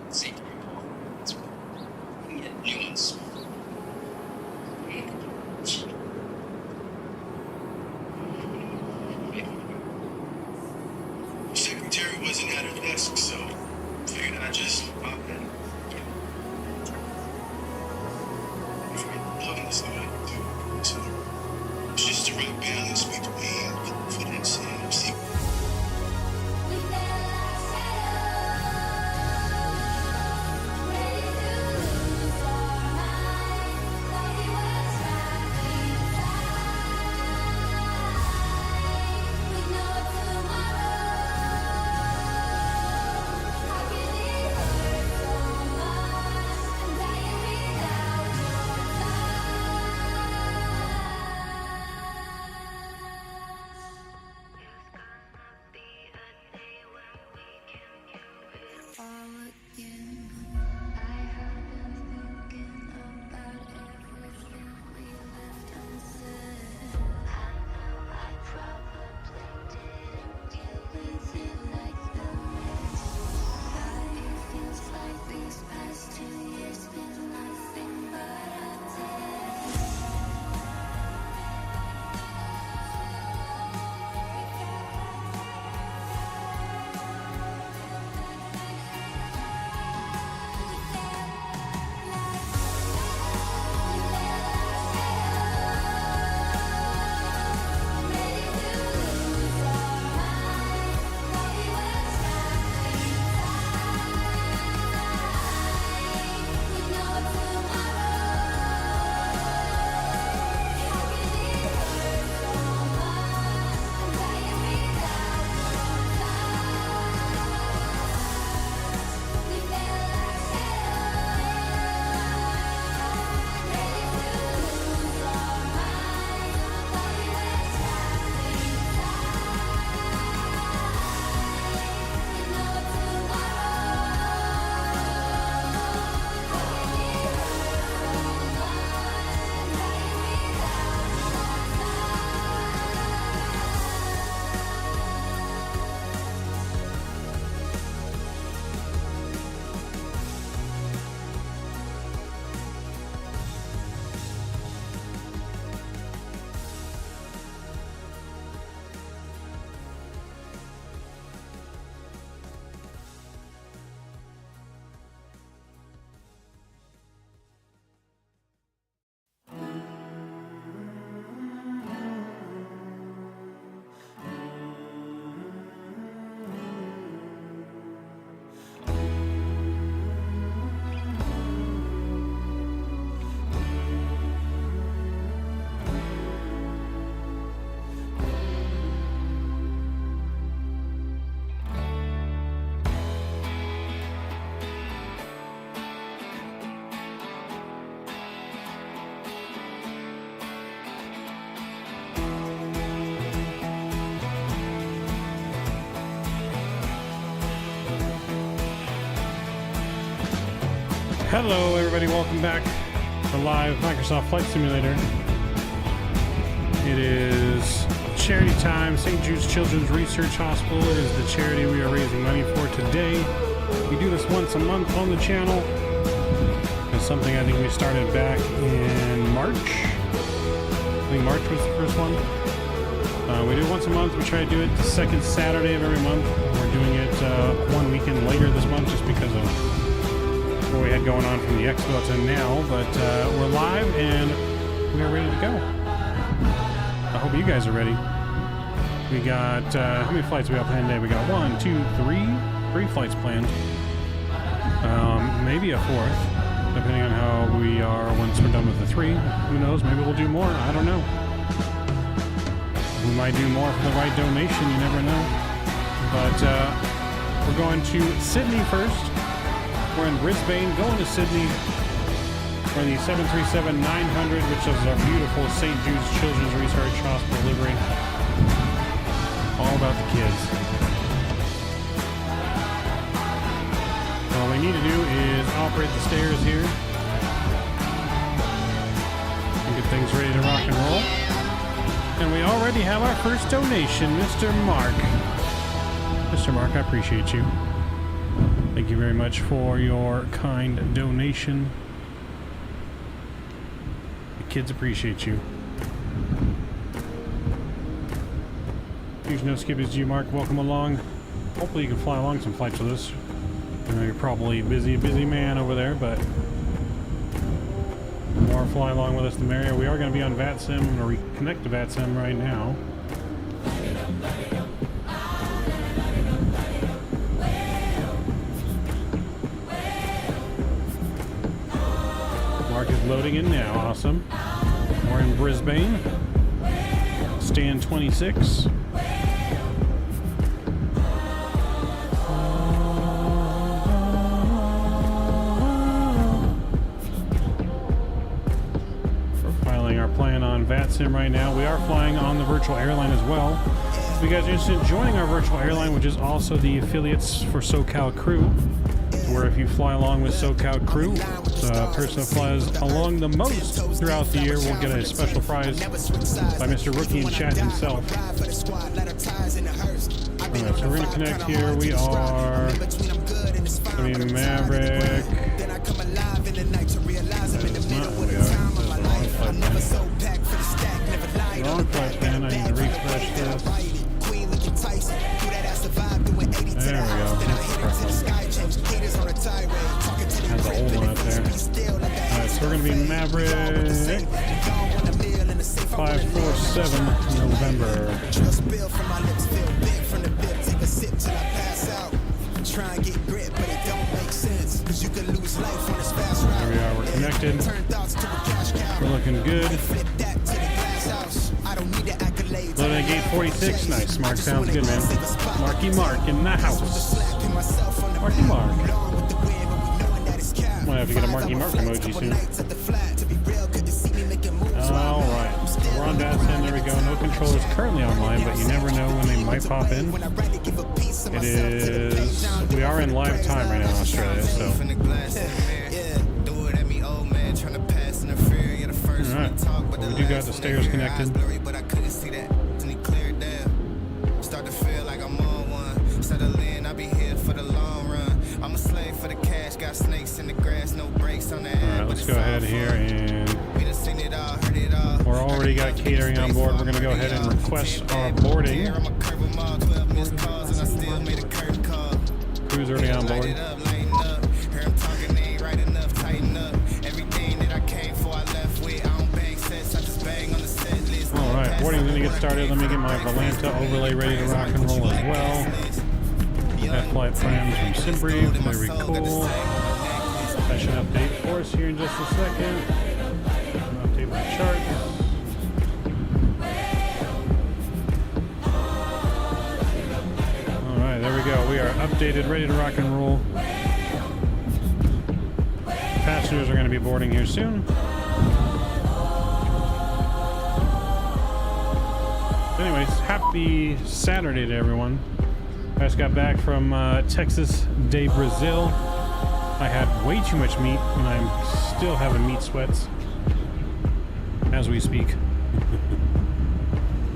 see. New ones. Secretary wasn't at her desk, so figured I'd just pop in. Plugging this out, so it's just the right balance between confidence and secret. Hello everybody, welcome back to live Microsoft Flight Simulator. It is charity time. St. Jude's Children's Research Hospital is the charity we are raising money for today. We do this once a month on the channel. It's something I think we started back in March. I think March was the first one. We do it once a month. We try to do it the second Saturday of every month. We're doing it one weekend later this month just because of what we had going on from the expo to now, but we're live and we are ready to go. I hope you guys are ready. We got, how many flights we got planned today? We got 1, 2, 3, 3 flights planned. Maybe a fourth, depending on how we are once we're done with the 3. Who knows? Maybe we'll do more. I don't know. We might do more for the right donation. You never know. But we're going to Sydney first. We're in Brisbane, going to Sydney for the 737-900, which is our beautiful St. Jude's Children's Research Hospital livery. All about the kids. All we need to do is operate the stairs here and get things ready to rock and roll. And we already have our first donation, Mr. Mark. Mr. Mark, I appreciate you. Thank you very much for your kind donation. The kids appreciate you. Huge no skippies to you, Mark. Welcome along. Hopefully you can fly along some flights with us. I know you're probably a busy man over there, but the more fly along with us, the merrier. We are going to be on VATSIM. I'm going to reconnect to VATSIM right now. Mark is loading in now. Awesome. We're in Brisbane. Stand 26. Flying on VATSIM right now. We are flying on the virtual airline as well. If you guys are interested in joining our virtual airline, which is also the affiliates for SoCal Crew, where if you fly along with SoCal Crew, the person that flies along the most throughout the year will get a special prize by Mr. Rookie in chat himself. Alright, so we're going to connect here. We are going to be Maverick. That is not who we are. Wrong flight plan. I need to refresh this. There we go. Has the old one up there. Alright, so we're going to be Maverick 547 November. There we are. We're connected. We're looking good. Loading at gate 46. Nice. Mark sounds good, man. Marky Mark in the house. Marky Mark. I'm gonna have to get a Marky Mark emoji soon. Alright. We're on VATSIM. There we go. No controllers currently online, but you never know when they might pop in. It is... We are in live time right now in Australia, so... Alright, well, we do got the stairs connected. Alright, let's go ahead here and we're already got catering on board. We're going to go ahead and request our boarding. Crew's already on board. Alright, boarding's going to get started. Let me get my Volanta overlay ready to rock and roll as well. That flight plans from SimBrief. Very cool. Session update for us here in just a second. I'm going to update my chart. Alright, there we go. We are updated, ready to rock and roll. Passengers are going to be boarding here soon. Anyways, happy Saturday to everyone. I just got back from Texas de Brazil. I had way too much meat, and I'm still having meat sweats as we speak.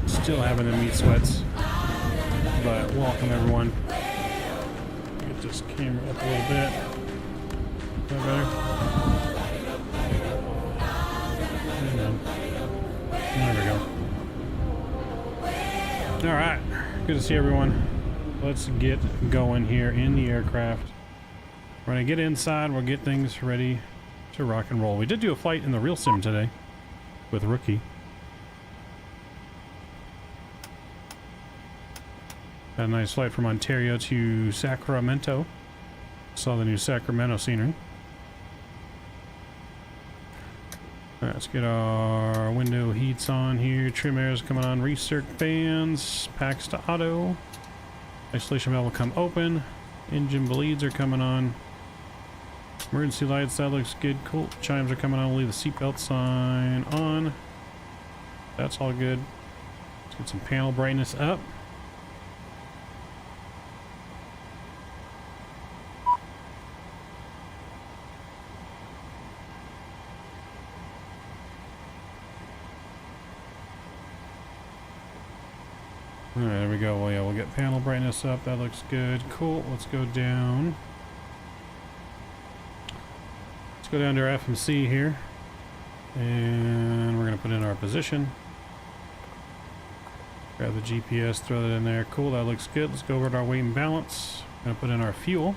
Still having the meat sweats. But welcome everyone. Get this camera up a little bit. Is that better? There we go. Alright, good to see everyone. Let's get going here in the aircraft. We're going to get inside, we'll get things ready to rock and roll. We did do a flight in the real sim today with Rookie. Had a nice flight from Ontario to Sacramento. Saw the new Sacramento scenery. Alright, let's get our window heats on here. Trim air is coming on. Recirc fans. Packs to auto. Isolation valve will come open. Engine bleeds are coming on. Emergency lights, that looks good. Cool. Chimes are coming on. We'll leave the seatbelt sign on. That's all good. Let's get some panel brightness up. Alright, there we go. Well, yeah, we'll get panel brightness up. That looks good. Cool. Let's go down. go down to our FMC here, and we're going to put in our position. Grab the GPS, throw that in there. Cool, that looks good. Let's go over to our weight and balance. I'm going to put in our fuel.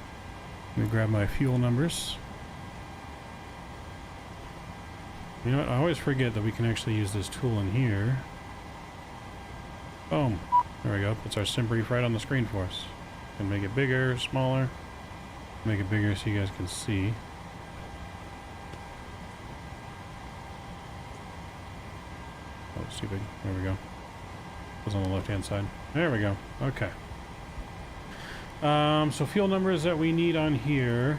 Let me grab my fuel numbers. You know what? I always forget that we can actually use this tool in here. Boom. There we go. Puts our sim brief right on the screen for us. And make it bigger, smaller. Make it bigger so you guys can see. Oh, it's too big. There we go. It was on the left-hand side. There we go. Okay. So fuel numbers that we need on here.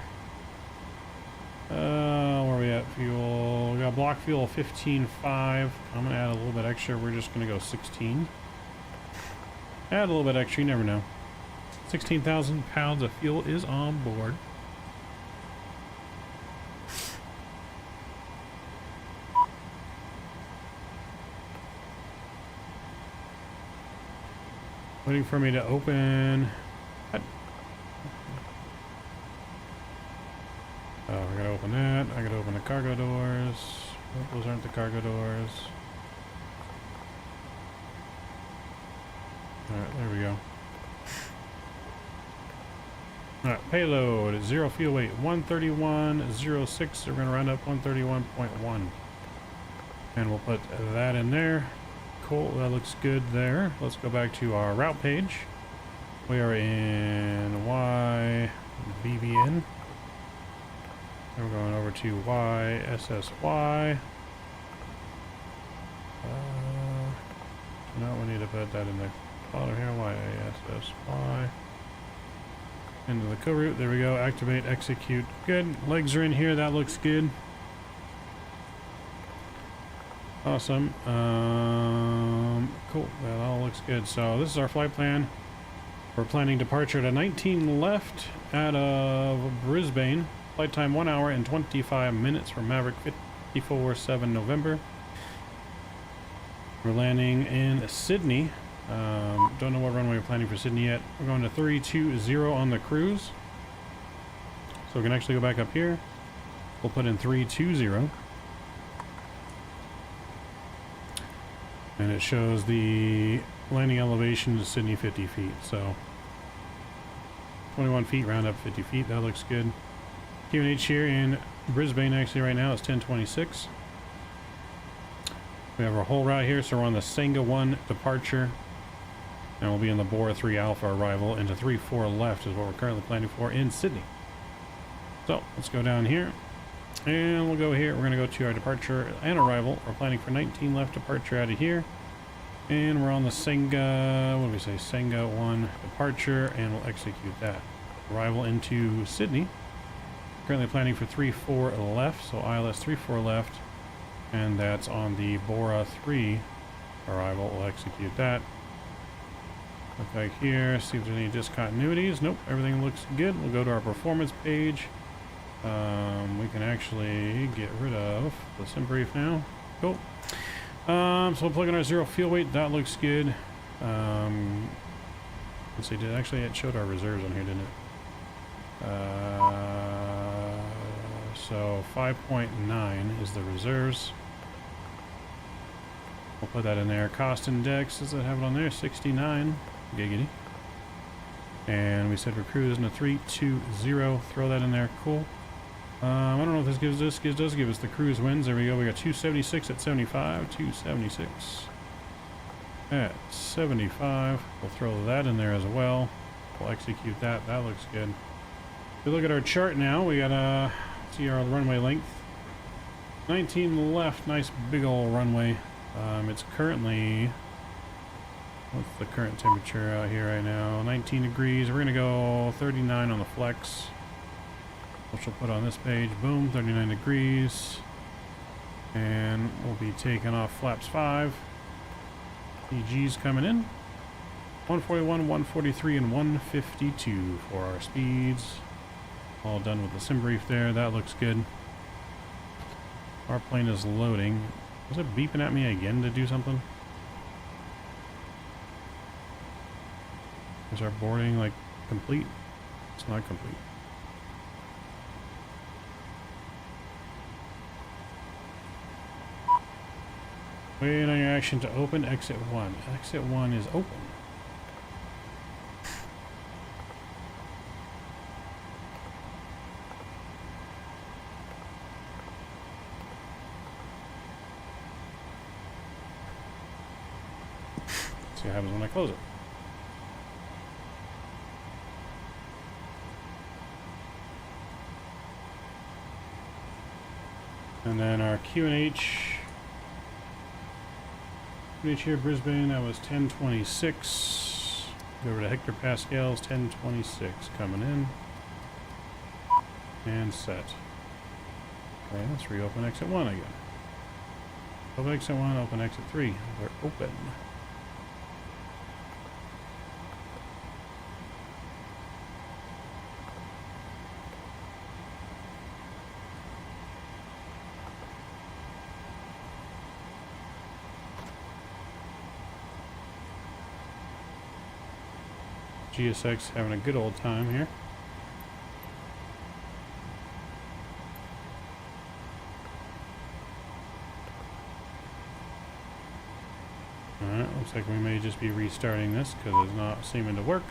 Where are we at? Fuel. We got block fuel 15.5. I'm gonna add a little bit extra. We're just gonna go 16. Add a little bit extra. You never know. 16,000 pounds of fuel is on board. Waiting for me to open. Oh, we gotta open that. I gotta open the cargo doors. Oh, those aren't the cargo doors. Alright, there we go. Alright, payload. 0 fuel weight. 131.06. We're gonna round up 131.1. And we'll put that in there. Cool, that looks good there. Let's go back to our route page. We are in YBBN. And we're going over to YSSY. No, we need to put that in the bottom here. YSSY. Into the co-route. There we go. Activate, execute. Good. Legs are in here. That looks good. Awesome. Cool. That all looks good. So this is our flight plan. We're planning departure at 19 left out of Brisbane. Flight time 1 hour and 25 minutes from Maverick 54-7 November. We're landing in Sydney. Don't know what runway we're planning for Sydney yet. We're going to 320 on the cruise. So we can actually go back up here. We'll put in 320. And it shows the landing elevation to Sydney 50 feet. So 21 feet, round up 50 feet. That looks good. QNH here in Brisbane actually right now is 10:26. We have our whole route here, so we're on the Senga 1 departure. And we'll be in the Bora 3 Alpha arrival into 3-4 left is what we're currently planning for in Sydney. So let's go down here. And we'll go here. We're going to go to our departure and arrival. We're planning for 19 left departure out of here. And we're on the Senga, what do we say? Senga 1 departure, and we'll execute that. Arrival into Sydney. Currently planning for 3-4 left, so ILS 3-4 left. And that's on the Bora 3 arrival. We'll execute that. Look back here, see if there's any discontinuities. Nope, everything looks good. We'll go to our performance page. We can actually get rid of the sim brief now. Cool. So we'll plug in our 0 fuel weight. That looks good. Let's see, it showed our reserves on here, didn't it? So 5.9 is the reserves. We'll put that in there. Cost index, does it have it on there? 69. Giggity. And we said we're cruising to 320. Throw that in there. Cool. I don't know if this gives us, does give us the cruise wins. There we go. We got 276 at 75. 276 at 75. We'll throw that in there as well. We'll execute that. That looks good. If we look at our chart now, we got see our runway length. 19 left. Nice big old runway. It's currently, what's the current temperature out here right now? 19 degrees. We're going to go 39 on the flex, which we'll put on this page. Boom, 39 degrees. And we'll be taking off flaps 5. EG's coming in. 141, 143, and 152 for our speeds. All done with the sim brief there. That looks good. Our plane is loading. Was it beeping at me again to do something? Is our boarding like complete? It's not complete. Wait on your action to open exit 1. Exit 1 is open. See what happens when I close it. And then our QNH here, Brisbane, that was 1026. Go over to hectopascals, 1026 coming in. And set. Okay, let's reopen exit 1 again. Open exit 1, open exit 3. We're open. GSX having a good old time here. Alright, looks like we may just be restarting this because it's not seeming to work.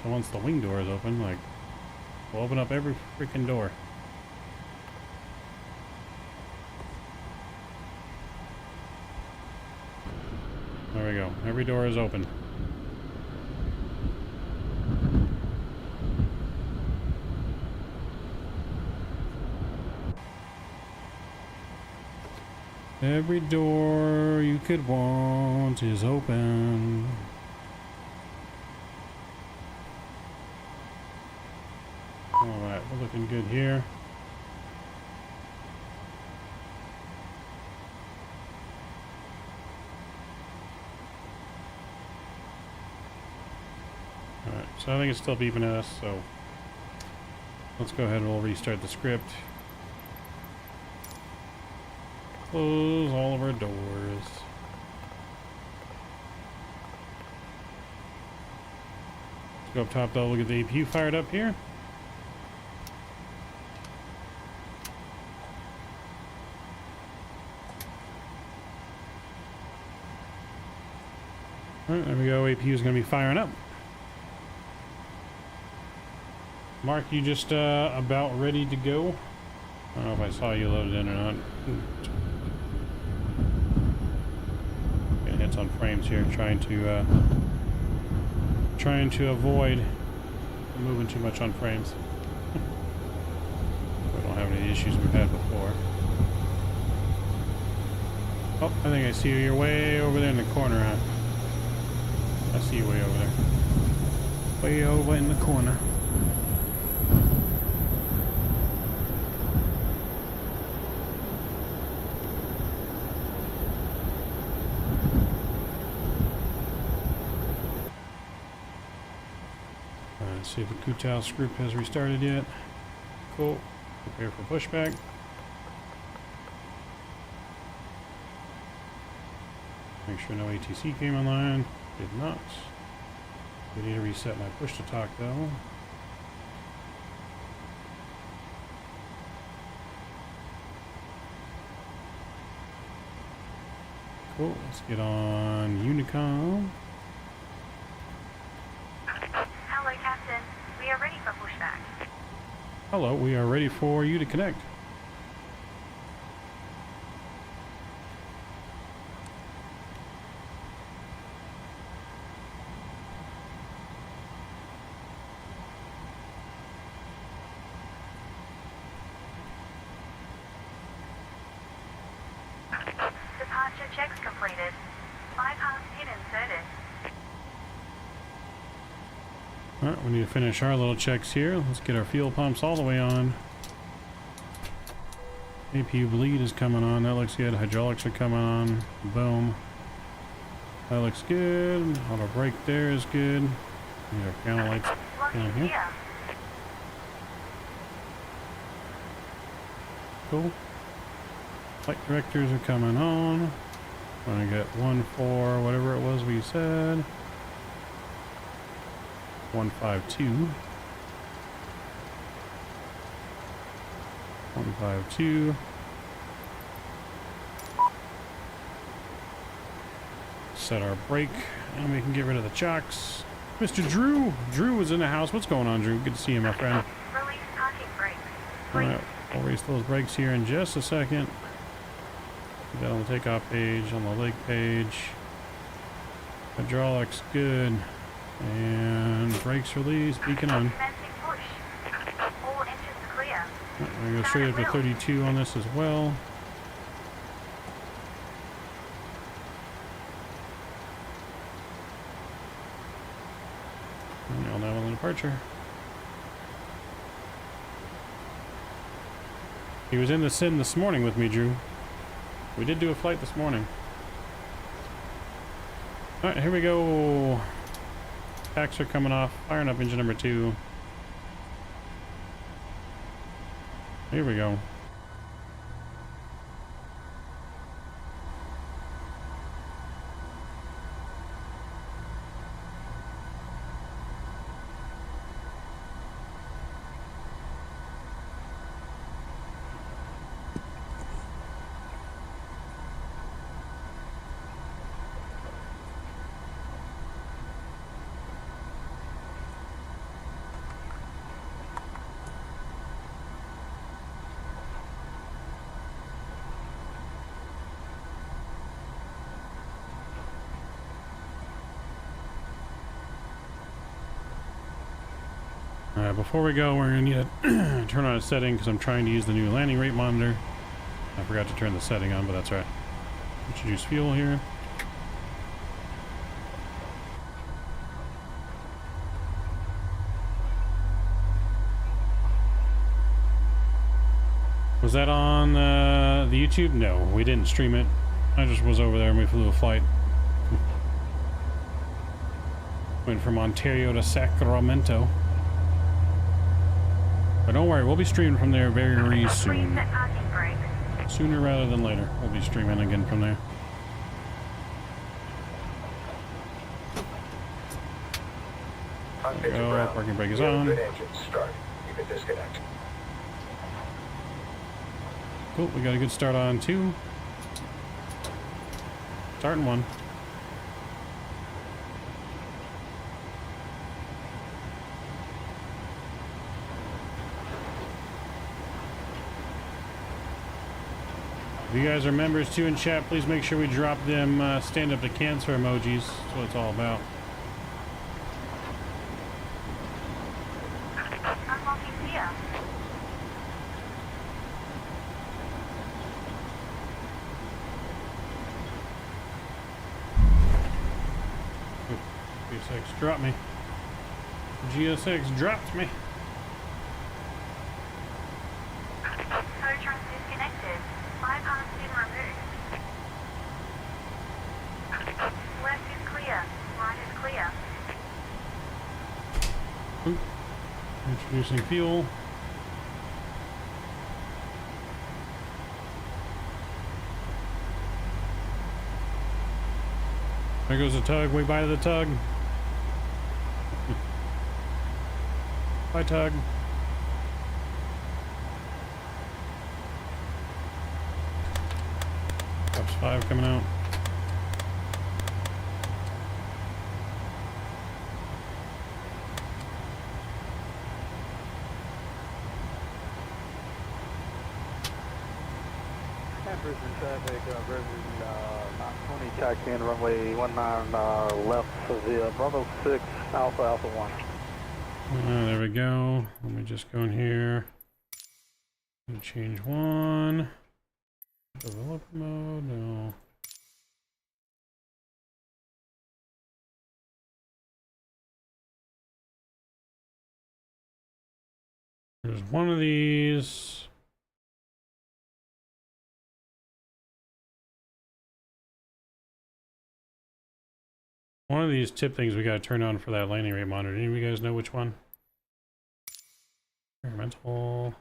So once the wing door is open, like, we'll open up every freaking door. There we go. Every door is open. Every door you could want is open. Alright, we're looking good here. So I think it's still beeping at us, so let's go ahead and we'll restart the script. Close all of our doors. Let's go up top though, we'll get the APU fired up here. Alright, there we go, APU is going to be firing up. Mark, you just about ready to go? I don't know if I saw you loaded in or not. Getting hits on frames here, trying to avoid moving too much on frames. We don't have any issues we've had before. Oh, I think I see you. You're way over there in the corner, huh? I see you way over there. Way over in the corner. Let's see if the Kutal script has restarted yet. Cool. Prepare for pushback. Make sure no ATC came online. Did not. We need to reset my push to talk though. Cool. Let's get on Honeycomb. Hello, we are ready for you to connect. Departure checks completed. Bypass pin inserted. Alright, we need to finish our little checks here. Let's get our fuel pumps all the way on. APU bleed is coming on. That looks good. Hydraulics are coming on. Boom. That looks good. Auto brake there is good. Need our counter lights down here. Cool. Flight directors are coming on. Gonna get 1-4, whatever it was we said. 152. 152. Set our brake, and we can get rid of the chocks. Mr. Drew! Drew was in the house. What's going on, Drew? Good to see you, my friend. Release parking brakes. Alright, I'll race those brakes here in just a second. Put that on the takeoff page, on the leg page. Hydraulics good. And brakes release, beacon on. Commencing push. All engines clear. I'm going to go straight up to 32 on this as well. And you'll know on the departure. He was in the sim this morning with me, Drew. We did do a flight this morning. Alright, here we go. Packs are coming off. Firing up engine number 2. Here we go. Alright, before we go, we're going to need to turn on a setting because I'm trying to use the new landing rate monitor. I forgot to turn the setting on, but that's right. Introduce fuel here. Was that on the YouTube? No, we didn't stream it. I just was over there and we flew a flight. Went from Ontario to Sacramento. But don't worry, we'll be streaming from there very soon. Reset parking brakes. Sooner rather than later. We'll be streaming again from there. Oh, parking brake is on. Cool, we got a good start on 2. Starting 1. If you guys are members too in chat, please make sure we drop them stand up to cancer emojis. That's what it's all about. Unlocking gear. GSX dropped me. GSX dropped me. Tow truck disconnected. Bypass pin removed. Left is clear. Right is clear. Oop. Introducing fuel. There goes the tug. We bye to the tug. Bye, tug. Cups 5 coming out. Brisbane traffic, Brisbane 20 taxi in runway 19 left of the Bravo 6 Alpha Alpha 1. There we go. Let me just go in here and change 1. Developer mode, no. There's one of these. One of these tip things we got to turn on for that landing rate monitor. Any of you guys know which one? Experimental.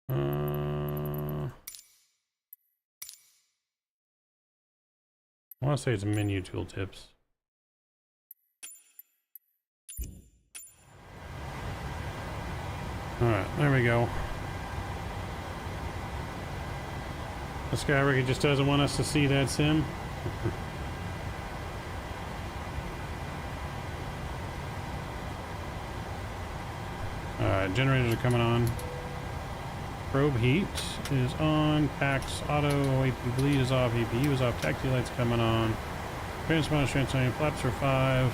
I want to say it's menu tooltips. Alright, there we go. This guy Ricky just doesn't want us to see that sim. Alright, generators are coming on. Probe heat is on. Packs auto. AP bleed is off. APU is off. Taxi lights coming on. Transponder transmitting. Flaps are 5.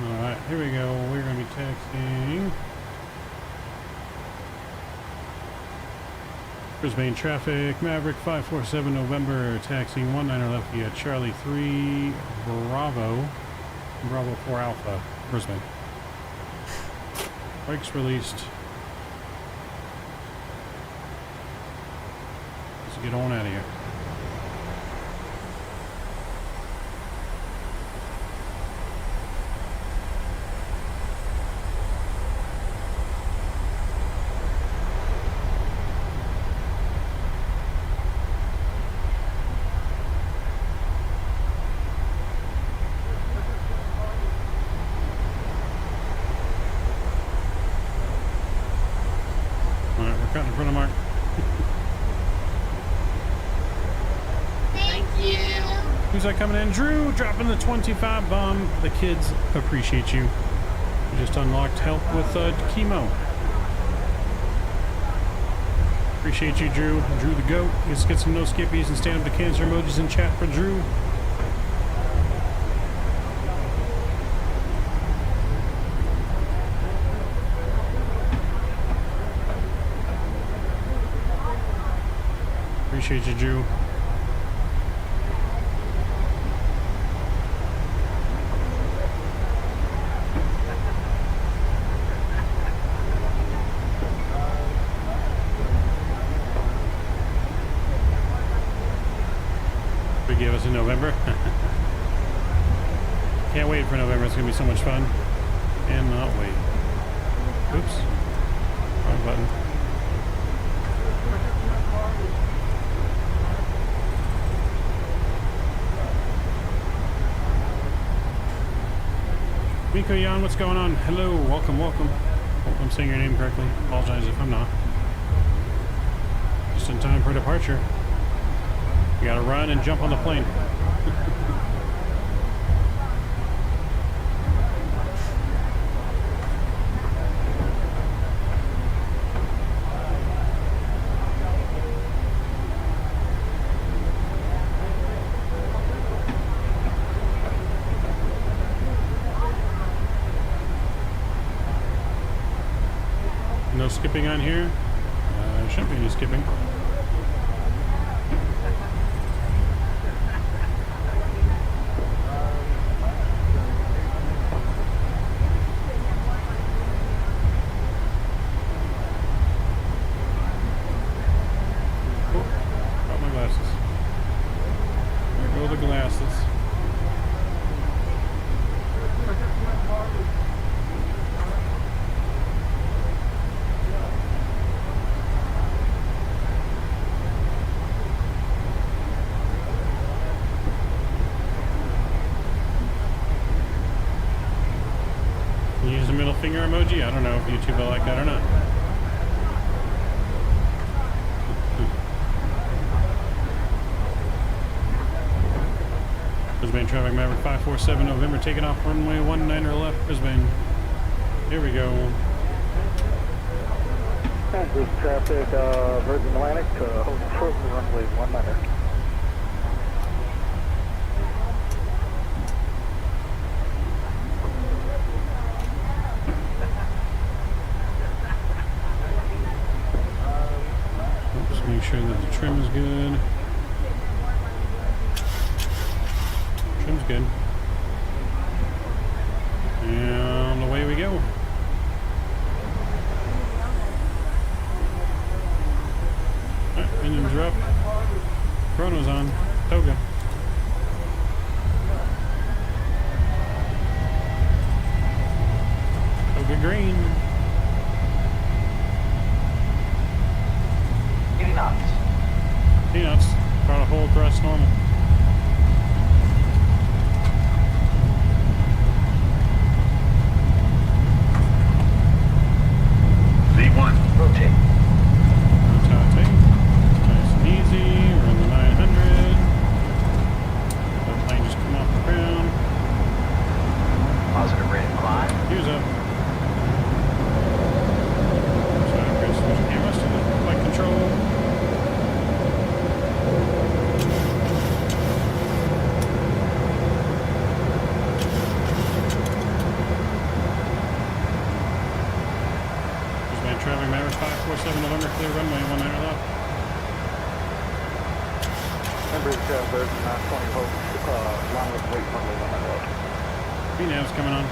Alright, here we go. We're going to be taxiing Brisbane traffic. Maverick 547 November. Taxiing 19 left via Charlie 3 Bravo. Bravo 4 Alpha. Brisbane. Brakes released. Let's get on out of here. In front of Mark. Thank you. Who's that coming in? Drew dropping the 25 bomb. The kids appreciate you. You just unlocked help with chemo. Appreciate you, Drew. Drew the GOAT. Let's get some no skippies and stand up to cancer emojis in chat for Drew. Appreciate you, Drew. We gave us in November. Can't wait for November. It's gonna be so much fun. And not wait. Oops. Wrong button. Miko Yan, what's going on? Hello, welcome, welcome. Hope I'm saying your name correctly. Apologize if I'm not. Just in time for departure. You gotta run and jump on the plane. No skipping on here. There shouldn't be any skipping. Oh, got my glasses. There go the glasses. Use the middle finger emoji. I don't know if YouTube will like that or not. Brisbane traffic Maverick 547 November taking off runway 19 left Brisbane. Here we go. This traffic, Virgin Atlantic, hold short runway 19. Make sure that the trim is good. Trim's good. And away we go. Alright, engines are up. Chrono's on. Toga. Toga green. Peanuts. Try to hold thrust normal. V1, rotate. Rotate. Nice and easy. We're in the 900. That plane just come off the ground. Positive rate of climb. Here's up. So I'm going to switch cameras to the flight control. Brisbane traveling Mavericks 547 November, clear runway 19 left. Members, version 920 hold, line with wait runway 19 left. VNAV's coming on.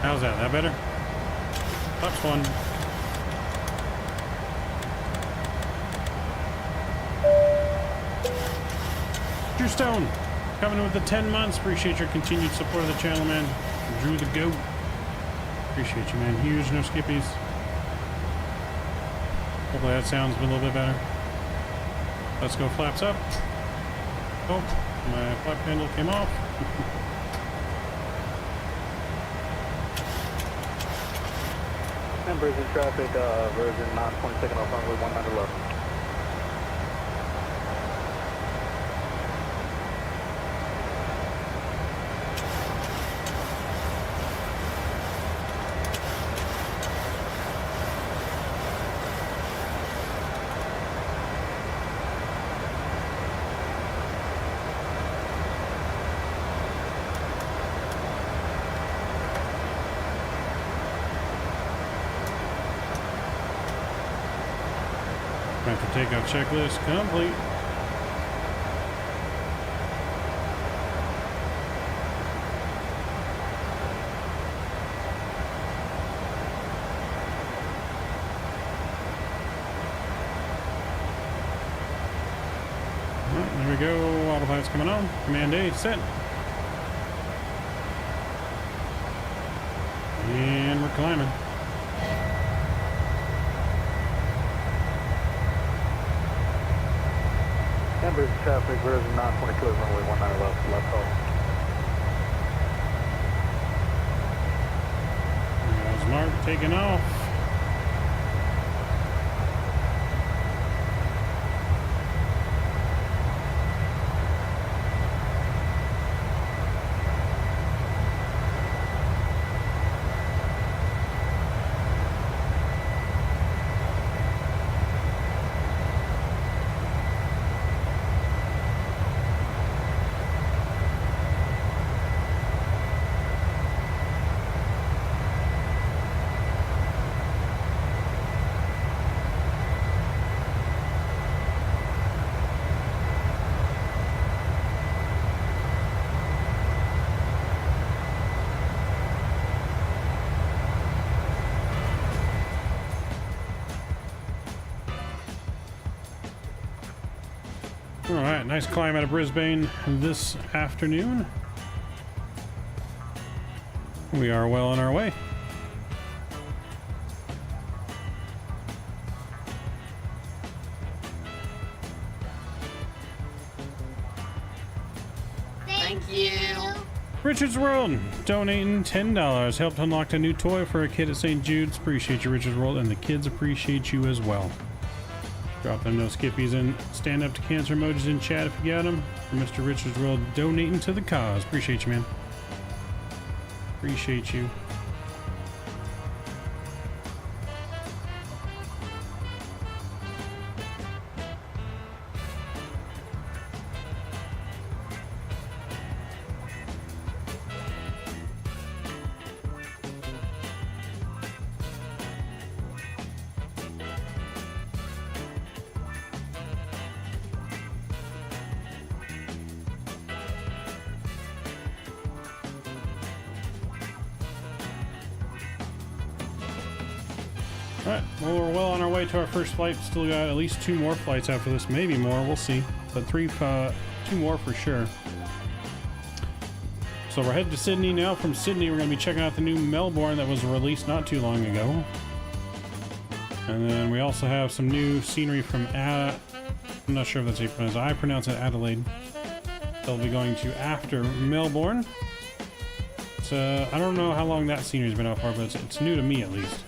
How's that? That better? That's one. Drew Stone, coming in with the 10 months. Appreciate your continued support of the channel, man. Drew the GOAT. Appreciate you, man. Huge, no skippies. Hopefully that sounds a little bit better. Let's go flaps up. Oh, my flap handle came off. Members in traffic, version 920 taking off runway 19 left. After takeoff checklist complete. Well, there we go. Autopilot's coming on. Command A set. And we're climbing. Members in traffic, version 920 clear runway 19 left, left hold. There's Mark taking off. All right, nice climb out of Brisbane this afternoon. We are well on our way. Thank you. Richard's World donating $10. Helped unlock a new toy for a kid at St. Jude's. Appreciate you, Richard's World, and the kids appreciate you as well. Drop them no skippies and stand up to cancer emojis in chat if you got them. For Mr. Richard's World donating to the cause. Appreciate you, man. Appreciate you. Alright, well, we're well on our way to our first flight. Still got at least 2 more flights after this, maybe more, we'll see. But 2 more for sure. So we're headed to Sydney now. From Sydney, we're going to be checking out the new Melbourne that was released not too long ago. And then we also have some new scenery from I'm not sure if that's how you pronounce it. I pronounce it Adelaide. They'll be going to after Melbourne. So I don't know how long that scenery's been out for, but it's new to me at least.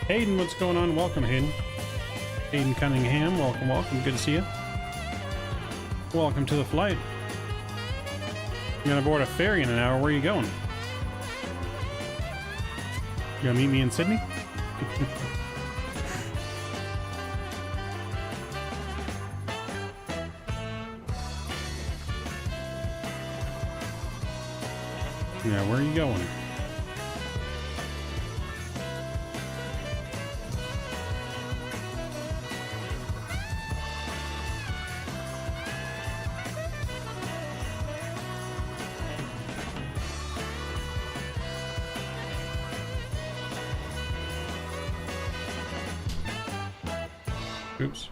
Hayden, what's going on? Welcome, Hayden. Hayden Cunningham, welcome, welcome. Good to see you. Welcome to the flight. You're gonna board a ferry in an hour. Where are you going? You gonna meet me in Sydney? Yeah, where are you going? Oops.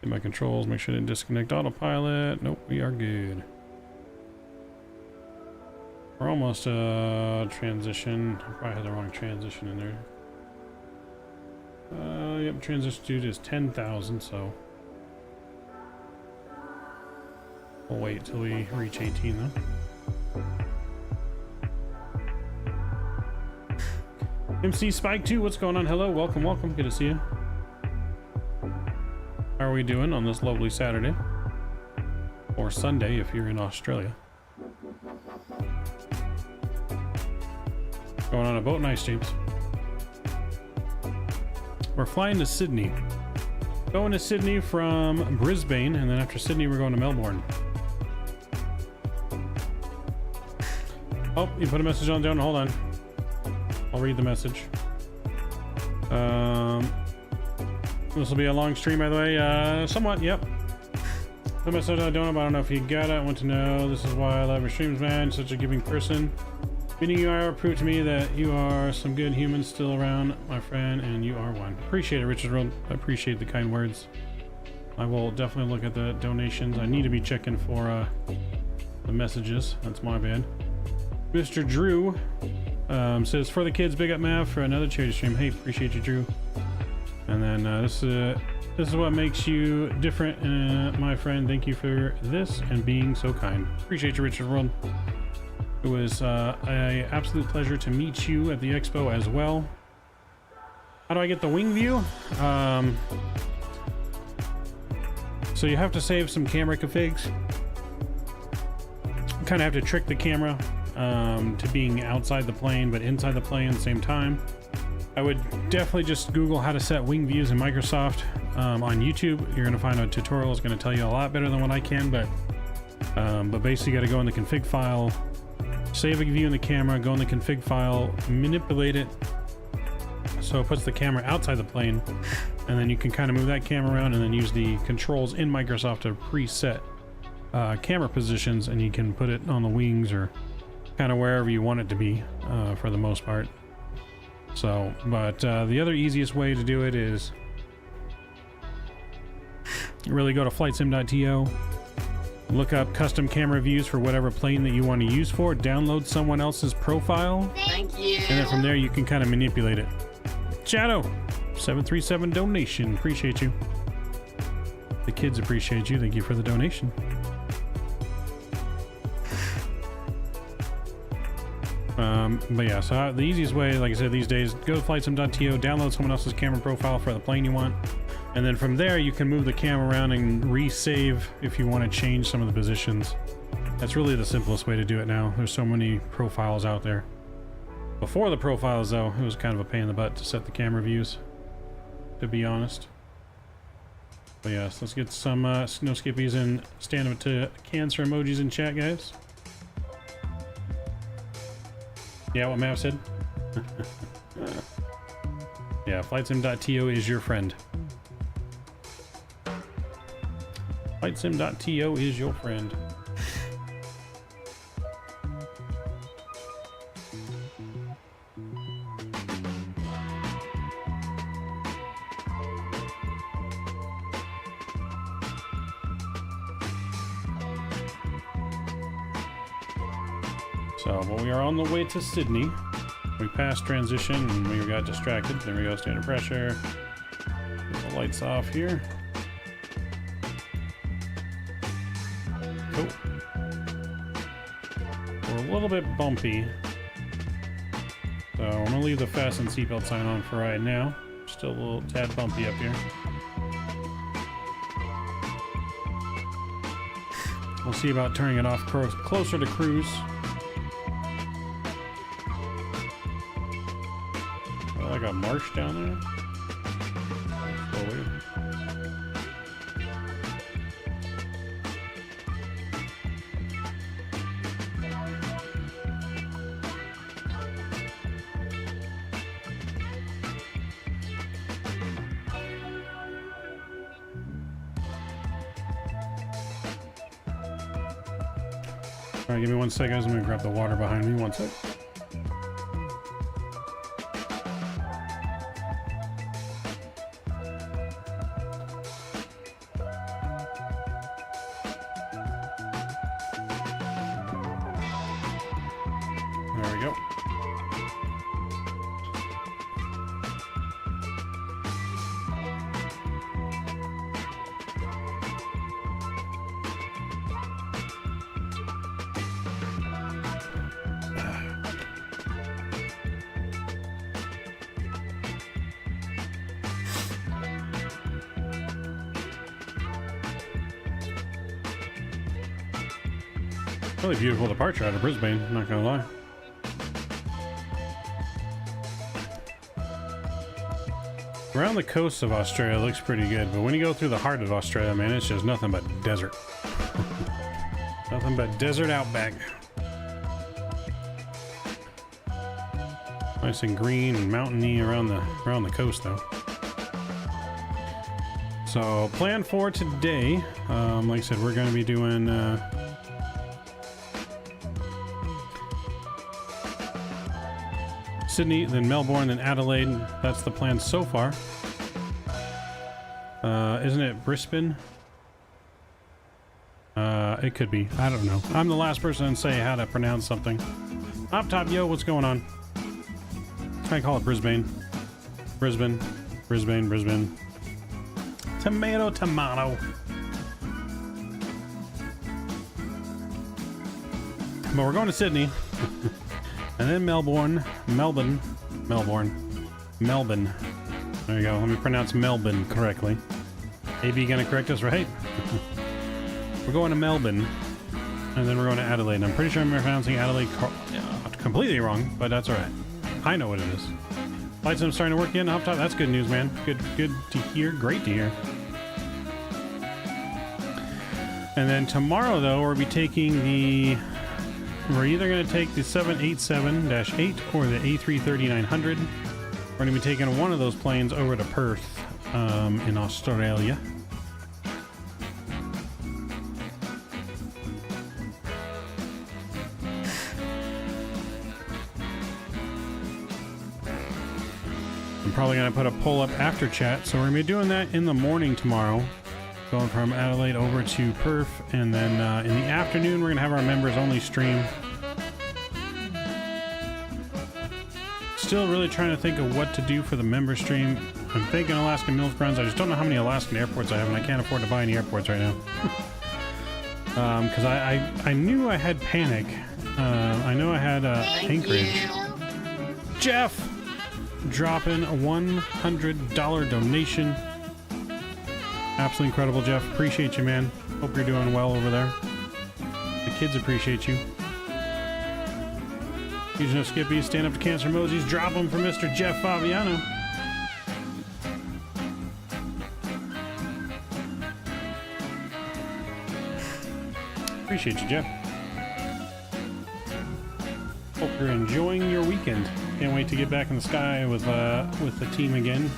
Get my controls, make sure I didn't disconnect autopilot. Nope, we are good. We're almost transition. I probably had the wrong transition in there. Yep, transition Jude is 10,000, so we'll wait till we reach 18 though. MC Spike 2, what's going on? Hello, welcome, welcome. Good to see you. How are we doing on this lovely Saturday? Or Sunday if you're in Australia. Going on a boat? Nice, James. We're flying to Sydney. Going to Sydney from Brisbane, and then after Sydney we're going to Melbourne. Oh, you put a message on down. Hold on. I'll read the message. This will be a long stream, by the way. Somewhat, yep. The message I don't know if you got it. I want to know, this is why I love your streams, man. Such a giving person. Meeting you are proof to me that you are some good humans still around, my friend, and you are one. Appreciate it, Richard Road. I appreciate the kind words. I will definitely look at the donations. I need to be checking for the messages. That's my bad. Mr. Drew says, for the kids, big up Mav for another charity stream. Hey, appreciate you, Drew. And then this is what makes you different, my friend. Thank you for this and being so kind. Appreciate you, Richard World. It was an absolute pleasure to meet you at the expo as well. How do I get the wing view? So you have to save some camera configs. You kind of have to trick the camera to being outside the plane but inside the plane at the same time. I would definitely just Google how to set wing views in Microsoft on YouTube. You're going to find a tutorial that's going to tell you a lot better than what I can, but basically you got to go in the config file, save a view in the camera, go in the config file, manipulate it so it puts the camera outside the plane, and then you can kind of move that camera around and then use the controls in Microsoft to preset camera positions, and you can put it on the wings or kind of wherever you want it to be for the most part. So, but the other easiest way to do it is really go to flightsim.to, look up custom camera views for whatever plane that you want to use for, download someone else's profile. Thank you. And then from there you can kind of manipulate it. Shadow 737 donation, appreciate you. The kids appreciate you. Thank you for the donation. But yeah, so the easiest way, like I said, these days, go to flightsim.to, download someone else's camera profile for the plane you want, and then from there you can move the camera around and resave if you want to change some of the positions. That's really the simplest way to do it now. There's so many profiles out there. Before the profiles, though, it was kind of a pain in the butt to set the camera views, to be honest. But yes, let's get some snow skippies and stand up to cancer emojis in chat, guys. Yeah, what Mav said? Yeah, flightsim.to is your friend. FlightSim.to is your friend. So, well, we are on the way to Sydney. We passed transition and we got distracted. There we go, standard pressure. Get the lights off here. Cool. We're a little bit bumpy. So I'm gonna leave the fasten seatbelt sign on for right now. Still a little tad bumpy up here. We'll see about turning it off closer to cruise. Like a marsh down there. That's so weird. All right, give me 1 second. I'm gonna grab the water behind me. 1 sec. There we go. Really beautiful departure out of Brisbane, I'm not gonna lie. Around the coast of Australia looks pretty good, but when you go through the heart of Australia, man, it's just nothing but desert. Nothing but desert outback. Nice and green and mountainy around the coast though. So plan for today, like I said, we're going to be doing Sydney, then Melbourne, then Adelaide. That's the plan so far. Isn't it Brisbane? It could be. I don't know. I'm the last person to say how to pronounce something. Up top, yo, what's going on? Try and call it Brisbane. Brisbane. Brisbane, Brisbane. Tomato, tomato. But we're going to Sydney. And then Melbourne. There you go. Let me pronounce Melbourne correctly. AB gonna correct us, right? We're going to Melbourne. And then we're going to Adelaide. And I'm pretty sure I'm pronouncing Adelaide completely wrong, but that's alright. I know what it is. Lights I'm starting to work in up top. That's good news, man. Good to hear. Great to hear. And then tomorrow, though, we'll be taking the... We're either going to take the 787-8 or the A330-900. We're going to be taking one of those planes over to Perth in Australia. I'm probably going to put a poll up after chat, so we're going to be doing that in the morning tomorrow. Going from Adelaide over to Perth, and then in the afternoon we're going to have our members only stream. Still really trying to think of what to do for the member stream. I'm thinking Alaskan Mills Grounds. I just don't know how many Alaskan airports I have, and I can't afford to buy any airports right now. Because I knew I had Panic. I know I had Anchorage. Jeff! Dropping a $100 donation. Absolutely incredible, Jeff. Appreciate you, man. Hope you're doing well over there. The kids appreciate you. Fusion of Skippy, stand up to cancer emojis. Drop them for Mr. Jeff Fabiano. Appreciate you, Jeff. Hope you're enjoying your weekend. Can't wait to get back in the sky with the team again.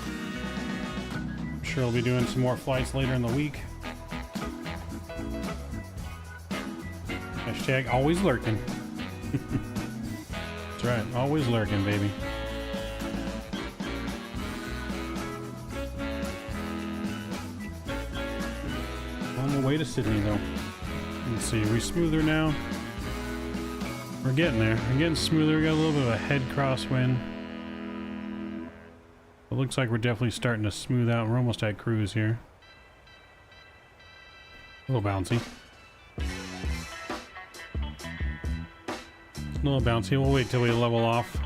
I'm sure I'll be doing some more flights later in the week. Hashtag always lurking. That's right, always lurking, baby. On the way to Sydney, though. Let's see, are we smoother now? We're getting there. We're getting smoother. We got a little bit of a head crosswind. It looks like we're definitely starting to smooth out. We're almost at cruise here. A little bouncy. A little bouncy. We'll wait till we level off.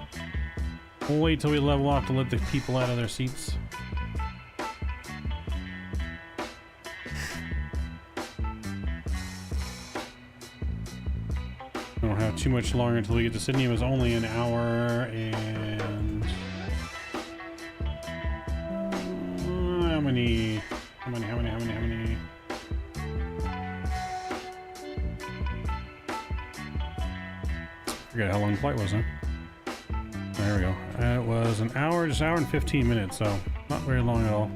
We'll wait till we level off to let the people out of their seats. We don't have too much longer until we get to Sydney. It was only an hour and... how many? Forget how long the flight was, huh? There we go. It was an hour, just an hour and 15 minutes, so not very long at all.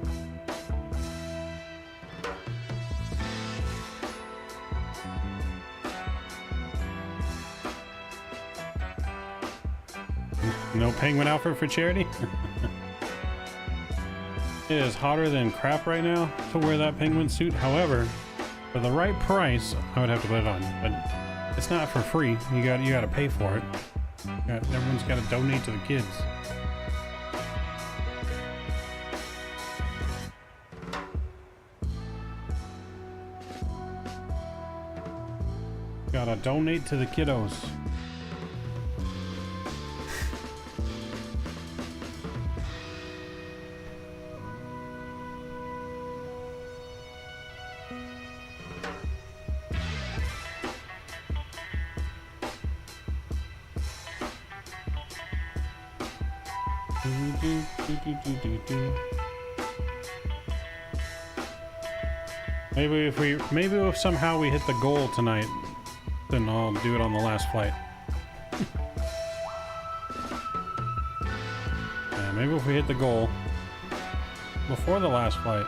No penguin outfit for charity? It is hotter than crap right now to wear that penguin suit. However, for the right price, I would have to put it on. But it's not for free. You got to pay for it. Everyone's got to donate to the kids. Gotta donate to the kiddos. Maybe if somehow we hit the goal tonight, then I'll do it on the last flight. Yeah, maybe if we hit the goal before the last flight.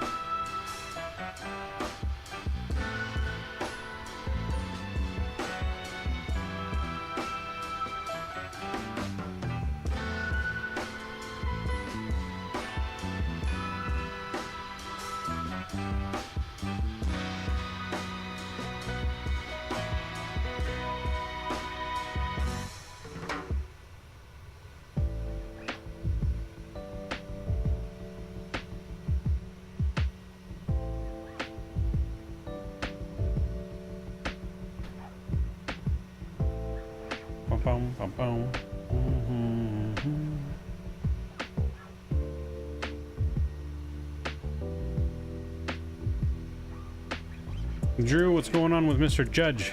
Drew, what's going on with Mr. Judge?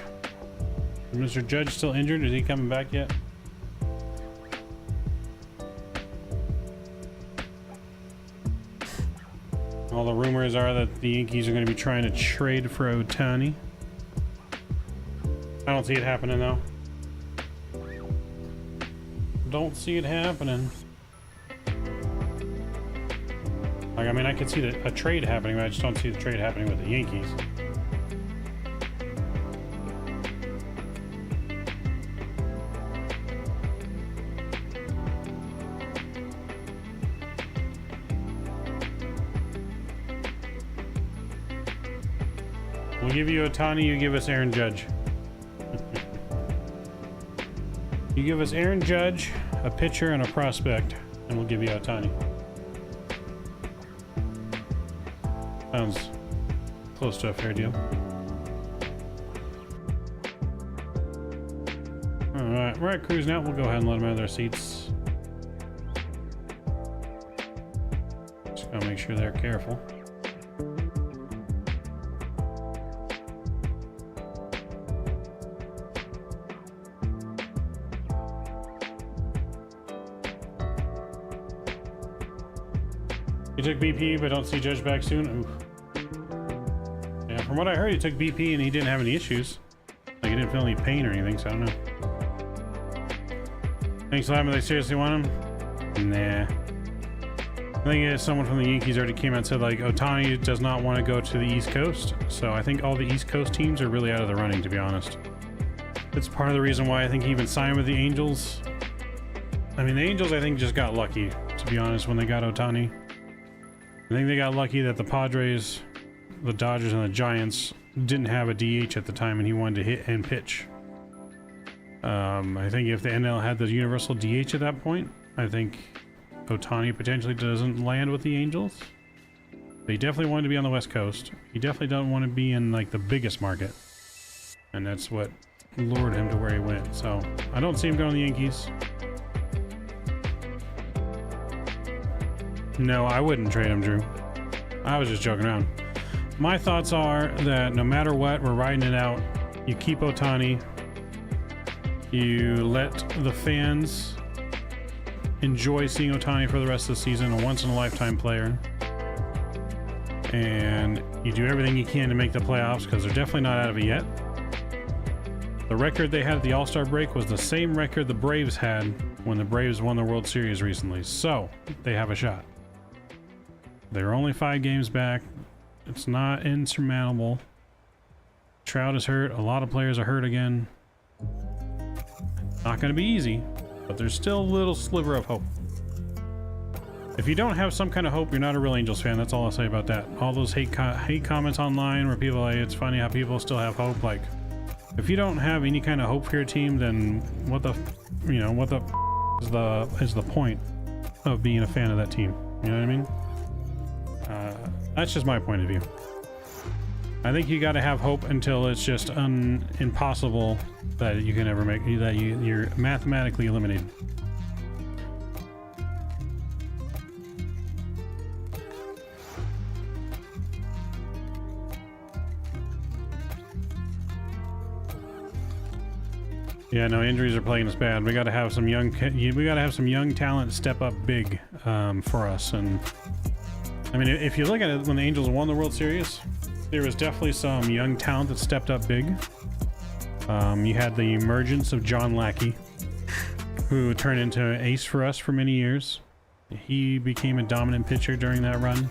Is Mr. Judge still injured? Is he coming back yet? All the rumors are that the Yankees are going to be trying to trade for Ohtani. I don't see it happening though. Don't see it happening. Like, I mean, I could see a trade happening, but I just don't see the trade happening with the Yankees. We'll give you Ohtani, you give us Aaron Judge. You give us Aaron Judge, a pitcher, and a prospect, and we'll give you Ohtani. Sounds close to a fair deal. Alright, we're at cruise now. We'll go ahead and let them out of their seats. Just gotta make sure they're careful. You took BP, but don't see Judge back soon? Oof. Yeah, from what I heard, he took BP and he didn't have any issues. Like, he didn't feel any pain or anything, so I don't know. Thanks a lot, but they seriously want him? Nah. I think someone from the Yankees already came out and said, like, Ohtani does not want to go to the East Coast. So I think all the East Coast teams are really out of the running, to be honest. It's part of the reason why I think he even signed with the Angels. I mean, the Angels, I think, just got lucky, to be honest, when they got Ohtani. I think they got lucky that the Padres, the Dodgers, and the Giants didn't have a DH at the time, and he wanted to hit and pitch. I think if the NL had the universal DH at that point, I think Ohtani potentially doesn't land with the Angels. But he definitely wanted to be on the West Coast. He definitely doesn't want to be in, like, the biggest market. And that's what lured him to where he went. So, I don't see him going to the Yankees. No, I wouldn't trade him, Drew. I was just joking around. My thoughts are that no matter what, we're riding it out. You keep Ohtani. You let the fans enjoy seeing Ohtani for the rest of the season, a once-in-a-lifetime player. And you do everything you can to make the playoffs, because they're definitely not out of it yet. The record they had at the All-Star break was the same record the Braves had when the Braves won the World Series recently. So, they have a shot. They're only 5 games back. It's not insurmountable. Trout is hurt. A lot of players are hurt again. Not going to be easy, but there's still a little sliver of hope. If you don't have some kind of hope, you're not a real Angels fan. That's all I'll say about that. All those hate comments online where people are like, it's funny how people still have hope. Like, if you don't have any kind of hope for your team, then what the, what the is the point of being a fan of that team? You know what I mean? That's just my point of view. I think you got to have hope until it's just impossible that you can ever make that you're mathematically eliminated. Yeah, no, injuries are playing us bad. We got to have some young talent step up big for us. And I mean, if you look at it, when the Angels won the World Series, there was definitely some young talent that stepped up big. You had the emergence of John Lackey, who turned into an ace for us for many years. He became a dominant pitcher during that run.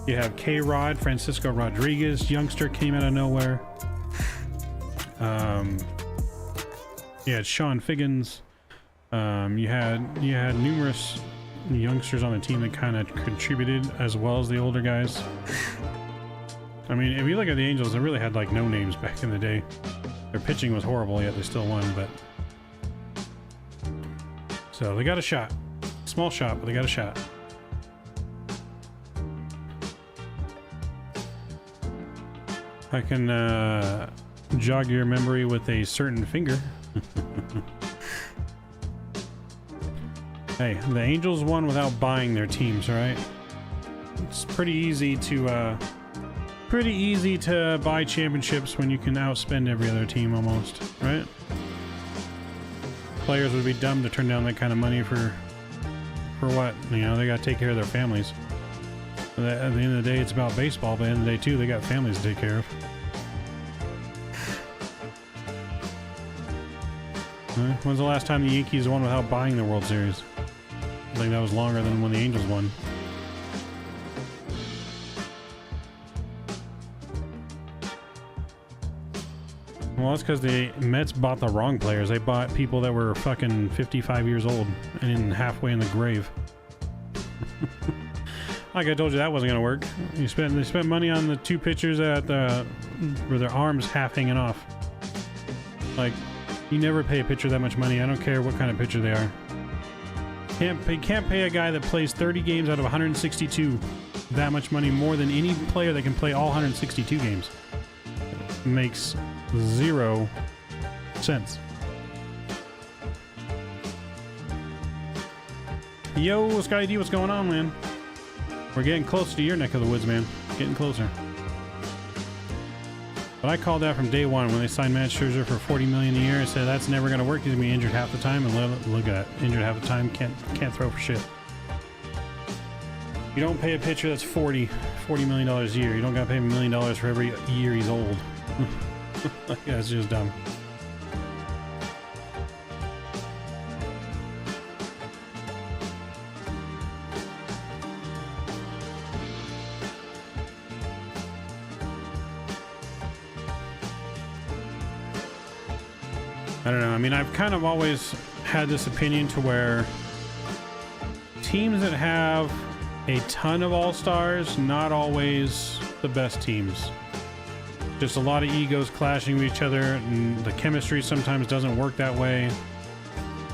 You have K-Rod, Francisco Rodriguez, youngster, came out of nowhere. You had Sean Figgins. You had numerous youngsters on the team that kind of contributed as well as the older guys. I mean, if you look at the Angels, they really had like no names back in the day. Their pitching was horrible, yet they still won. But so they got a shot, small shot, but they got a shot. I can jog your memory with a certain finger. Hey, the Angels won without buying their teams, right? It's pretty easy to buy championships when you can outspend every other team almost, right? Players would be dumb to turn down that kind of money for what? You know, they got to take care of their families. At the end of the day, it's about baseball, but at the end of the day, too, they got families to take care of. When's the last time the Yankees won without buying the World Series? I think that was longer than when the Angels won. Well, that's because the Mets bought the wrong players. They bought people that were fucking 55 years old and halfway in the grave. Like I told you, that wasn't gonna work. They spent money on the 2 pitchers that where their arms half hanging off. Like, you never pay a pitcher that much money. I don't care what kind of pitcher they are. Can't pay a guy that plays 30 games out of 162 that much money more than any player that can play all 162 games. It makes 0 sense. Yo, Sky D, what's going on, man? We're getting close to your neck of the woods, man. Getting closer. But I called that from day one when they signed Matt Scherzer for $40 million a year. I said that's never going to work. He's going to be injured half the time, and look at that, injured half the time, can't throw for shit. You don't pay a pitcher that's $40 million a year. You don't got to pay him $1 million for every year he's old. That's just dumb. I don't know. I mean, I've kind of always had this opinion to where teams that have a ton of all-stars, not always the best teams. Just a lot of egos clashing with each other, and the chemistry sometimes doesn't work that way.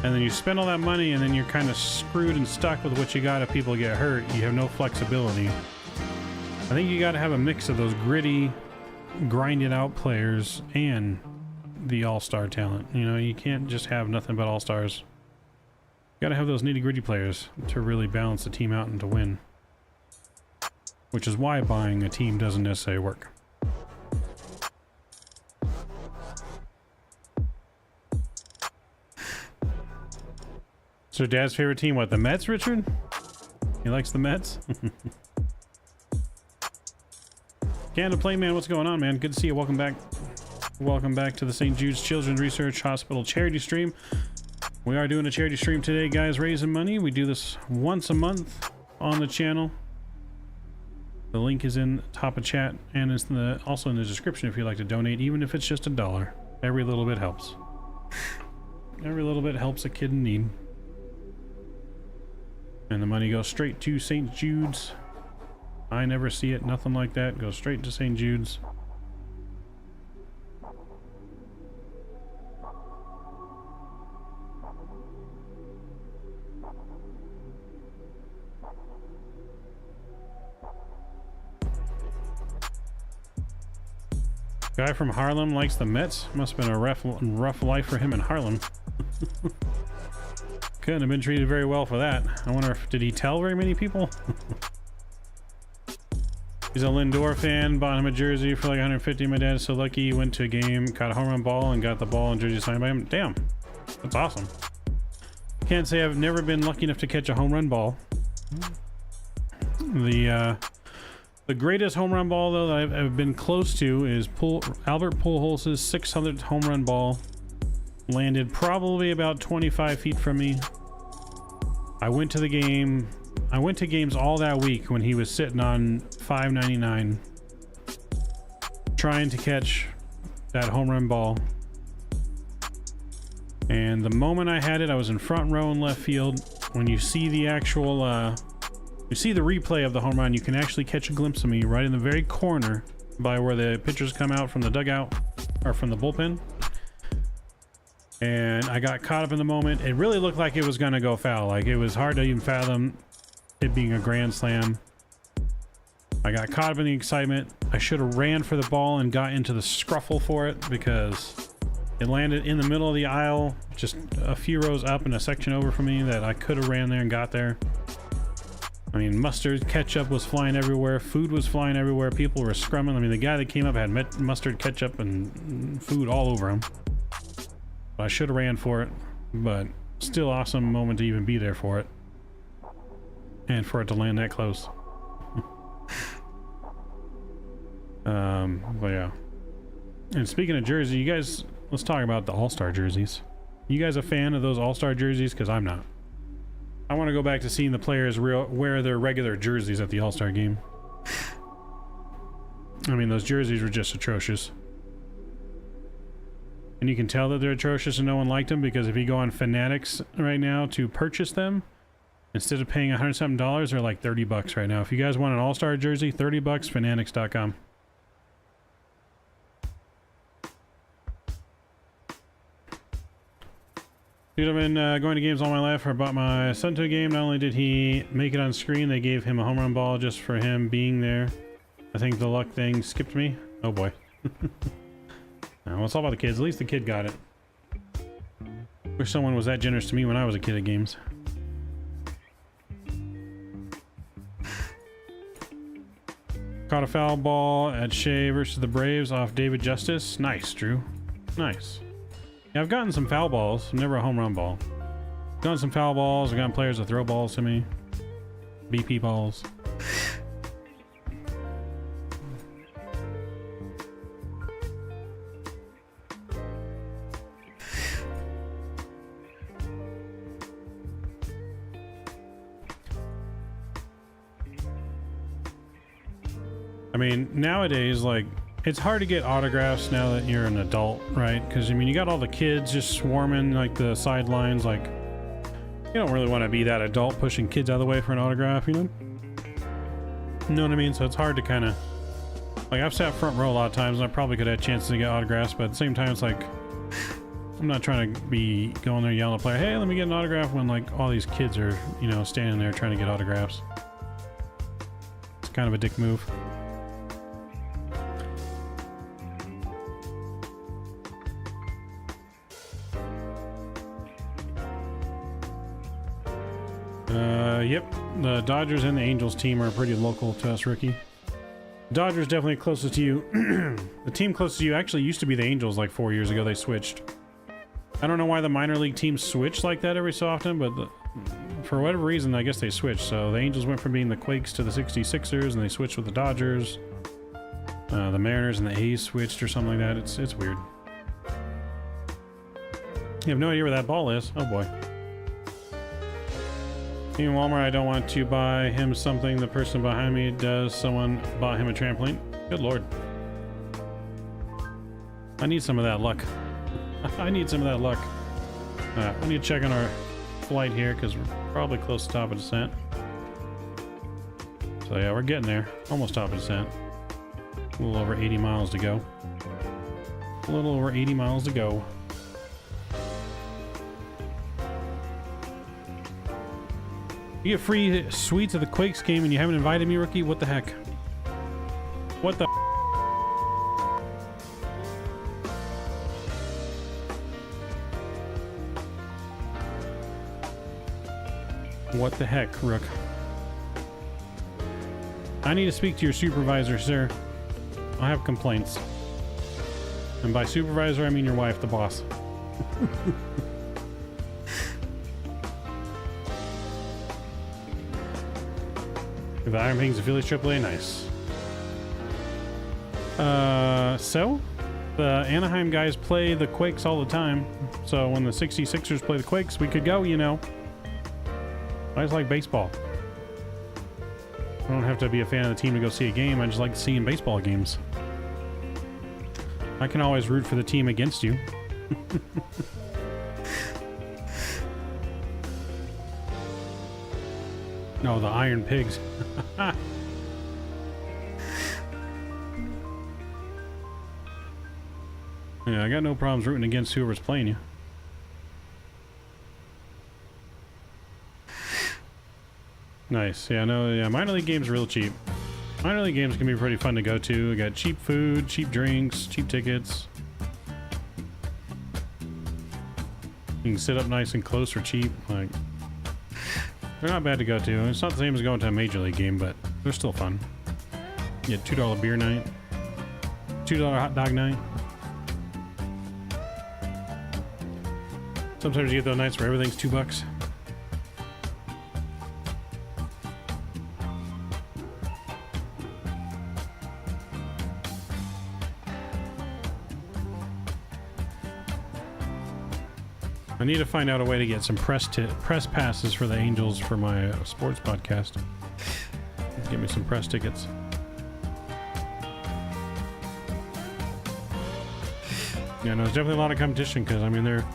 And then you spend all that money, and then you're kind of screwed and stuck with what you got if people get hurt. You have no flexibility. I think you got to have a mix of those gritty, grinded out players and the all-star talent. You know, you can't just have nothing but all-stars. You got to have those nitty-gritty players to really balance the team out and to win. Which is why buying a team doesn't necessarily work. So Dad's favorite team, what, the Mets, Richard? He likes the Mets? Canada Playman, what's going on, man? Good to see you. Welcome back. Welcome back to the St. Jude's Children's Research Hospital charity stream. We are doing a charity stream today, guys, raising money. We do this once a month on the channel. The link is in the top of chat, and it's also in the description if you'd like to donate, even if it's just $1. Every little bit helps. Every little bit helps a kid in need. And the money goes straight to St. Jude's. I never see it, nothing like that. Goes straight to St. Jude's. Guy from Harlem likes the Mets. Must have been a rough life for him in Harlem. Couldn't have been treated very well for that. I wonder if, did he tell very many people? He's a Lindor fan, bought him a jersey for like 150. My dad is so lucky he went to a game, caught a home run ball, and got the ball and jersey signed by him. Damn, that's awesome. Can't say I've never been lucky enough to catch a home run ball. The greatest home run ball though that I've been close to is Albert Pujols' 600th home run ball. Landed probably about 25 feet from me. I went to the game. I went to games all that week when he was sitting on 599 trying to catch that home run ball. And the moment I had it, I was in front row in left field. When you see the actual you see the replay of the home run, you can actually catch a glimpse of me right in the very corner by where the pitchers come out from the dugout or from the bullpen. And I got caught up in the moment. It really looked like it was going to go foul. Like, it was hard to even fathom it being a grand slam. I got caught up in the excitement. I should have ran for the ball and got into the scruffle for it because it landed in the middle of the aisle, just a few rows up and a section over from me that I could have ran there and got there. I mean, mustard, ketchup was flying everywhere. Food was flying everywhere. People were scrumming. I mean, the guy that came up had mustard, ketchup, and food all over him. I should have ran for it, but still awesome moment to even be there for it. And for it to land that close. But yeah. And speaking of jersey, you guys, let's talk about the All-Star jerseys. You guys a fan of those All-Star jerseys? Because I'm not. I want to go back to seeing the players wear their regular jerseys at the All-Star game. I mean, those jerseys were just atrocious. And you can tell that they're atrocious and no one liked them because if you go on Fanatics right now to purchase them, instead of paying $100-something, they're like $30 right now. If you guys want an All-Star jersey, $30, fanatics.com. Dude, I've been going to games all my life. I bought my son to a game. Not only did he make it on screen, they gave him a home run ball just for him being there. I think the luck thing skipped me. Oh boy. Well, it's all about the kids. At least the kid got it. Wish someone was that generous to me when I was a kid at games. Caught a foul ball at Shea versus the Braves off David Justice. Nice, Drew. Nice. Yeah, I've gotten some foul balls. Never a home run ball. Gotten some foul balls. I've gotten players that throw balls to me. BP balls. I mean, nowadays, like, it's hard to get autographs now that you're an adult, right? Because I mean, you got all the kids just swarming like the sidelines. Like, you don't really want to be that adult pushing kids out of the way for an autograph, you know? You know what I mean? So it's hard to kind of, like, I've sat front row a lot of times, and I probably could have chances to get autographs, but at the same time, it's like, I'm not trying to be going there yelling at a player, hey, let me get an autograph, when like all these kids are, you know, standing there trying to get autographs. It's kind of a dick move. Yep, the Dodgers and the Angels team are pretty local to us, Ricky. Dodgers definitely closest to you. The team closest to you actually used to be the Angels like 4 years ago. They switched. I don't know why the minor league teams switch like that every so often, but for whatever reason, I guess they switched. So the Angels went from being the Quakes to the 66ers, and they switched with the Dodgers. The Mariners and the A's switched or something like that. It's weird. You have no idea where that ball is. Oh boy. In Walmart, I don't want to buy him something. The person behind me does. Someone bought him a trampoline. Good lord. I need some of that luck. I need some of that luck. I need to check on our flight here because we're probably close to top of descent. So yeah, we're getting there. Almost top of descent. A little over 80 miles to go. A little over 80 miles to go. You get free suites at the Quakes game and you haven't invited me, Rookie? What the heck? What the What the heck, Rook? I need to speak to your supervisor, sir. I have complaints. And by supervisor, I mean your wife, the boss. The Iron Kings affiliates AAA, nice. So the Anaheim guys play the Quakes all the time. So when the 66ers play the Quakes, we could go, you know. I just like baseball. I don't have to be a fan of the team to go see a game. I just like seeing baseball games. I can always root for the team against you. No, the Iron Pigs. Yeah, I got no problems rooting against whoever's playing you. Nice. Yeah, no, yeah, minor league games are real cheap. Minor league games can be pretty fun to go to. We got cheap food, cheap drinks, cheap tickets. You can sit up nice and close for cheap. Like, they're not bad to go to. It's not the same as going to a major league game, but they're still fun. You get $2 beer night, $2 hot dog night. Sometimes you get those nights where everything's $2. I need to find out a way to get some press passes for the Angels for my sports podcast. Give me some press tickets. Yeah, no, there's definitely a lot of competition because, I mean, they're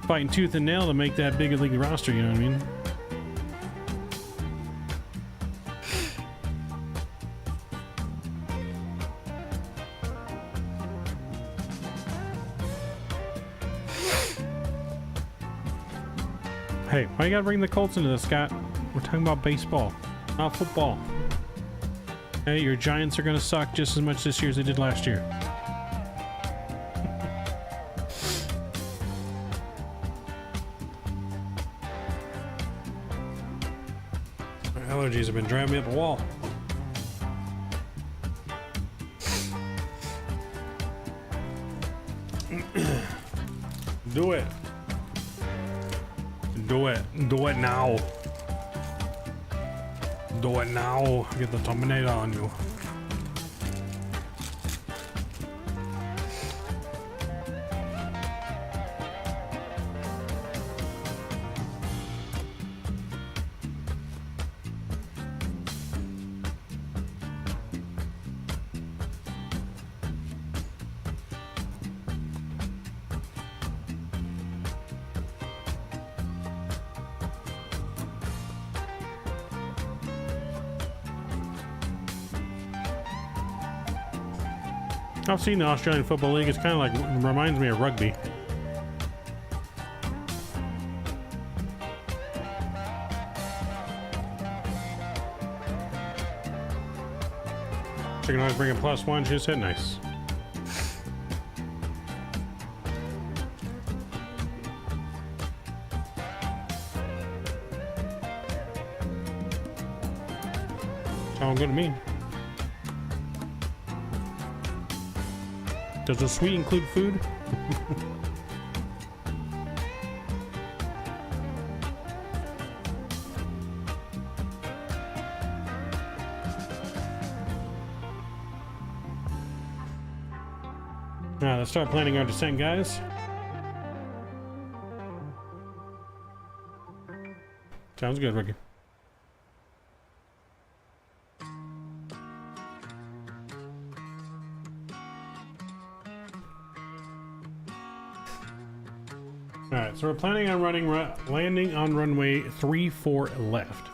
fighting tooth and nail to make that big league roster, you know what I mean? Hey, why you gotta bring the Colts into this, Scott? We're talking about baseball, not football. Hey, your Giants are gonna suck just as much this year as they did last year. My allergies have been driving me up a wall. Do it. Do it. Do it now. Do it now. Get the Terminator on you. I've seen the Australian Football League. It's kind of like, reminds me of rugby. So you can always bring a +1, she just hit nice. Sounds good to me. Does the suite include food? Alright, let's start planning our descent, guys. Sounds good, Ricky. Alright, so we're planning on landing on runway 34 left.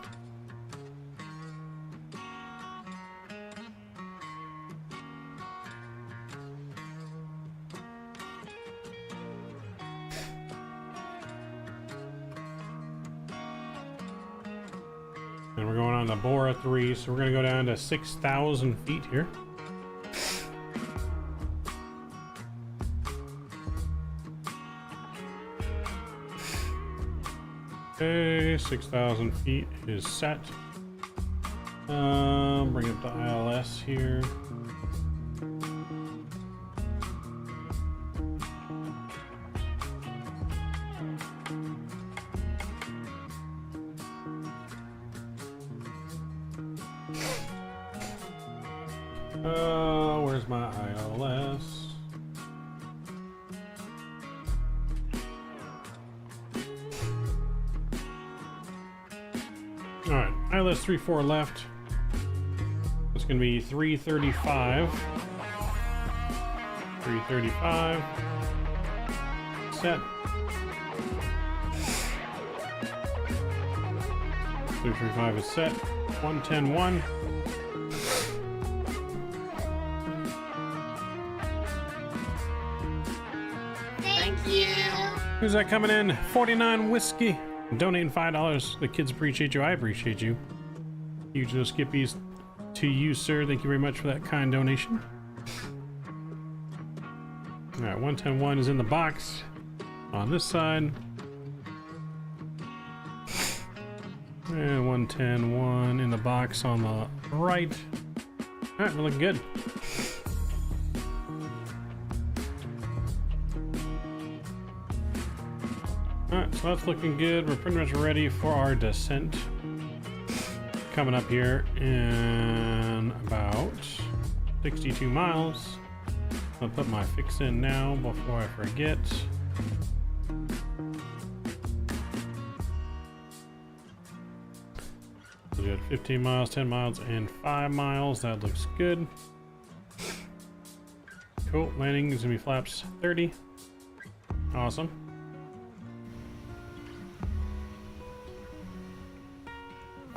And we're going on the Bora 3, so we're going to go down to 6,000 feet here. Okay, 6,000 feet is set. Bring up the ILS here. Where's my ILS? Alright, ILS 34 left. It's going to be 335. 335. Set. 335 is set. 110-1. Who's that coming in? 49 Whiskey. Donating $5. The kids appreciate you. I appreciate you. Huge no skippies to you, sir. Thank you very much for that kind donation. Alright, 110-1 is in the box on this side. And 110-1 in the box on the right. Alright, we're looking good. Alright, so that's looking good. We're pretty much ready for our descent. Coming up here in about 62 miles. I'll put my fix in now before I forget. So we got 15 miles, 10 miles, and 5 miles. That looks good. Cool. Landing is gonna be flaps 30. Awesome.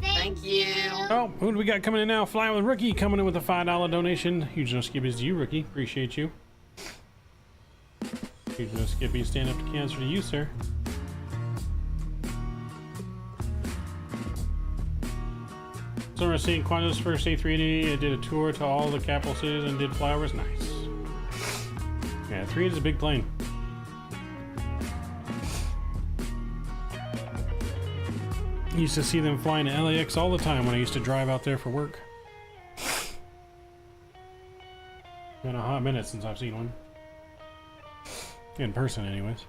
Thank you. Oh, who do we got coming in now? Fly with Rookie coming in with a $5 donation. Huge no skippies to you, Rookie. Appreciate you. Huge no skippies. Stand up to cancer to you, sir. So we're seeing Qantas first A380. I did a tour to all the capital cities and did flyovers. Nice. Yeah, 380 is a big plane. Used to see them flying to LAX all the time when I used to drive out there for work. Been a hot minute since I've seen one. In person, anyways.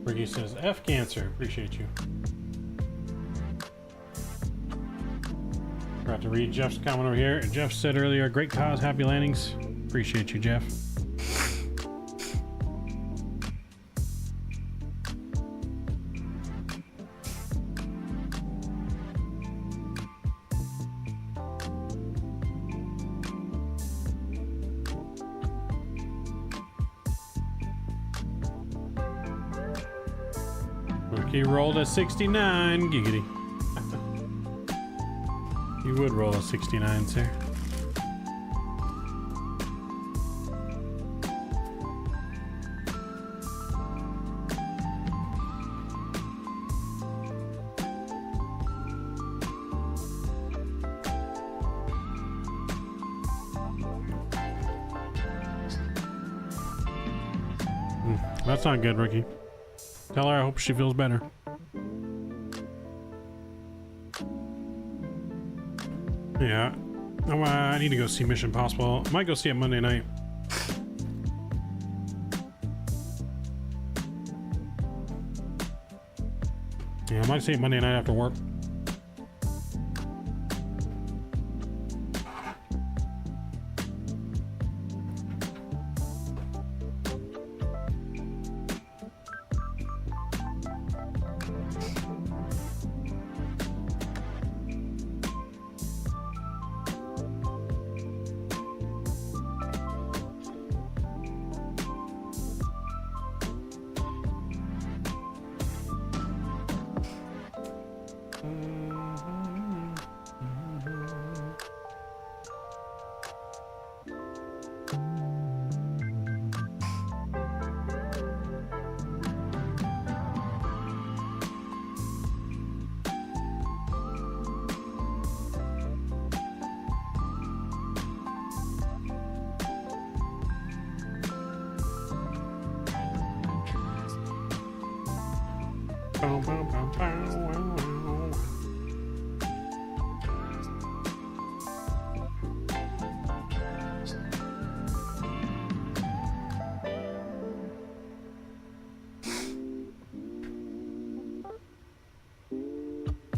Ricky says, F cancer. Appreciate you. Forgot to read Jeff's comment over here. Jeff said earlier, great cause, happy landings. Appreciate you, Jeff. He rolled a 69, giggity. You would roll a 69, sir. That's not good, Ricky. Tell her I hope she feels better. Yeah. Oh, I need to go see Mission Impossible. I might go see it Monday night. Yeah, I might see it Monday night after work.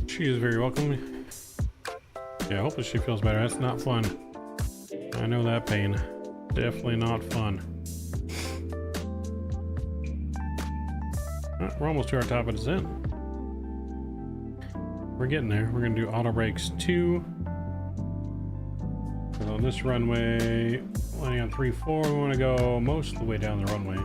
She is very welcome. Yeah, hopefully she feels better. That's not fun. I know that pain. Definitely not fun. We're almost to our top of the zen. We're getting there. We're gonna do auto brakes 2. And on this runway, landing on 3-4, we want to go most of the way down the runway.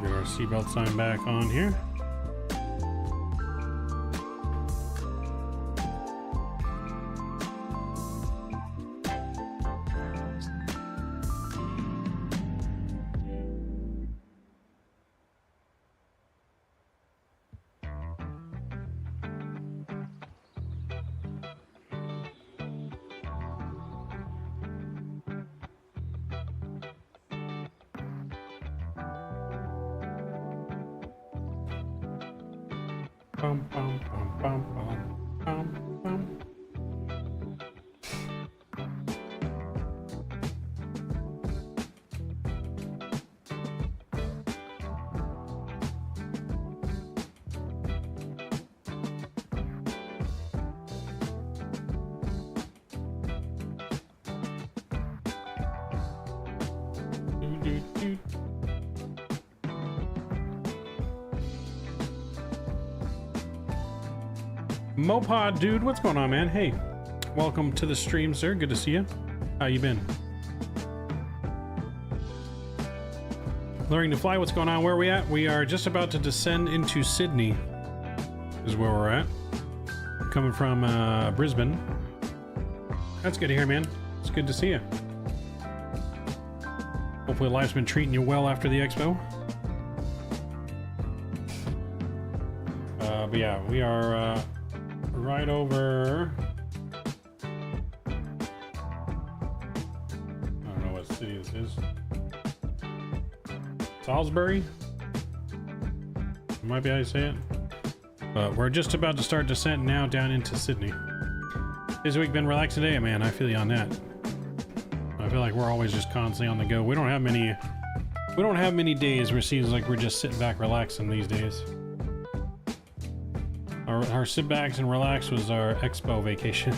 Get our seatbelt sign back on here. Bum, bum, bum, bum, bum, bum, bum. Mopod dude, what's going on, man? Hey, welcome to the stream, sir. Good to see you. How you been? Learning to fly, what's going on? Where are we at? We are just about to descend into Sydney is where we're at. Coming from Brisbane. That's good to hear, man. It's good to see you. Hopefully life's been treating you well after the expo. But yeah, we are right over is. Salisbury? Might be how you say it. But we're just about to start descent now down into Sydney. This week been relaxed today, man. I feel you on that. I feel like we're always just constantly on the go. We don't have many days where it seems like we're just sitting back relaxing these days. Our sit backs and relax was our expo vacation.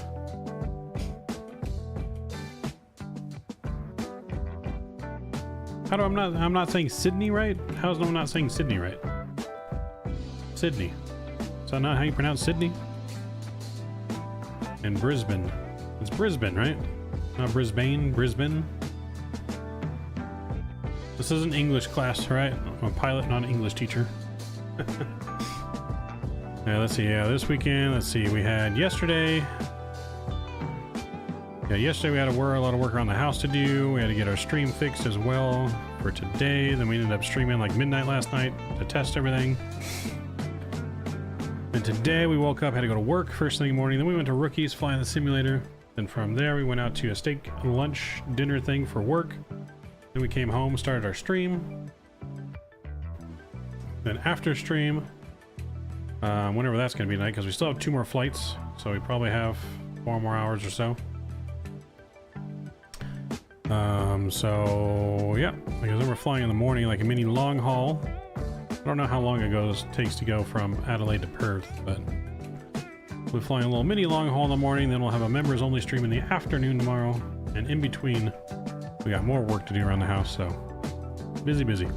I'm not saying Sydney right? How's no one not saying Sydney right? Sydney. Is that not how you pronounce Sydney? And Brisbane. It's Brisbane, right? Not Brisbane, Brisbane. This is an English class, right? I'm a pilot, not an English teacher. Yeah, let's see. Yeah, this weekend, let's see. We had yesterday. Yeah, yesterday we had a lot of work around the house to do. We had to get our stream fixed as well for today. Then we ended up streaming like midnight last night to test everything. And today we woke up, had to go to work first thing in the morning. Then we went to Rookies, flying the simulator. Then from there we went out to a steak lunch dinner thing for work. Then we came home, started our stream. Then after stream, whenever that's going to be night, because we still have 2 more flights, so we probably have 4 more hours or so. So yeah, because then we're flying in the morning, like a mini long haul. I don't know how long it takes to go from Adelaide to Perth, but we're flying a little mini long haul in the morning. Then we'll have a members only stream in the afternoon tomorrow, and in between, we got more work to do around the house. So busy.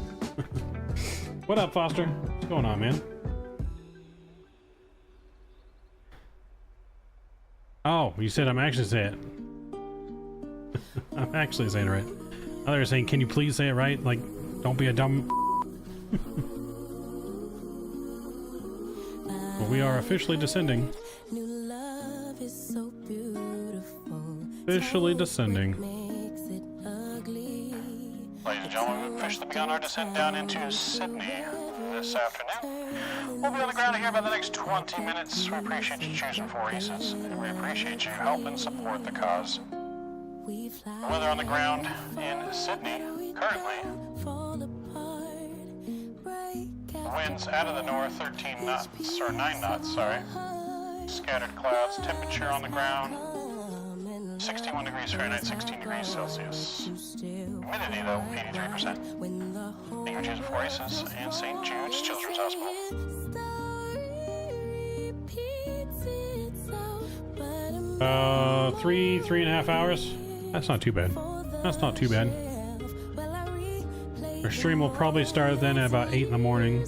What up, Foster? What's going on, man? Oh, you said I'm actually saying it. I'm actually saying it right. I thought you were saying, can you please say it right? Like, don't be a dumb... Well, we are officially descending. Officially descending. Ladies and gentlemen, we've officially begun our descent down into Sydney this afternoon. We'll be on the ground here by the next 20 minutes. We appreciate you choosing 4ESAs, and we appreciate you helping support the cause. The weather on the ground in Sydney currently. The winds out of the north, 13 knots, or 9 knots, sorry. Scattered clouds, temperature on the ground, 61 degrees Fahrenheit, 16 degrees Celsius. Humidity though, 83%. Thank you for choosing 4ESAs and St. Jude's Children's Hospital. 3.5 hours. That's not too bad. That's not too bad. Our stream will probably start then at about 8 in the morning.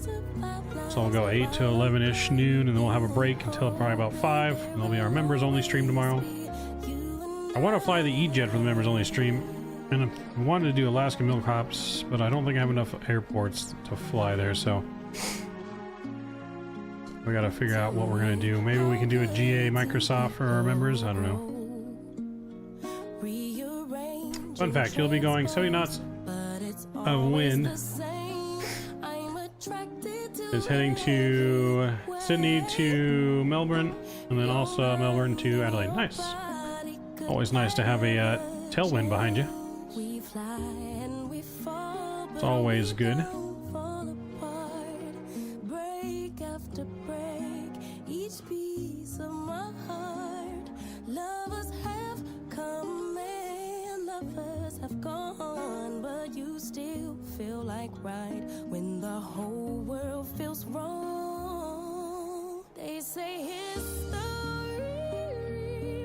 So we'll go 8 to 11-ish noon, and then we'll have a break until probably about 5. And it'll be our members only stream tomorrow. I want to fly the E-Jet for the members only stream. And I wanted to do Alaska Milk Hops, but I don't think I have enough airports to fly there, so we gotta figure out what we're gonna do. Maybe we can do a GA Microsoft for our members. I don't know. Fun fact, you'll be going 70 knots of wind. Is heading to Sydney to Melbourne, and then also Melbourne to Adelaide. Nice. Always nice to have a tailwind behind you. It's always good. Right when the whole world feels wrong, they say history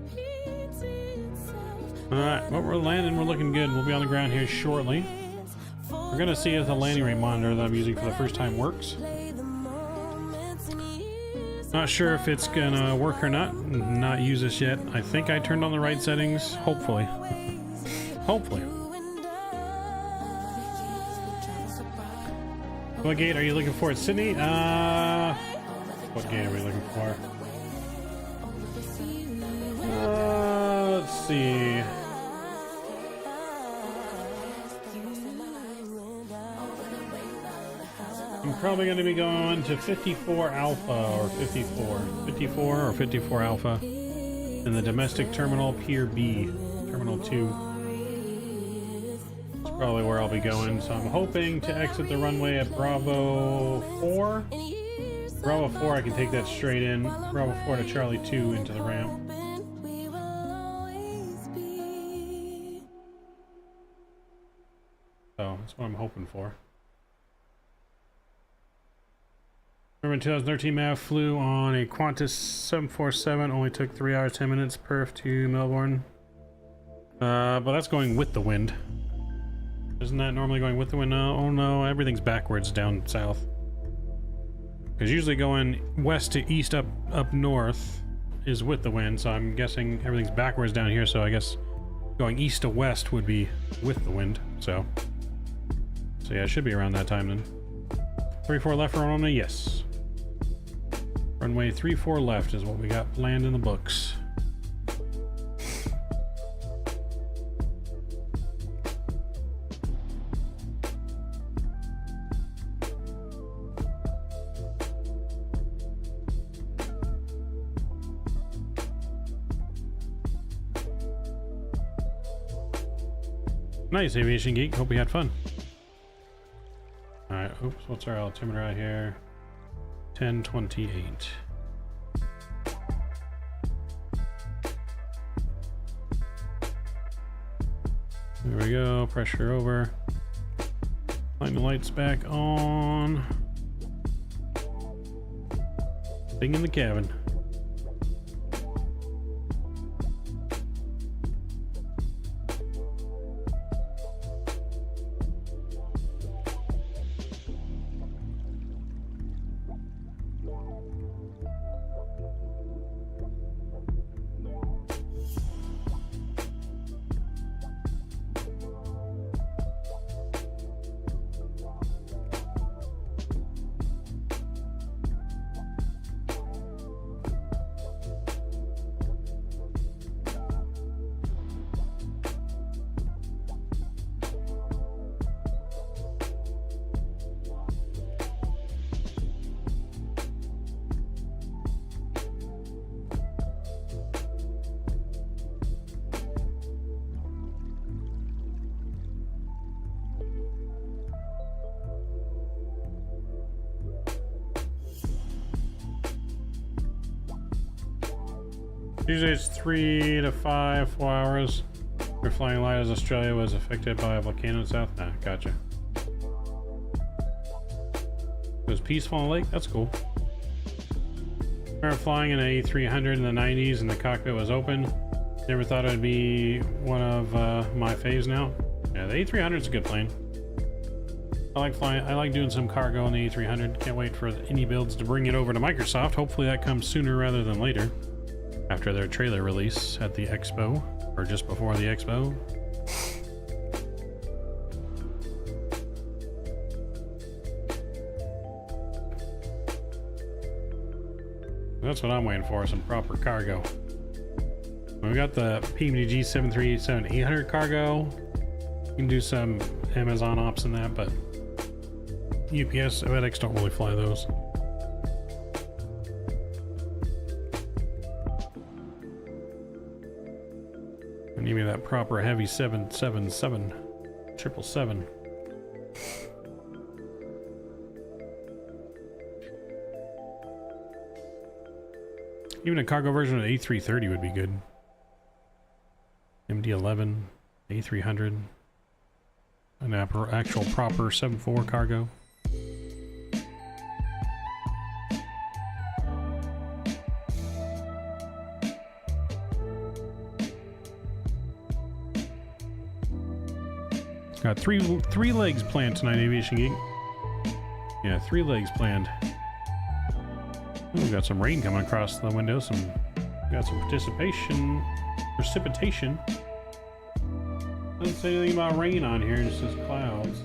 repeats itself. Alright, well, we're landing, we're looking good. We'll be on the ground here shortly. We're gonna see if the landing rate monitor that I'm using for the first time works. Not sure if it's gonna work or not. Not use this yet. I think I turned on the right settings. Hopefully. Hopefully. What gate are you looking for at Sydney? What gate are we looking for? Let's see. I'm probably going to be going to 54 Alpha or 54 Alpha in the domestic terminal Pier B, Terminal 2. probably where I'll be going. So I'm hoping to exit the runway at Bravo 4. Bravo 4, I can take that straight in. Bravo 4 to Charlie 2 into the ramp. So that's what I'm hoping for. Remember in 2013, Mav flew on a Qantas 747, only took 3 hours 10 minutes perf to Melbourne. But that's going with the wind. Isn't that normally going with the wind? No, oh no, everything's backwards down south. Because usually going west to east up north is with the wind, so I'm guessing everything's backwards down here, so I guess going east to west would be with the wind, so yeah, it should be around that time then. 34 left for runway, yes. Runway 34 left is what we got planned in the books. Nice, Aviation Geek. Hope we had fun. Alright, oops, what's our altimeter out here? 1028. There we go, pressure over. Line the lights back on. Thing in the cabin. Usually it's 3 to 5, 4 hours. We're flying light as Australia was affected by a volcano in south. Nah, gotcha. It was peaceful on the lake? That's cool. I remember flying in an A300 in the 90s and the cockpit was open. Never thought it would be one of my faves now. Yeah, the A300 is a good plane. I like flying. I like doing some cargo on the A300. Can't wait for any builds to bring it over to Microsoft. Hopefully that comes sooner rather than later. After their trailer release at the Expo, or just before the Expo. That's what I'm waiting for, some proper cargo. We got the PMDG 737-800 cargo. You can do some Amazon ops in that, but UPS, FedEx don't really fly those. Give me that proper heavy 777 777. Even a cargo version of the A330 would be good. MD-11, A300, an actual proper 7.4 cargo. Got three legs planned tonight, Aviation Geek. Yeah, 3 legs planned. Ooh, we've got some rain coming across the window. Got some precipitation. Doesn't say anything about rain on here. It just says clouds.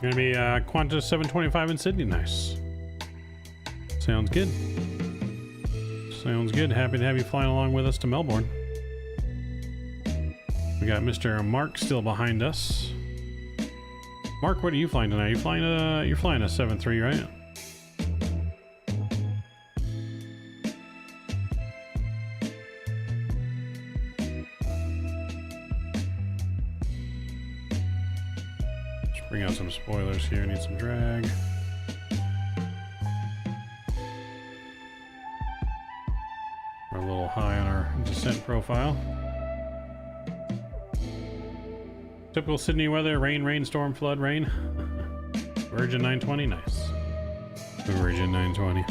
Gonna be Qantas 725 in Sydney. Nice. Sounds good. Sounds good. Happy to have you flying along with us to Melbourne. We got Mr. Mark still behind us. Mark, what are you flying tonight? You're flying a 7.3, right? Let's bring out some spoilers here. Need some drag. We're a little high on our descent profile. Typical Sydney weather, rain, rainstorm, flood, rain. Virgin 920, nice. Virgin 920.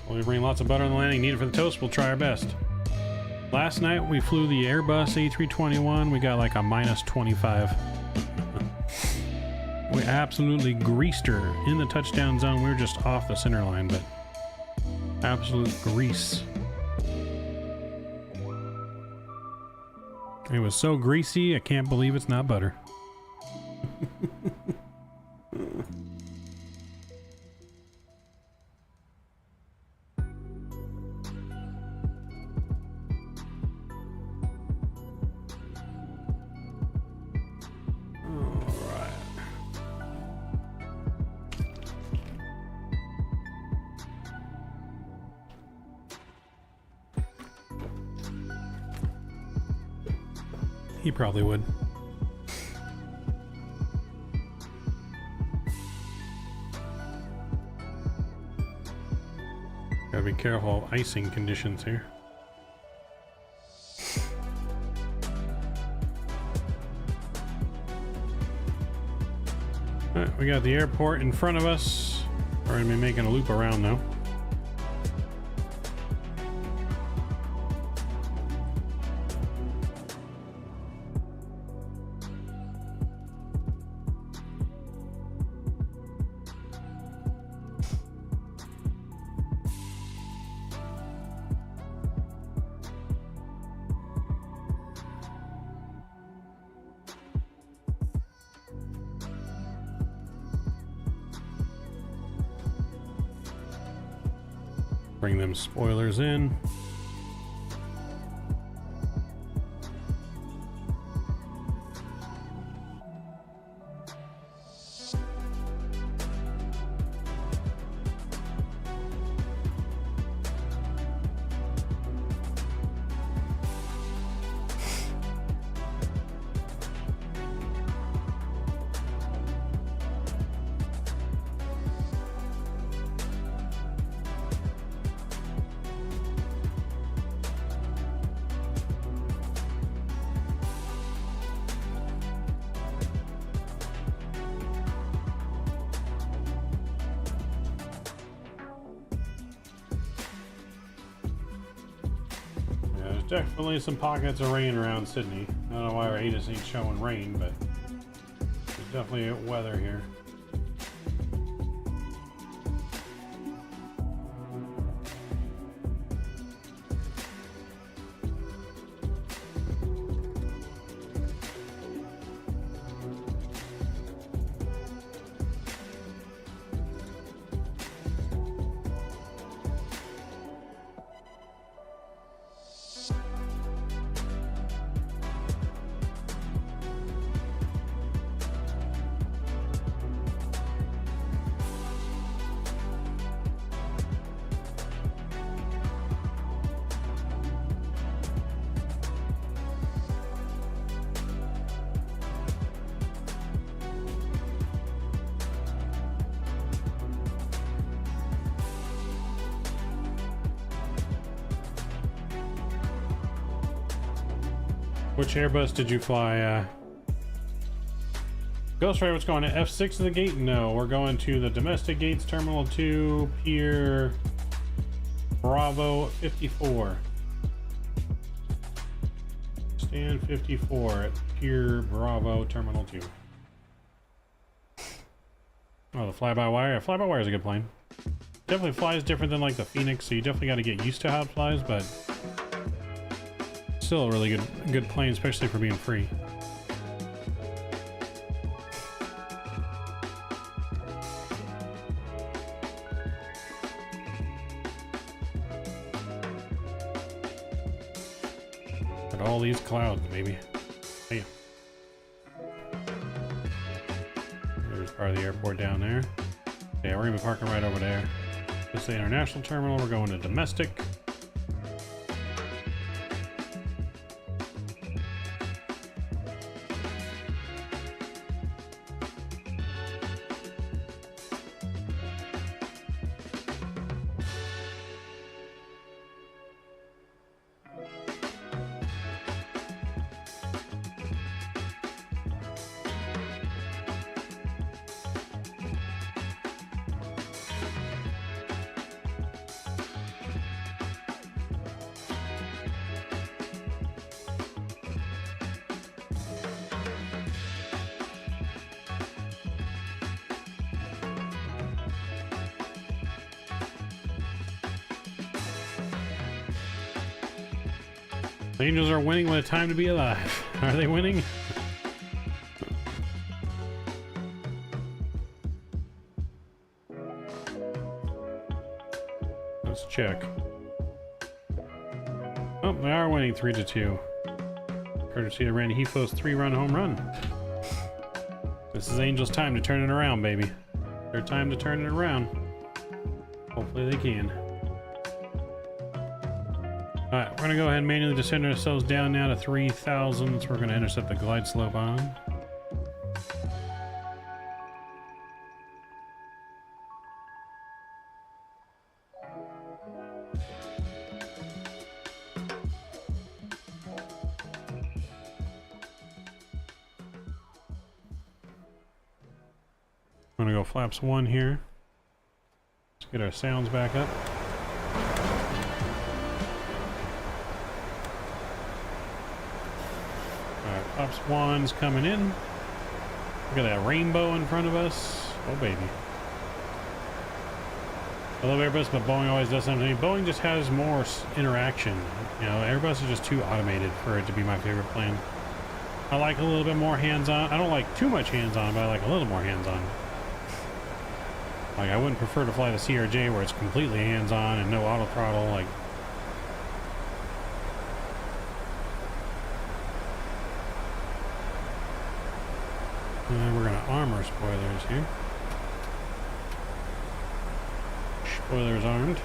We bring lots of butter on the landing needed for the toast. We'll try our best. Last night we flew the Airbus A321. We got like a -25. We absolutely greased her in the touchdown zone. We were just off the center line, but absolute grease. It was so greasy, I can't believe it's not butter. He probably would. Gotta be careful of icing conditions here. Alright, we got the airport in front of us. We're gonna be making a loop around now. Bring them spoilers in. Definitely some pockets of rain around Sydney. I don't know why our ATIS ain't showing rain, but there's definitely weather here. Which Airbus did you fly? Ghost Rider, what's going to F6 of the gate? No, we're going to the domestic gates, Terminal 2, Pier Bravo 54. Stand 54 at Pier Bravo, Terminal 2. Oh, the fly-by-wire. Yeah, fly-by-wire is a good plane. Definitely flies different than like the Phoenix, so you definitely got to get used to how it flies, but still a really good plane, especially for being free. But all these clouds, baby. Damn. There's part of the airport down there. Yeah, we're gonna be parking right over there. This is the international terminal. We're going to domestic. The Angels are winning when it's time to be alive. Are they winning? Let's check. Oh, they are winning 3-2. Courtesy of Randy Heath's 3-run home run. This is Angels' time to turn it around, baby. Their time to turn it around. Hopefully they can. Alright, we're gonna go ahead and manually descend ourselves down now to 3,000. So we're gonna intercept the glide slope on. I'm gonna go flaps 1 here. Let's get our sounds back up. Alright, flaps 1's coming in. Look at that rainbow in front of us. Oh baby. I love Airbus, but Boeing always does something. Boeing just has more interaction. You know, Airbus is just too automated for it to be my favorite plane. I like a little bit more hands-on. I don't like too much hands-on, but I like a little more hands-on. Like, I wouldn't prefer to fly the CRJ where it's completely hands-on and no auto throttle. Like, we're gonna arm our spoilers here. Spoilers armed.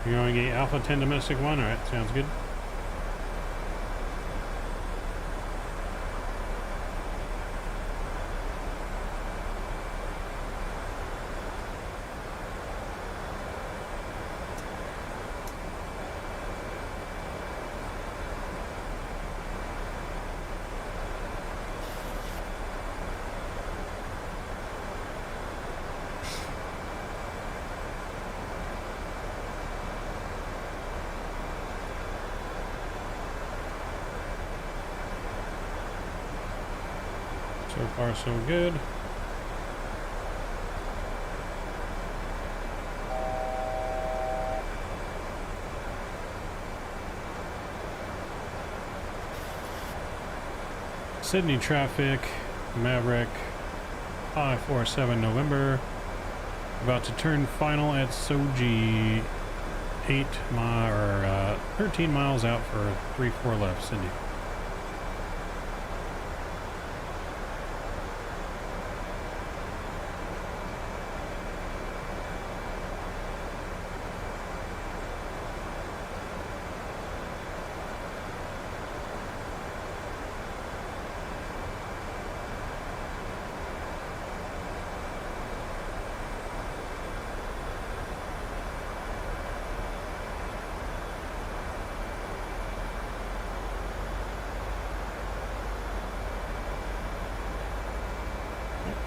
You're going a Alpha 10 domestic 1? Alright, sounds good. So far, so good. Sydney traffic, Maverick, 547 November. About to turn final at Soji, 13 miles out for 3-4 left, Sydney.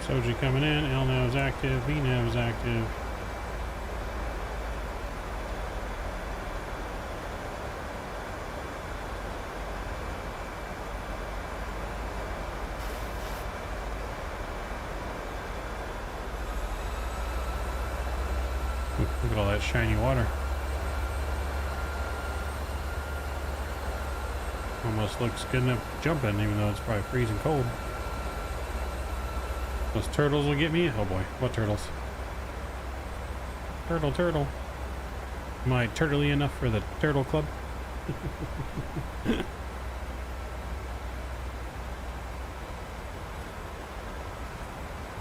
Soji coming in. L nav is active. V nav is active. Look at all that shiny water. Almost looks good enough to jump in, even though it's probably freezing cold. Those turtles will get me? Oh boy, what turtles? Turtle, turtle. Am I turtly enough for the turtle club?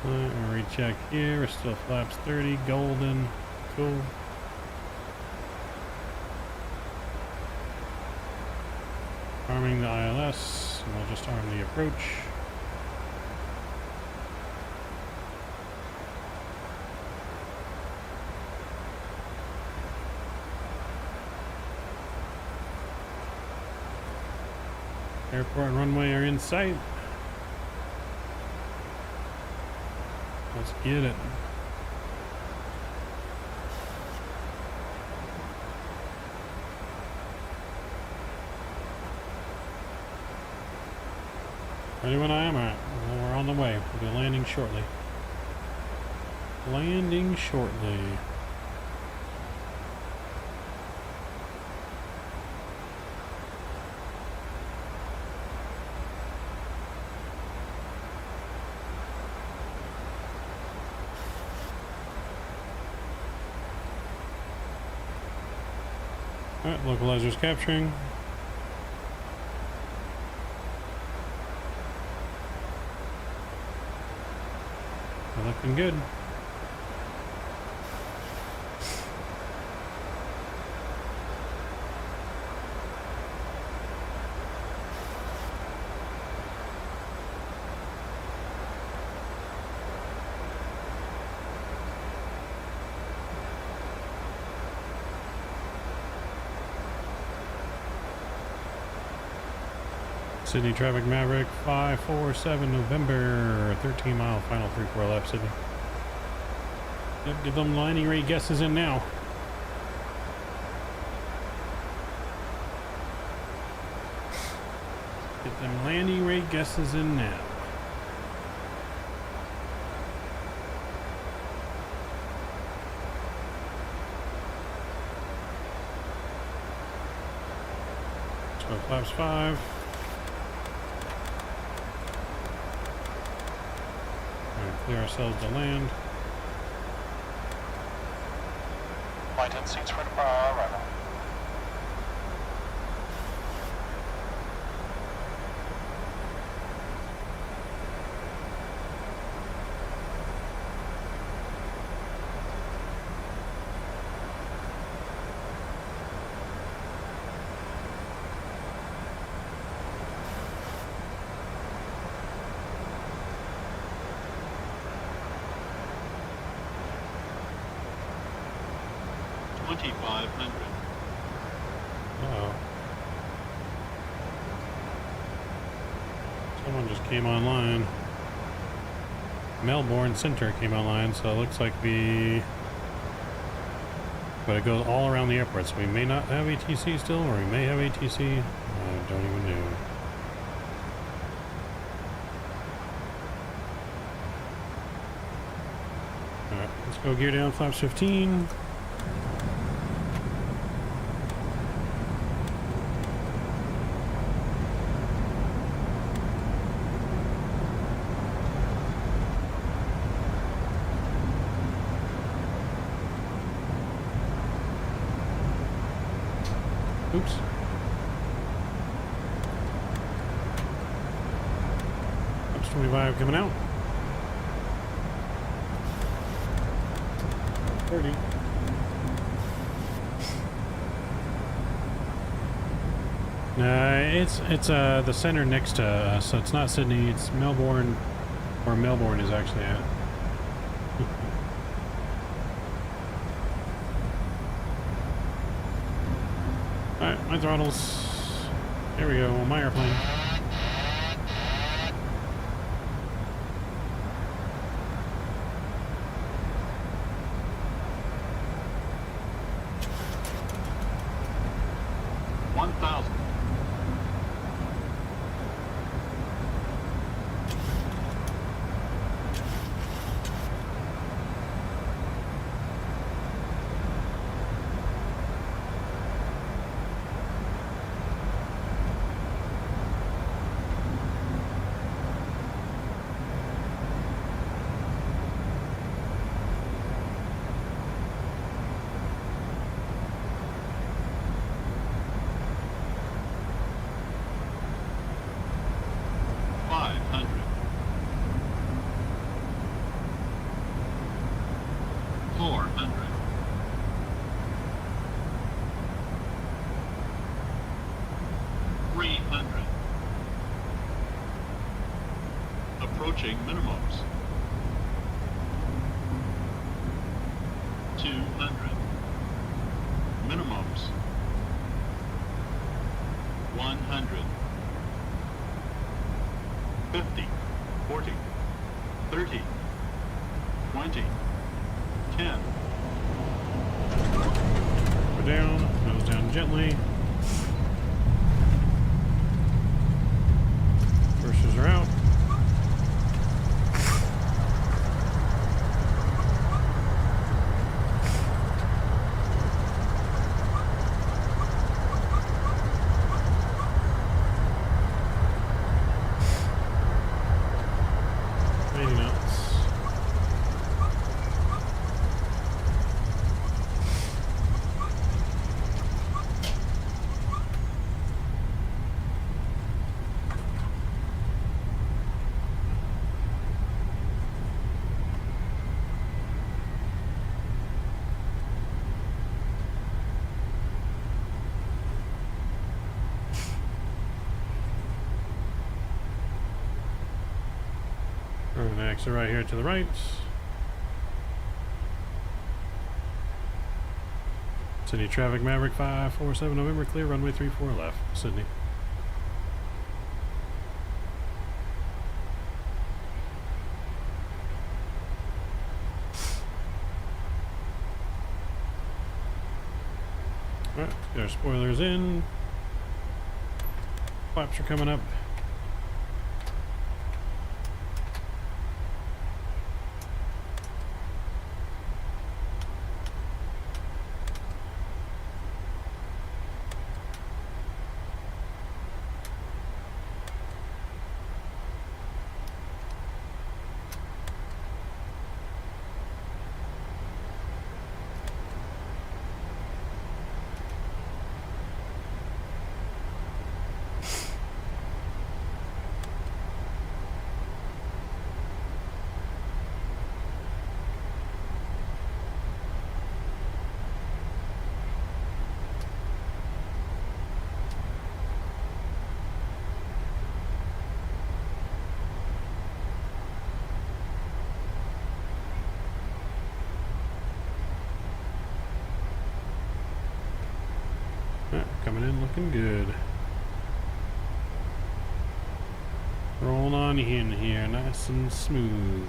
I'll recheck here. We're still flaps 30, golden. Cool. Arming the ILS, and we'll just arm the approach. Airport and runway are in sight. Let's get it. Ready when I am. Alright, well, we're on the way. We'll be landing shortly. Landing shortly. Alright, localizer's capturing. We're looking good. Sydney Traffic Maverick 547 November 13 mile final 3-4 lap Sydney. Yep, get them landing rate guesses in now. Get them landing rate guesses in now. So flaps 5. Clear ourselves to land. Flight in seats for arrival. Uh-oh. Someone just came online. Melbourne Center came online, so it looks like but it goes all around the airport, so we may not have ATC still, or we may have ATC. I don't even know. Alright, let's go gear down, flaps 15. Oops. Ups 25 coming out. 30. It's the center next to us, so it's not Sydney, it's Melbourne, where Melbourne is actually at. Alright, my throttles. There we go, on my airplane. 400. Approaching minimums. 200. Minimums. 100. 50. 40. 30. 20. 10. We're down. Nose down gently. Thrusters are out. Exit right here to the right. Sydney traffic, Maverick 547 November, clear, runway 34 left, Sydney. Alright, get our spoilers in. Flaps are coming up. Coming in looking good. Rolling on in here, nice and smooth.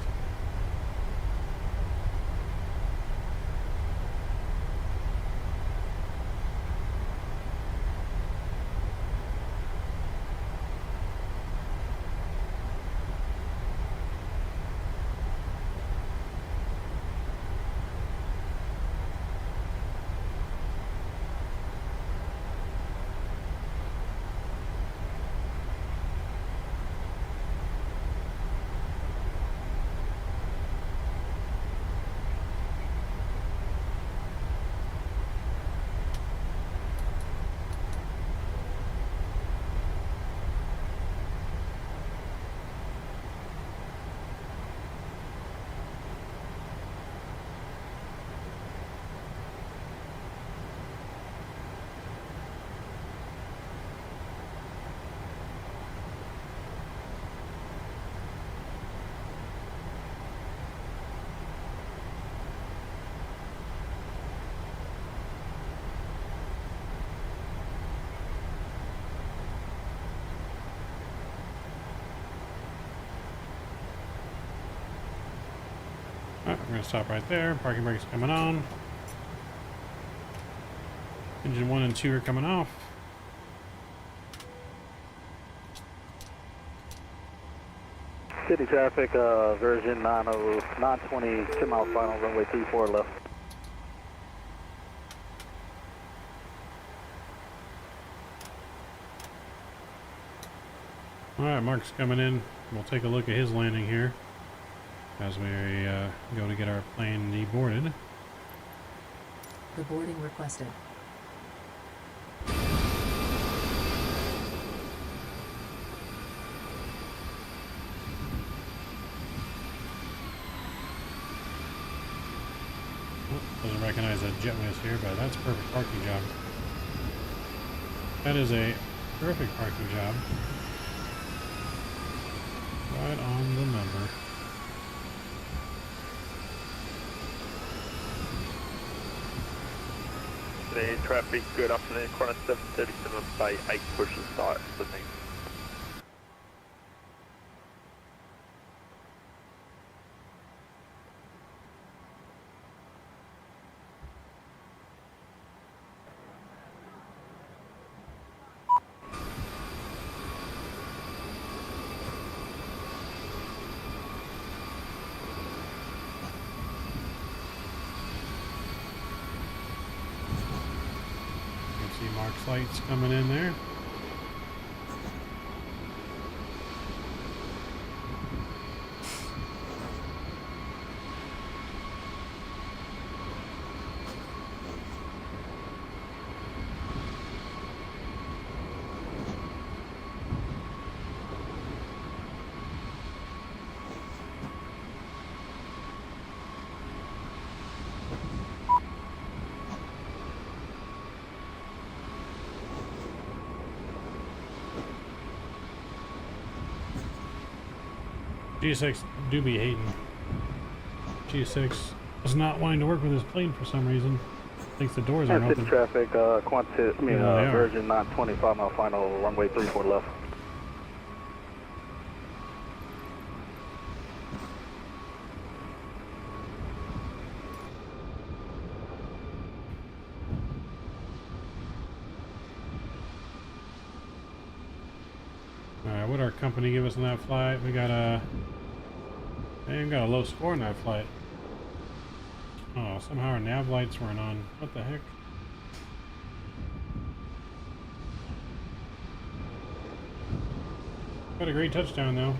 Alright, we're going to stop right there. Parking brakes coming on. Engine 1 and 2 are coming off. City traffic, version 920, 10 miles final, runway 34 left. Alright, Mark's coming in. We'll take a look at his landing here as we go to get our plane deboarded. The boarding requested. Doesn't recognize that jet wing is here, but that's a perfect parking job. That is a perfect parking job. Right on the number. Today traffic, good afternoon, corner 737 by 8 pushes start, Sydney. See Mark's lights coming in there. G6 do be hating. G6 is not wanting to work with his plane for some reason. Thinks the doors aren't open. Traffic, Virgin 925 mile final, runway 34 left. Alright, what our company give us on that flight? We got a... They got a low score on that flight. Oh, somehow our nav lights weren't on. What the heck? Got a great touchdown though.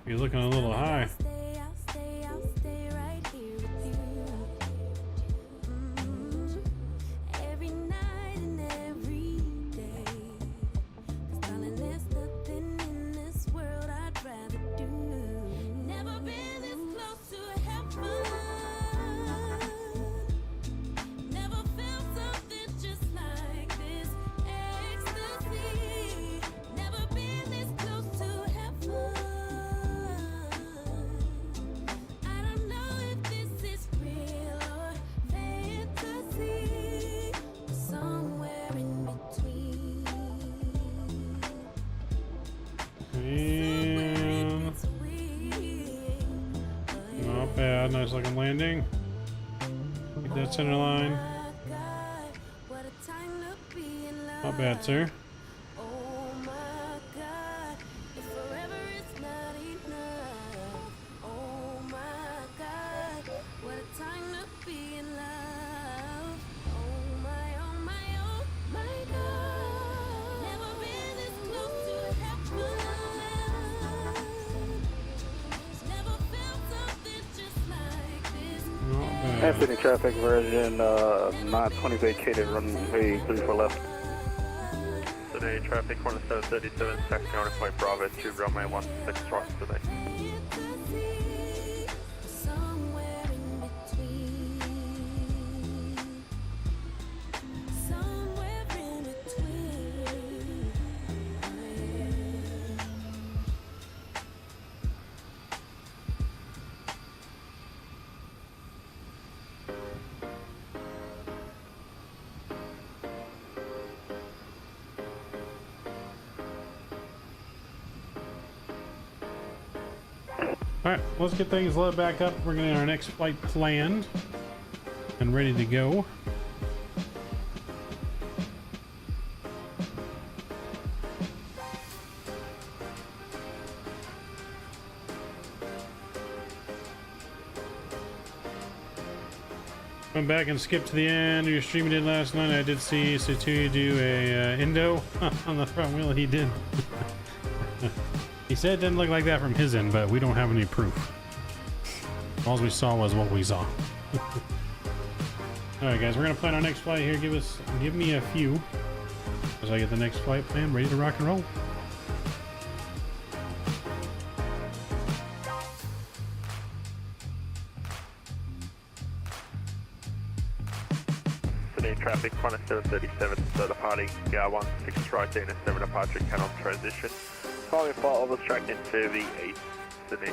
You're looking a little high. Not bad, nice looking landing. Keep that center line. Not bad, sir. Sydney traffic, Virgin 920 vacated, runway 34 left. Today traffic, corner 737, taxi on point Bravo to runway 16 Thrust today. Alright, let's get things loaded back up. We're getting our next flight planned and ready to go. Went back and skipped to the end. Your stream you did last night. I did see Satui do a Indo on the front wheel. He did. He said it didn't look like that from his end, but we don't have any proof. All we saw was what we saw. All right, guys, we're gonna plan our next flight here. Give me a few as I get the next flight plan ready to rock and roll. Today traffic 1737, so departing GR16 right in a 7 departure Canon transition. Following flight over track into the east, Sydney.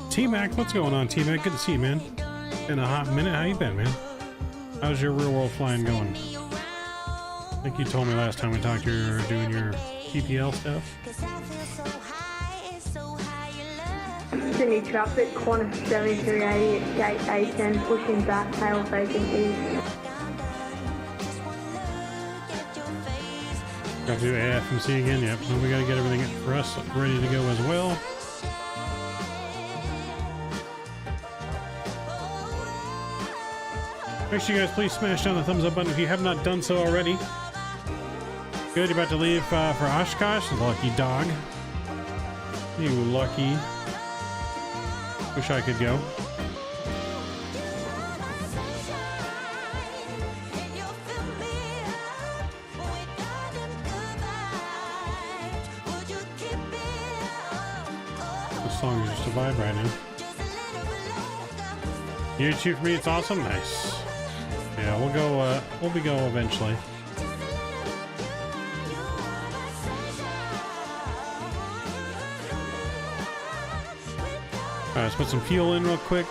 T-Mac, what's going on, T-Mac? Good to see you, man. In a hot minute. How you been, man? How's your real world flying going? I think you told me last time we talked you're doing your PCle stuff. Sydney traffic, corner 7380 at gate A10, pushing back, tail facing east. Got to do AFMC again, yep. So we got to get everything for us ready to go as well. Make sure you guys please smash down the thumbs up button if you have not done so already. Good, you're about to leave for Oshkosh. Lucky dog. You lucky. Wish I could go. This song is just a vibe right now. Year 2 for me, it's awesome. Nice. Yeah, we'll go. We'll be go eventually. All right, let's put some fuel in real quick.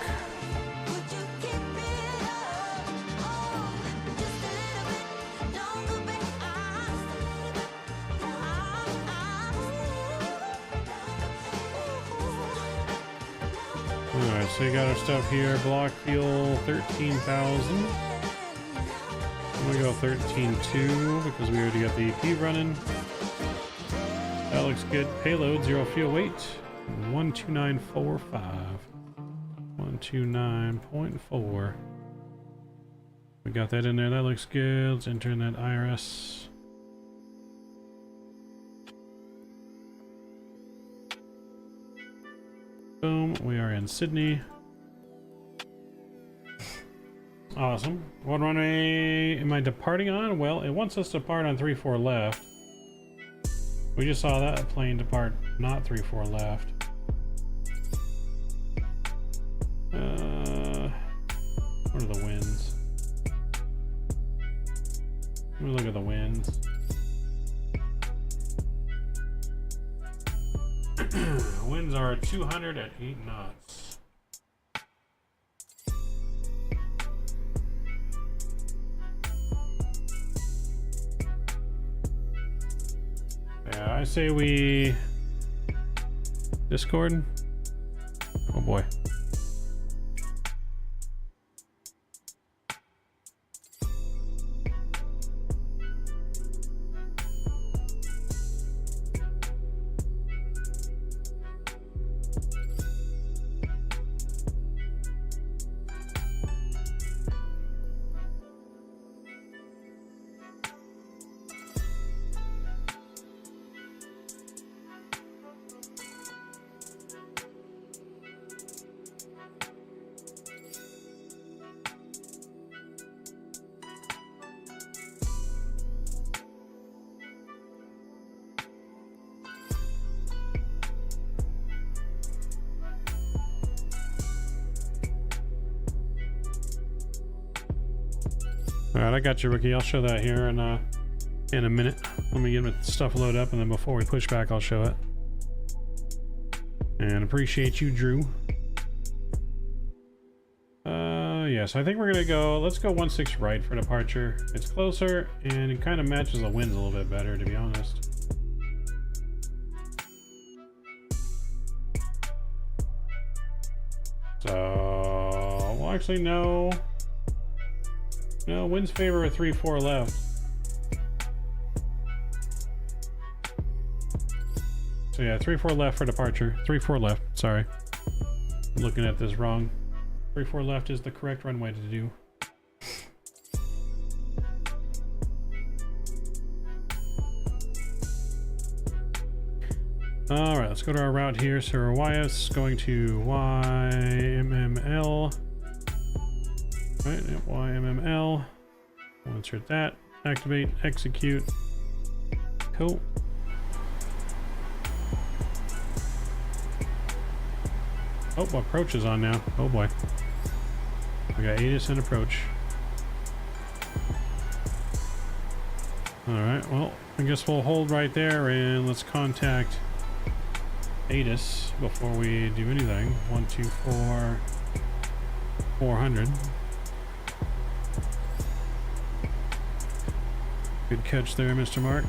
Alright, so you got our stuff here. Block fuel 13,000. I'm gonna go 13.2 because we already got the EP running. That looks good. Payload, 0 fuel weight. 12945. 129.4. We got that in there. That looks good. Let's enter in that IRS. Boom, we are in Sydney. Awesome. What runway am I departing on? Well, it wants us to depart on 34 left. We just saw that plane depart not 34 left. What are the winds? Let me look at the winds. Winds are 200 at 8 knots. Yeah, I say we Discord. Oh boy. Alright, I got you, Ricky. I'll show that here in a minute. Let me get my stuff loaded up, and then before we push back, I'll show it. And appreciate you, Drew. Yes, I think we're gonna go, let's go 16 right for departure. It's closer, and it kind of matches the winds a little bit better, to be honest. So, well, actually, no. No, winds favor a 3-4 left. So yeah, 3-4 left for departure. 3-4 left, sorry. I'm looking at this wrong. 3-4 left is the correct runway to do. Alright, let's go to our route here. So our YS going to YMML. Right, yep, YMML. We'll insert that. Activate, execute. Cool. Oh, approach is on now. Oh boy. We got ATIS and approach. Alright, well, I guess we'll hold right there and let's contact ATIS before we do anything. 124 400. Good catch there, Mr. Mark.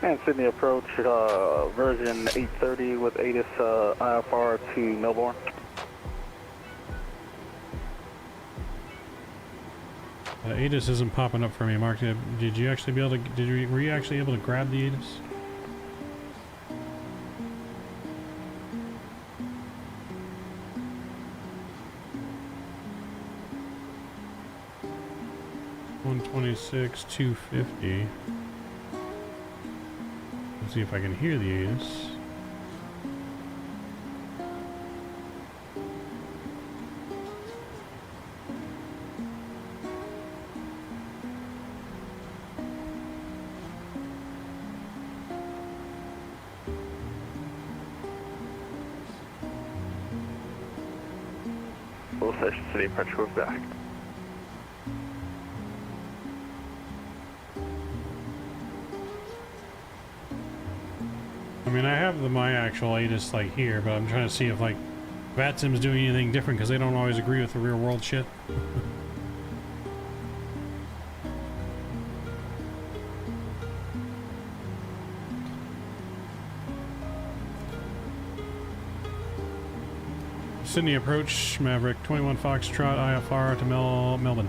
And Sydney approach, version 830 with ATIS IFR to Melbourne. ATIS isn't popping up for me, Mark. Did you actually be able to? Were you actually able to grab the ATIS? $126,250. Let's see if I can hear the ATIS. All stations to the approach Pushback. I mean, I have my actual ATIS like here, but I'm trying to see if like VATSIM's doing anything different because they don't always agree with the real world shit. Sydney approach, Maverick 21 Foxtrot IFR to Melbourne.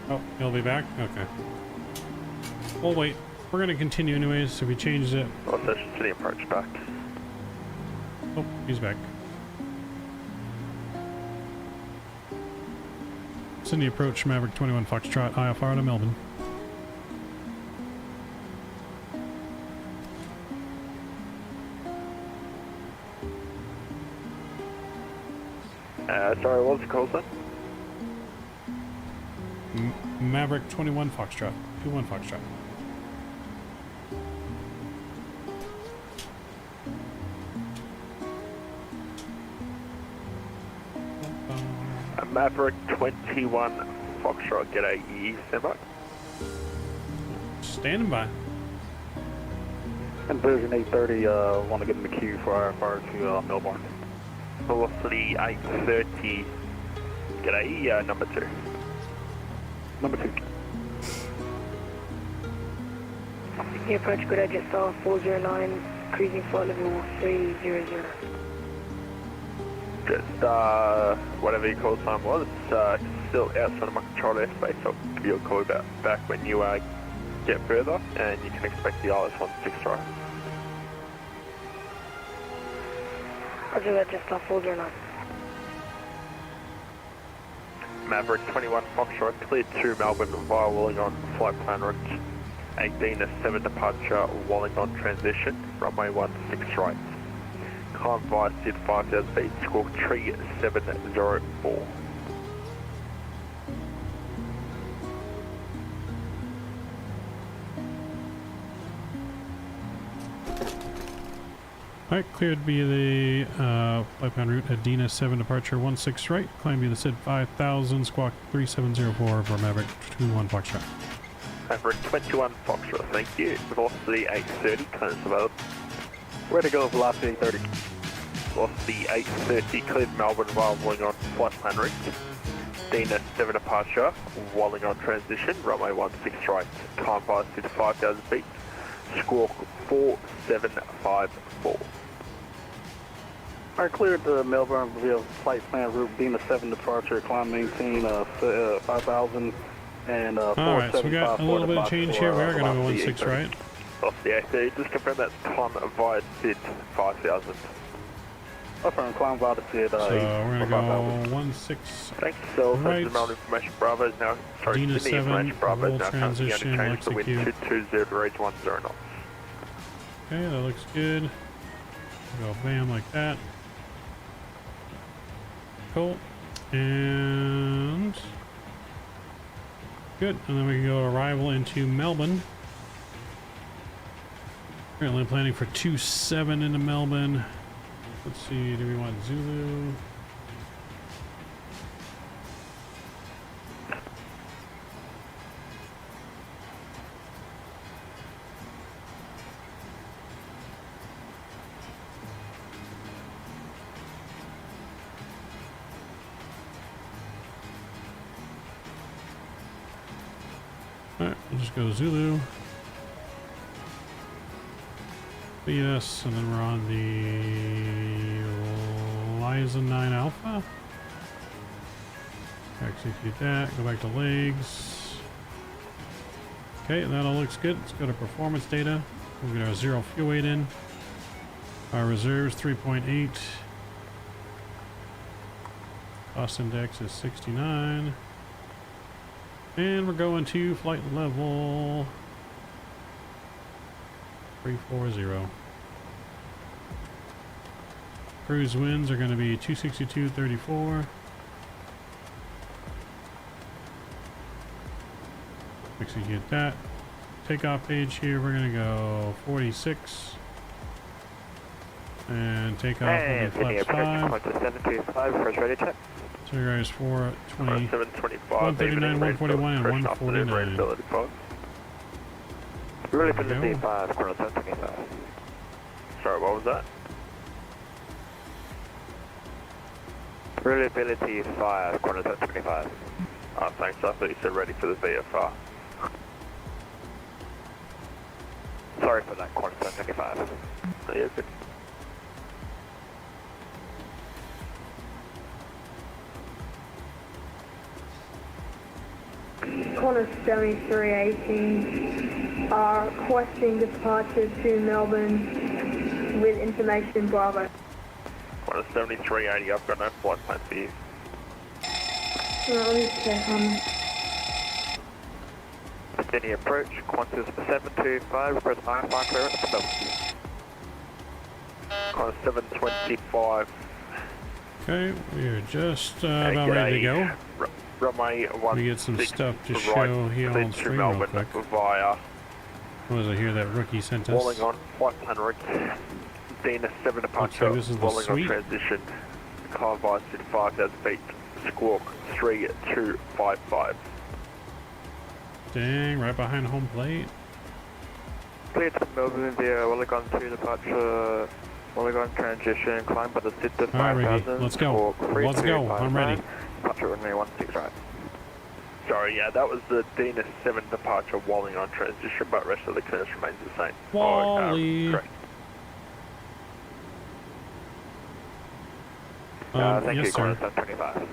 Oh, he'll be back? Okay. We'll wait. We're gonna continue anyways, so we changed it. All stations to the approach back. Oh, he's back. Sydney approach, Maverick 21 Foxtrot IFR to Melbourne. Sorry, what was the call sign? Maverick 21 Foxtrot. 21 Foxtrot. Maverick 21 Foxtrot, g'day, stand by. Standing by. And version 830, want to get in the queue for IFR to Melbourne. Velocity 830, g'day, number 2. Number 2. Sydney approach, good Edge Star 409, cruising flight level 300. Just, whatever your call sign was, still outside of my controlled airspace. I'll give you a call back when you get further, and you can expect the IS-16 right. Roger that, just Star 409. Maverick 21 Foxtrot, cleared to Melbourne via Wollongong flight plan route 18-7 departure, Wollongong transition, runway 16 right. Climb via SID 5,000 feet, squawk 3704. Alright, cleared via the flight plan route Adena 7 departure 16 right. Climb via the SID 5000, squawk 3704 for Maverick 21 Foxtrot. Maverick 21 Foxtrot, thank you. Velocity 830, clearance available. Where to go, velocity 830? Velocity 830, cleared Melbourne via Wollongong flight plan route. Adena 7 departure, Wollongong transition, runway 16 right. Climb via SID 5000 feet, squawk 4754. I cleared the Melbourne via flight plan route, being a 7 departure, climb maintain 5,000 and Alright, so we got a little bit of change here. We are going to go 16 right. Velocity 830, just confirm that's climb via SID 5000. Affirm, climb via the SID. So we're going to go 16 Thanks, so right. Melbourne information Bravo is now, sorry, Adena Sydney 7, information Bravo is roll now currently transition, going to change the wind execute. 220 to reach 10 knots. Okay, that looks good. Go bam like that. Cool. And good. And then we can go arrival into Melbourne. Currently planning for 27 into Melbourne. Let's see, do we want Zulu? Alright, we'll just go Zulu. BS, and then we're on the Liza 9 Alpha. Execute that, go back to legs. Okay, that all looks good. Let's go to performance data. We'll get our 0 fuel weight in. Our reserves 3.8. Cost index is 69. And we're going to flight level 340. Cruise winds are going to be 262.34. Execute that. Takeoff page here, we're gonna go 46. And takeoff will be flaps 5. 725, first ready check. So you guys 420, 725, 139, 141, and 149. Reliability 5, corner 725. Sorry, what was that? Reliability 5, corner 725. Oh, thanks, I thought you said ready for the VFR. Sorry for that, corner 725. Oh, yeah, good. Qantas 7318 are requesting departure to Melbourne with information Bravo. Qantas 7380, I've got no flight plan for you. Let me check on. Sydney approach, Qantas 725, request IFR clearance for Melbourne. Qantas 725. Okay, we are just about ready to go. Runway 16 We get some stuff to show here on stream real quick. Via What was it here that rookie sent us? Walling on flight plan route. Dina 7 departure. Looks like this is the Walling on suite. transition. Car vice at 5,000 feet. Squawk 3255. Dang, right behind home plate. Clear to Melbourne via Wollongong 2 departure. Wollongong transition. Climb by the SID to Alright, 5,000. Ricky, let's go. Let's go. I'm ready. Departure runway 16 right. Sorry, yeah, that was the Dina 7 departure Wollongong transition, but rest of the clearance remains the same. Wally. Correct. Thank yes, you, sir. Qantas 725.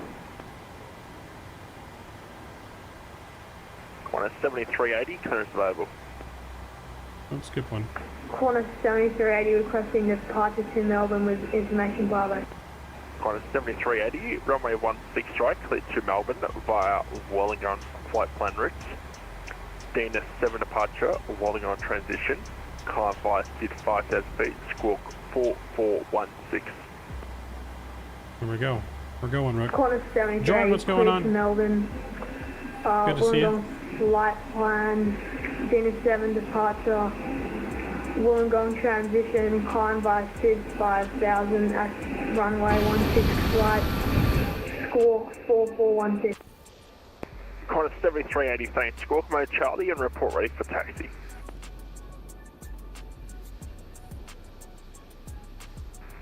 Qantas 7380, clearance available. Oops, skip one. Qantas 7380 requesting departure to Melbourne with information Bravo. Qantas 7380, runway 16 right, cleared to Melbourne via Wollongong flight plan routes. Dina 7 departure, Wollongong transition. Climb via SID 5,000 feet, squawk 4416. Here we go. We're going, Rook. Qantas 7380 John, what's going on? to Melbourne. Good to see you. Wollongong flight plan, Dina 7 departure. Wollongong transition, climb by SID 5000 at runway 16 right, squawk 4416. Qantas 7380, thanks. Squawk mode Charlie and report ready for taxi.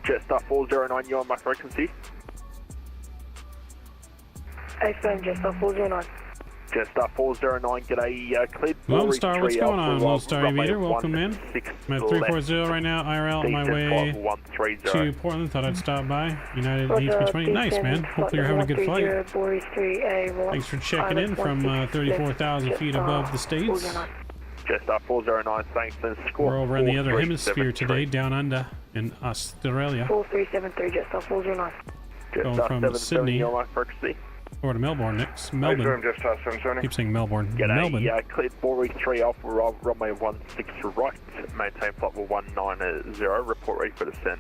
Jetstar 409, you're on my frequency. Affirm, Jetstar 409. Jetstar 409, g'day, cleared. Lone Star, what's going on? Lone Star Aviator, welcome in. I'm at 340 right now, IRL on my way to Portland. Thought I'd stop by. United E320. Nice, man. Hopefully you're having a good flight. Thanks for checking in from 34,000 feet above the States. Jetstar 409, thanks. We're over in the other hemisphere today, down under in Australia. 4373, Jetstar 409. Going from Sydney over to Melbourne next. Melbourne. Keep saying Melbourne. Melbourne. Yeah, cleared 483 Alpha runway 16 right. Maintain flight level 190. Report ready for descent.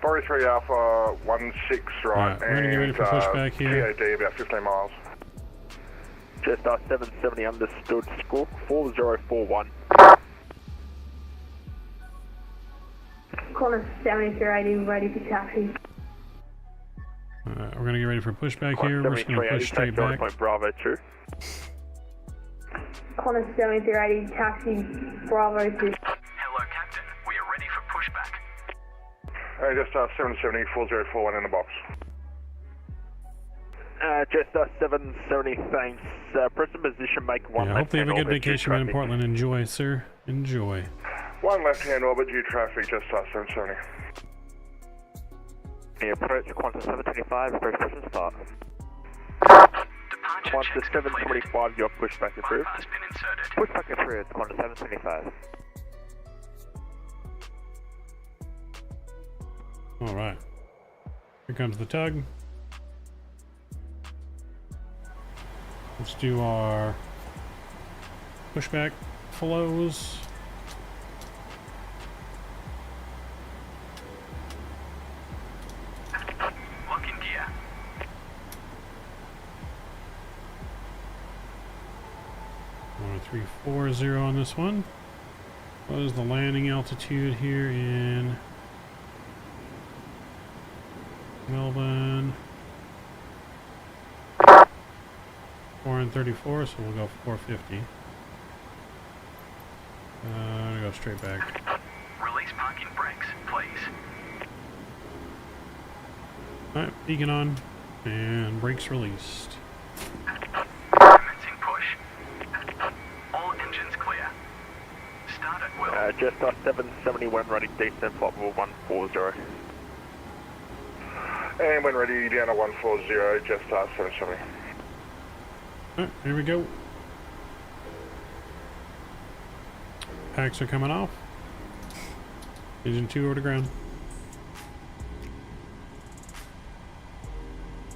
483 Alpha 16 right. Alright, we're gonna get ready for pushback here. TAD about 15 miles. Jetstar 770 understood. Squawk 4041. Qantas 7380 ready for taxi. Alright, we're gonna get ready for pushback here. We're just gonna push straight back. Bravo 2. Qantas 7380 taxi Bravo 2. Hello, Captain. We are ready for pushback. Hey, Jetstar 770 4041 in the box. Jetstar 770, thanks. Present position, make one. Yeah, hopefully you have a good vacation in Portland. Enjoy, sir. Enjoy. One left-hand orbit, due traffic, Jetstar 770. Approach Qantas 725, approach position start. Qantas 725, your pushback approved. Pushback approved, Qantas 725. Alright. Here comes the tug. Let's do our pushback flows. Lock in gear. 340 on this one. What is the landing altitude here in Melbourne? 434, so we'll go 450. I'm gonna go straight back. Release parking brakes, please. Alright, beacon on, and brakes released. Commencing push. All engines clear. Start at will. Jetstar 771 running descent flight level 140. And when ready, down at 140, Jetstar 770. Alright, here we go. Packs are coming off. Engine 2 over to ground.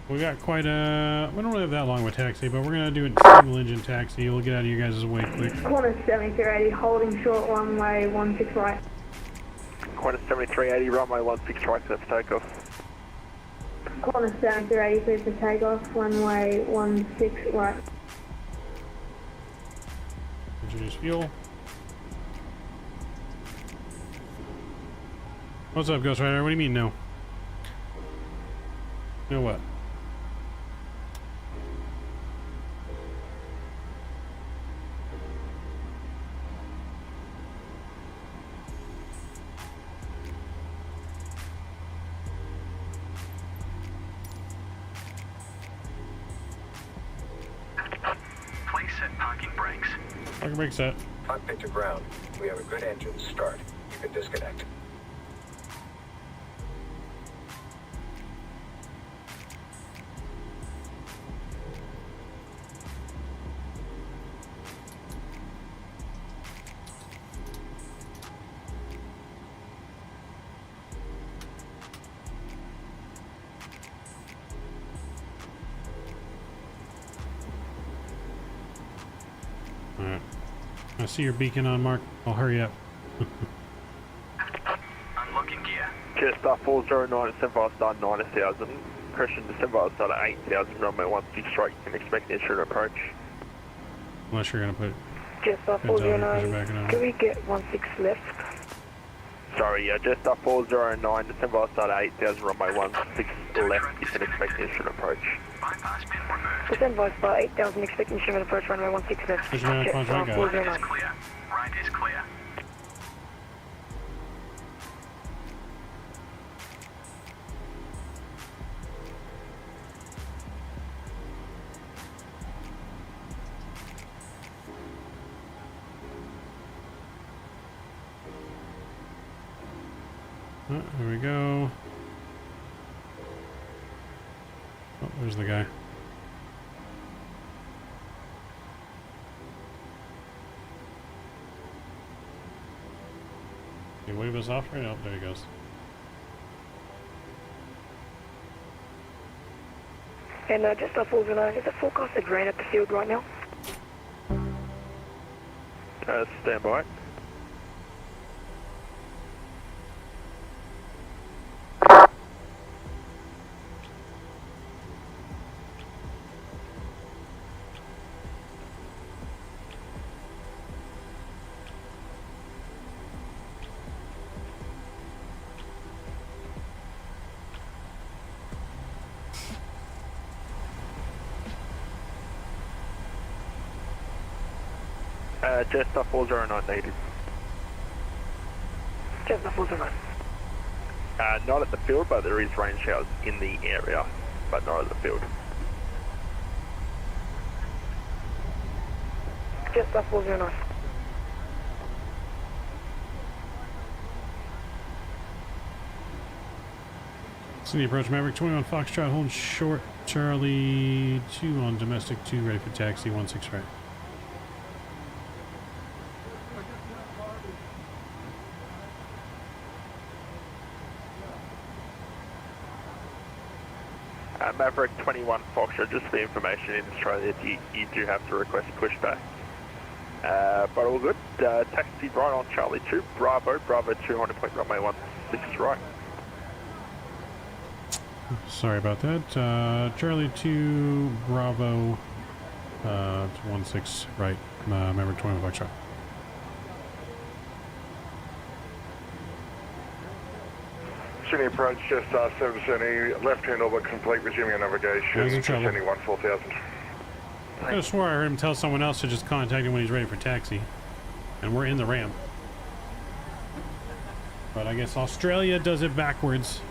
We got quite a... We don't really have that long of a taxi, but we're going to do a single engine taxi. We'll get out of you guys' way quick. Qantas 7380, holding short runway 16 right. Qantas 7380, runway 16 right, that's takeoff. Qantas 7380, clear for takeoff, runway 16 right. Introduce fuel. What's up, Ghost Rider? What do you mean, no? No what? Please set parking brakes. Parking brake set. Cockpit to ground. We have a good engine start. You can disconnect. Alright. I see your beacon on, Mark. I'll hurry up. Unlocking gear. Jetstar 409 December star 9000. Christian December star 8000, runway 16 straight. You can expect insurance approach. Unless you're going to put... Jetstar 409, can we get 16 left? Sorry, Jetstar 409 December star 8000, runway 16 left. You can expect insurance approach. Bypass pin removed. December star 8000, expect instrument approach, runway 16 left. Instrument approach, I got it. Right is clear. Right is clear. Oh, here we go. Oh, there's the guy. He wave us off right? Oh, there he goes. And just off 409, is it forecasted rain at the field right now? Stand by. Jetstar 409 needed. Jetstar 409. Not at the field, but there is rain showers in the area, but not at the field. Jetstar 409. City approach Maverick 21 Foxtrot, hold short Charlie 2 on domestic 2, ready for taxi 16 right. Maverick 21 Foxtrot, just for information in Australia, you do have to request pushback. But all good. Taxi right on Charlie 2, Bravo 200 point runway 16 right. Sorry about that. Charlie 2, Bravo 16 right. Member 20 Foxtrot. Sydney approach, just 770, left-hand orbit complete, resuming your navigation. He's in trouble. Sydney 14000. I could have swore I heard him tell someone else to just contact him when he's ready for taxi. And we're in the ramp. But I guess Australia does it backwards.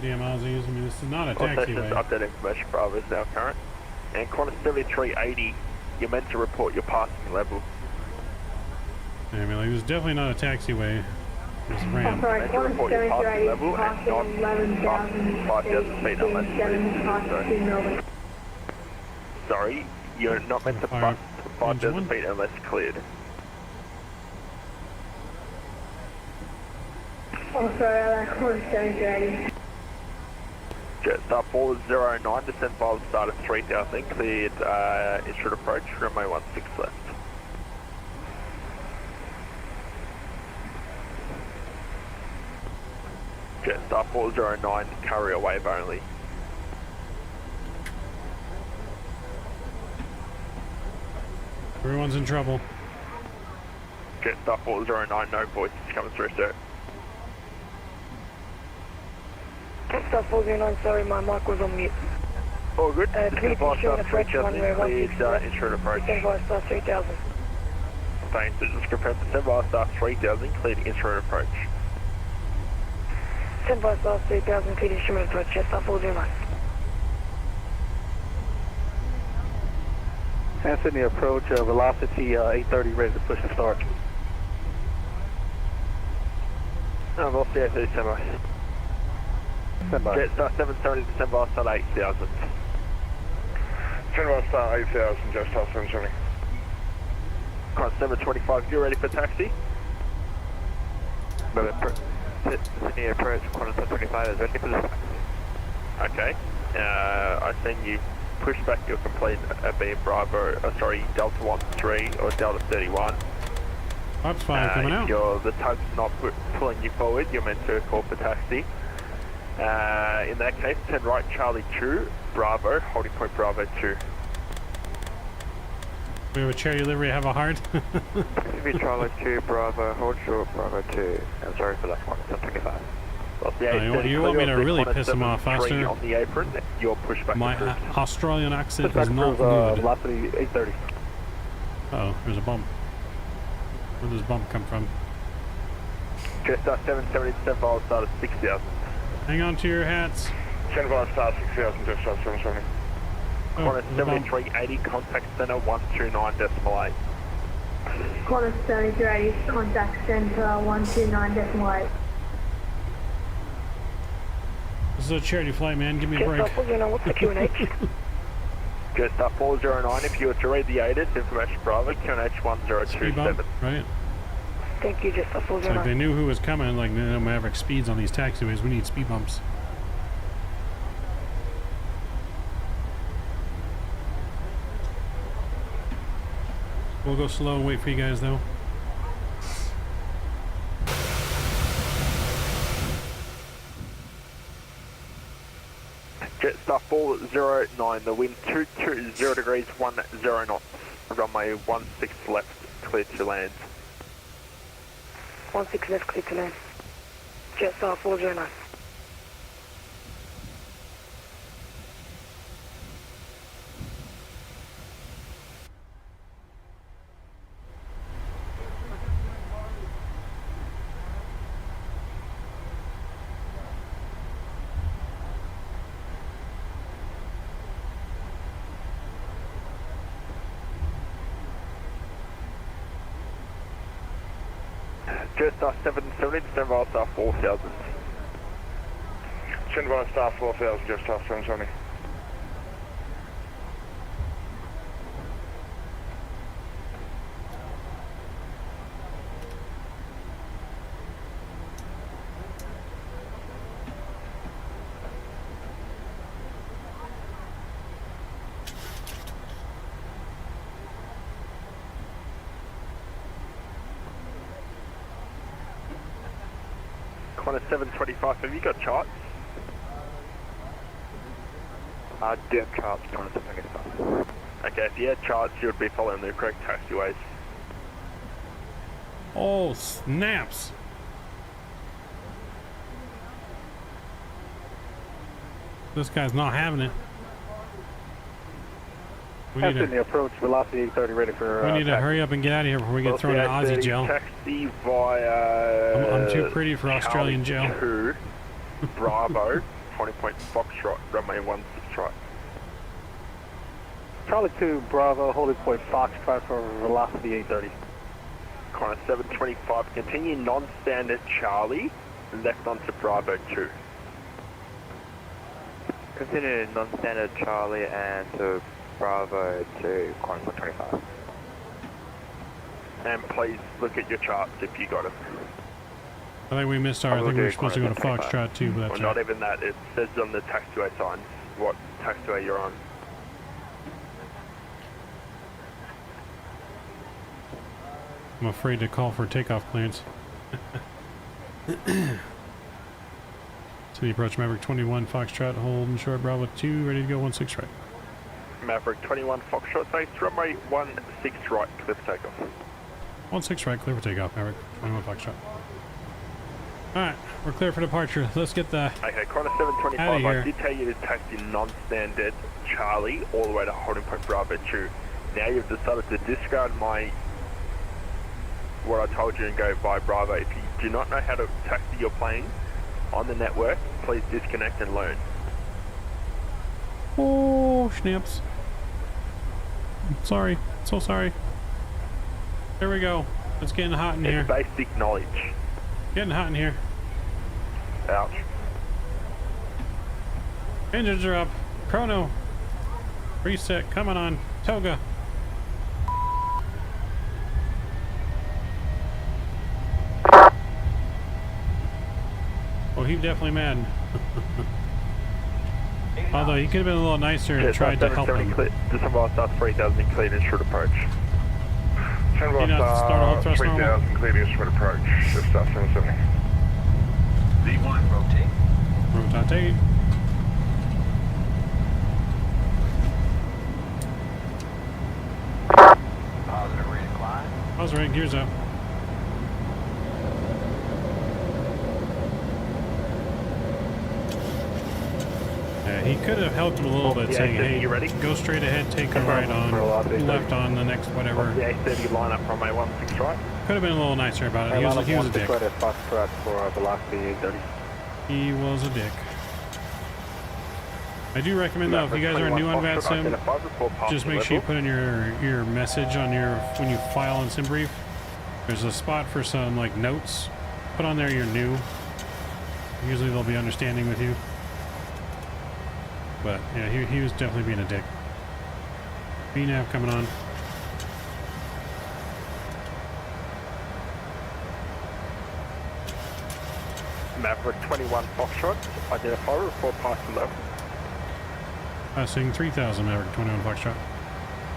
Damn Aussies, I mean this is not a taxiway. Update information, Bravo is now current. And Qantas 7380, you're meant to report your passing level. I mean, like, this is definitely not a taxiway. It's a ramp. Sorry, Meant to report your passing level and not passing passing 5,000 feet unless to Melbourne. Sorry, you're not meant to pass 5,000 feet unless cleared. Oh, sorry, Qantas 7380. Jetstar 409, descent file start at 3000, cleared instrument approach, runway 16 left. Jetstar 409, carrier wave only. Everyone's in trouble. Jetstar 409, no voices coming through, sir. Jetstar 409, sorry, my mic was on mute. All good. Descent file start approach, 3000, cleared instrument approach. Descent file start 3000. Thanks, just confirm descent file start 3000, cleared instrument approach. Descent file start 3000, cleared instrument approach, Jetstar 409. And Sydney approach, velocity 830, ready to push and start. Velocity 830, standby. Standby. Jetstar 770, descent file start 8000. Sydney start 8000, Jetstar 770. Qantas 725, you're ready for taxi? Sydney approach, Qantas 725 is ready for the taxi. Okay, I send you pushback your complete being Bravo, Delta 13 or Delta 31. That's fine, coming out. The tug's not pulling you forward, you're meant to call for taxi. In that case, turn right Charlie 2, Bravo, holding point Bravo 2. We have a charity livery, have a heart. Charlie 2, Bravo, hold short, Bravo 2. I'm sorry for that one, 725. You want me to really piss him off, Foster? On the apron, your pushback. My Australian accent Pushback is not approves, good. velocity 830. Uh oh, there's a bump. Where does bump come from? Jetstar 770, descent file start at 6000. Hang on to your hats. Descent file start 6000, Jetstar 770. Qantas 7380, contact center 129.8. Qantas 7380, contact centre 129.8. This is a charity flight, man. Give me a break. Jetstar 409, what's the QNH? Jetstar 409, if you were to read the ATIS, information Bravo, QNH Speed bump, 1027. right? Thank you, Jetstar So if 409. they knew who was coming, like no Maverick speeds on these taxiways, we need speed bumps. We'll go slow and wait for you guys, though. Jetstar 409, the wind 220 degrees 10 knots, runway 16 left, clear to land. 16 left, clear to land. Jetstar 409. Jetstar 770, descent file start 4000. Descent file start 4000, Jetstar 770. Qantas 725, have you got charts? Dim charts, Qantas 725. Okay, if you had charts, you would be following the correct taxiways. Oh, snaps. This guy's not having it. We need Captain, the approach velocity 830 ready for. We need to hurry up and get out of here before we get thrown in Aussie jail. Taxi via. I'm too pretty for Australian jail. 2, Bravo, 20-point Foxtrot, runway 16 right. Charlie 2, Bravo, holding point Foxtrot for velocity 830. Corner 725, continue non-standard Charlie, left onto Bravo 2. Continue non-standard Charlie and to Bravo to corner 125. And please look at your charts if you got it. I think we missed our. I think we were supposed to go to Foxtrot too, but that's well, not even that. It says on the taxiway signs what taxiway you're on. I'm afraid to call for takeoff clearance. City approach Maverick 21 Foxtrot, hold and short Bravo 2, ready to go 16 right. Maverick 21 Foxtrot, base runway 16 right, clear for takeoff. 16 right, clear for takeoff, Maverick 21 Foxtrot. Alright, we're clear for departure. Let's get the. Okay, corner 725. Out of here. I did tell you to taxi non-standard Charlie all the way to holding point Bravo 2. Now you've decided to discard what I told you and go by Bravo. If you do not know how to taxi your plane on the network, please disconnect and learn. Oh, snaps. Sorry. So sorry. There we go. It's getting hot in here. Basic knowledge. Getting hot in here. Ouch. Engines are up. Chrono. Reset. Coming on. Toga. Oh, he's definitely mad. Although he could have been a little nicer and tried to help him. December Star 3000 cleared instrument approach. December Star 3000 cleared instrument approach. Shift Star 770. V1 rotate. Rotate. Positive rate of climb. Positive rate, gears up. He could have helped him a little bit, saying, hey, you ready? go straight ahead, take a right on, left on the next whatever. The A30 line up runway 16 right. Could have been a little nicer about it. He was a dick. Foxtrot for velocity 830. He was a dick. I do recommend, though, if you guys are new on VATSIM, just make sure you put in your message on when you file in SimBrief. There's a spot for some, like, notes. Put on there you're new. Usually they'll be understanding with you. But yeah, he was definitely being a dick. VNAV coming on. Maverick 21 Foxtrot, identify, report passing level. Passing 3000 Maverick 21 Foxtrot.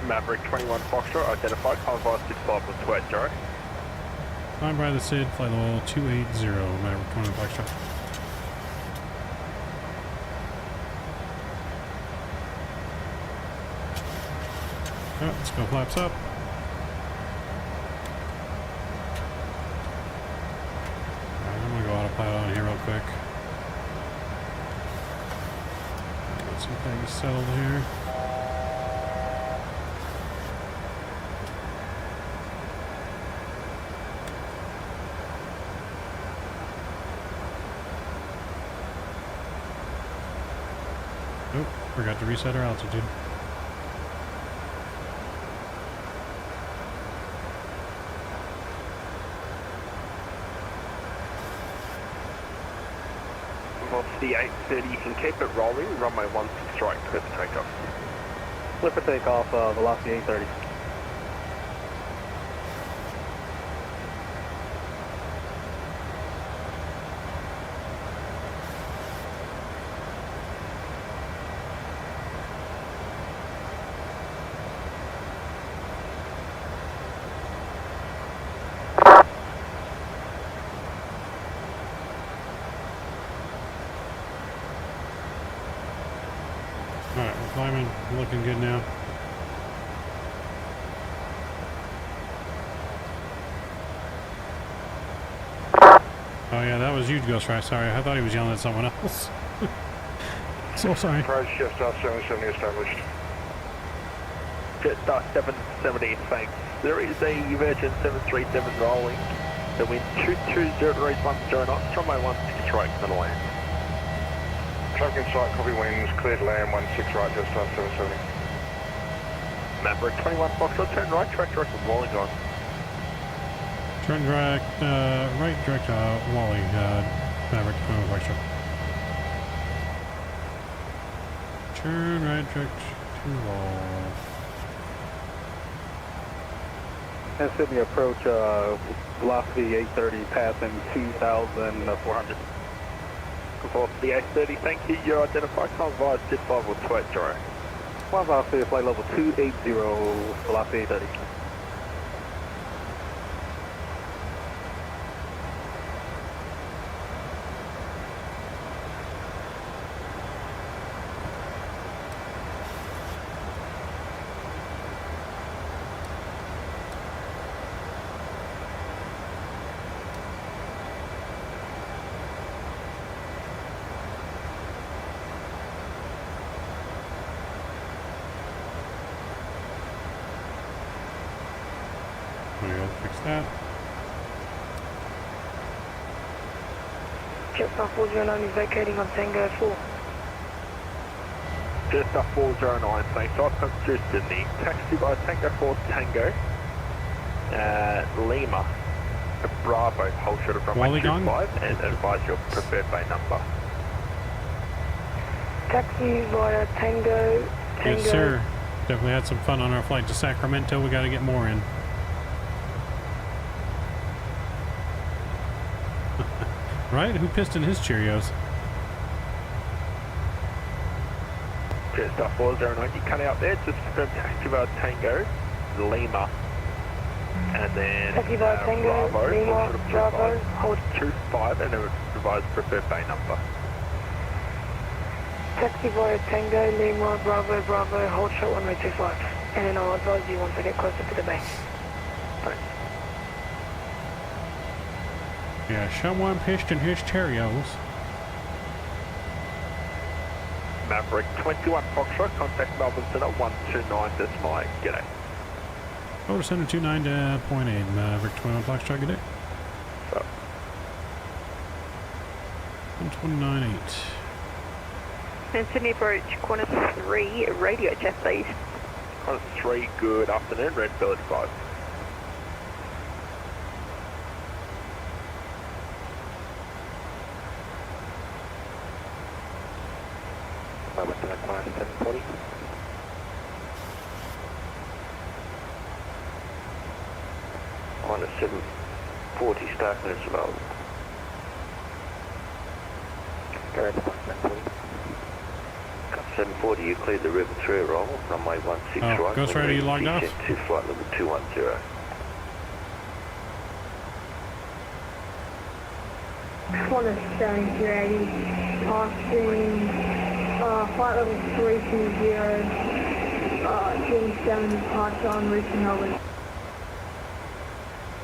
Maverick 21 Foxtrot, identified, convoy 65 with 280. Climb by the SID, flight level 280 Maverick 21 Foxtrot. Oh, let's go flaps up. Alright, I'm gonna go autopilot on here real quick. Get some things settled here. Nope, forgot to reset our altitude. The 830, you can keep it rolling, runway 16 right, clear for takeoff. Clear for takeoff, velocity 830. Alright, we're climbing, looking good now. Oh yeah, that was you, Ghost Right. Sorry, I thought he was yelling at someone else. So sorry. Approach Jetstar 770 established. Jetstar 770, thanks. There is a Virgin 737 rolling. The wind 220 knots, runway 16 right, gonna land. Traffic in sight, copy winds, clear to land, 16 right, Jetstar 770. Maverick 21 Foxtrot, turn right, track direct from Wally on. Turn direct, right direct, Wally, Maverick, Foxtrot. Turn right direct to Wall. And Sydney approach, velocity 830, passing 2,400. Velocity 830, thank you. You're identified, come via Jet 5 or 280. 1 flight level 280, velocity 830. We'll fix that. Jetstar 409 is vacating on Tango 4. Jetstar 409, thanks. I've come through Sydney. Taxi by Tango 4 Tango. Lima. Bravo, hold short of runway 25 and advise your preferred bay number. Taxi via Tango. Yes, sir. Definitely had some fun on our flight to Sacramento. We got to get more in. Right? Who pissed in his Cheerios? Jetstar 409, you cut out there. Just confirm taxi via Tango, Lima. And then Taxi via Tango, Bravo, Lima, Bravo, hold 25 and then advise preferred bay number. Taxi via Tango, Lima, Bravo, Bravo, hold short 125. And then I'll advise you once I get closer to the base. Thanks. Yeah, someone pissed in his Cheerios. Maverick 21 Foxtrot, contact Melbourne Centre 129 decimal 8. G'day. Over Center 29.8, Maverick 21 Foxtrot, good day. So. 129.8. And Sydney approach, corner 3, radio check please. Corner 3, good afternoon, red bill advised. Melbourne Centre, corner 740. Corner 740, start minutes available. Go ahead, 740. 740, you cleared the river through roll, runway 16 right. Ghost Rider, you logged off? To flight level 210. Corner 780, passing flight level 320, June 7 departure on route to Melbourne.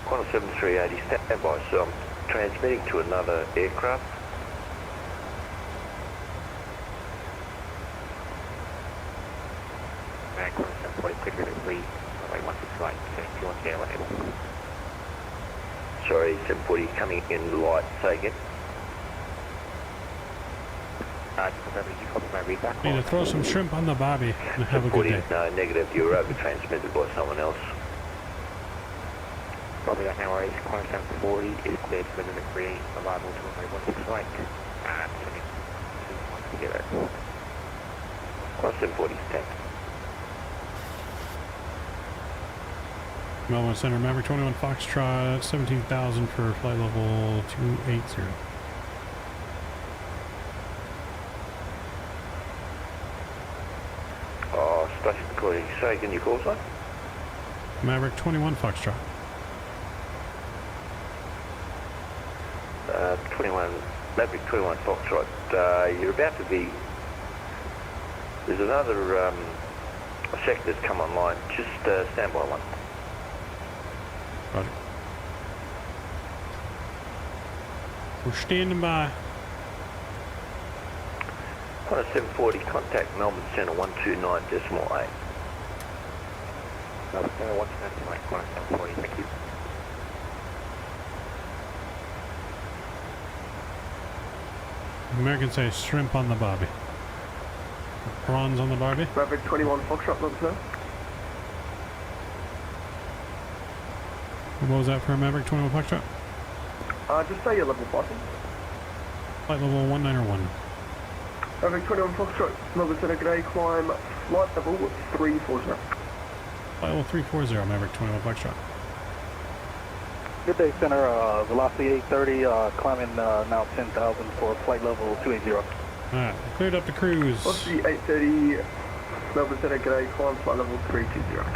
Corner 7380, stand by, so I'm transmitting to another aircraft. Corner 740, clear river 3, runway 16 right, 210 level. Sorry, 740 coming in light, say again. Need to throw some shrimp on the bobby and have a good day. No, negative, you were over-transmitted by someone else. Probably got no worries, corner 740 is cleared for the create arrival to runway 16 right. Together. Corner 740 is 10. Melbourne Center, Maverick 21 Foxtrot, 17,000 for flight level 280. Oh, station recording. Say again your call sign? Maverick 21 Foxtrot. 21, Maverick 21 Foxtrot. You're about to be... There's another sector that's come online. Just stand by one. Roger. We're standing by. On a 740, contact Melbourne Centre 129.8. Melbourne Centre 129.8, corner 740, thank you. Americans say shrimp on the barbie. Prawns on the barbie. Maverick 21 Foxtrot, Melbourne Centre. What was that for a Maverick 21 Foxtrot? Just say your level pricing. Flight level 191. Maverick 21 Foxtrot, Melbourne Centre, g'day, climb flight level 340. Flight level 340, Maverick 21 Foxtrot. Good day, Center. Velocity 830, climbing now 10,000 for flight level 280. Alright, cleared up the cruise. Velocity 830, Melbourne Centre, g'day, climb flight level 320.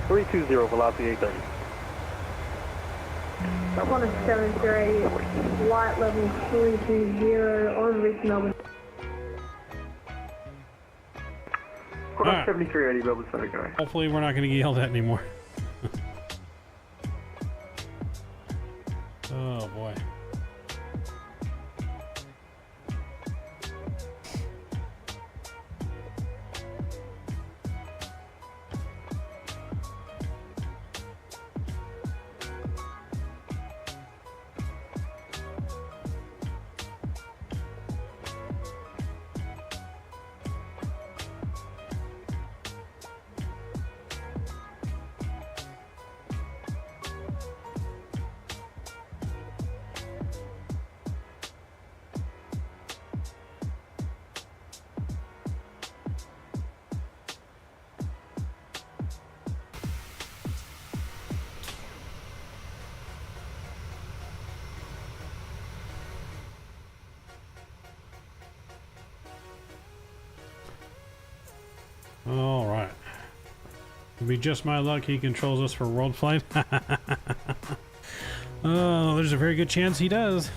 320, velocity 830. Qantas 73, flight level 320 on reach Melbourne. Qantas 7380, Melbourne Centre, g'day. Hopefully we're not going to get yelled at anymore. Oh boy. All right. It'll be just my luck he controls us for world flight. Oh, there's a very good chance he does.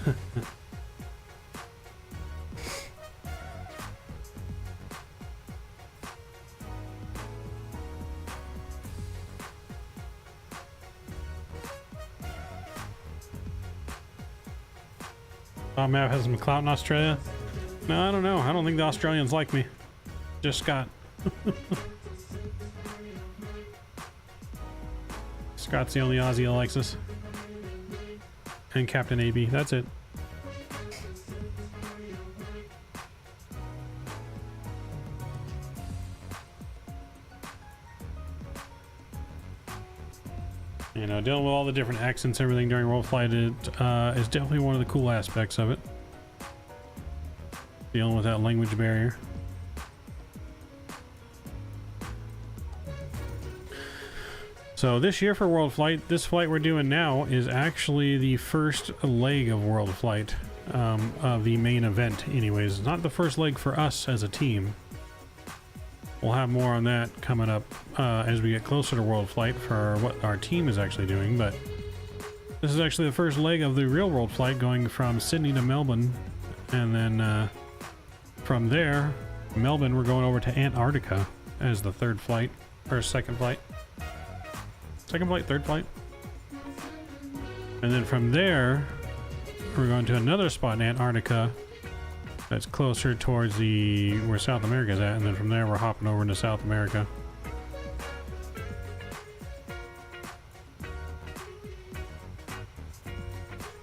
Map has some clout in Australia. No, I don't know. I don't think the Australians like me. Just Scott. Scott's the only Aussie that likes us. And Captain AB. That's it. You know, dealing with all the different accents and everything during world flight is definitely one of the cool aspects of it. Dealing with that language barrier. So this year for world flight, this flight we're doing now is actually the first leg of world flight, of the main event anyways. Not the first leg for us as a team. We'll have more on that coming up as we get closer to world flight for what our team is actually doing, but this is actually the first leg of the real world flight, going from Sydney to Melbourne, and then from there, Melbourne, we're going over to Antarctica as the third flight, or second flight. Second flight, third flight. And then from there, we're going to another spot in Antarctica that's closer towards where South America is at, and then from there we're hopping over into South America.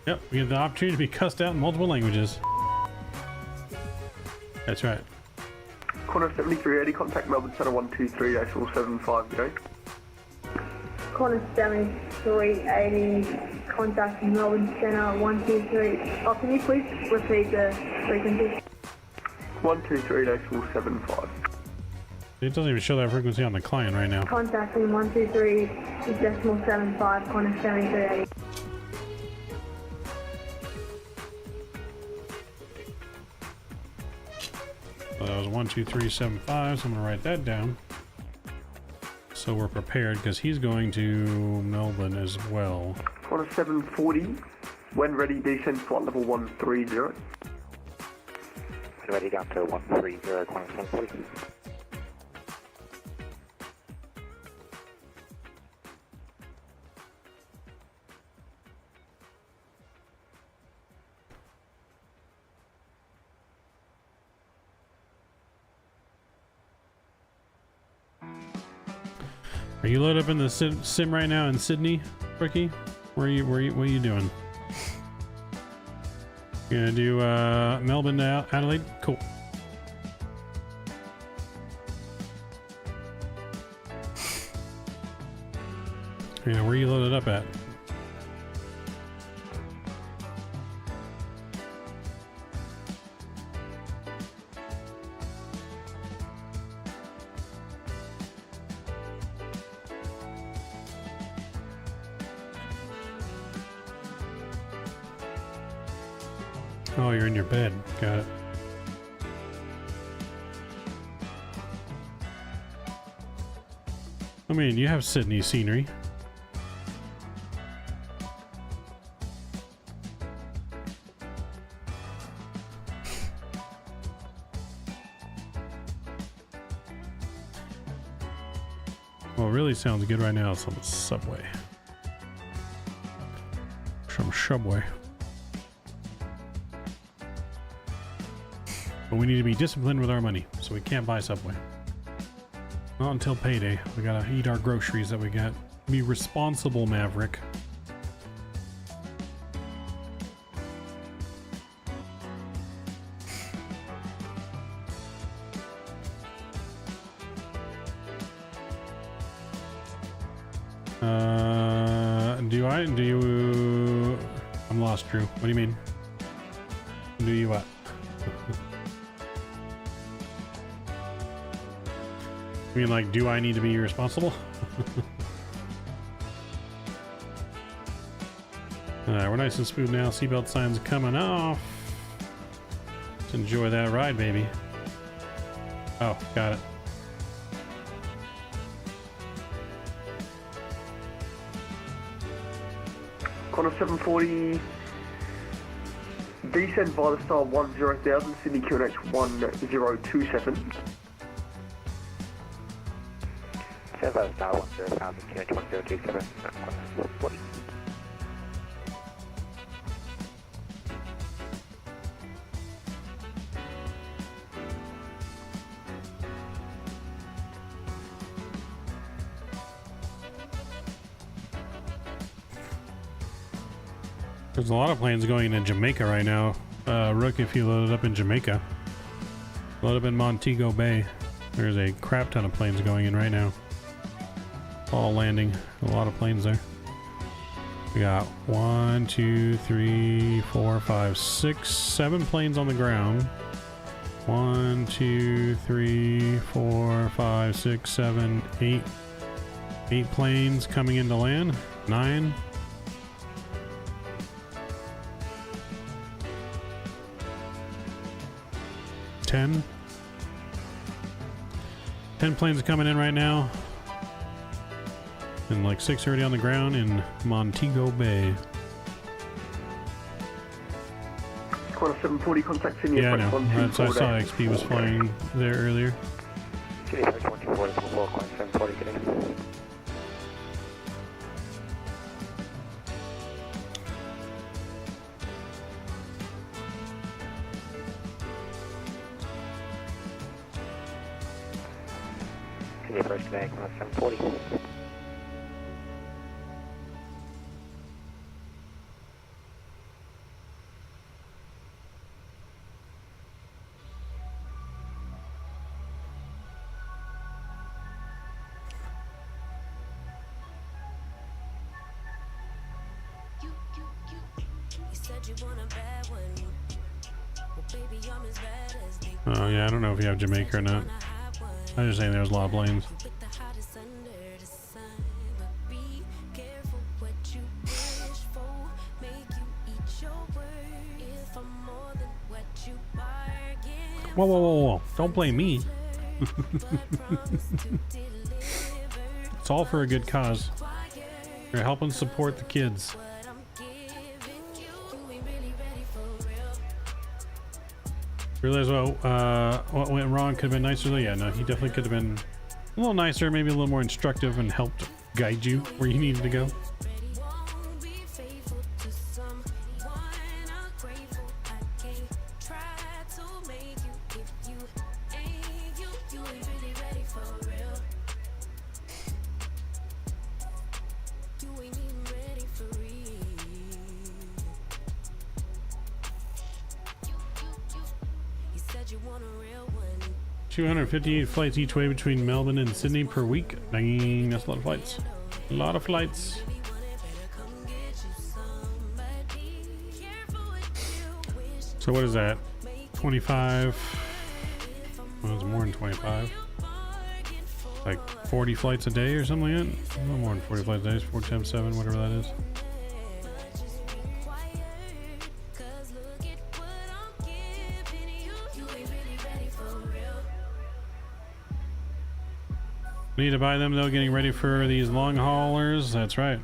Yep, we have the opportunity to be cussed out in multiple languages. That's right. Qantas 7380, contact Melbourne Centre 123-475, g'day. Qantas 7380, contact Melbourne Centre 123. Oh, can you please repeat the frequency? 123-475. It doesn't even show that frequency on the client right now. Contacting 123.75, Qantas 7380. So that was 12375, so I'm gonna write that down. So we're prepared, because he's going to Melbourne as well. Qantas 740, when ready, descend flight level 130. Ready down to 130, Qantas 740. Are you loaded up in the sim right now in Sydney, Rookie? What are you doing? You gonna do Melbourne to Adelaide? Cool. Yeah, where are you loaded up at? Oh, you're in your bed. Got it. I mean, you have Sydney scenery. Well, it really sounds good right now. It's on the subway. Some subway. But we need to be disciplined with our money, so we can't buy Subway. Not until payday. We gotta eat our groceries that we got. Be responsible, Maverick. Do you... I'm lost, Drew. What do you mean? Do you what? I mean, like, do I need to be responsible? Alright, we're nice and smooth now. Seatbelt signs coming off. Let's enjoy that ride, baby. Oh, got it. Connor 740. Descend via the star 10,000, Sydney QNH 1027. Seven star 10,000, QNH 1027. There's a lot of planes going into Jamaica right now. Rook, if you loaded up in Jamaica. Load up in Montego Bay. There's a crap ton of planes going in right now. All landing. A lot of planes there. We got 1, 2, 3, 4, 5, 6, 7 planes on the ground. 1, 2, 3, 4, 5, 6, 7, 8. 8 planes coming into land. 9. 10 planes coming in right now, and like 6 already on the ground in Montego Bay. Quarter 740 contacts in your yeah, I know. That's, I saw XP was flying there earlier. Approach today, 740. Oh yeah, I don't know if you have Jamaica or not. I was just saying there's a lot of planes. Whoa, whoa, whoa, whoa. Don't blame me. It's all for a good cause. You're helping support the kids. Realize what went wrong could have been nicer. Yeah, no, he definitely could have been a little nicer, maybe a little more instructive, and helped guide you where you needed to go. 258 flights each way between Melbourne and Sydney per week. Dang, that's a lot of flights. A lot of flights. So what is that? 25. Well, it's more than 25. Like 40 flights a day or something like that? No more than 40 flights a day. It's 4 times 7, whatever that is. Need to buy them though, getting ready for these long haulers. That's right.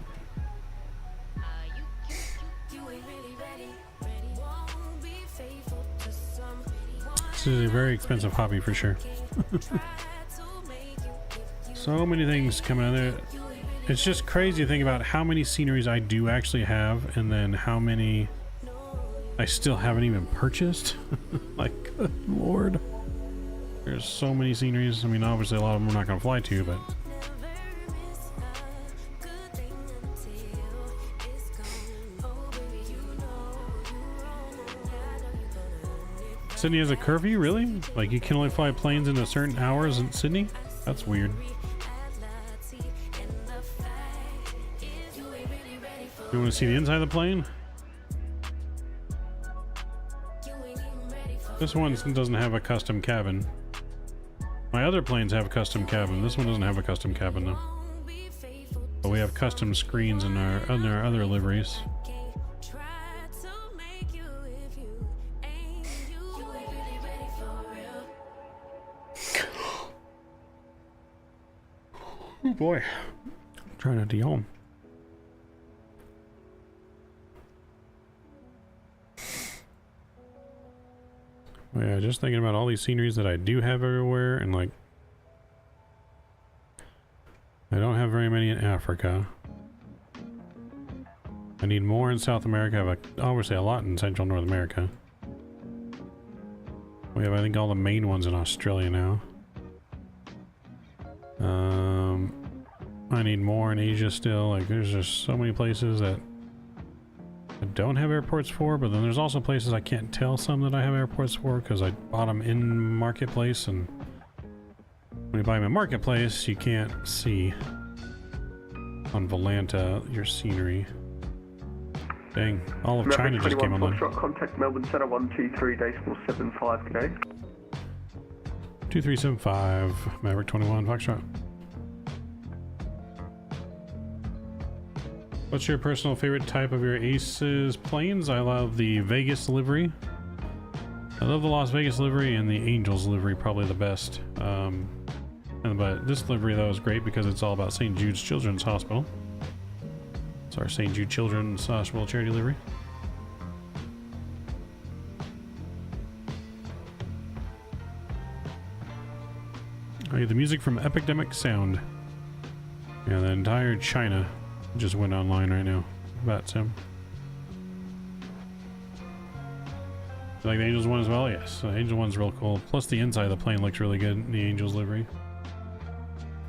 This is a very expensive hobby for sure. So many things coming out there. It's just crazy to think about how many sceneries I do actually have and then how many I still haven't even purchased. Like, good lord. There's so many sceneries. I mean, obviously a lot of them we're not going to fly to, but... Sydney has a curfew? Really? Like, you can only fly planes into certain hours in Sydney? That's weird. You want to see the inside of the plane? This one doesn't have a custom cabin. My other planes have a custom cabin. This one doesn't have a custom cabin though. But we have custom screens in our other liveries. Oh boy. I'm trying not to yawn. Yeah, just thinking about all these sceneries that I do have everywhere, and like, I don't have very many in Africa. I need more in South America. I have obviously a lot in Central North America. We have, I think, all the main ones in Australia now. I need more in Asia still. Like, there's just so many places that I don't have airports for, but then there's also places I can't tell some that I have airports for because I bought them in Marketplace, and when you buy them in Marketplace, you can't see on Volanta your scenery. Dang, all of China just came online. Contact Melbourne Center 123.75 today. 2375, Maverick 21, Foxtrot. What's your personal favorite type of your Aces planes? I love the Vegas livery. I love the Las Vegas livery and the Angels livery, probably the best. But this livery though is great because it's all about St. Jude's Children's Hospital. It's our St. Jude Children's Hospital charity livery. I get the music from Epidemic Sound. Yeah, the entire China just went online right now. About Sim. You like the Angels one as well? Yes, the Angel one's real cool. Plus the inside of the plane looks really good in the Angels livery.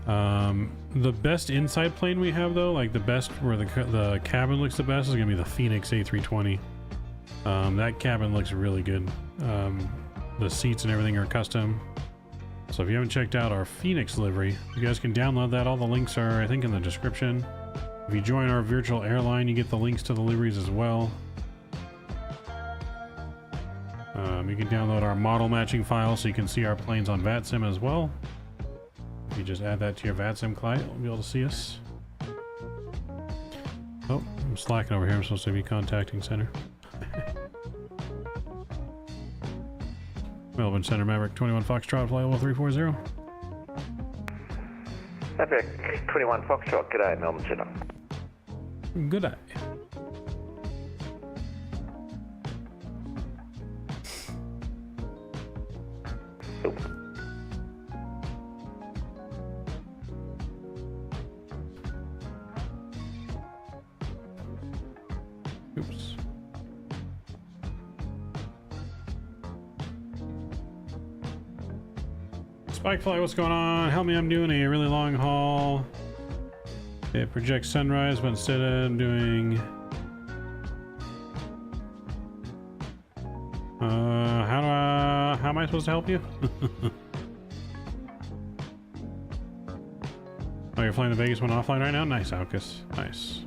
The best inside plane we have though, like the best where the cabin looks the best, is gonna be the Phoenix A320. That cabin looks really good. The seats and everything are custom. So if you haven't checked out our Phoenix livery, you guys can download that. All the links are, I think, in the description. If you join our virtual airline, you get the links to the liveries as well. You can download our model matching file so you can see our planes on VATSIM as well. If you just add that to your VATSIM client, you'll be able to see us. Oh, I'm slacking over here. I'm supposed to be contacting center. Melbourne Center, Maverick 21 Foxtrot, flight level 340. Maverick 21 Foxtrot, g'day, Melbourne Center. Good day. Oops. Spikefly, what's going on? Help me, I'm doing a really long haul. It projects sunrise, but instead of doing... how am I supposed to help you? Oh, you're flying to Vegas, went offline right now? Nice, Alcus. Nice.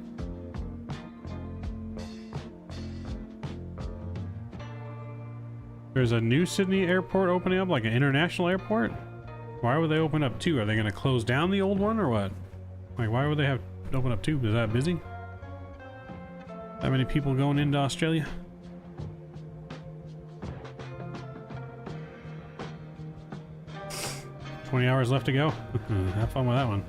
There's a new Sydney airport opening up, like an international airport? Why would they open up two? Are they going to close down the old one or what? Like, why would they have open up two? Is that busy? That many people going into Australia? $20 hours left to go. Have fun with that one.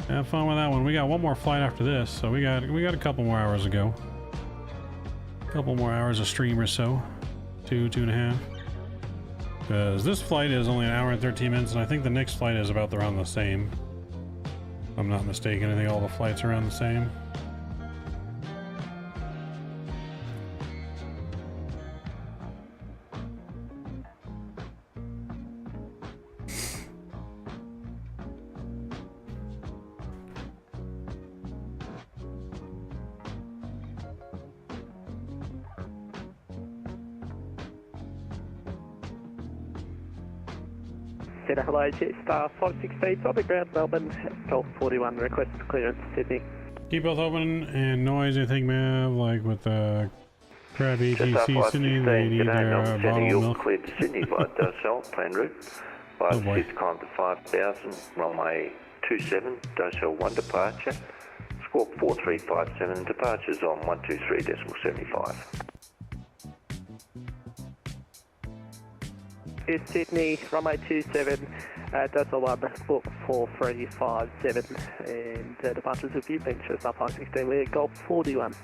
Have fun with that one. We got one more flight after this, so we got a couple more hours to go. A couple more hours of stream or so. 2.5. Because this flight is only 1 hour and 13 minutes, and I think the next flight is about around the same. If I'm not mistaken, I think all the flights are around the same. Hello, Jetstar 516 on the ground, Melbourne, Golf 41, request clearance, Sydney. Keep both open and noise, I think, Mav, like with Crab AGC Sydney, they need their bottle of milk. Cleared to Sydney by Docell, plan route. By Oh boy. climb to 5000, runway 27, Docell 1 departure. Squawk 4357, departures on 123.75. It's Sydney, runway 27, Docell 1, squawk 4357, and departures of you, Manchester 516, we're Golf 41.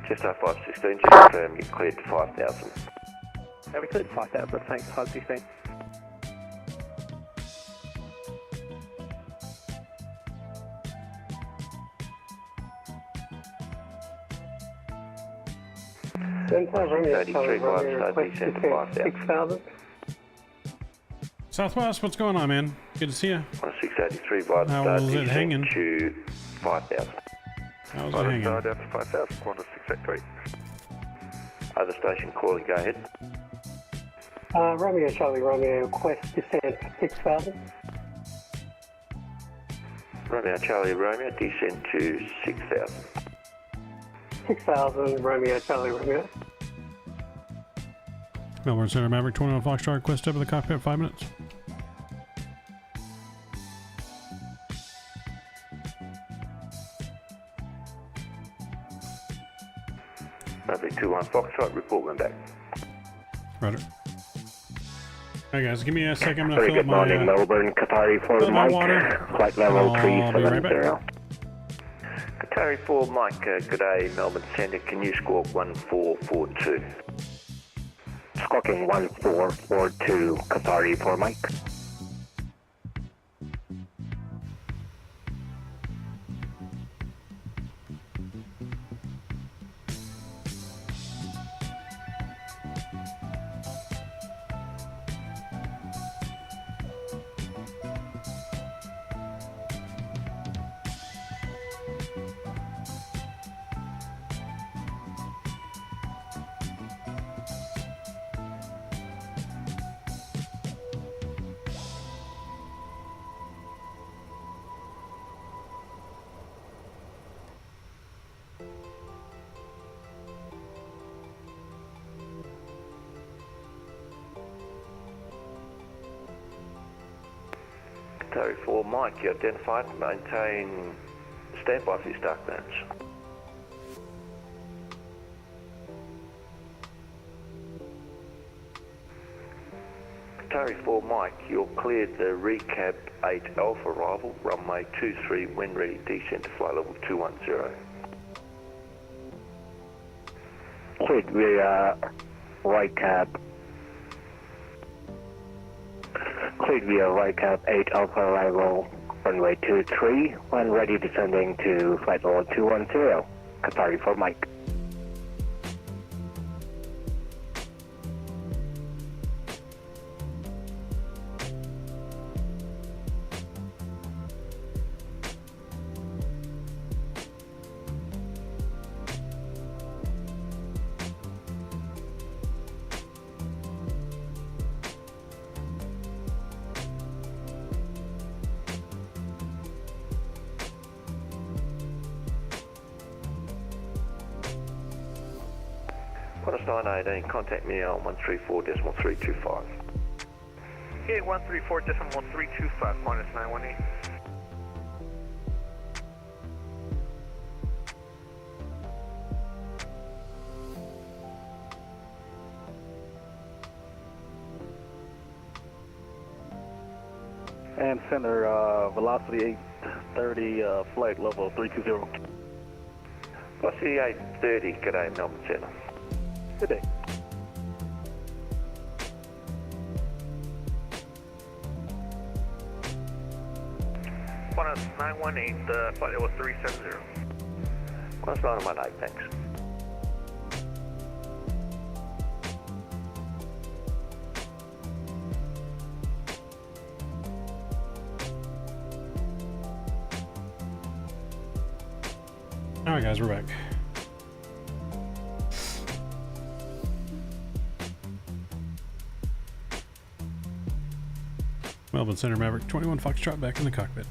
Jetstar 516, just confirm you're cleared to 5000. Yeah, we cleared 5000, thanks, 516. Southwest, what's going on, man? Good to see you. On 683 vibes, How start was it hanging? to 5000. How was it hanging? Down to 5000, Qantas 683. Other station calling, go ahead. Romeo Charlie Romeo, request descent 6000. Romeo Charlie Romeo, descend to 6000. 6000, Romeo Charlie Romeo. Melbourne Center Maverick 21 Foxtrot, request step of the cockpit, 5 minutes. Maverick 21 Foxtrot, report when back. Roger. Alright guys, give me a second, I'm gonna Very fill up good morning, my Melbourne, Qatari 4 fill my Mike, water. flight level I'll be right 370. Qatari 4 Mike, good day, Melbourne Centre, can you squawk 1442? Squawking 1442, Qatari 4 Mike. Qatari 4 Mike, you identified, maintain standby for your start clearance. Qatari 4 Mike, you're cleared the recap 8 Alpha arrival, runway 23, when ready, descent to flight level 210. Cleared via right cab. Cleared via right cab 8 Alpha arrival, runway 23, when ready descending to flight level 210. Qatari 4 Mike. Qantas 918, contact me on 134.325. Yeah, 134.325, minus 918. And center, velocity 830, flight level 320. Velocity 830, g'day Melbourne Centre. Good day. Qantas 918, flight level 370. Qantas 918, thanks. Alright guys, we're back. Melbourne Center Maverick 21 Foxtrot back in the cockpit.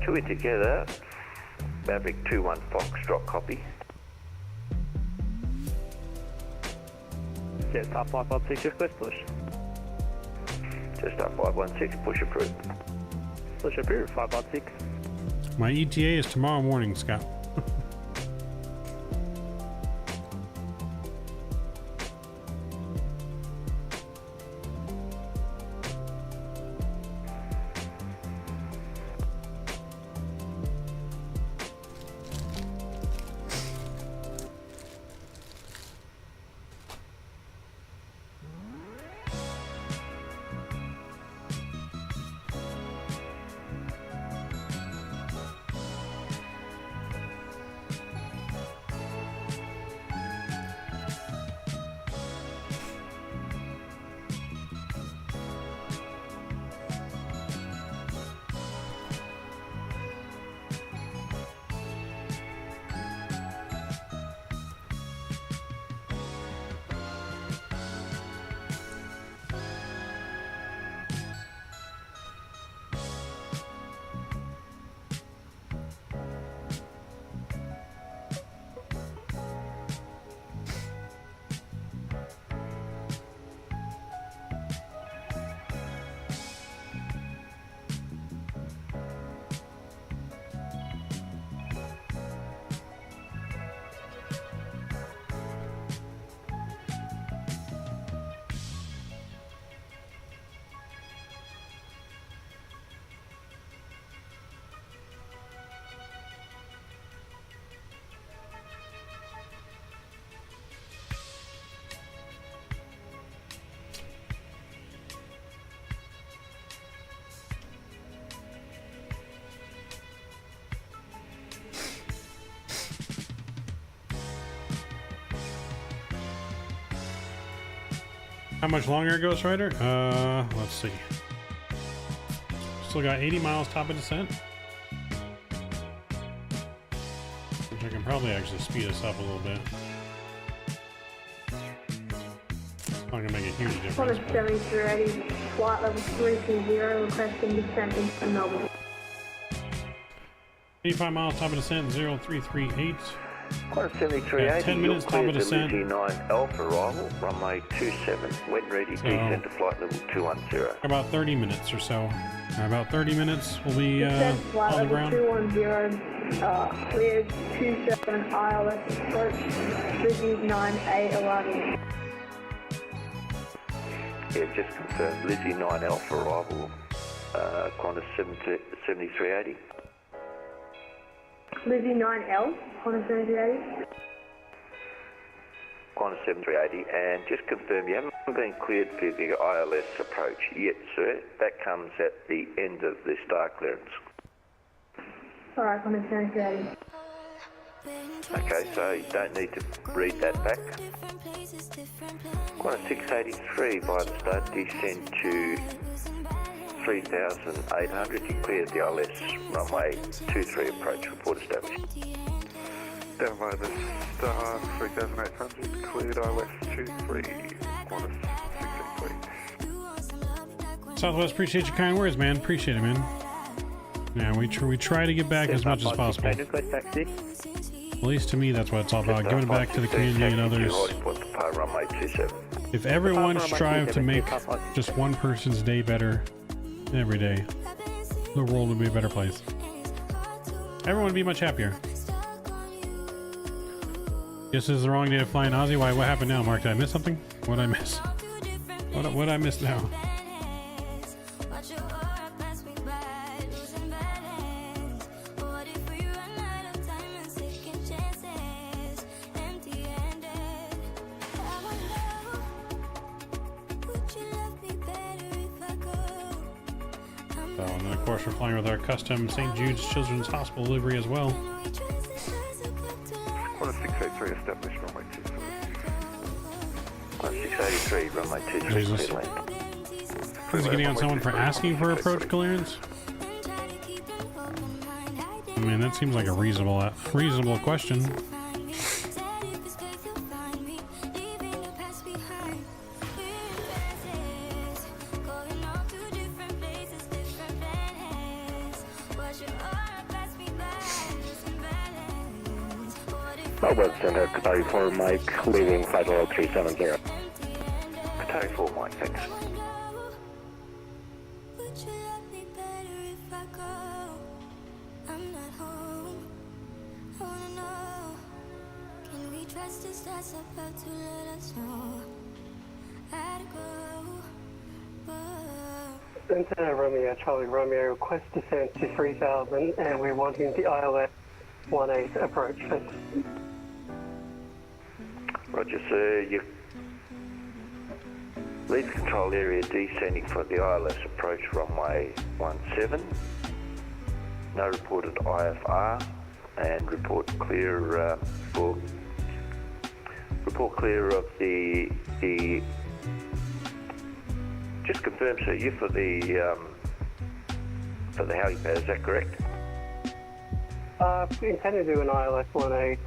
Two in together, Maverick 21 Foxtrot copy. Jet top 516, request push. Just up 516, push approved. Push up here, 516. My ETA is tomorrow morning, Scott. How much longer, Ghost Rider? Let's see. Still got 80 miles top of descent. Which I can probably actually speed us up a little bit. Not gonna make a huge difference. Qantas 7380, flight level 320, requesting descent into Melbourne. 85 miles top of descent, 0338. Qantas 7380, 10 minutes top of descent. Lizzie 9 Alpha arrival, runway 27, wet and ready, descent to flight level 210. About 30 minutes or so. About 30 minutes we'll be Flight on the level ground. 210, cleared 27 ILS approach, Lizzie 9A11. Yeah, just confirmed, Lizzie 9 Alpha arrival, Qantas 7380. Lizzie 9L, Qantas 7380. Qantas 7380, and just confirm you haven't been cleared for the ILS approach yet, sir. That comes at the end of the star clearance. Alright, Qantas 7380. Okay, so you don't need to read that back. Qantas 683 by the start, descend to 3,800. You cleared the ILS runway 23 approach, report established. Down by the star 3,800, cleared ILS 23, Qantas 683. Southwest, appreciate your kind words, man. Appreciate it, man. Yeah, we try to get back as much as possible. Request taxi. At least to me, that's what it's all about, giving it back to the community and others. If everyone strive to make just one person's day better every day, the world would be a better place. Everyone would be much happier. This is the wrong day to fly in Aussie. Why? What happened now, Mark? Did I miss something? What did I miss? What did I miss now? So, and then of course we're flying with our custom St. Jude's Children's Hospital livery as well. 683 established runway 2683 runway 23 Jesus. Is he getting on someone for asking for approach clearance? I mean, that seems like a reasonable question. Melbourne Center, Qatari 4 Mike, leaving flight level 370. Qatari 4 Mike, thanks. Center Romeo, Charlie Romeo, request descent to 3000 and we're wanting the ILS 18 approach. Thanks. Roger, sir. You lead the control area descending for the ILS approach runway 17. No reported IFR, and report clear report clear of the. Just confirm, sir. You for the helipad, is that correct? We intend to do an ILS 18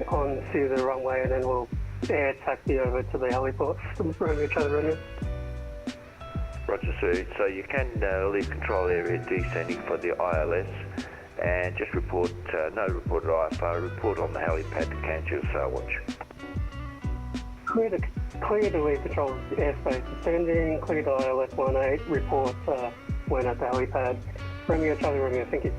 onto the runway and then we'll air taxi over to the heliport from Romeo Charlie Romeo. Roger, sir. So you can leave control area descending for the ILS and just report no reported IFR, report on the helipad to cancel your sail watch. Clear to leave control airspace descending, clear to ILS 18, report when at the helipad. Romeo Charlie Romeo, thank you.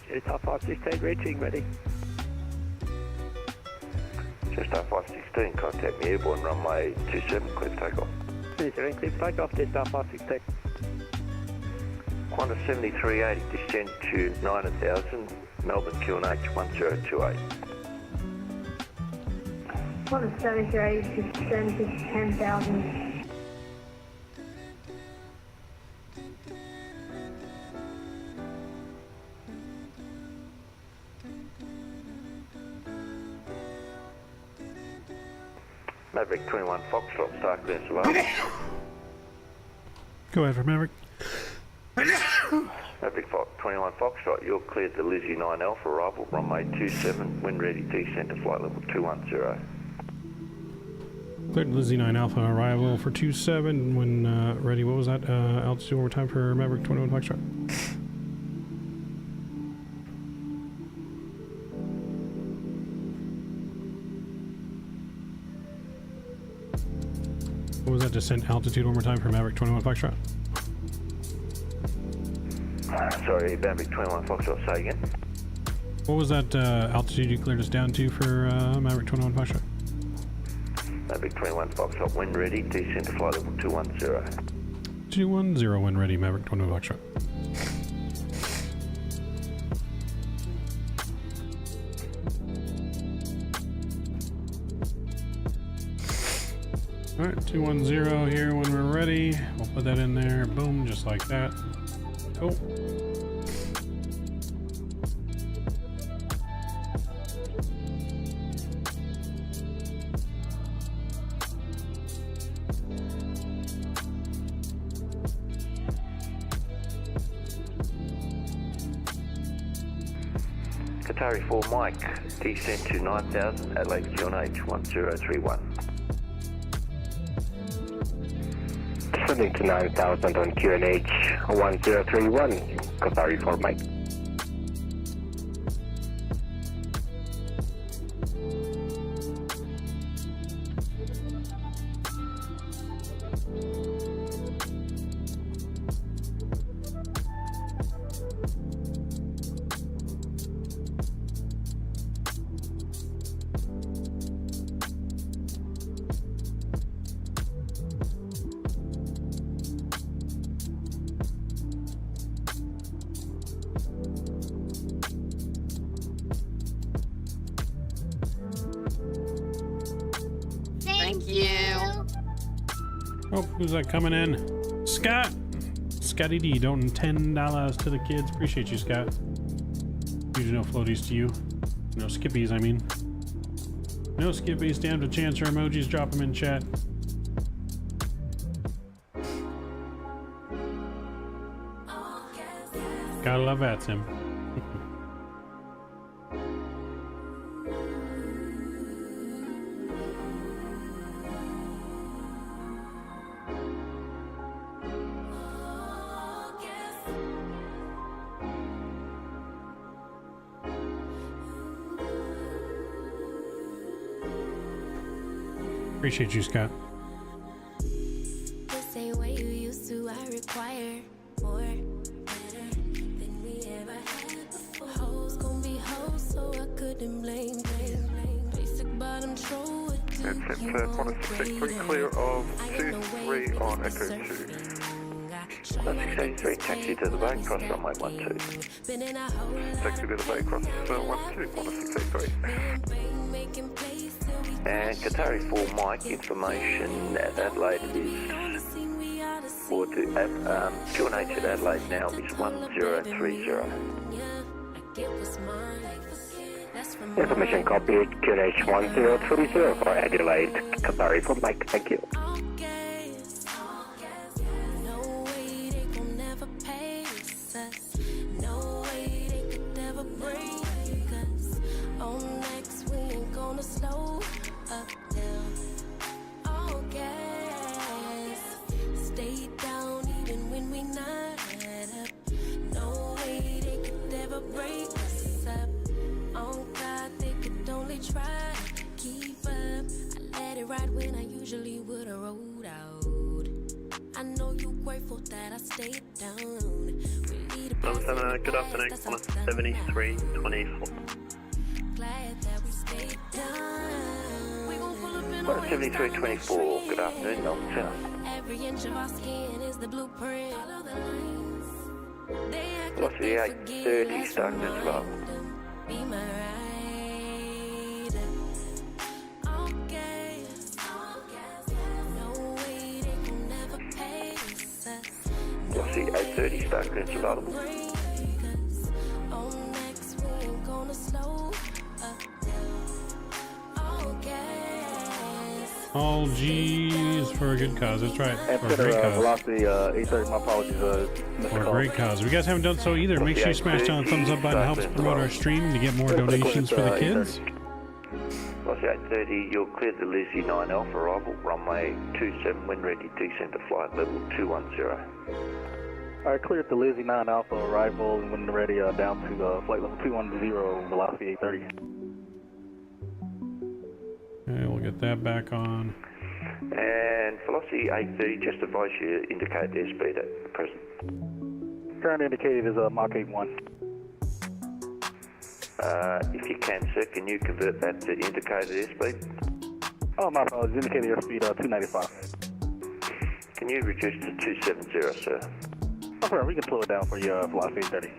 Just 516 reaching, ready. Just 516, contact me airborne runway 27, clear for takeoff. 27, clear for takeoff, just 516. Qantas 7380, descend to 9000, Melbourne QNH 1028. Qantas 7380, descend to 10,000. Maverick 21 Foxtrot, start clearance available. Go ahead for Maverick. Maverick 21 Foxtrot, you're cleared to Lizzie 9 Alpha, arrival runway 27, wind ready, descend to flight level 210. Cleared to Lizzie 9 Alpha, arrival for 27, when ready. What was that altitude one more time for Maverick 21 Foxtrot? What was that descent altitude one more time for Maverick 21 Foxtrot? Sorry, Maverick 21 Foxtrot, say again. What was that altitude you cleared us down to for Maverick 21 Foxtrot? Maverick 21 Foxtrot, wind ready, descend to flight level 210. 210, wind ready, Maverick 21 Foxtrot. Alright, 210 here when we're ready. We'll put that in there. Boom, just like that. Cool. Qatari 4 Mike, descent to 9000, Adelaide QNH 1031. Descending to 9000 on QNH 1031, Qatari 4 Mike. Thank you. Oh, who's that coming in? Scott! Scotty D, donating $10 to the kids. Appreciate you, Scott. Usually no floaties to you. No skippies, I mean. No skippies, damn to chance your emojis, drop them in chat. Gotta love that, Tim. Appreciate you, Scott. This ain't what you used to, I require more, better than we ever had before. Hoes gon' be hoes, so I couldn't blame. Basic bottom troll would do you all greater. Clear of 2-3 on Echo 2. 683, taxi to the bay, cross runway 12. Taxi to the bay, cross 12 on 683. And Qatari 4 Mike, information at Adelaide is forward to QNH at Adelaide now is 1030. Information copied, QNH 1030 for Adelaide, Qatari 4 Mike, thank you. Good afternoon, 7324. 7324, good afternoon, Melbourne Centre. Every inch of our skin is the blueprint. Follow the lines. Velocity 830, starting as well. Be my ride. Velocity 830, starting as available. All G's for a good cause. That's right. For a great cause. Velocity 830, my apologies. For a great cause. If you guys haven't done so either, make sure you smash down the thumbs up button. It helps promote our stream to get more donations for the kids. Velocity 830, you'll clear the Lizzie 9 Alpha arrival, runway 27 when ready, descend to flight level 210. Alright, cleared the Lizzie 9 Alpha arrival and when ready down to flight level 210, velocity 830. Okay, we'll get that back on. And velocity 830, just advise you indicate airspeed at present. Current indicated is Mach 81. If you can, sir, can you convert that to indicated airspeed? Oh, my apologies, indicated airspeed 295. Can you reduce to 270, sir? Okay, we can slow it down for you, velocity 830.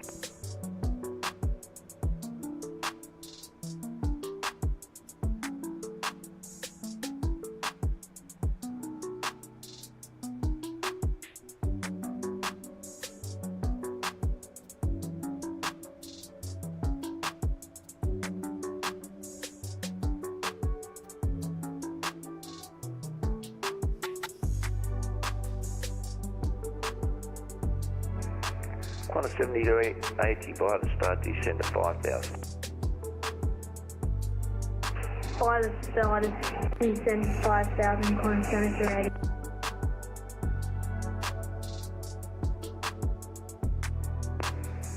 Qantas 70 to 80 by the start, descend to 5,000. by the side of 75,000 Qantas 7380.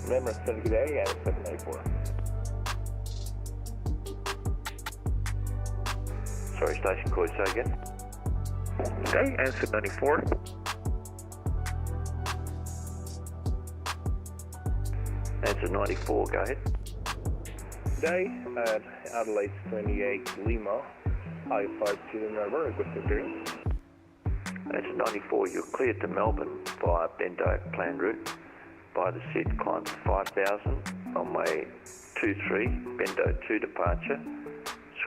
Remember, it's going to get 80 out of 784. Sorry, station call, say again. Okay, answer 94. Answer 94, go ahead. Today at Adelaide 28 Lima, I-52 November, requested clearance. Answer 94, you're cleared to Melbourne via Bendo plan route. By the SID, climb to 5,000, runway 23, Bendo 2 departure,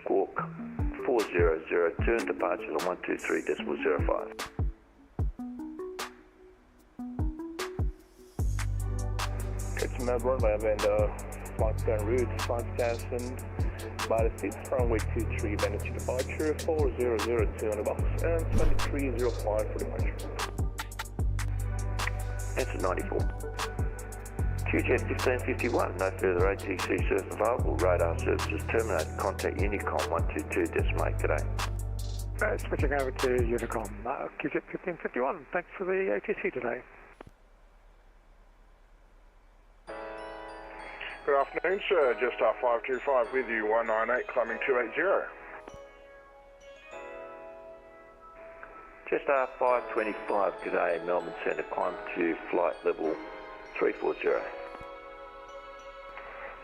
squawk 4002 and departure on 123.05. It's Melbourne via Bendo, flight plan route 5,000, by the SID, runway 23, Bendo 2 departure, 4002 on the box, and 2305 for departure. Answer 94. QJet 1551, no further ATC service available. Radar services terminated. Contact Unicom 122.8 today. Switching over to Unicom. QJet 1551, thanks for the ATC today. Good afternoon, sir. Just 525 with you, 198, climbing 280. Just 525 today, Melbourne Centre, climb to flight level 340.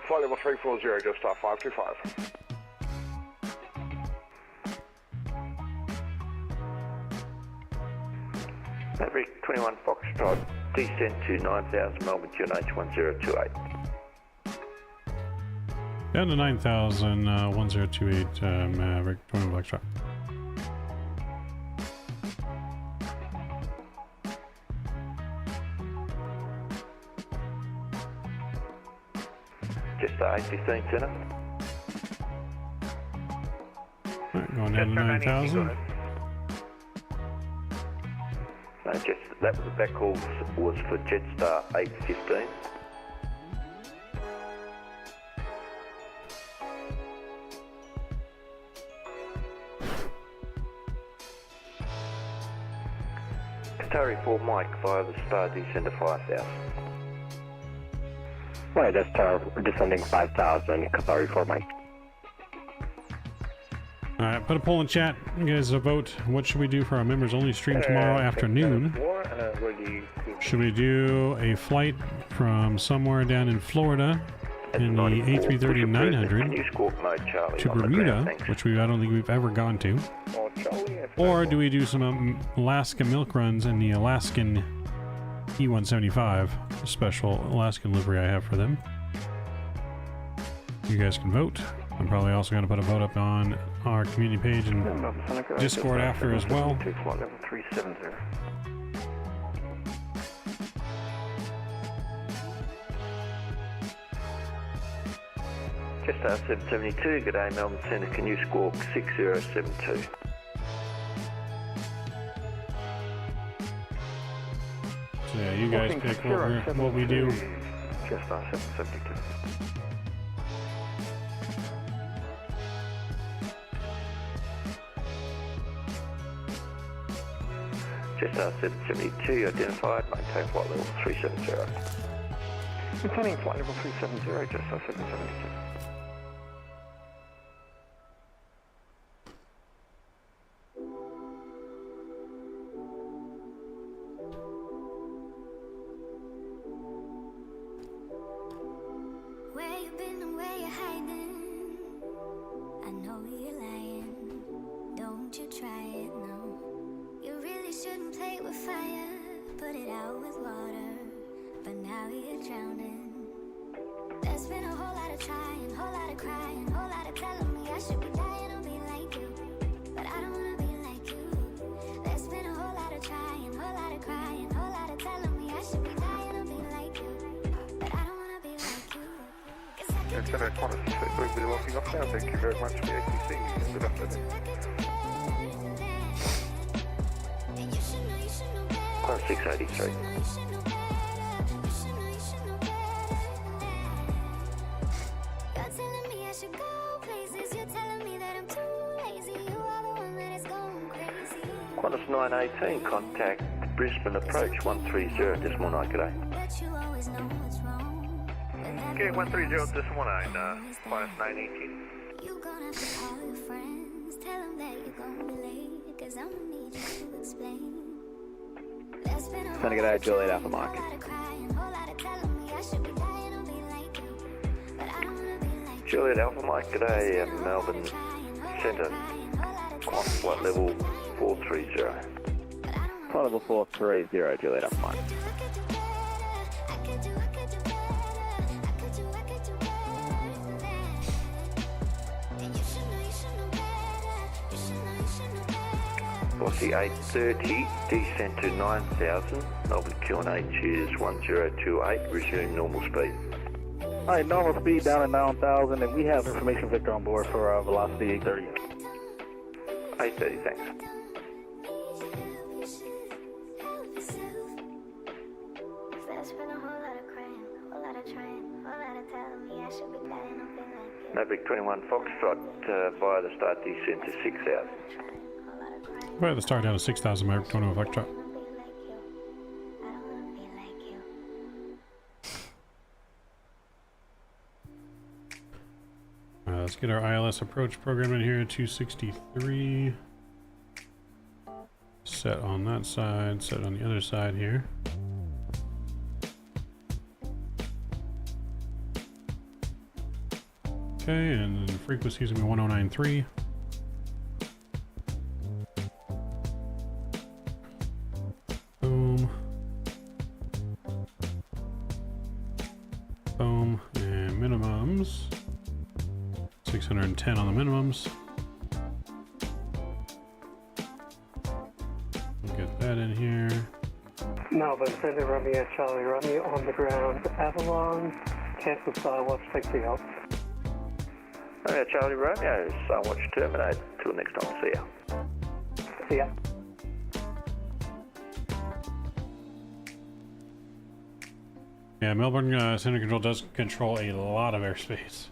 Flight level 340, just 525. Maverick 21 Foxtrot, descent to 9,000 Melbourne QNH 1028. Down to 9,000, 1028 Maverick 21 Foxtrot. Just 815 Centre. Right, going down to 9,000. No, that was the back call was for Jetstar 815. Qatari 4 Mike via the Star descend to 5,000. Right, that's descending 5,000, Qatari 4 Mike. Alright, put a poll in chat. You guys vote. What should we do for our members only stream tomorrow afternoon? Should we do a flight from somewhere down in Florida in the A330-900 to Bermuda, which I don't think we've ever gone to? Or do we do some Alaska milk runs in the Alaskan E175, special Alaskan livery I have for them? You guys can vote. I'm probably also going to put a vote up on our community page and Discord after as well. Flight level 370. Just 772, good day Melbourne Centre, can you squawk 6072? So yeah, you guys pick what we do. Just 772. Just 772, identified, maintain flight level 370. Maintaining flight level 370, just 772. Where you been and where you hiding? I know you're lying. Don't you try it, no. You really shouldn't play with fire. Put it out with water. But now you're drowning. There's been a whole lot of trying, whole lot of crying, whole lot of telling me I should be dying to be like you. But I don't wanna be like you. There's been a whole lot of trying, whole lot of crying, whole lot of telling me I should be dying to be like you. But I don't wanna be like you. It's been a Qantas, we'll be walking off now. Thank you very much for the ATC. Good afternoon. Qantas 683. You're telling me I should go places. You're telling me that I'm too Qantas 918, contact Brisbane approach 130.9, g'day. Okay, 130.9, Qantas 918. Trying to get out of Juliet Alpha Mike. Juliet Alpha Mike, g'day, Melbourne Centre, Qantas flight level 430. Flight level 430, Juliet Alpha Mike. Bossy 830, descent to 9,000, Melbourne QNH is 1028, resume normal speed. Alright, normal speed down at 9,000, and we have information Victor on board for velocity 830. 830, thanks. Maverick 21 Foxtrot via the start descent to 6,000. Right at the start down to 6,000, Maverick 21 Foxtrot. Let's get our ILS approach program in here, 263. Set on that side, set on the other side here. Okay, and then frequency is going to be 1093. Boom. Boom. And minimums. 610 on the minimums. We'll get that in here. Melbourne, Center Romeo, Charlie Romeo on the ground. Avalon, cancel Skywatch, take the help. Okay, Charlie Romeo, Skywatch terminate. Till next time, see ya. See ya. Yeah, Melbourne Center Control does control a lot of airspace.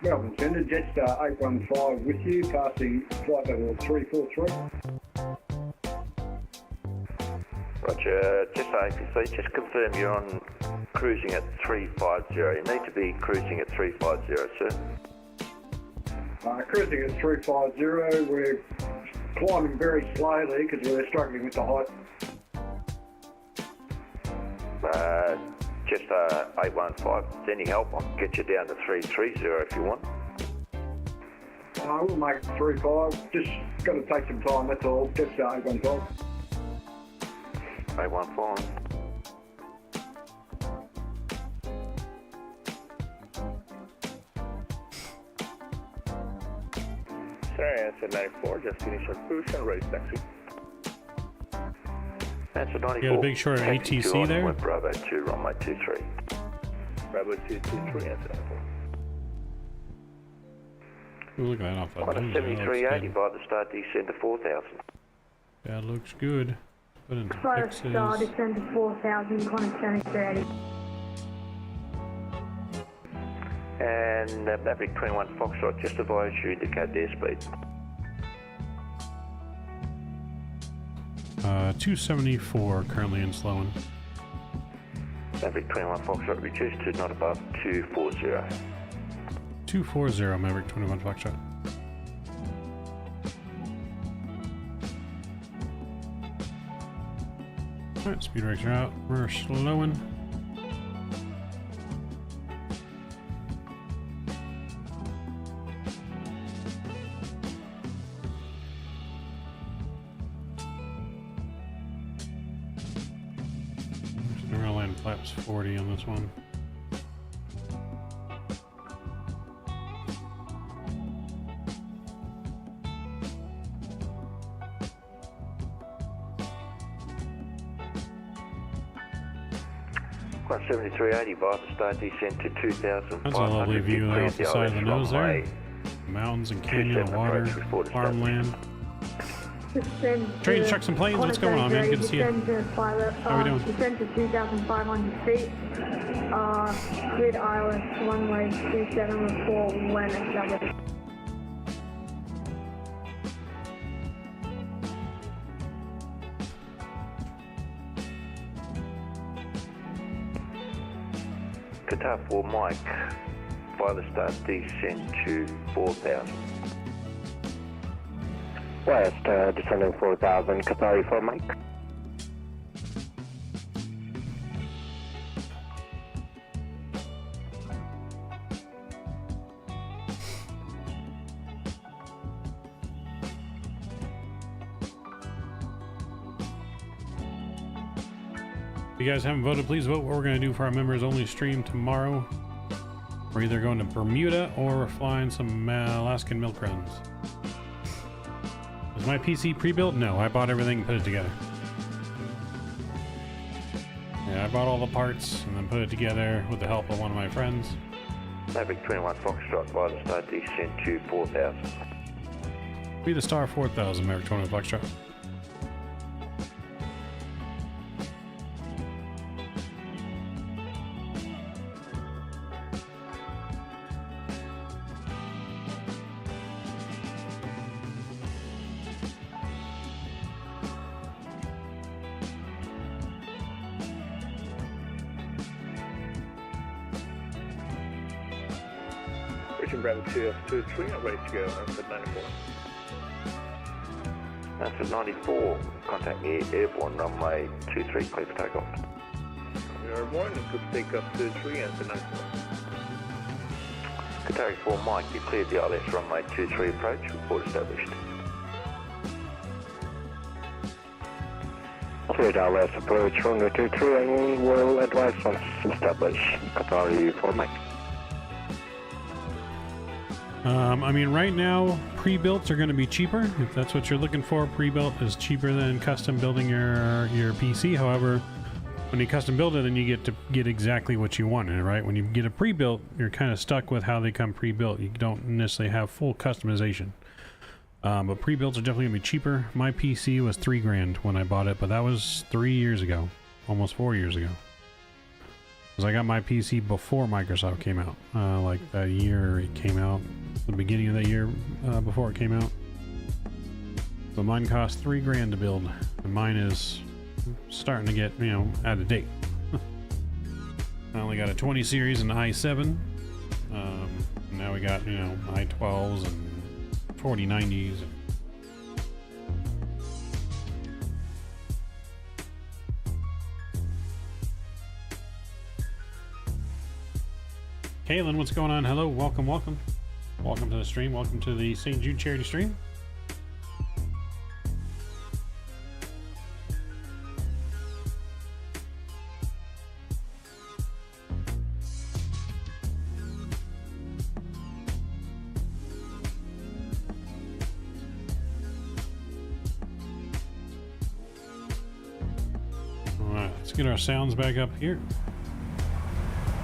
Melbourne Centre, Jetstar 815 with you, passing flight level 343. Roger, Jetstar 815, just confirm you're on cruising at 350. You need to be cruising at 350, sir. Cruising at 350, we're climbing very slowly because we're struggling with the height. Jetstar 815, any help? I can get you down to 330 if you want. We'll make it 35, just got to take some time, that's all. Jetstar 815. 815. Sorry, answer 94, just finished our push and raise taxi. Answer 94. You got a big short ATC there? Bravo 2, runway 23. Bravo 223, answer 94. Ooh, look at that off the Qantas 7380 by the start descend to 4,000. That looks good. Put in some Flight fixes. star, descend to 4,000, Qantas 7380. And Maverick 21 Foxtrot, just advise you indicate the airspeed. 274 currently in slowing. Maverick 21 Foxtrot reduced to not above 240. 240 Maverick 21 Foxtrot. Alright, speed brakes are out. We're slowing. We're gonna land flaps 40 on this one. Qantas 7380 by the start descent to 2,500. That's a lovely view there off the side of the nose there. Mountains and canyon, water, farmland. Trains, trucks, and planes, what's going on, man? Good to see you. How are we doing? Descend to 2,500 feet. Grid ILS, runway 27 report when established. Qatar 4 Mike, pilot start descend to 4,000. West, descending 4,000, Qatar 4 Mike. If you guys haven't voted, please vote what we're going to do for our members only stream tomorrow. We're either going to Bermuda or we're flying some Alaskan milk runs. Is my PC pre-built? No, I bought everything and put it together. Yeah, I bought all the parts and then put it together with the help of one of my friends. Maverick 21 Foxtrot, pilot start descend to 4,000. Be the star 4,000, Maverick 21 Foxtrot. Bravo 2F23, I'm ready to go. I'm at 94. That's at 94. Contact me airborne runway 23, clear for takeoff. You're airborne, and could take up 23 and 94. Qatar 4 Mike, you cleared the ILS runway 23 approach, report established. Cleared ILS approach runway 23 and will advise once established. Qatar 4 Mike. I mean, right now, pre-builts are going to be cheaper. If that's what you're looking for, pre-built is cheaper than custom building your PC. However, when you custom build it, then you get to get exactly what you want in it, right? When you get a pre-built, you're kind of stuck with how they come pre-built. You don't necessarily have full customization. But pre-builts are definitely going to be cheaper. My PC was $3,000 when I bought it, but that was 3 years ago, almost 4 years ago. Because I got my PC before Microsoft came out, like that year it came out, the beginning of that year before it came out. So mine cost $3,000 to build, and mine is starting to get, you know, out of date. I only got a 20 series and i7. Now we got, you know, i12s and 4090s. Kaylin, what's going on? Hello, welcome, welcome. Welcome to the stream. Welcome to the St. Jude charity stream. All right, let's get our sounds back up here.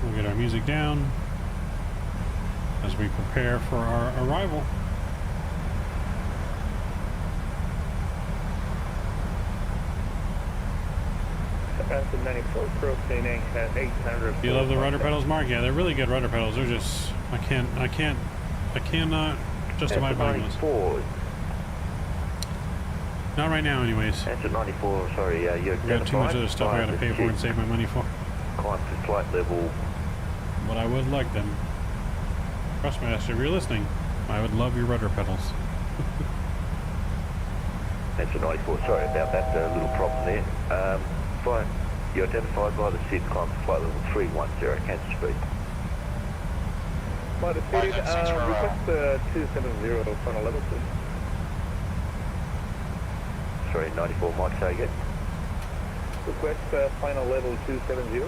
We'll get our music down as we prepare for our arrival. That's 94 proceeding at 800. Do you love the rudder pedals, Mark? Yeah, they're really good rudder pedals. They're just, I cannot justify buying those. Not right now, anyways. That's at 94, sorry, you're got too much other stuff I gotta pay for and save my money for. Climb to flight level. But I would like them. Trustmaster, if you're listening, I would love your rudder pedals. That's a 94, sorry about that little problem there. Fine, you're identified by the SID, climb to flight level 310, cancel speed. By the SID, request 270 final level, please. Sorry, 94, Mike, say again. Request final level 270.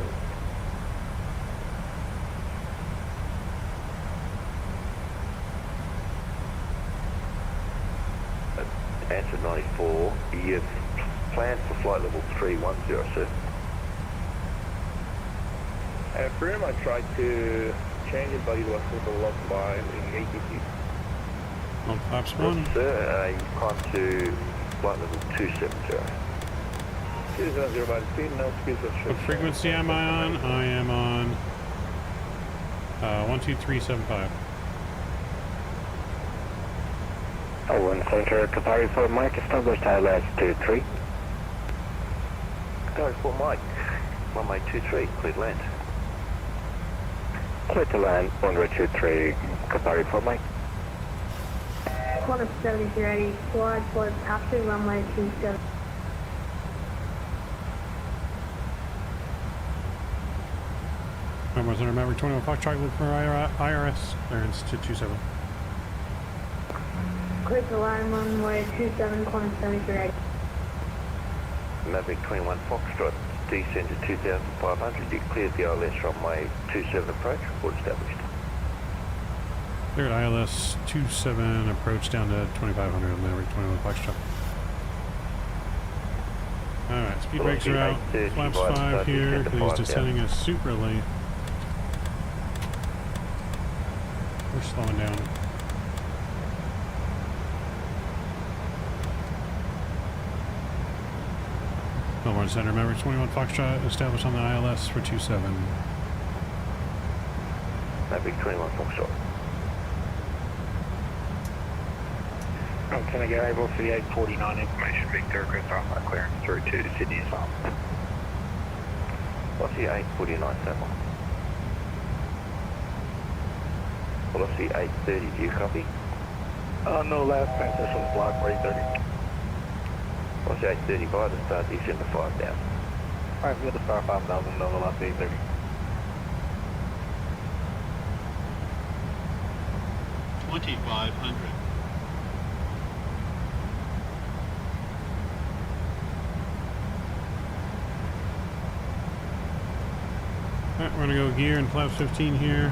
Answer 94, you've planned for flight level 310, sir. Pretty much tried to change it, but it was overlocked by the ATC. On flaps 1. Sir, you climb to flight level 270. 270 by speed, no speed. What frequency am I on? I am on 12375. One Center, Qatari for Mike, established ILS 23. Qatari for Mike, runway 23, clear to land. Clear to land, 123, Qatari for Mike. Qantas 7380, wide slope taxi, runway 27. Members under Maverick 21 Foxtrot, look for IRS clearance to 27. Clear to land, runway 27, Qantas 7380. Maverick 21 Foxtrot, descend to 2500. You cleared the ILS runway 27 approach, report established. Cleared ILS 27 approach down to 2500 on Maverick 21 Foxtrot. Alright, speed brakes are out. Flaps 5 here, he's descending us super late. We're slowing down. Melbourne Center, Maverick 21 Foxtrot, established on the ILS for 27. Maverick 21 Foxtrot. Can I get able for the 849 information, Victor, request on clearance through to Sydney as well. What's the 849 sample? What's the 830, do you copy? No, last transmission was blocked for 830. What's the 835 to start descend to 5 down? Alright, we'll start 5,000 over last 830. $2,500. Alright, we're gonna go gear and flaps 15 here.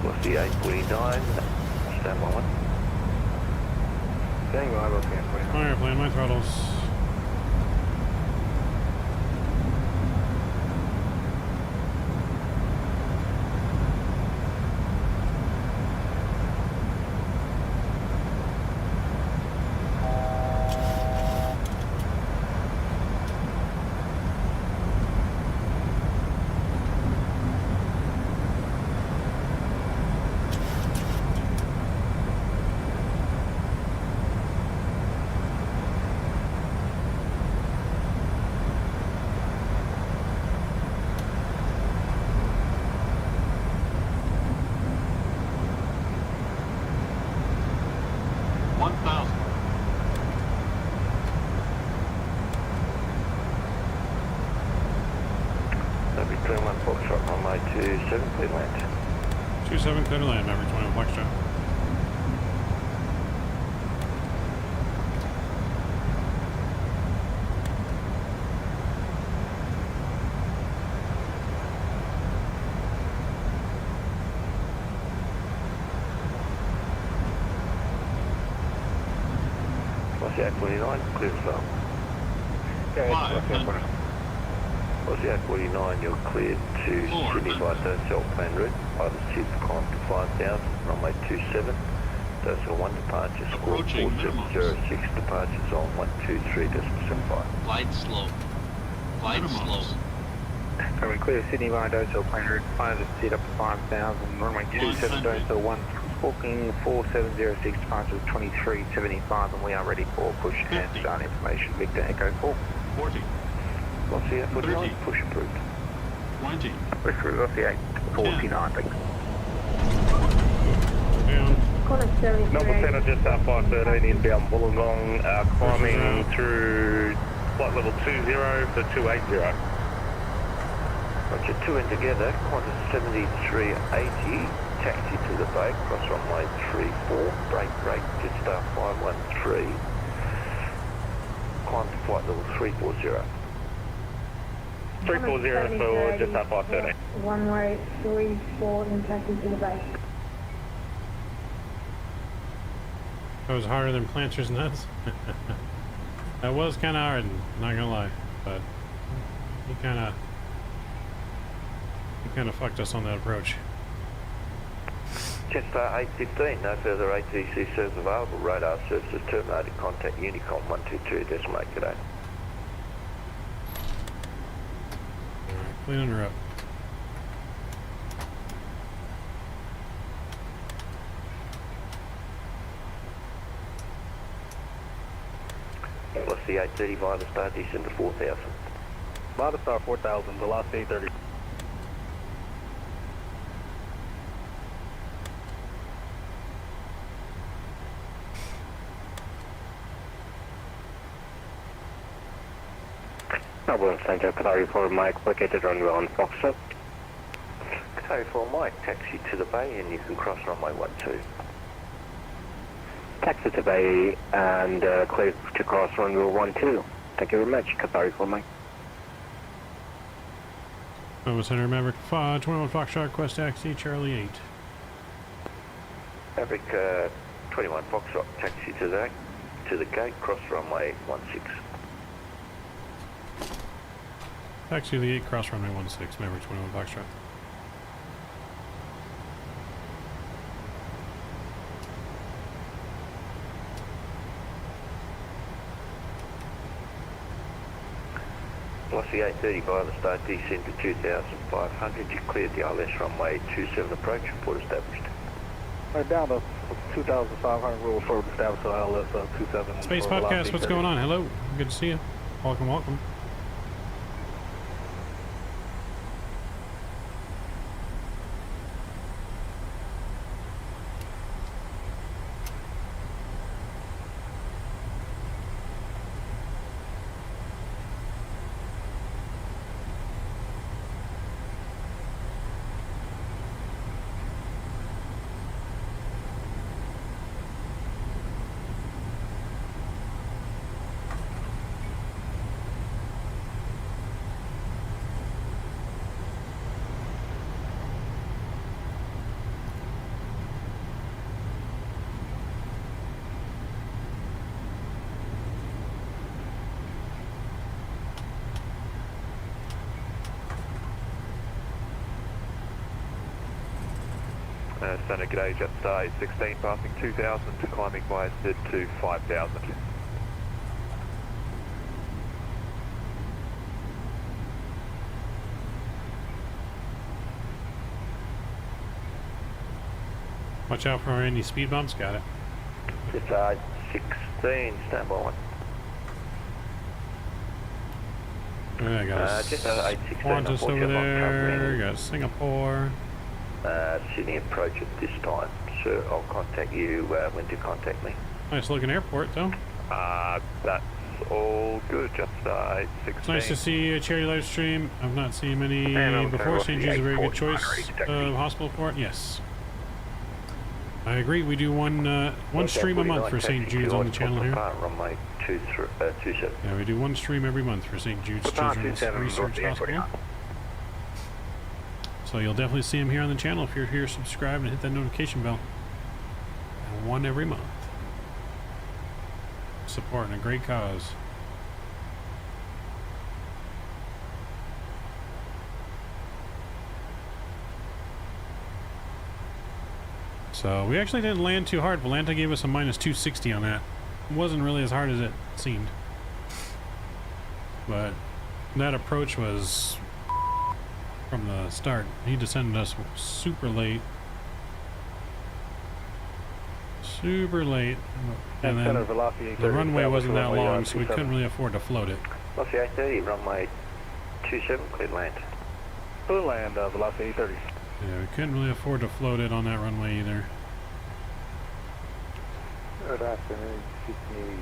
What's the 849? Stand by one. Standing by, about 849. My airplane, my throttles. Maverick 21 Foxtrot, runway 27, clear to land. 27 clear to land, Maverick 21 Foxtrot. What's the 849? Clear to start. What's the 849? You're cleared to Sydney by Docel plan route. Either SID climb to 5000, runway 27. Docel 1 departure, score 4706, departures on 123.75. Glide slow. Glide slow. We clear Sydney by Docel plan route. Either SID up to 5000, runway 27, Docel 1. Booking 4706, departures 2375, and we are ready for push and start information. Victor Echo 4. 40. What's the 849? Push approved. 20. What's the 849? Thanks. Qantas 7380. Melbourne Centre just up 513 inbound Wollongong, climbing through flight level 20 for 280. Roger, two in together, Qantas 7380, taxi to the bay, cross runway 34, brake, Jetstar 513, climb to flight level 340. 340 for just up 513. Runway 34 and taxi to the base. That was harder than Planter's nuts. That was kind of hard, not gonna lie, but he kind of fucked us on that approach. Jetstar 815, no further ATC service available. Radar services terminated. Contact Unicom 122 decimal today. Alright, cleaning her up. What's the 830 Violet Star descend to 4000? Violet Star 4000, velocity 830. Melbourne Centre, Qatari 4 Mike, located runway on Foxtrot. Qatari 4 Mike, taxi to the bay and you can cross runway 12. Taxi to bay and clear to cross runway 12. Thank you very much, Qatari 4 Mike. Melbourne Centre, Maverick 21 Foxtrot, request taxi, Charlie 8. Maverick 21 Foxtrot, taxi to the gate, cross runway 16. Taxi to the 8, cross runway 16, Maverick 21 Foxtrot. Velocity 830 Violet Star descend to 2500. You cleared the ILS runway 27 approach, report established. Right down to 2,500, roll forward established to ILS 27. Space Podcast, what's going on? Hello, good to see you. Welcome, welcome. Center, g'day, Jetstar 816, passing 2,000 to climbing by Z to 5,000. Watch out for any speed bumps, got it. Jetstar 16, stand by one. I got Jetstar 816, Qantas over there, got Singapore. Sydney approach at this time, sir. I'll contact you when to contact me. Nice looking airport, though. That's all good. Just 816. It's nice to see a charity live stream. I've not seen many before. St. Jude's a very good choice of hospital port. Yes, I agree. We do one stream a month for St. Jude's on the channel here. Runway 27. Yeah, we do one stream every month for St. Jude's Children's Research Hospital. So you'll definitely see them here on the channel if you're here subscribed and hit that notification bell. And one every month. Supporting a great cause. So we actually didn't land too hard. Volanta gave us a minus 260 on that. It wasn't really as hard as it seemed. But that approach was from the start. He descended us super late. Super late. And then the runway wasn't that long, so we couldn't really afford to float it. Velocity 830, runway 27, clear land. Clear land, velocity 830. Yeah, we couldn't really afford to float it on that runway either. Good afternoon, Sydney.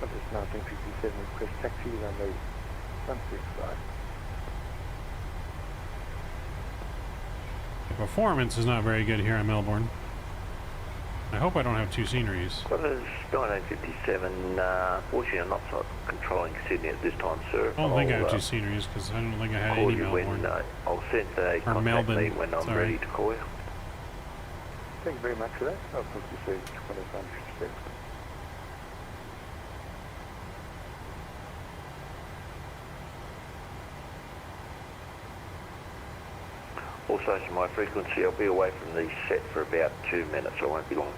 I'm just now 57 request taxi runway 165. The performance is not very good here in Melbourne. I hope I don't have two sceneries. Well, there's 1957. Fortunately, I'm not controlling Sydney at this time, sir. I don't think I have two sceneries because I don't think I had any Melbourne. I'll send a contact me when I'm ready to call you. Thank you very much for that. I'll talk to you soon. 2156. Also, to my frequency, I'll be away from the set for about 2 minutes. I won't be long.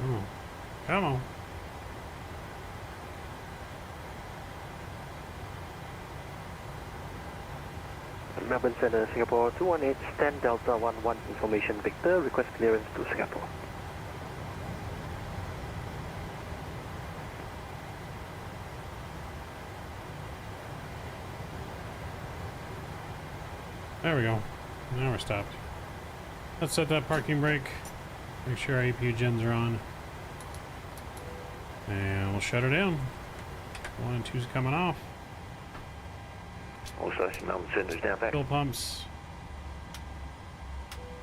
Oh, come on. Melbourne Center, Singapore 218, stand Delta 11 information Victor, request clearance to Singapore. There we go. Now we're stopped. Let's set that parking brake. Make sure our APU gens are on. And we'll shut her down. 1 and 2's coming off. Also, Melbourne Centre's down back. Fuel pumps.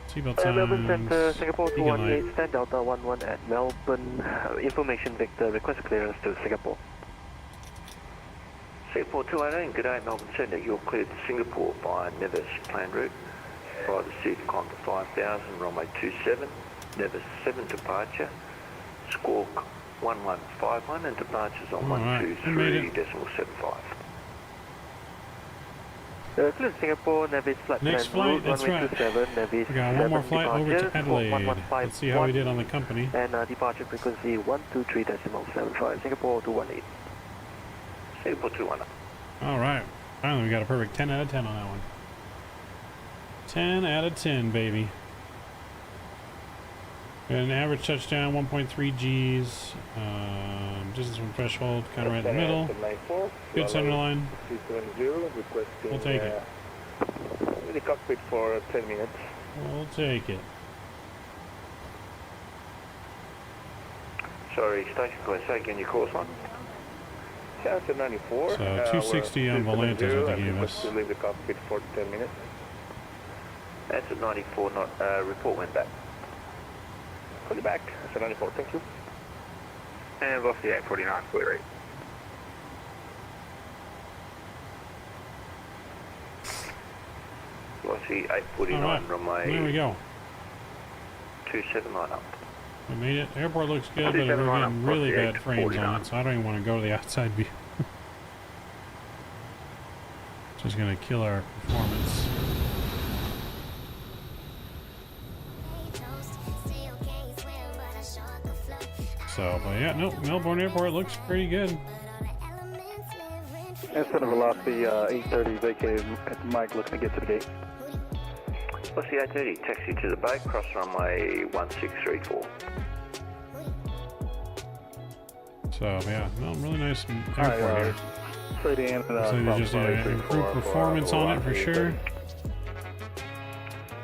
Seatbelt signs. Melbourne Center, Singapore beacon 218, light. stand Delta 11 at Melbourne, information Victor, request clearance to Singapore. Singapore 218, good day, Melbourne Centre. You're cleared to Singapore by Nevis planned route. By the seat Qantas 5000, runway 27, Nevis 7 departure, squawk 1151 and departures on 123.75. Clear Singapore, Nevis flight Next plan flight, route that's 1127, right. Nevis We got one more flight over to Adelaide. 1151. Let's see how we did on the company. And departure frequency 123.75, Singapore 218. Singapore 218. Alright. Finally, we got a perfect 10 out of 10 on that one. 10 out of 10, baby. Got an average touchdown, 1.3 Gs. Distance from threshold, kind of right in the middle. Good center line. We'll take it. In the cockpit for 10 minutes. We'll take it. Sorry, station code, say again your course one. Delta 94. So 260 on Volantis, what they gave us. To leave the cockpit for 10 minutes. That's at 94, report went back. Put it back. That's at 94, thank you. And velocity 849, clear rate. Velocity 849, runway. There we go. 27 line up. We made it. Airport looks good, but we're getting really bad frames on it, so I don't even want to go to the outside view. Just gonna kill our performance. So, but yeah, nope, Melbourne Airport looks pretty good. Instead of velocity 830, vacate at Mike looking to get to the gate. Velocity 830, taxi to the bay, cross runway 1634. So yeah, no, really nice airport here. Straight in. So they just improved performance on it for sure.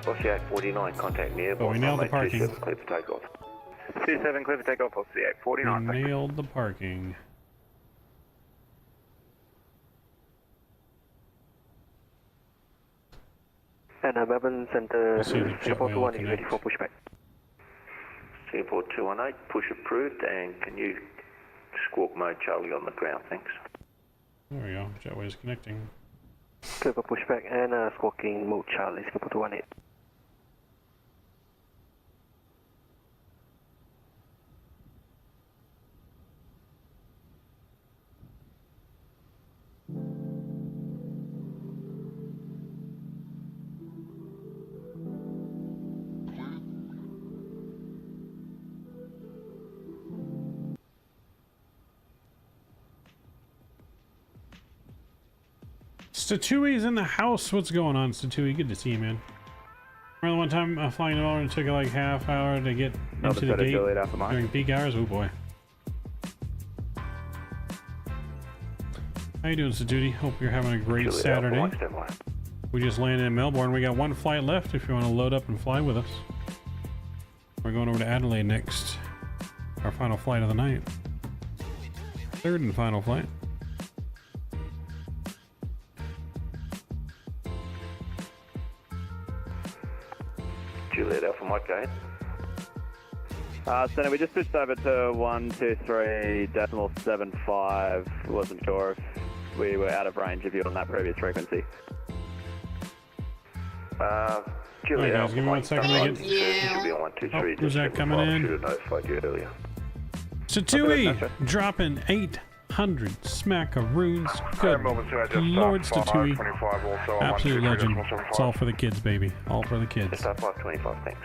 Velocity 849, contact near. But we nailed the parking. Clear for takeoff. 27, clear for takeoff, velocity 849. We nailed the parking. And Melbourne Center, Singapore 218, ready for pushback. Singapore 218, push approved, and can you squawk mode Charlie on the ground, thanks. There we go, jetway is connecting. Clear for pushback and squawking mode Charlie, Singapore 218. Statui's in the house. What's going on, Statui? Good to see you, man. Remember the one time flying over and it took like half hour to get into the gate during peak hours? Oh boy. How you doing, Statuti? Hope you're having a great Saturday. We just landed in Melbourne. We got one flight left if you want to load up and fly with us. We're going over to Adelaide next. Our final flight of the night. Third and final flight. Juliet Alpha Mike, go ahead. Center, we just switched over to 123.75. Wasn't sure if we were out of range of you on that previous frequency. Juliet guys, give me 1 second to get... Should be on 123. Who's that coming in? Should have notified you earlier. Statui dropping 800 smackaroons. Good Lord, Statui. Absolute legend. It's all for the kids, baby. All for the kids. Just 525, thanks.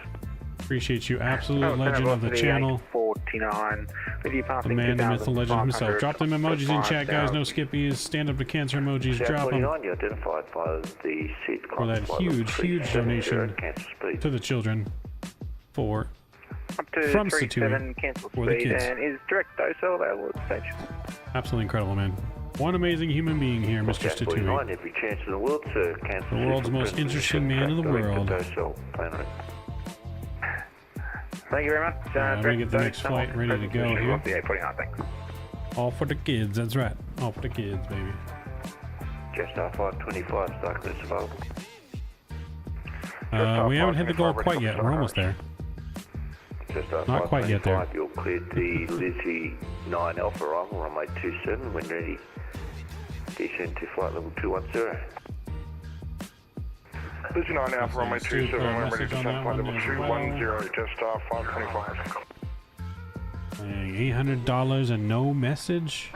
Appreciate you, absolute legend of the channel. 49. The man, the myth, the legend himself. Drop them emojis in chat, guys. No skippies. Stand up to cancer emojis. Drop them. You identified by the seat for that huge donation to the children for from Statui for the kids. And is direct dosal available at the station? Absolutely incredible, man. One amazing human being here, Mr. Statui. Every chance in the world to cancel the world's most interesting man in the world. Thank you very much. Let me get the next flight ready to go here. All for the kids, that's right. All for the kids, baby. Just 525, cyclist available. We haven't hit the goal quite yet. We're almost there. Just not quite yet there. You'll clear the Lizzie 9 Alpha arrival, runway 27, when ready. Descend to flight level 210. Lizzie 9 Alpha, runway 27, when ready to descend flight level 210, just 525. $800 and no message?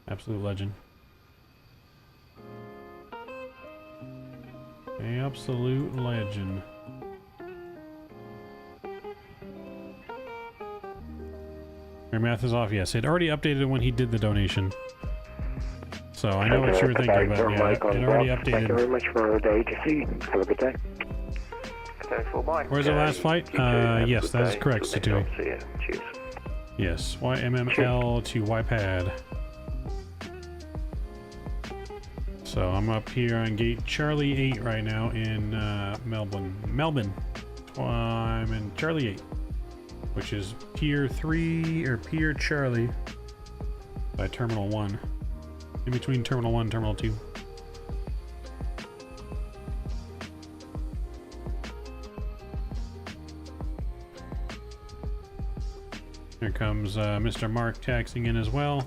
Absolute legend. Absolute legend. Your math is off. Yes, it already updated when he did the donation. So I know what you were thinking about. Yeah, it already updated. Thank you very much for the agency. Have a good day. Where's the last flight? Yes, that is correct, Statui. Cheers. Yes, YMML to YPAD. So I'm up here on gate Charlie 8 right now in Melbourne. I'm in Charlie 8, which is Pier 3 or Pier Charlie by Terminal 1. In between Terminal 1 and Terminal 2. Here comes Mr. Mark taxiing in as well.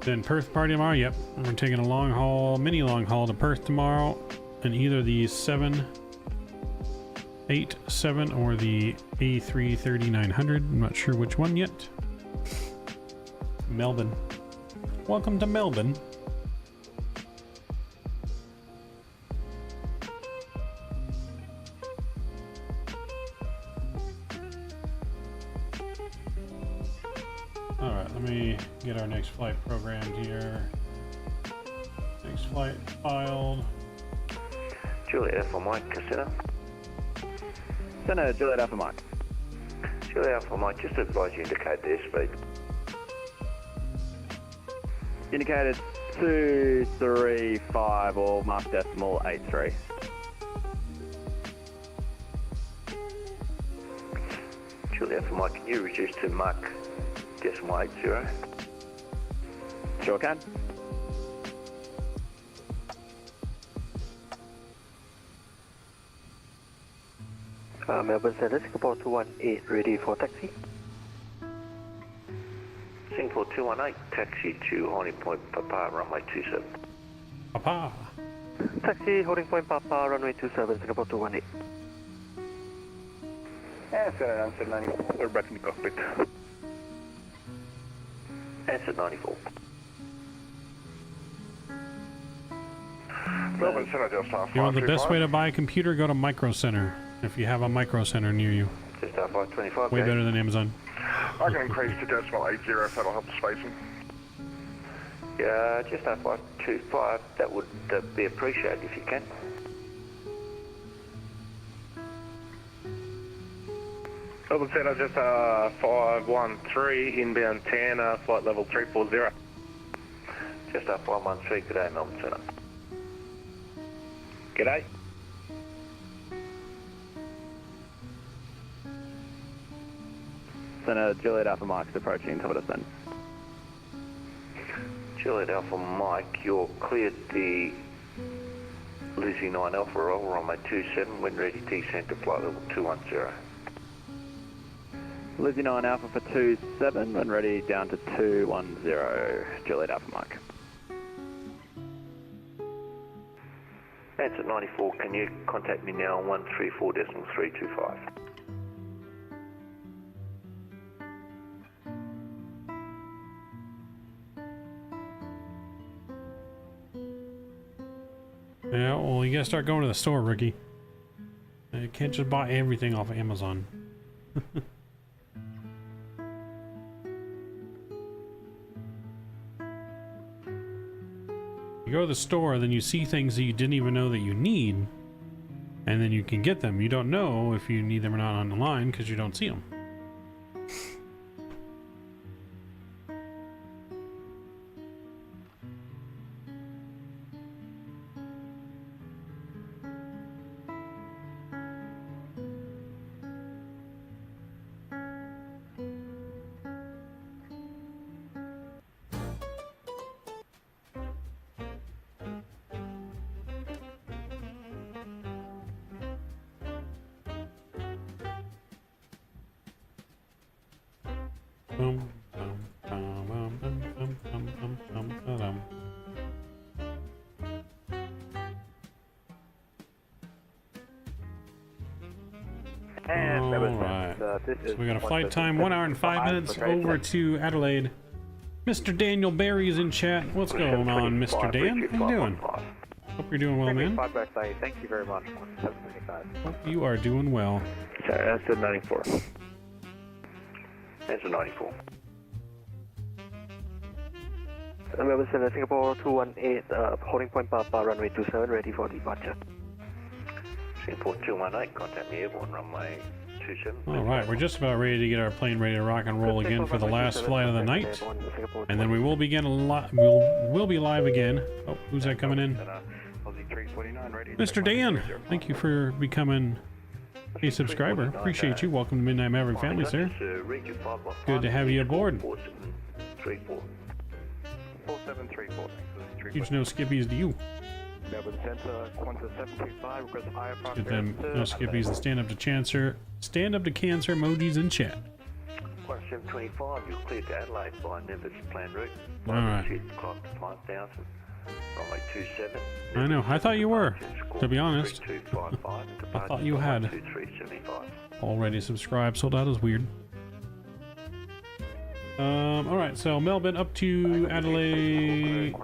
Then Perth party tomorrow. Yep, we're taking a long haul, mini long haul to Perth tomorrow, in either the 787 or the A330-900. I'm not sure which one yet. Melbourne. Welcome to Melbourne. Alright, let me get our next flight programmed here. Next flight filed. Juliet Alpha Mike, Casino. Center, Juliet Alpha Mike. Juliet Alpha Mike, just advise you indicate the airspeed. Indicated 235 or mark decimal 83. Juliet Alpha Mike, can you reduce to mark decimal 80? Sure can. Melbourne Center, Singapore 218, ready for taxi. Singapore 218, taxi to Holding Point Papa, runway 27. Papa. Taxi, Holding Point Papa, runway 27, Singapore 218. Answer 94, we're back in the cockpit. Answer 94. Melbourne Center, just You want the best way to buy a computer? Go to Micro Center. If you have a Micro Center near you. Just 525. Way better than Amazon. I can increase to decimal 80 if that'll help the spacing. just R525. That would be appreciated if you can. Melbourne Centre, just 513, inbound 10, flight level 340. Just R513, good day, Melbourne Centre. G'day. Centre, Juliet Alpha Mike's approaching to descend. Juliet Alpha Mike, you're cleared the Lizzie 9 Alpha roll, runway 27, when ready, descend to flight level 210. Lizzie 9 Alpha for 27, when ready down to 210, Juliet Alpha Mike. Answer 94, can you contact me now on 134.325? Yeah, well, you gotta start going to the store, Ricky. You can't just buy everything off of Amazon. You go to the store, then you see things that you didn't even know that you need, and then you can get them. You don't know if you need them or not on the line because you don't see them. So we got a flight time, 1 hour and 5 minutes over to Adelaide. Mr. Daniel Barry is in chat. What's going on, Mr. Dan? How you doing? Hope you're doing well, man. Thank you very much. Hope you are doing well. Sorry, I said 94. Answer 94. Melbourne Centre, Singapore 218, holding point Papa, runway 27, ready for departure. Singapore 218, contact me airborne, runway 27. Alright, we're just about ready to get our plane ready to rock and roll again for the last flight of the night. And then we will begin we'll be live again. Oh, who's that coming in? Mr. Dan, thank you for becoming a subscriber. Appreciate you. Welcome to Midnight Maverick family, sir. Good to have you aboard. 4734. Huge no skippies to you. Melbourne Centre, Qantas 735, request higher Get them no skippies and stand up to cancer emojis in chat. Qantas 725, you're cleared to Adelaide by Nevis planned route. Alright. Clock 5,000. Runway 27. I know, I thought you were, to be honest. 3255. I thought you had 2375. already subscribed, so that is weird. Alright, so Melbourne up to Adelaide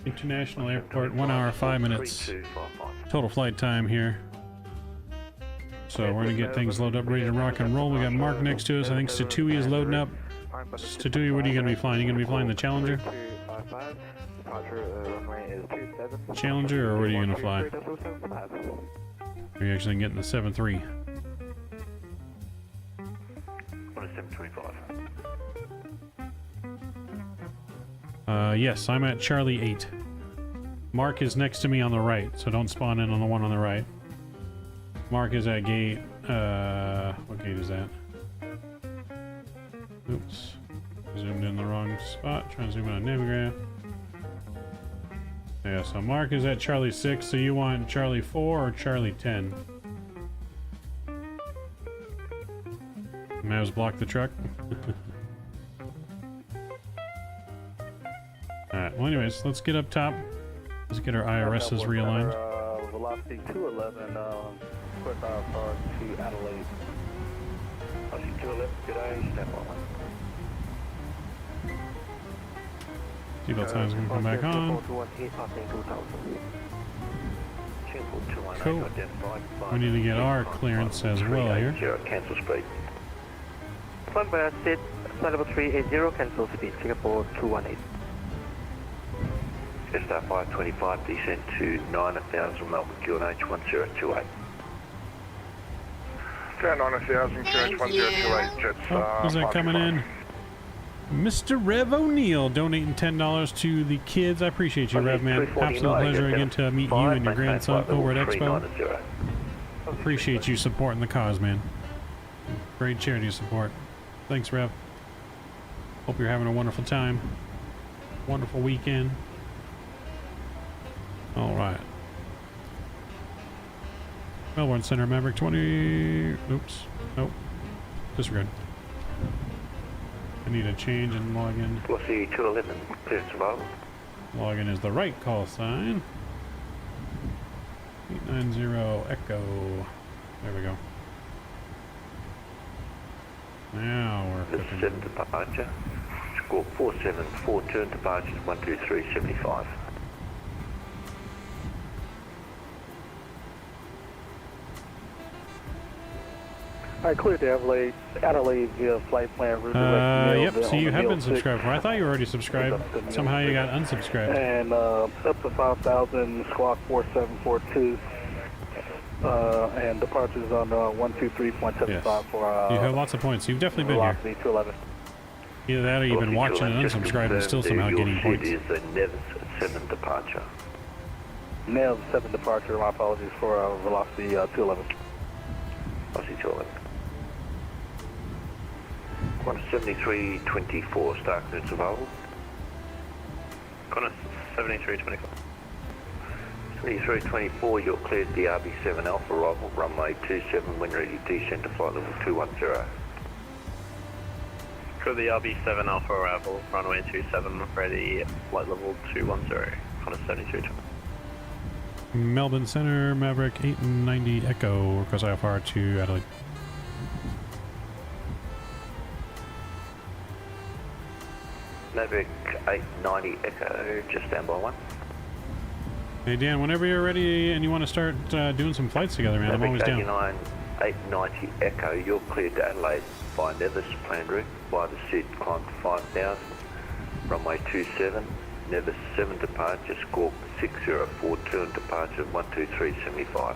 International Airport, 1 hour, 5 minutes. Total flight time here. So we're gonna get things loaded up, ready to rock and roll. We got Mark next to us. I think Statui is loading up. Statui, what are you gonna be flying? You gonna be flying the Challenger? Challenger, or what are you gonna fly? Are you actually getting the 7-3? Qantas 725. Yes, I'm at Charlie 8. Mark is next to me on the right, so don't spawn in on the one on the right. Mark is at gate, what gate is that? Oops. Zoomed in the wrong spot, trying to zoom in on Navigraph. Yeah, so Mark is at Charlie 6, so you want Charlie 4 or Charlie 10? Mavs block the truck. Alright, well anyways, let's get up top. Let's get our IRSs realigned. Velocity 211, quick IFR to Adelaide. Velocity 211, g'day, stand by. Seatbelt time's gonna come back on. Cool. We need to get our clearance as well here. Cancel speed. Flight by seat, flight level 380, cancel speed, Singapore 218. Star 525, descent to 9000 Melbourne QNH 1028. Fair 9000 QH 1028, Jets. Who's that coming in? Mr. Rev O'Neill donating $10 to the kids. I appreciate you, Rev, man. Absolute pleasure again to meet you and your grandson over at Expo. Appreciate you supporting the cause, man. Great charity support. Thanks, Rev. Hope you're having a wonderful time. Wonderful weekend. All right. Melbourne Center, Maverick 20. Oops. Nope. Disregard. I need a change and login. What's the 211? Clear survival. Login is the right call sign. 890 Echo. There we go. Now we're cooking. 7 departure. Score 474, turn departures 12375. Alright, clear to Adelaide via flight plan route. Yep, so you have been subscribed for. I thought you were already subscribed. Somehow you got unsubscribed. And up to 5,000, squawk 4742. And departures on 123.75 yes. for you have lots of points. You've definitely been here. 211. Either that or you've been watching and unsubscribed and still somehow getting points. Is the Nevis 7 departure. Nevis 7 departure, my apologies for velocity 211. Velocity 211. 17324, start clearance available. Qantas 7324. 2324, you're cleared the RB7 Alpha arrival, runway 27, when ready, descend to flight level 210. For the RB7 Alpha arrival, runway 27, ready, flight level 210, Qantas 7324. Melbourne Center, Maverick 890 Echo, request IFR to Adelaide. Maverick 890 Echo, just stand by one. Hey Dan, whenever you're ready and you want to start doing some flights together, man, I'm always down. 890 Echo, you're cleared to Adelaide by Nevis, planned route, by the seat, climb to 5,000, runway 27, Nevis 7 departure, squawk 604, turn departure 12375.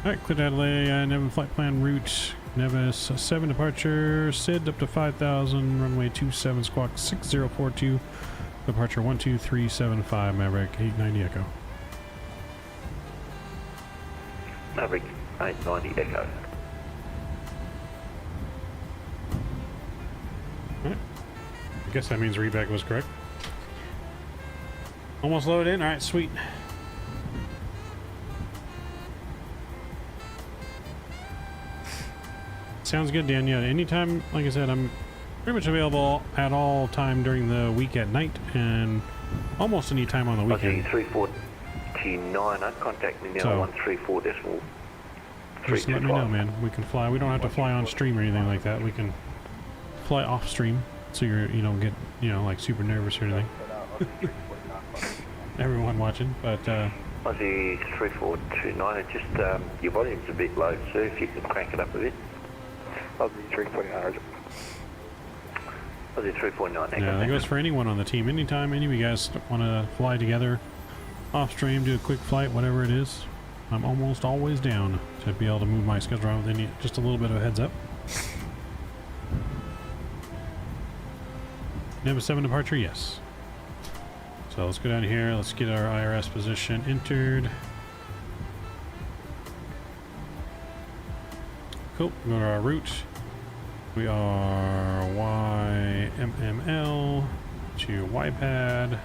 Alright, cleared Adelaide, Nevis flight plan route, Nevis 7 departure, SID up to 5,000, runway 27, squawk 6042, departure 12375, Maverick 890 Echo. Maverick 890 Echo. Alright, I guess that means readback was correct. Almost loaded in, alright, sweet. Sounds good, Dan. Yeah, anytime, like I said, I'm pretty much available at all time during the week at night and almost any time on the weekend. 3429, contact me now, So, 134 decimal. Just let me know, man. We can fly. We don't have to fly on stream or anything like that. We can fly off stream, so you don't get, like super nervous or anything. Everyone watching, but Aussie 3429, just your volume's a bit low, so if you can crank it up a bit. Aussie 349. Aussie 349. yeah, that goes for anyone on the team. Anytime any of you guys want to fly together, off stream, do a quick flight, whatever it is, I'm almost always down to be able to move my schedule around with just a little bit of a heads up. Nevis 7 departure, yes. So let's go down here. Let's get our IRS position entered. Cool. Go to our route. We are YMML to YPAD.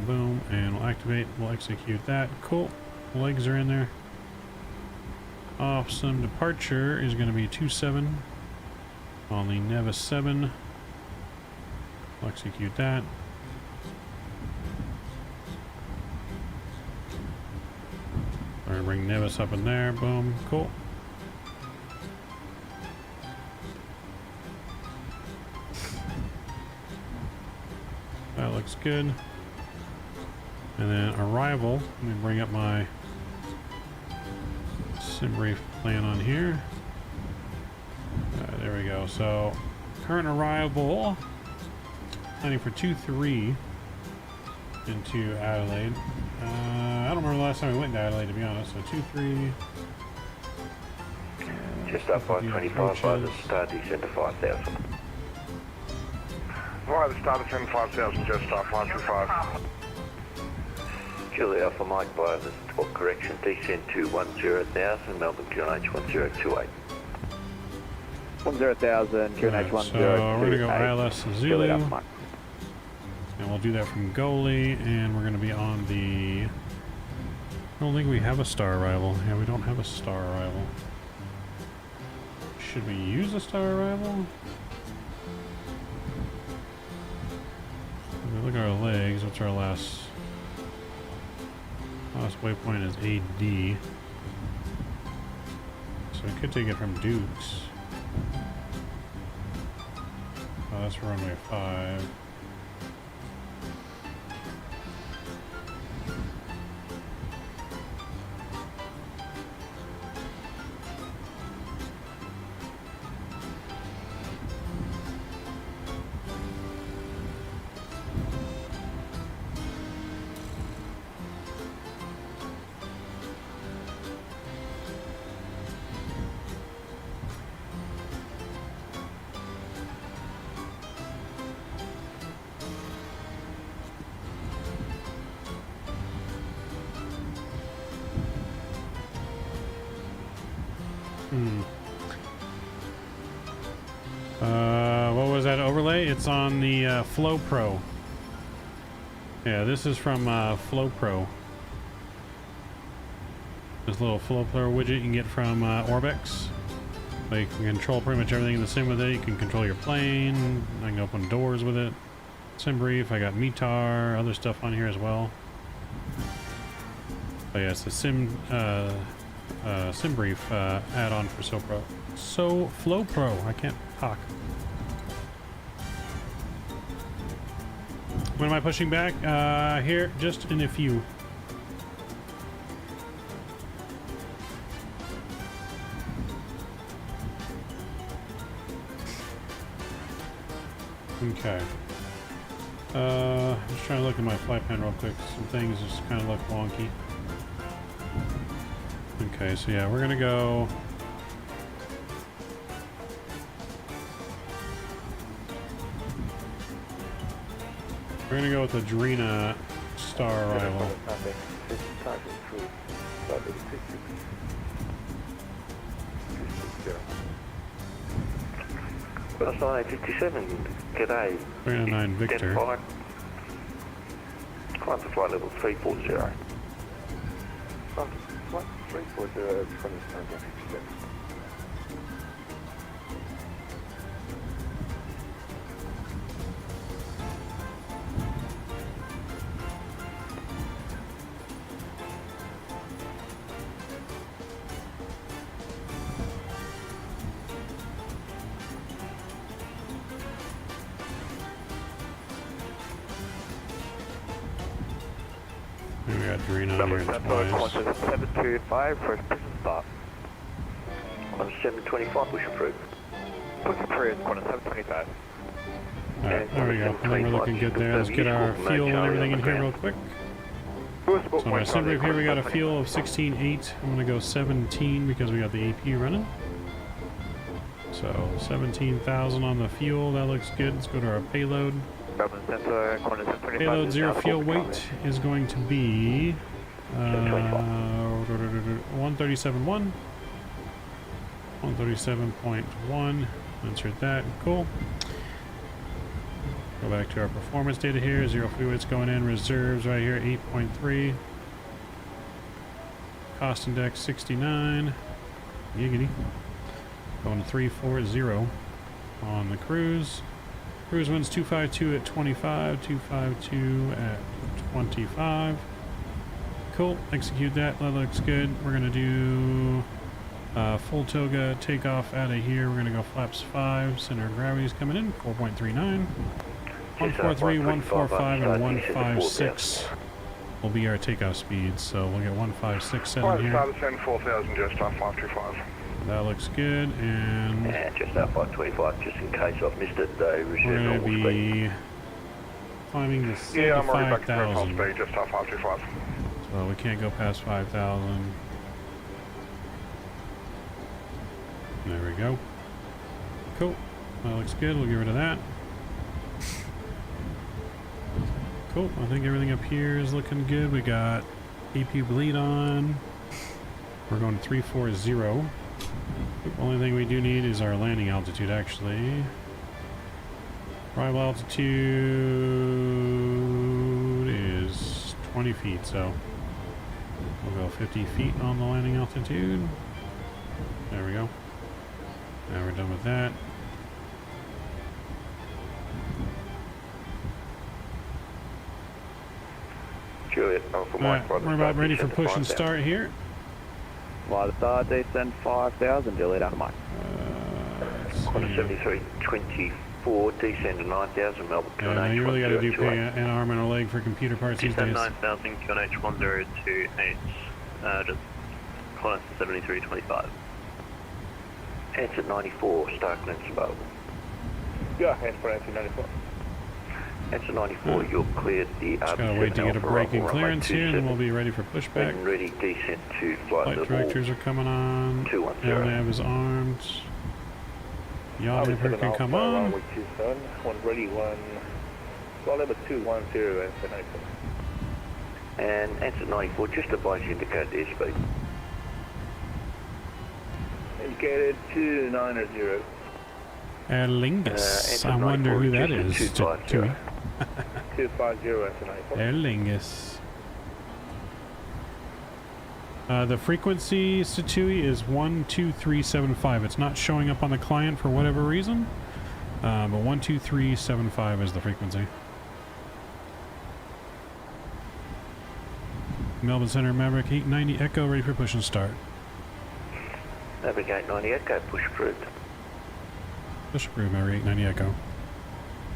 Boom, and we'll activate. We'll execute that. Cool. Legs are in there. Awesome. Departure is going to be 27 on the Nevis 7. We'll execute that. All right, bring Nevis up in there. Boom. Cool. That looks good. And then arrival. Let me bring up my sim brief plan on here. There we go. So, current arrival, planning for 2-3 into Adelaide. I don't remember the last time we went to Adelaide, to be honest. So 2-3. Just up by 25 by the start descent to 5,000. Via the start descent 5,000, just start 525. Julie Alpha Mike by the correction, descent to 10,000, Melbourne QNH 1028. 10,000, QNH 1028. So we're going to go ILS Zulu. And we'll do that from Goalie, and we're going to be on the... I don't think we have a star arrival. Yeah, we don't have a star arrival. Should we use a star arrival? If we look at our legs, what's our last waypoint is AD. So we could take it from Dukes. Oh, that's runway 5. What was that overlay? It's on the Flow Pro. Yeah, this is from Flow Pro. This little Flow Pro widget you can get from Orbex. So you can control pretty much everything in the sim with it. You can control your plane. I can open doors with it. Sim brief. I got METAR, other stuff on here as well. Oh yeah, it's the sim brief add-on for Flow Pro. I can't talk. When am I pushing back? Here, just in a few. Okay. Just trying to look at my flight plan real quick. Some things just kind of look wonky. Okay, so yeah, we're gonna go. We're gonna go with the Drina star arrival. That's 957. G'day. 309 Victor. Climb to flight level 340. Flight 340, 27. We got Drina on here twice. 725 for business start. On 725, push approved. Push approved, corner 725. Alright, there we go. I think we're looking good there. Let's get our fuel and everything in here real quick. So my sim brief here, we got a fuel of 16.8. I'm going to go 17 because we got the AP running. So 17,000 on the fuel, that looks good. Let's go to our payload. Payload 0 fuel weight is going to be 137.1. 137.1. Insert that. Cool. Go back to our performance data here. 0 fuel weight's going in. Reserves right here 8.3. Cost index 69. Giggity. Going to 340 on the cruise. Cruise winds 252 at 25, 252 at 25. Cool, execute that, that looks good. We're gonna do full toga takeoff out of here. We're gonna go flaps 5, center of gravity's coming in, 4.39. 143, 145, and 156 will be our takeoff speeds. So we'll get 156 set in here. Start descent 4,000, just off 525. That looks good, and just out 525, just in case I've missed it, we're going to be climbing the 75,000. Speed, just out 525. So we can't go past 5,000. There we go. Cool. That looks good. We'll get rid of that. Cool. I think everything up here is looking good. We got AP bleed on. We're going to 340. The only thing we do need is our landing altitude, actually. Arrival altitude is 20 feet, so we'll go 50 feet on the landing altitude. There we go. Now we're done with that. Juliet, Alright, we're about ready for push and start here. Fly the star, descend 5,000, Juliet, out of Mike. 7324, descend to 9,000, Melbourne. Yeah, no, you really got to do pay an arm and a leg for computer parts these days. 9,000, QNH 1028, just call us 7325. Answer 94, start clearance available. Yeah, answer 94. Answer 94, you're cleared the Just gotta wait to get a break in clearance here, and then we'll be ready for pushback. When ready, descent to flight level. Directors are coming on. 210. LNAV is armed. Yacht Emperor can come on. One ready, one. Flight level 210, answer 94. And answer 94, just advise you indicate the airspeed. Indicated 290. Aer Lingus. I wonder who that is. 250, answer 94. Aer Lingus. The frequency, Satui, is 12375. It's not showing up on the client for whatever reason, but 12375 is the frequency. Melbourne Center, Maverick 890 Echo, ready for push and start. Maverick 890 Echo, push approved. Push approved, Maverick 890 Echo.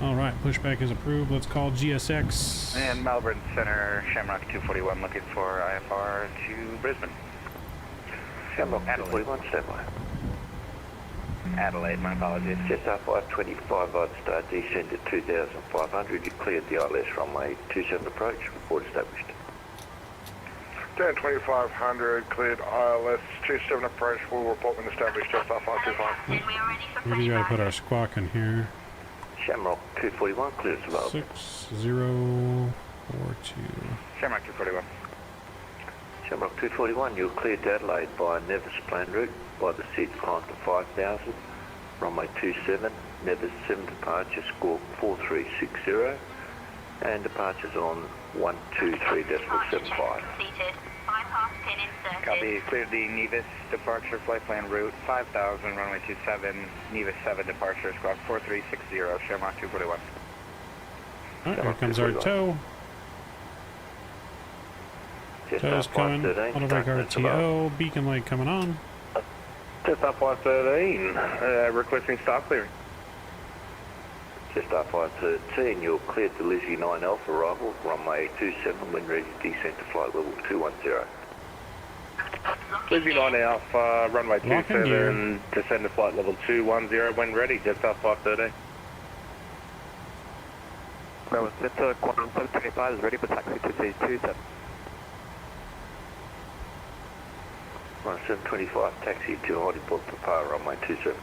Alright, pushback is approved. Let's call GSX. And Melbourne Center, Shamrock 241, looking for IFR to Brisbane. Shamrock 241, stand by. Adelaide, my apologies. Just up 525, I'd start descend to 2,500. You cleared the ILS runway 27 approach, report established. Down 2500, cleared ILS 27 approach, full report when established, just off 525. We do gotta put our squawk in here. Shamrock 241, clear as well. 6042. Shamrock 241. Shamrock 241, you're cleared to Adelaide by Nevis plane route, by the seat climb to 5,000, runway 27, Nevis 7 departure, score 4360, and departures on 123.75. Copy, cleared the Nevis departure flight plan route 5,000, runway 27, Nevis 7 departure, squawk 4360, Shamrock 241. Alright, here comes our tow. Tow's coming. Auto brake RTO, beacon light coming on. Just up 513, requesting stop clearing. Just up 513, you're cleared to Lizzie 9 Alpha arrival, runway 27, when ready to descend to flight level 210. Lizzie 9 Alpha, runway 27, descend to flight level 210, when ready, just up 513. Melbourne Center, Quantum 725 is ready for taxi to C27. Run 725, taxi to Honeycomb, Papa, runway 27.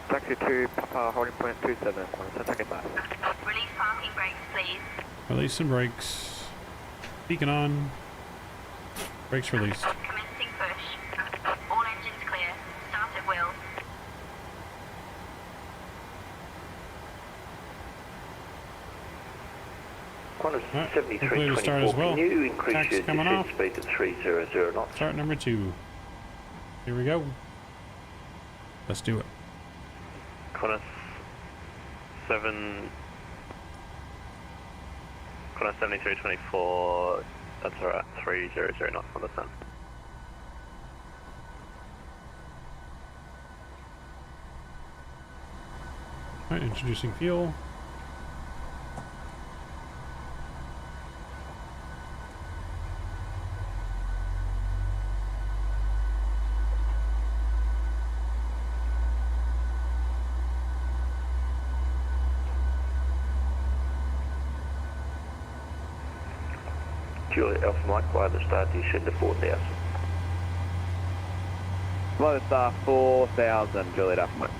Taxi to Papa, holding point 27, Quantum 725. Release parking brakes, please. Release some brakes. Beacon on. Brakes released. Commencing push. All engines clear. Start at will. Qantas Right, 7324, start as well. can you increase Tax your coming descent off. speed to 300 knots? Start number 2. Here we go. Let's do it. Qantas 7324, that's alright, 300 knots on the sun. Alright, introducing fuel. Juliet Alpha Mike via the star descend to 4,000. Via the star 4,000, Juliet Alpha Mike.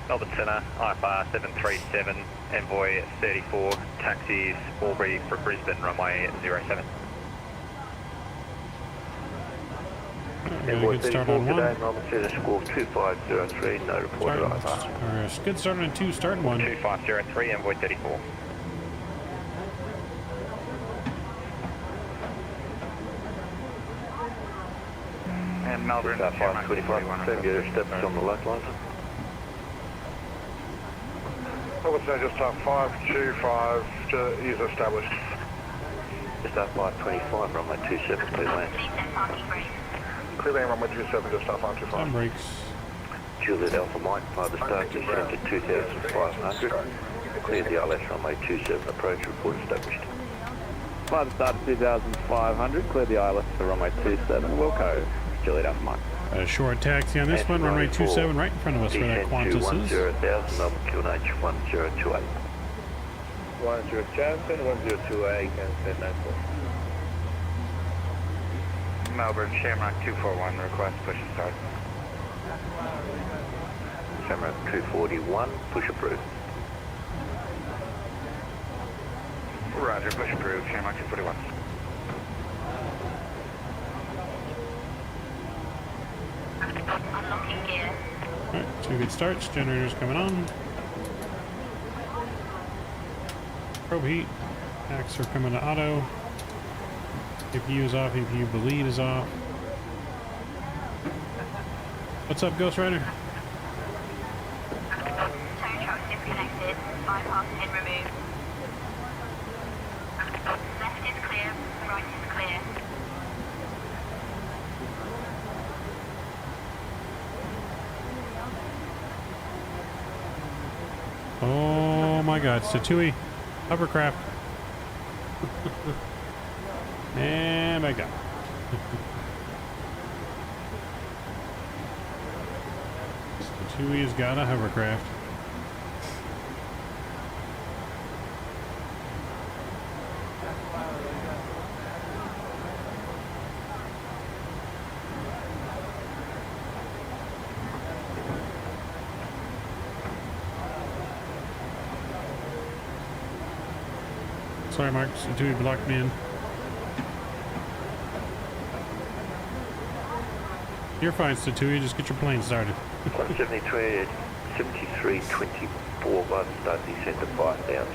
Melbourne Centre, IFR 737, Envoy 34, taxis Albury for Brisbane, runway 07. Envoy Good start 34 on one. today, Melbourne Centre score 2503, no report of IFR. Good start on two, start one. 2503, Envoy 34. And Melbourne, Star 525, confirm your steps on the localizer. Melbourne Centre, just start 525 is established. Just start 525, runway 27, clear land. Clear land, runway 27, just start 525. Some brakes. Juliet Alpha Mike, via the star descend to 2,500. Clear the ILS runway 27, approach report established. Via the star to 2,500, clear the ILS for runway 27, Wilco, Juliet Alpha Mike. A short taxi on this one, runway 27, right in front of us where that Qantas is. 10,000, Melbourne QNH 1028. 1027, 1028, and 1094. Melbourne, Shamrock 241, request push and start. Shamrock 241, push approved. Roger, push approved, Shamrock 241. Unlocking gear. Alright, two good starts. Generators coming on. Probe heat. Packs are coming to auto. APU is off. APU bleed is off. What's up, Ghost Rider? Tow truck disconnected. Bypass pin removed. Left is clear. Right is clear. Oh my god, Statui. Hovercraft. And back down. Statui has got a hovercraft. Sorry, Mark. Statui blocked me in. You're fine, Statui. Just get your plane started. 7324 by the star descend to 5,000.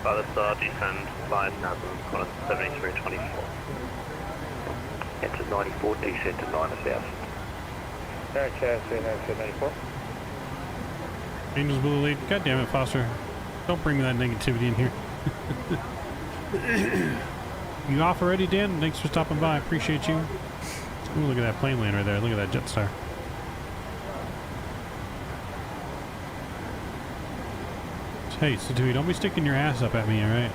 By the star descend, line Melbourne, Qantas 7324. Enter 94, descend to 9,000. Okay, 94. Angels Blue Lead. God damn it, Foster. Don't bring me that negativity in here. You off already, Dan? Thanks for stopping by. Appreciate you. Ooh, look at that plane land right there. Look at that Jetstar. Hey, Statui, don't be sticking your ass up at me, alright?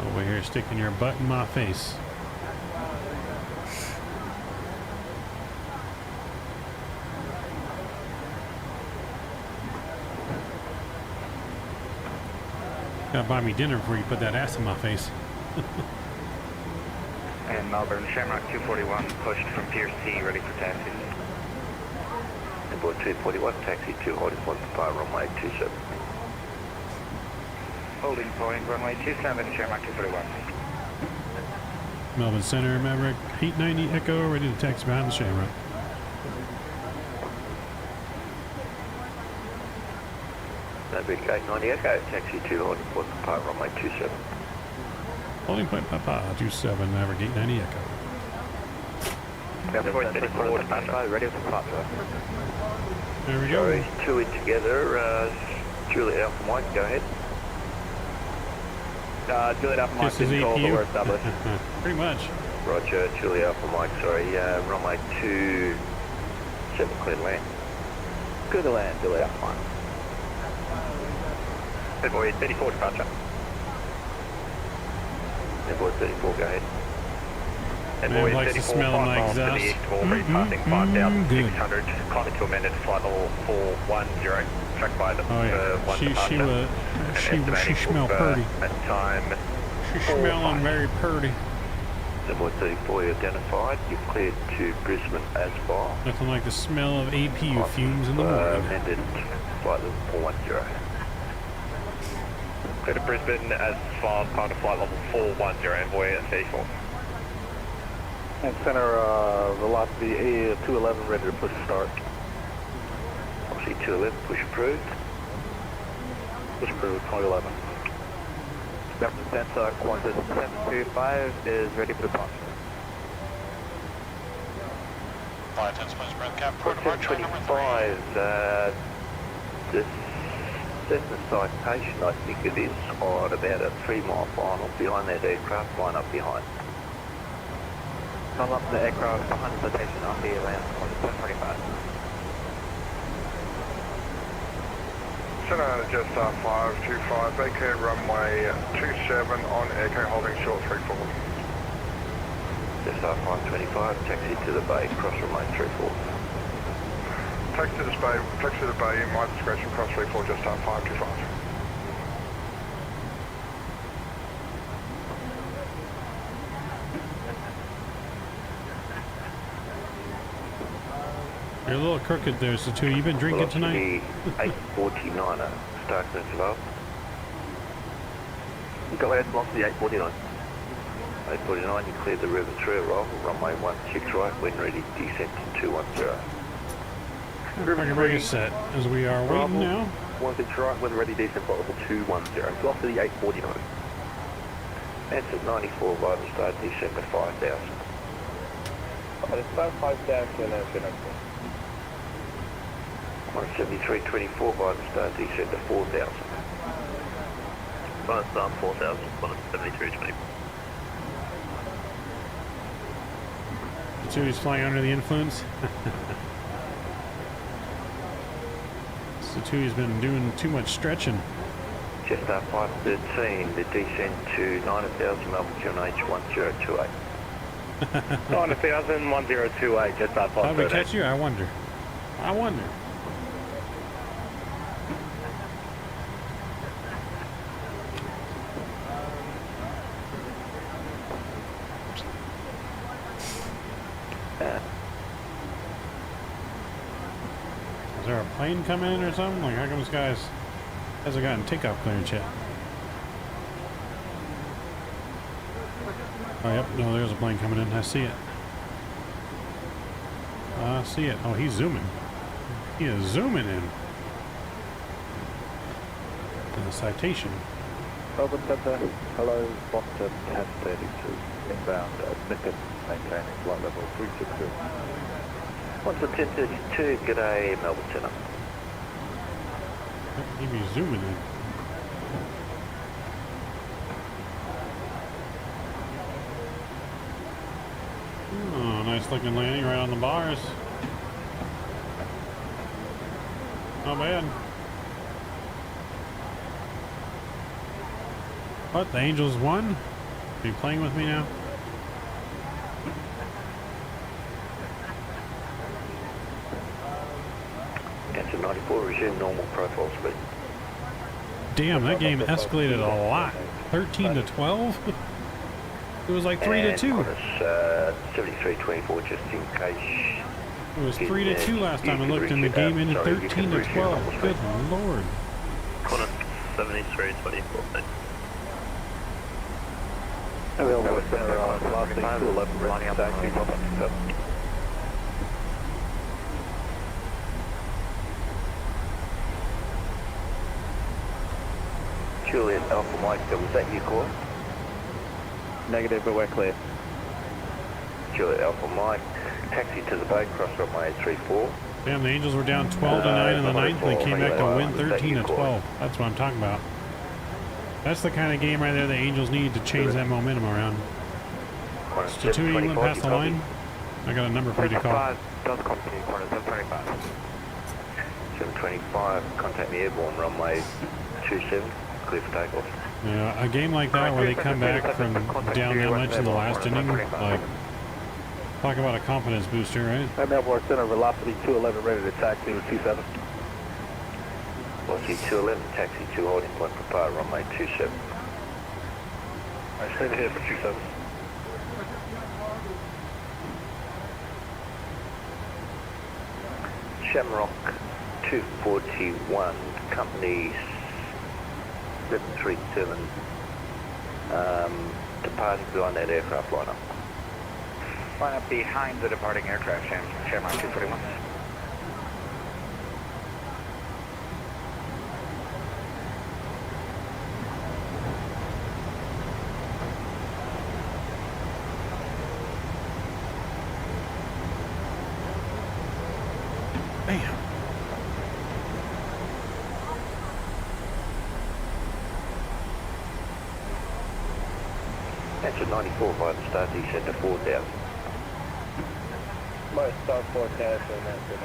Over here sticking your butt in my face. Gotta buy me dinner before you put that ass in my face. And Melbourne, Shamrock 241, pushed from Pier C, ready for taxi. Inboard 241, taxi 2, holding point for fire, runway 27. Holding point, runway 27, Shamrock 241. Melbourne Center, Maverick, 890 Echo, ready to taxi behind the Shamrock. Maverick 890 Echo, taxi 2, holding point for fire, runway 27. Holding point Papa, 27, Maverick 890 Echo. Envoy 34, dispatch, ready for departure. There we go. Sorry, two in together, Juliet Alpha Mike, go ahead. Juliet Alpha Mike This is call, but APU. we're established. Pretty much. Roger, Juliet Alpha Mike, sorry, runway 27, clear to land. Clear to land, Juliet Alpha Mike. Envoy 34 departure. Envoy 34, go ahead. Man likes to smell like exhaust. Passing 5,600, climbing to amended flight level 410, tracked by the one she smell pretty. At time. She smelling very pretty. Number 34 identified. You've cleared to Brisbane as far. Nothing like the smell of APU fumes in the morning. Amended flight level 410. Clear to Brisbane as far, part of flight level 410, envoy at 34. And center velocity A211 ready to push start. Obviously 211, push approved. Push approved, 2011. Delta Qantas 725 is ready for departure. 510 please, breath cap. 25, this Cessna citation, I think it is, on about a 3-mile final behind that aircraft, line up behind. Come up the aircraft behind the citation on the land Qantas 725. Center Jetstar 525, vacate runway 27 on Echo holding short 34. Jetstar 525, taxi to the bay, cross runway 34. Taxi to the bay, my discretion, cross 34, Jetstar 525. You're a little crooked there, Satu. You been drinking tonight? 849er, start clearance above. Go ahead, velocity 849. 849, you cleared the river through arrival, runway 16 right, when ready, descent to 210. Okay, very set, as we are waiting now. 16 right, when ready, descent flight level 210, velocity 849. Answer 94, vital start, descent to 5,000. It's about 5,000 and 173.24, vital start, descent to 4,000. Final start 4,000, 173.24. Satu's flying under the influence. Satu's been doing too much stretching. Jetstar 513, the descent to 9,000, Melbourne QNH 1028. 9,000, 1028, Jetstar 513. How did we catch you? I wonder. Is there a plane coming in or something? Like, how come this guy's hasn't gotten takeoff clearance yet? Oh, yep. No, there's a plane coming in. I see it. Oh, he's zooming. He is zooming in. The citation. Melbourne Center, hello, Boston 1032, inbound, admitted, maintaining flight level 362. Onto 1032, g'day, Melbourne Center. He'd be zooming in. Oh, nice looking landing right on the bars. Not bad. What? The Angels won? Are you playing with me now? Answer 94, resume normal profile speed. Damn, that game escalated a lot. 13 to 12? It was like 3 to 2. 7324, just in case. It was 3 to 2 last time I looked, and the game ended 13 to 12. Good lord. Qantas 7324. Available center on velocity 211, running up taxi, top up to 7. Juliet Alpha Mike, was that your call? Negative, but we're clear. Juliet Alpha Mike, taxi to the bay, cross runway 34. Damn, the Angels were down 12 to 9 in the 9th, and they came back to win 13 to 12. That's what I'm talking about. That's the kind of game right there the Angels need to change that momentum around. Statue, you went past the line? I got a number for you to call. 725, contact me airborne, runway 27, clear for takeoff. Yeah, a game like that where they come back from down that much in the last inning, like, Talk about a confidence booster, right? Melbourne Center, velocity 211, ready to taxi with 27. Velocity 211, taxi to holding point for power, runway 27. I stay ahead for 27. Shamrock 241, company 737, departing behind that aircraft lineup. Line up behind the departing aircraft, Shamrock 241. Bam. Answer 94 by the start descent to 4,000. My start forecast and that's it.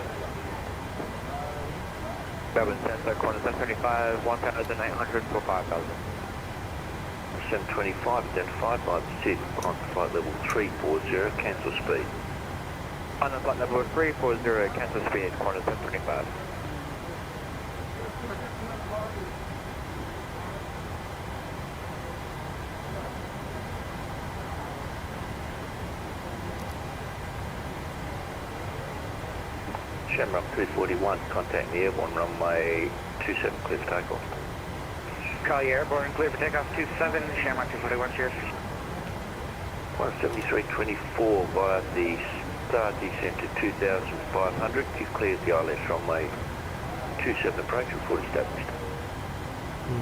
Melbourne Center, corner 725, 1,800 for 5,000. 725 identified by the SID, on flight level 340, cancel speed. On the flight level 340, cancel speed, corner 725. Shamrock 241, contact the airborne runway 27, clear for takeoff. Collier airborne, clear for takeoff 27, Shamrock 241, cheers. 173.24 via the start descent to 2,500, you've cleared the ILS runway 27 approach, report established.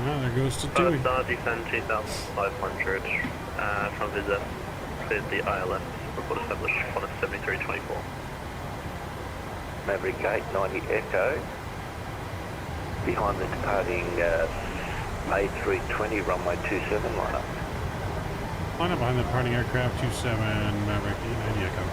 Well, there goes to Dewey. Start descent 2,500 from visit, cleared the ILS, report established, 173.24. Maverick 890 Echo, behind the departing A320 runway 27 lineup. Line up behind the departing aircraft 27 Maverick 890 Echo.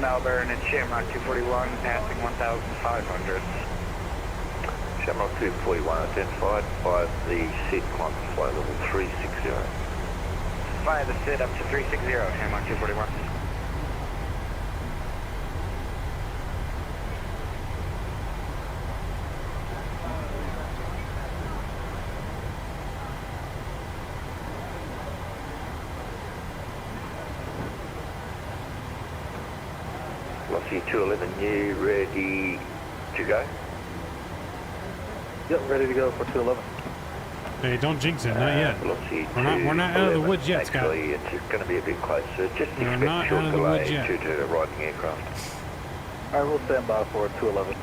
Melbourne and Shamrock 241, passing 1,500. Shamrock 241 identified by the SID, climb to flight level 360. Via the SID up to 360, Shamrock 241. Velocity 211, you ready to go? Yep, ready to go for 211. Hey, don't jinx it, not yet. Velocity We're not out of the woods yet, Scott. Actually, it's going to be a bit closer. Just We're expect not short out of the woods delay yet. to the arriving aircraft. Alright, we'll stand by for 211.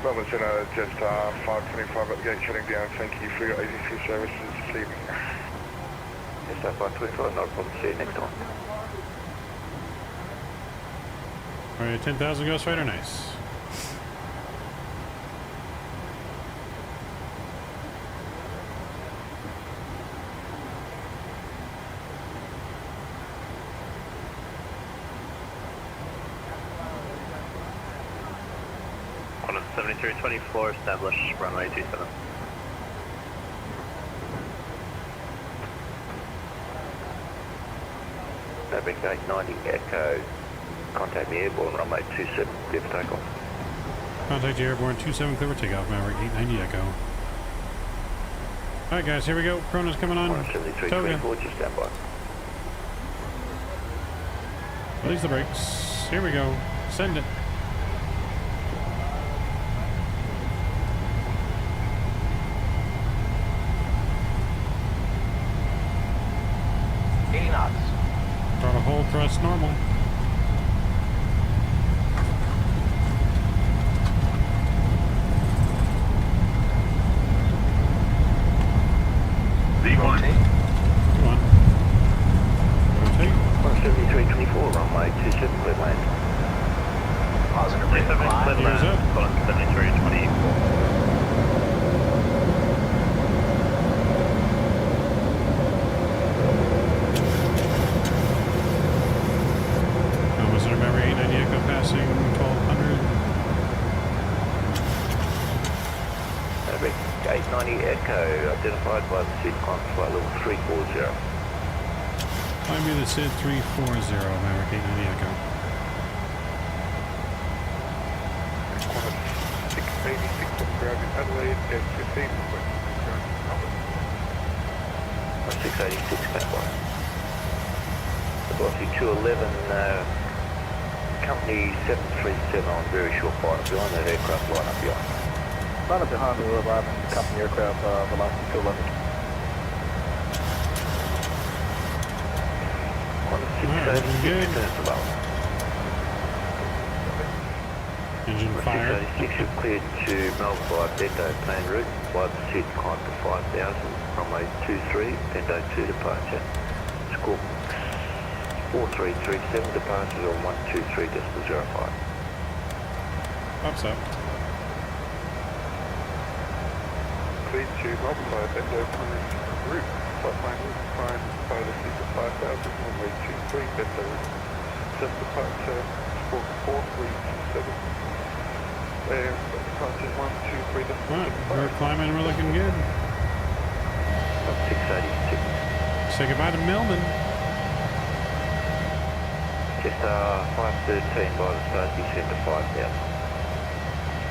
Melbourne Center, Jetstar 525 at the gate shutting down. Thank you for your ADC services this evening. Jetstar 525, not a problem. See you next time. Alright, 10,000 Ghost Rider, nice. On 7324, established runway 27. Maverick 890 Echo, contact the airborne runway 27, clear for takeoff. Contact the airborne 27, clear for takeoff, Maverick 890 Echo. Alright guys, here we go. Chrono's coming on. 17324, just stand by. Release the brakes. Here we go. Send it. Throttle hold, thrust normal. V1. Come on. Rotate. 17324, runway 27, clear land. Positive Clear rate of climb. land, 7324. 90 Echo, identified by the seat climb flight level 340. Climb me the SID 340, Maverick 890 Echo. 686 on ground in Adelaide, and 15 686 standby. Velocity 211, company 737 on very short flight behind that aircraft line up behind. Line up behind the 11, company aircraft, velocity 211. On the 686, turns to low. Engine fire. 686 is cleared to Melbourne by Bento planned route, by the SID climb to 5,000, runway 23, Bento 2 departure. Squawk 4337, departures on 123.05. Pops up. Cleared to Melbourne by Bento planned route, flight route, climb by the SID to 5,000, runway 23, Bento 7 departure, squawk 4337. And departures 123. Alright, we're climbing and we're looking good. 686. Say goodbye to Melbourne. Just 513 by the start, descend to 5,000.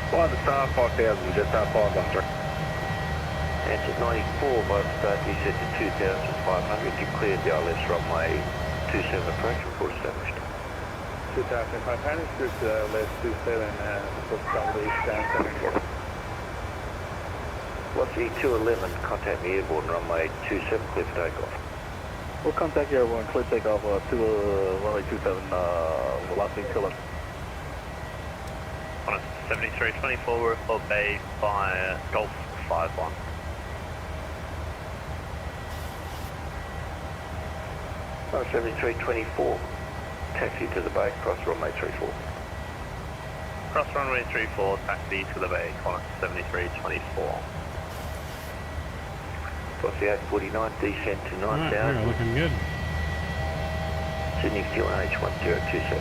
By the star 5,000, just 513. Answer 94 by the start, descend to 2,500. Declared the ILS runway 27 approach, report established. 2,500, group left 27, probably down 74. Velocity 211, contact me airborne, runway 27, clear for takeoff. We'll contact you everyone, clear takeoff to runway 27, velocity 211. On a 7324, we're for Bay by Golf 51. On 7324. Taxi to the bay, cross runway 34. Cross runway 34, taxi to the bay, Qantas 7324. Velocity 849, descent to 9,000. Alright, we're looking good. Sydney QNH 1027.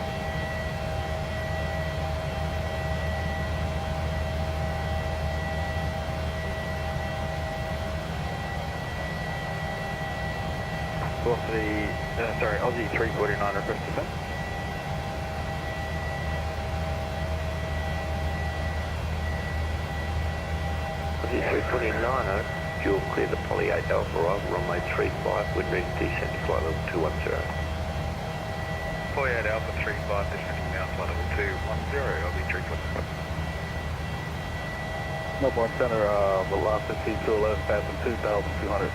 Velocity, Aussie 349, request descent. Aussie 349, fuel clear the Poly 8 Alpha arrival, runway 35, wind ready descent to flight level 210. Poly 8 Alpha 35, descending now flight level 210, Aussie 349. Melbourne Center, velocity 211, passing 2,200.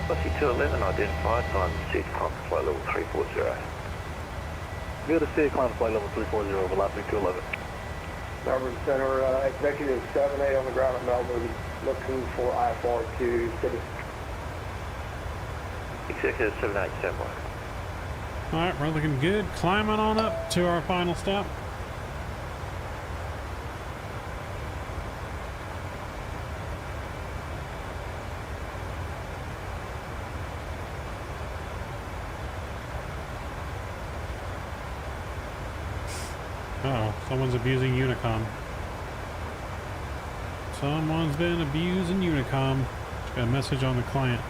Velocity 211 identified, climb the SID, climb to flight level 340. View the SID, climb to flight level 340, velocity 211. Melbourne Center, executive 78 on the ground at Melbourne, looking for IFR to city. Executive 78, standby. Alright, we're looking good. Climbing on up to our final stop. Uh-oh, someone's abusing Unicom. Someone's been abusing Unicom. Got a message on the client.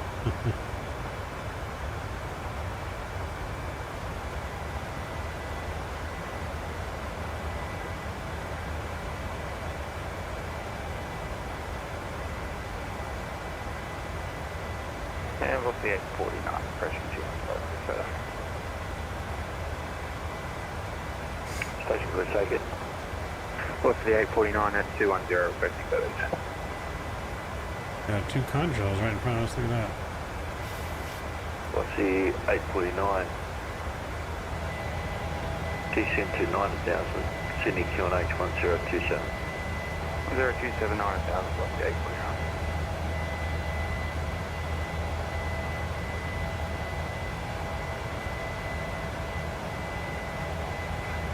And we'll see 849, pressure Jude. Station clear, take it. What's the 849, that's 210, requesting service. Got two controls right in front of us, look at that. What's the 849? Descent to 90,000, Sydney QNH 1027. 0279,000, what's the 849?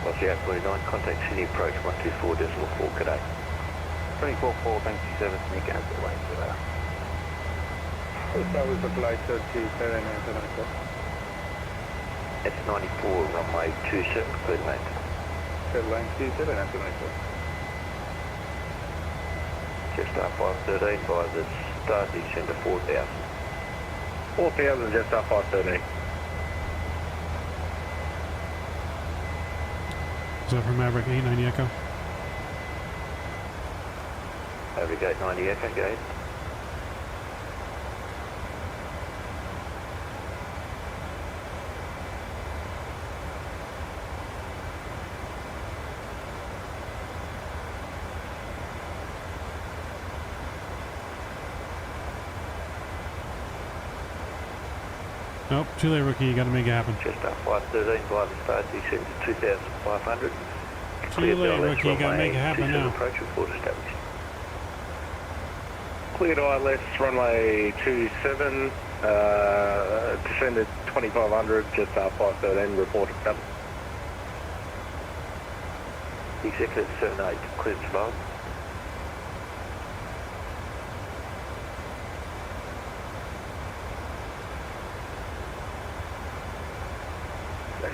What's the 849? Contact Sydney approach 124.4 cadet. 24-4, thank you, service, Nick, and the way to that. That was the flight 37 and It's 94, runway 27, clear land. Airline 27 and 94. Just up 513 by the start descent to 4,000. 4,000, just up 513. Is that from Maverick 890 Echo? Maverick 890 Echo, gate. Nope, too late, rookie. You got to make it happen. Just up 513 by the start descent to 2,500. Too late, rookie. You got to make it happen now. Approach report established. Cleared ILS, runway 27, descended 2,500, just up 513, report established. Executive 78, cleared survival.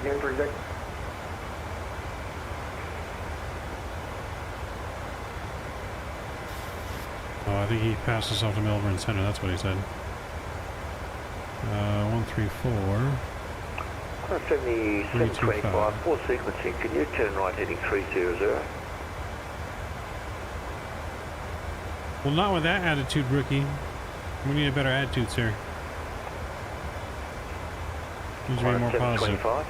Again for executive. Oh, I think he passed us off to Melbourne Center. That's what he said. 134. 7725, 4 sequencing. Can you turn right heading 300? Well, not with that attitude, rookie. We need a better attitude, sir. Needs to be more positive. 725.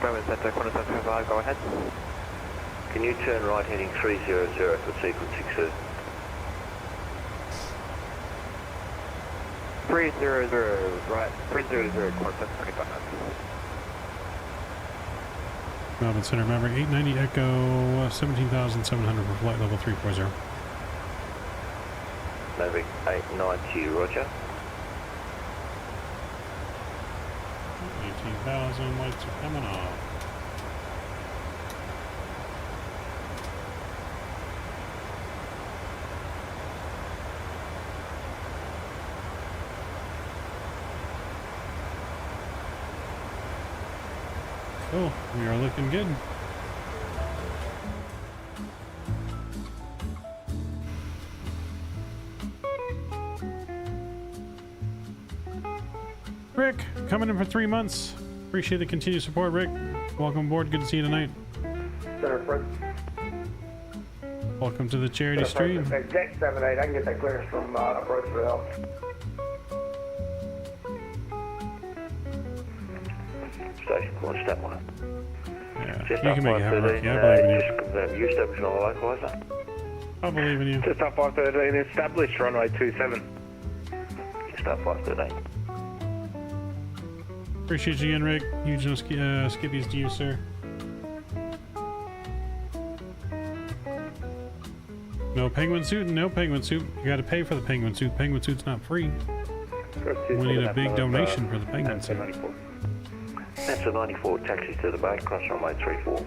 Bravo Center, corner 725, go ahead. Can you turn right heading 300 for sequencing, sir? 300, right, 300, corner 725. Melbourne Center, Maverick 890 Echo, 17,700 for flight level 340. Maverick 890, roger. 18,000, lights are coming off. Cool, we are looking good. Rick, coming in for 3 months. Appreciate the continued support, Rick. Welcome aboard. Good to see you tonight. Center front. Welcome to the charity stream. Exec 78, I can get that clearance from approach for help. Station corner, step 1. Yeah, Just you up can make it happen, 513, Ricky. I believe in you. just confirm you established on the localizer. I believe in you. Just up 513, established, runway 27. Just up 513. Appreciate you again, Rick. Huge skippies to you, sir. No penguin suit? No penguin suit. You gotta pay for the penguin suit. Penguin suit's not free. We need a big donation for the penguin suit. That's a 94, taxi to the bay, cross runway 34. To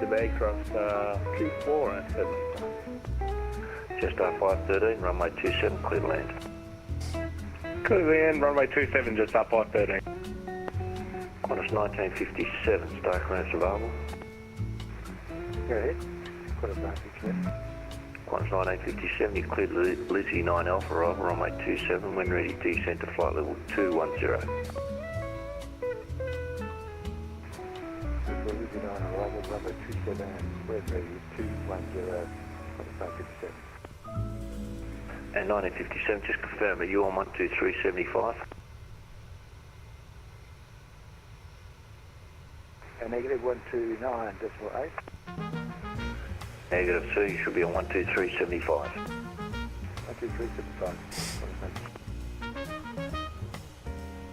the bay, cross 34 and 75. Just up 513, runway 27, clear to land. Clear to land, runway 27, just up 513. Qantas 1957, start clearance available. Go ahead. Qantas 1957. Qantas 1957, you cleared Lizzie 9 Alpha arrival, runway 27, when ready, descent to flight level 210. Lizzie 9 arrival, runway 27, when ready, 210, Qantas 1957. And 1957, just confirm, are you on 12375? Negative 129.8. Negative 2, you should be on 12375. 12375.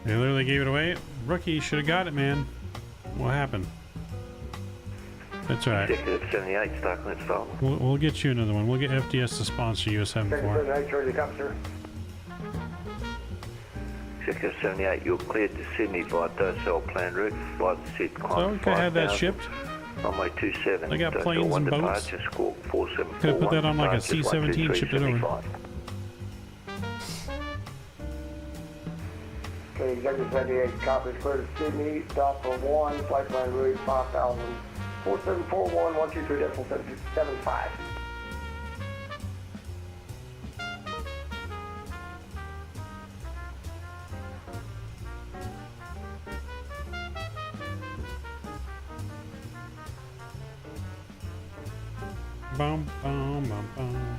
They literally gave it away. Rookie should have got it, man. What happened? That's right. Executive 78, start clearance available. We'll get you another one. We'll get FDS to sponsor you a 74. Executive 78, you're cleared to Sydney via Docel plan route. Flight sit So climb we could have that shipped. Runway 27. They got planes and boats. Departure, score 4741. Could have put that on like a C-17, shipped it over. Okay, Executive 78, copies clear to Sydney, Delta 1, flight plan route 5000, 4741-123.75. Bum, bum, bum, bum.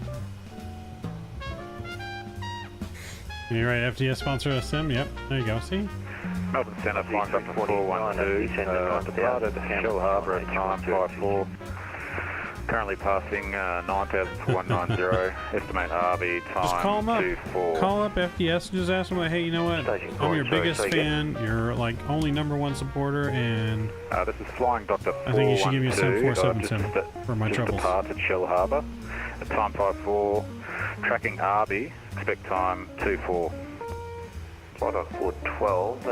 You're right, FDS sponsor SM, yep, there you go, see? Melbourne Centre, flying Dr. 412, departed Shell Harbour at time 54. Currently passing 9,190, estimate RB time Just call them up. 24. Call up FDS and just ask them, like, hey, you know what? I'm your biggest fan. You're like only #1 supporter, and This is flying Dr. 412. I think you should give me a 747 sim for my just troubles. departed Shell Harbour at time 54. Tracking RB, expect time 24. Flight on 412.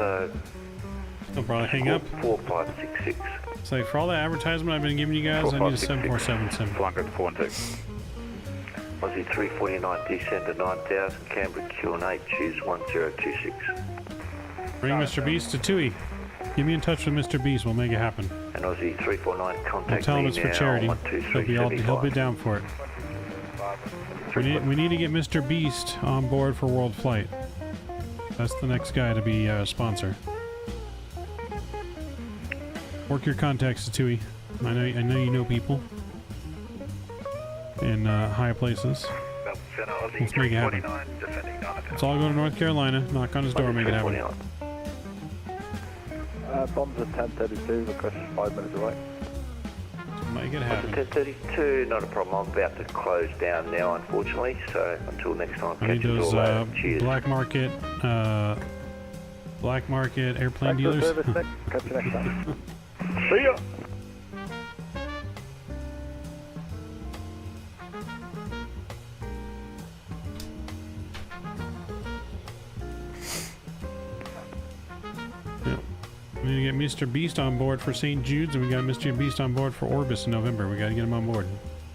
They'll probably hang up. 4566. So for all the advertisement I've been giving you guys, I need a 747 sim. Flying Dr. 412. Aussie 349, descend to 9000, Canberra, Q&A, choose 1026. Bring Mr. Beast to Tui. Get me in touch with Mr. Beast, we'll make it happen. And Aussie 349, contact I'll tell him me it's for now, charity. 12375. He'll be down for it. We need to get Mr. Beast on board for World Flight. That's the next guy to be a sponsor. Work your contacts, Tui. I know you know people in high places. Let's make it happen. Let's all go to North Carolina, knock on his door, make it happen. Bombs at 10:32, request 5 minutes away. Make it happen. 1032, not a problem. I'm about to close down now, unfortunately. So until next time, I need catch us those all later. Cheers. black market airplane Thanks for dealers. the service, Nick. Catch you next time. See ya! We need to get Mr. Beast on board for St. Jude's, and we got Mr. Beast on board for Orbis in November. We got to get him on board.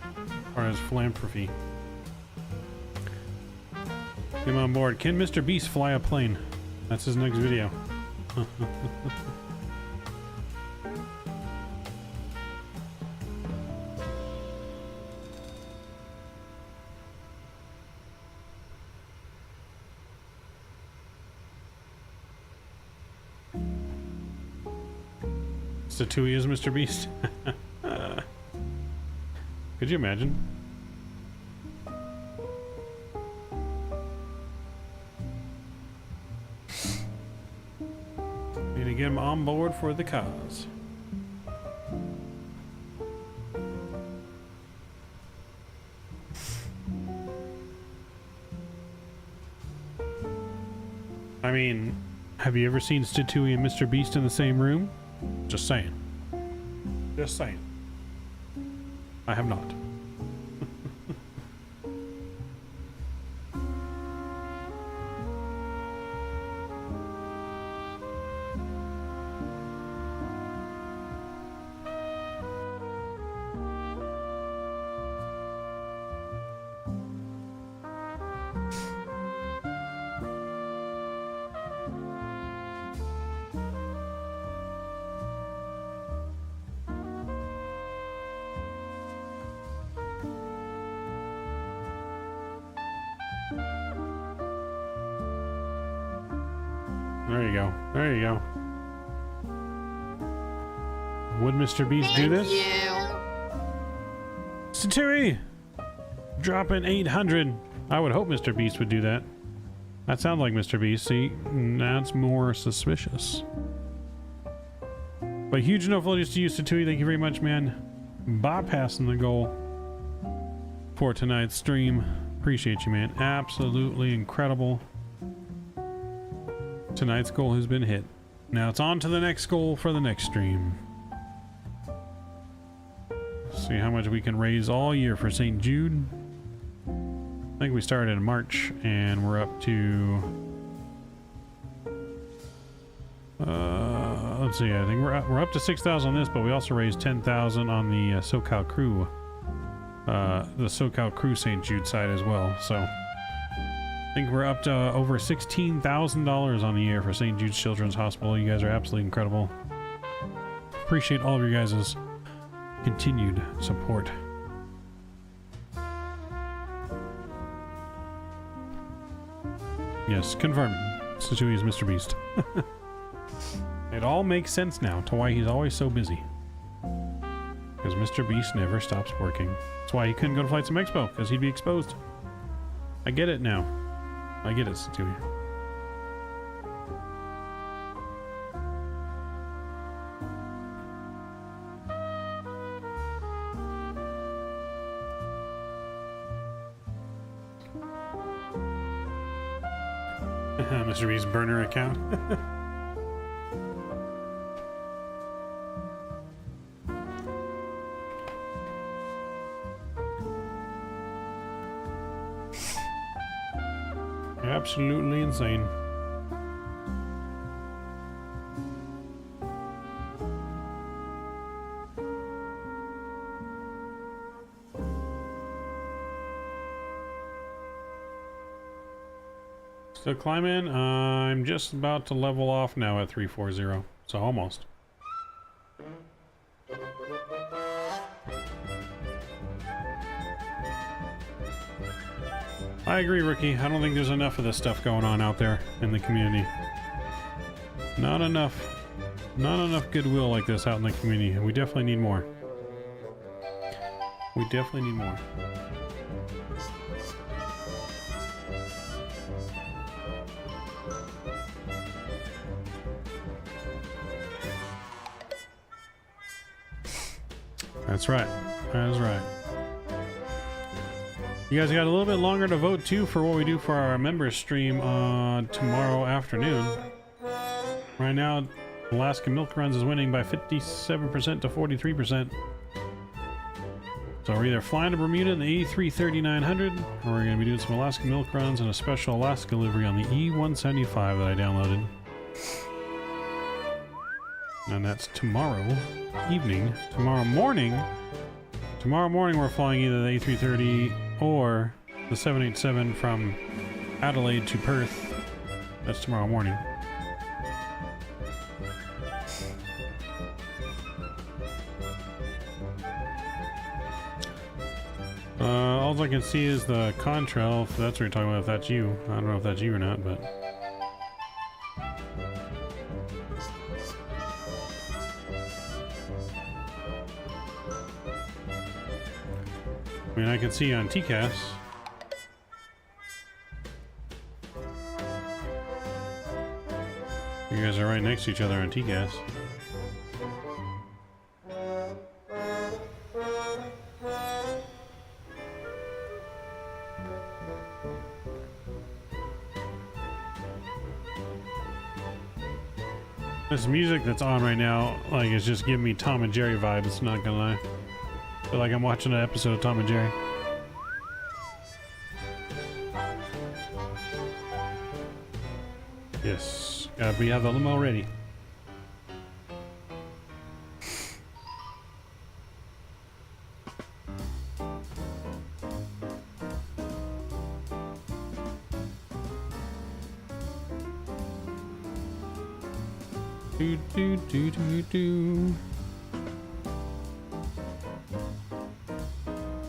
As far as philanthropy. Get him on board. Can Mr. Beast fly a plane? That's his next video. So Tui is Mr. Beast. Could you imagine? Need to get him on board for the cause. I mean, have you ever seen Statui and Mr. Beast in the same room? Just saying. Just saying. I have not. There you go. There you go. Would Mr. Beast do this? Satiri! Dropping 800. I would hope Mr. Beast would do that. That sounds like Mr. Beast. See, that's more suspicious. But huge no floaties to you, Satiri. Thank you very much, man. Bypassing the goal for tonight's stream. Appreciate you, man. Absolutely incredible. Tonight's goal has been hit. Now it's on to the next goal for the next stream. See how much we can raise all year for St. Jude. I think we started in March and we're up to let's see, I think we're up to 6,000 on this, but we also raised 10,000 on the SoCal Crew St. Jude side as well. So I think we're up to over $16,000 on the year for St. Jude's Children's Hospital. You guys are absolutely incredible. Appreciate all of your guys' continued support. Yes, confirmed. Satoshi is Mr. Beast. It all makes sense now to why he's always so busy. Because Mr. Beast never stops working. That's why he couldn't go to Flight Sim Expo, because he'd be exposed. I get it now. I get it, Satoshi. Mr. Beast's burner account. Absolutely insane. So climbing, I'm just about to level off now at 340, so almost. I agree, Rookie. I don't think there's enough of this stuff going on out there in the community. Not enough. Not enough goodwill like this out in the community. We definitely need more. We definitely need more. That's right. That's right. You guys got a little bit longer to vote too for what we do for our members stream tomorrow afternoon. Right now, Alaska Milk Runs is winning by 57% to 43%. So we're either flying to Bermuda in the E33900, or we're going to be doing some Alaska Milk Runs and a special Alaska delivery on the E175 that I downloaded. And that's tomorrow evening. Tomorrow morning we're flying either the A330 or the 787 from Adelaide to Perth. That's tomorrow morning. All I can see is the contrail, if that's what you're talking about, if that's you. I don't know if that's you or not, but... I mean, I can see on TCAS. You guys are right next to each other on TCAS. This music that's on right now, like, it's just giving me Tom and Jerry vibes, not gonna lie. I feel like I'm watching an episode of Tom and Jerry. Yes, we have the limo ready. Do do do do do.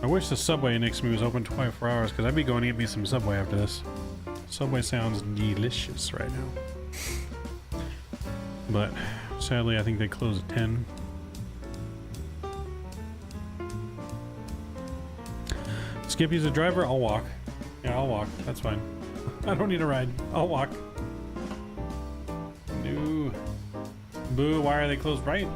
I wish the Subway next to me was open 24 hours, because I'd be going to get me some Subway after this. Subway sounds delicious right now. But sadly, I think they close at 10. Skippy's a driver? I'll walk. Yeah, I'll walk. That's fine. I don't need a ride. I'll walk. No. Boo, why are they closed right?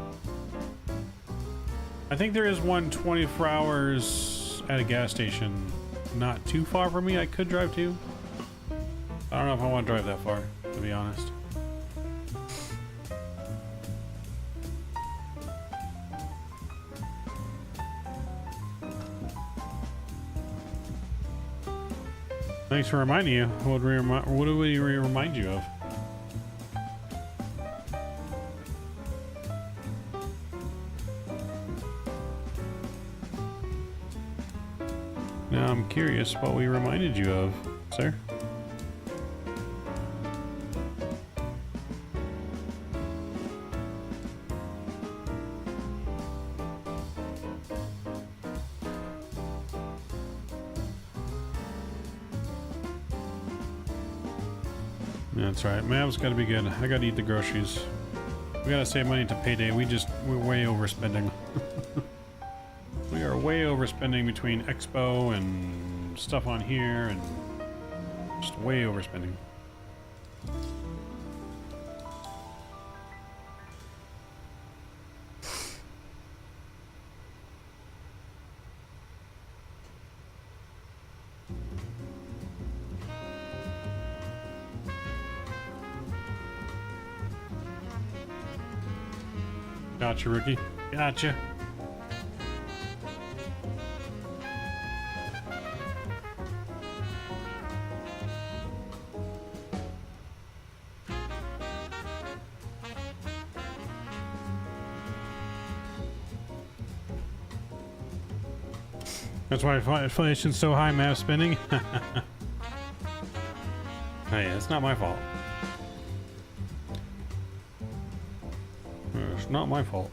I think there is one 24 hours at a gas station not too far from me I could drive to. I don't know if I want to drive that far, to be honest. Thanks for reminding you. What do we remind you of? Now I'm curious what we reminded you of, sir. That's right. Mav's got to be good. I got to eat the groceries. We got to save money to payday. We're way overspending. We are way overspending between Expo and stuff on here and just way overspending. Gotcha, rookie. Gotcha. That's why inflation's so high, Mav spending. Hey, it's not my fault. It's not my fault.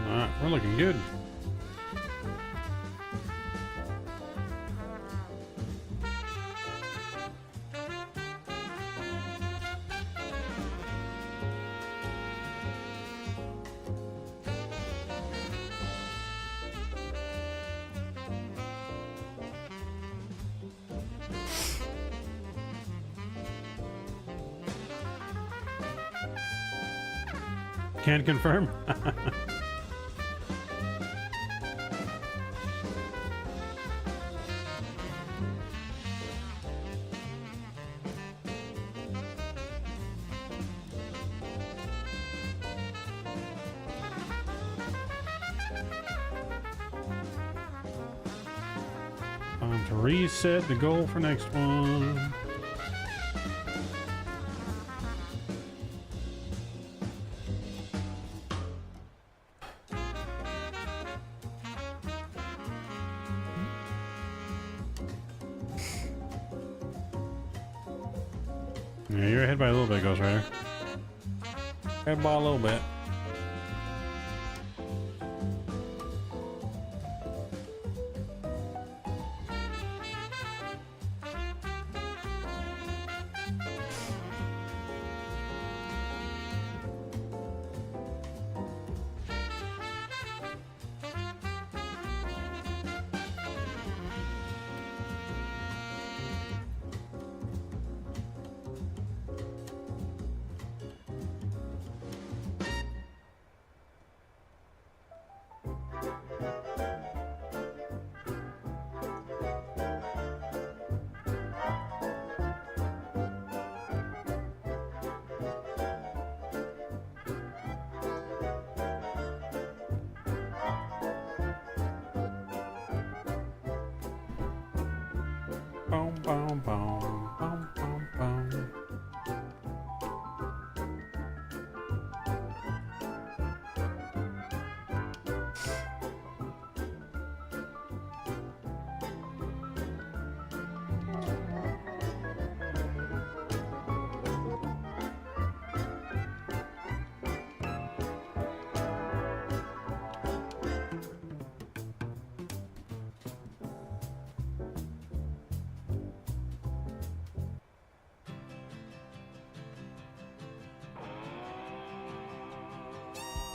Alright, we're looking good. Can confirm. Time to reset the goal for next one. Yeah, you're ahead by a little bit, Ghost Rider. Ahead by a little bit. Boom, boom, boom, boom, boom, boom.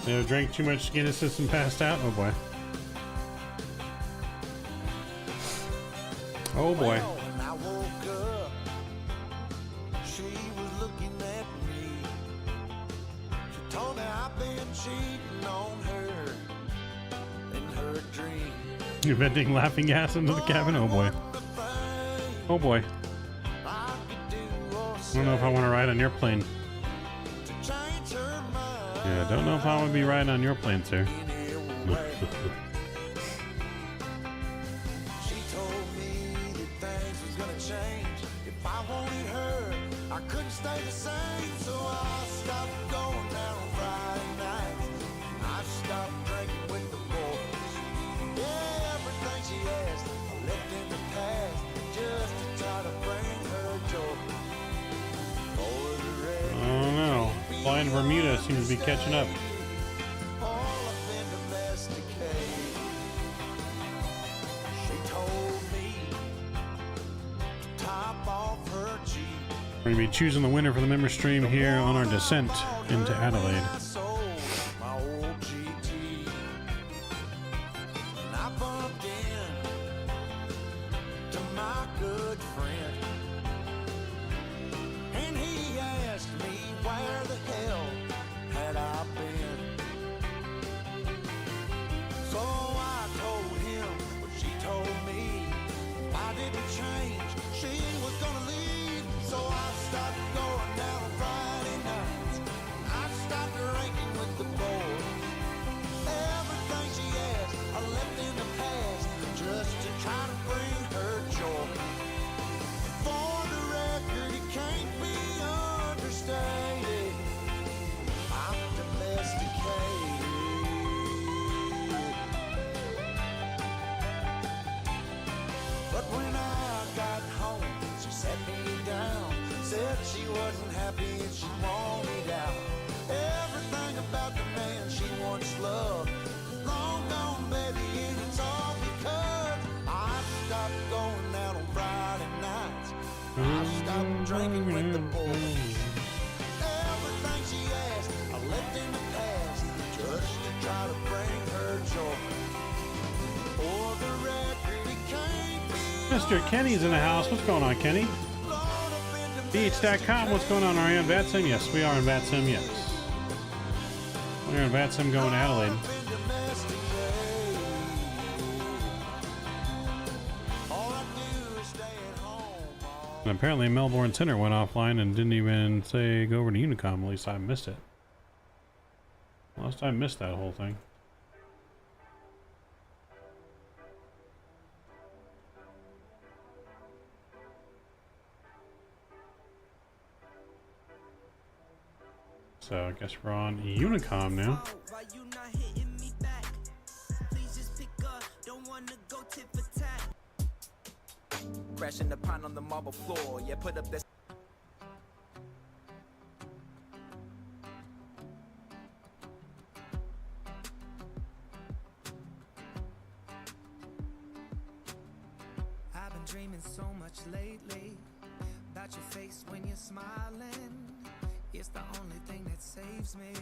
You drank too much Guinness and passed out? Oh boy. Oh boy. You're venting laughing gas into the cabin? Oh boy. Oh boy. I don't know if I want to ride on your plane. Yeah, I don't know if I would be riding on your plane, sir. She told me that things was gonna change. If I wanted her, I couldn't stay the same. So I stopped going out on Friday nights. I stopped drinking with the boys. and Bermuda seems to be catching up. We're going to be choosing the winner for the member stream here on our descent into Adelaide. Mr. Kenny's in the house. What's going on, Kenny? Beach.com. What's going on? Are you on VATSIM? Yes, we are on VATSIM. Yes. We're on VATSIM going to Adelaide. And apparently Melbourne Center went offline and didn't even say go over to Unicom. At least I missed it. Last I missed that whole thing. So I guess we're on Unicom now. Crashing the pine on the marble floor. Yeah, put up this. I've been dreaming so much lately about your face when you're smiling. It's the only thing that saves me.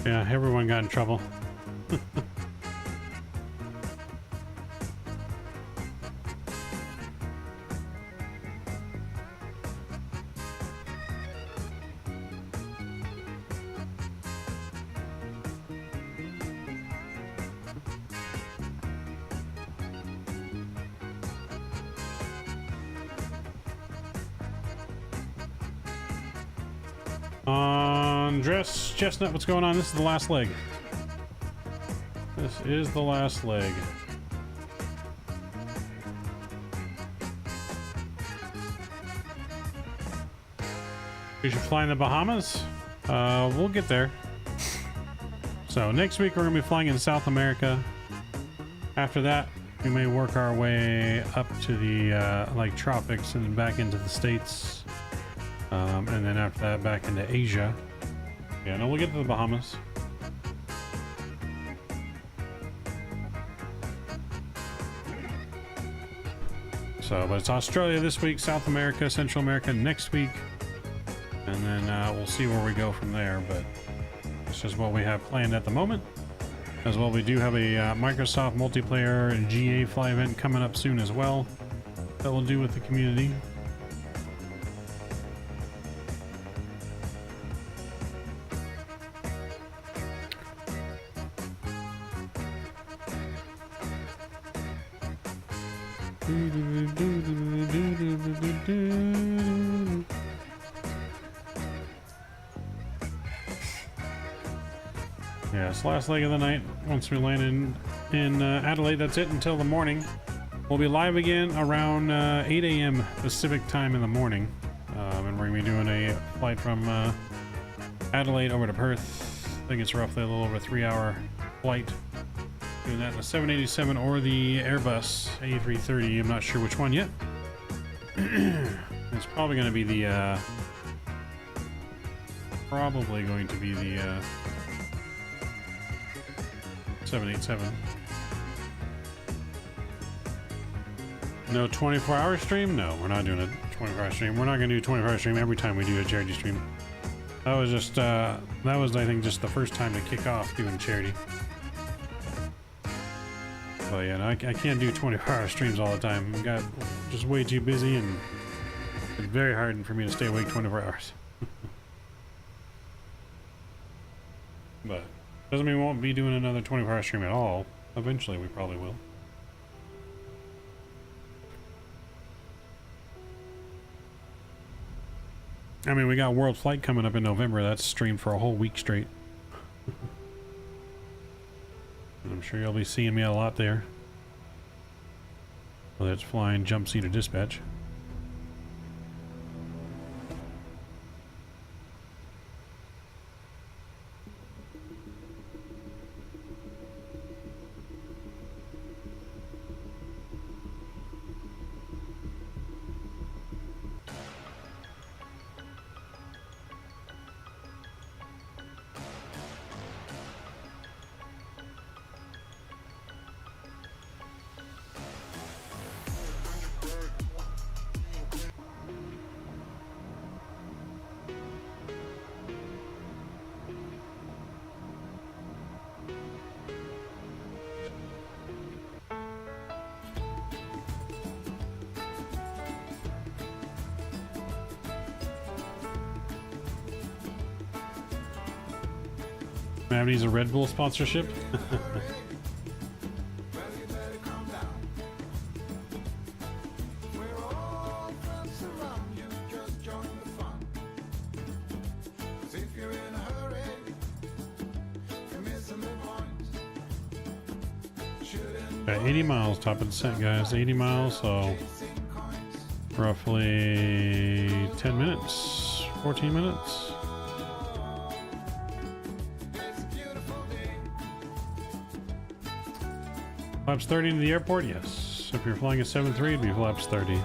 Yeah, everyone got in trouble. Andres Chestnut, what's going on? This is the last leg. This is the last leg. We should fly in the Bahamas. We'll get there. So next week we're gonna be flying in South America. After that, we may work our way up to the like tropics and then back into the States. And then after that, back into Asia. Yeah, no, we'll get to the Bahamas. So, but it's Australia this week, South America, Central America next week. And then we'll see where we go from there. But it's just what we have planned at the moment. As well, we do have a Microsoft multiplayer GA fly event coming up soon as well that we'll do with the community. Yeah, it's last leg of the night. Once we land in Adelaide, that's it until the morning. We'll be live again around 8 a.m. Pacific time in the morning. And we're going to be doing a flight from Adelaide over to Perth. I think it's roughly a little over a 3-hour flight. Doing that in the 787 or the Airbus A330. I'm not sure which one yet. It's probably going to be the... probably going to be the... 787. No 24-hour stream? No, we're not doing a 24-hour stream. We're not going to do a 24-hour stream every time we do a charity stream. That was just, that was, I think, just the first time to kick off doing charity. But yeah, no, I can't do 24-hour streams all the time. I got just way too busy, and it's very hard for me to stay awake 24 hours. But doesn't mean we won't be doing another 24-hour stream at all. Eventually, we probably will. I mean, we got World Flight coming up in November. That's streamed for a whole week straight. I'm sure you'll be seeing me a lot there. Whether it's flying, jump seat, or dispatch. Needs a Red Bull sponsorship. Got 80 miles top of descent, guys. 80 miles, so roughly 10 minutes, 14 minutes. Flaps 30 into the airport? Yes. If you're flying a 7.3, it'd be flaps 30.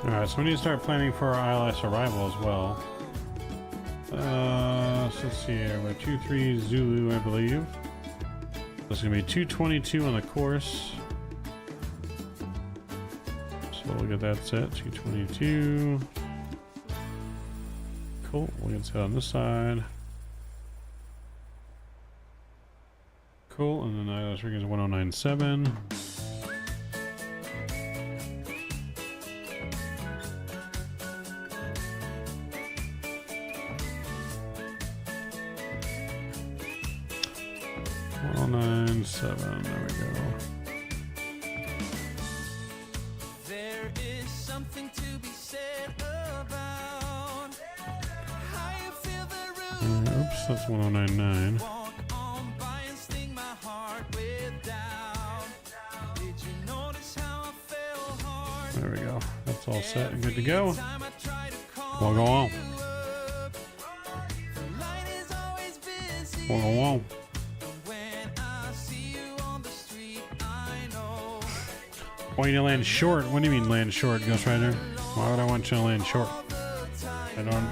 Alright, so we need to start planning for our ILS arrival as well. So let's see here. We're 23 Zulu, I believe. This is going to be 222 on the course. So we'll get that set. 222. Cool. We'll get set on this side. Cool. And then ILS rig is 1097. There we go. There is something to be said about So that's 1099. There we go. That's all set and good to go. We'll go on. We'll go on. Why you land short? What do you mean land short, Ghost Rider? Why would I want you to land short? I'm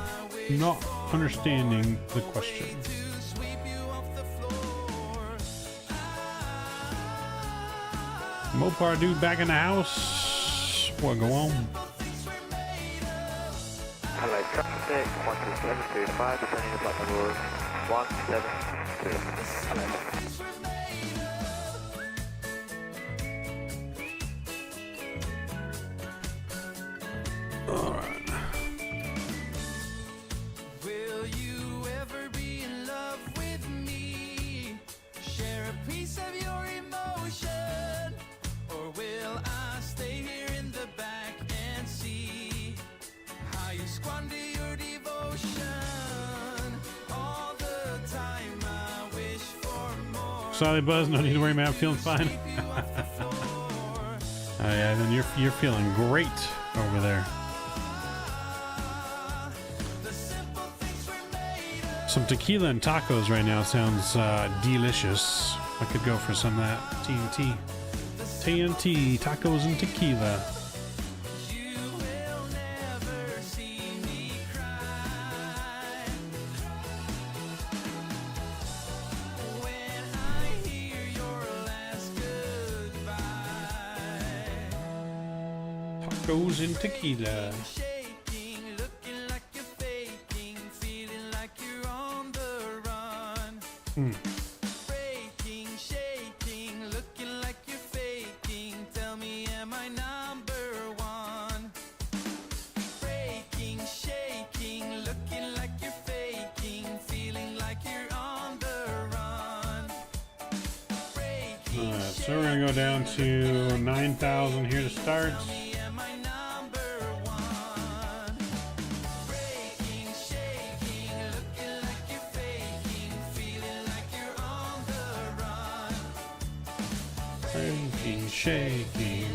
not understanding the question. Mopar dude back in the house. What go on? Hello, traffic 12725, descending to flight number 172. Hello. Solid Buzz, no need to worry, man. I'm feeling fine. Oh yeah, then you're feeling great over there. Some tequila and tacos right now sounds delicious. I could go for some of that TNT tacos and tequila. Tacos and tequila. So we're gonna go down to 9,000 here to start. Shaking.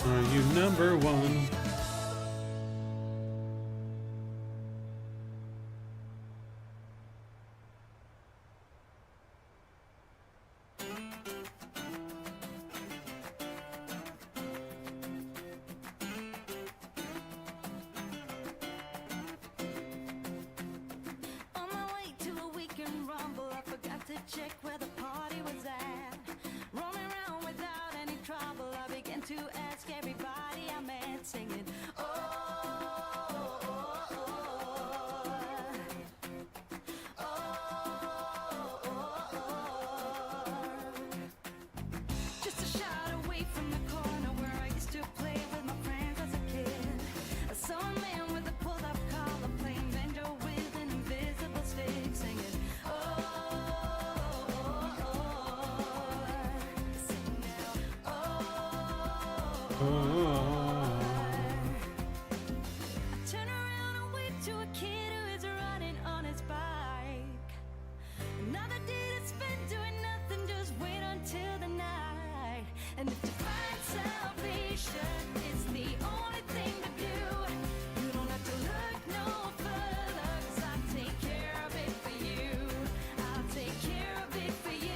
Are you number one? Check where the party was at. Roaming around without any trouble, I began to ask everybody I met, singing, oh, oh, oh, oh, oh, oh, oh. Just a shot away from the corner where I used to play with my friends as a kid. I saw a man with a pulled-up collar playing banjo with an invisible stick, singing, oh. Oh. I turn around and wave to a kid who is running on his bike. Another day to spend doing nothing, just wait until the night. And if to find salvation is the only thing to do, you don't have to look no further, 'cause I'll take care of it for you. I'll take care of it for you.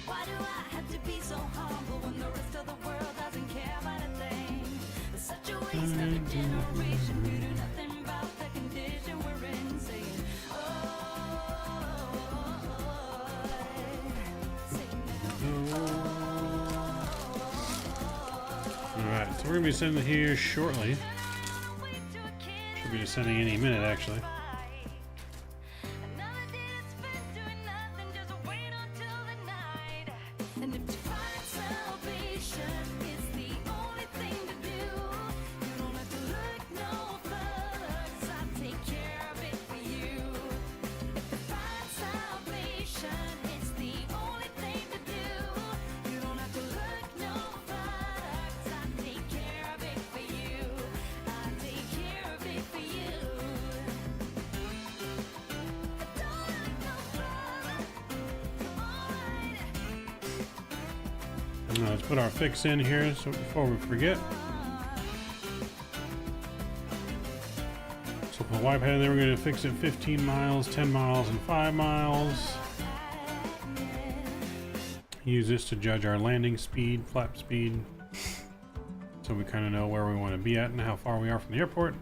Why do I have to be so humble when the rest of the world doesn't care about a thing? It's such a waste of a generation. We do nothing about the condition we're in, saying, oh, Alright, so we're gonna be sending here shortly. Should be descending any minute, actually. Put our fix in here so before we forget. So put the YPAD in there. We're going to fix it 15 miles, 10 miles, and 5 miles. Use this to judge our landing speed, flap speed, so we kind of know where we want to be at and how far we are from the airport.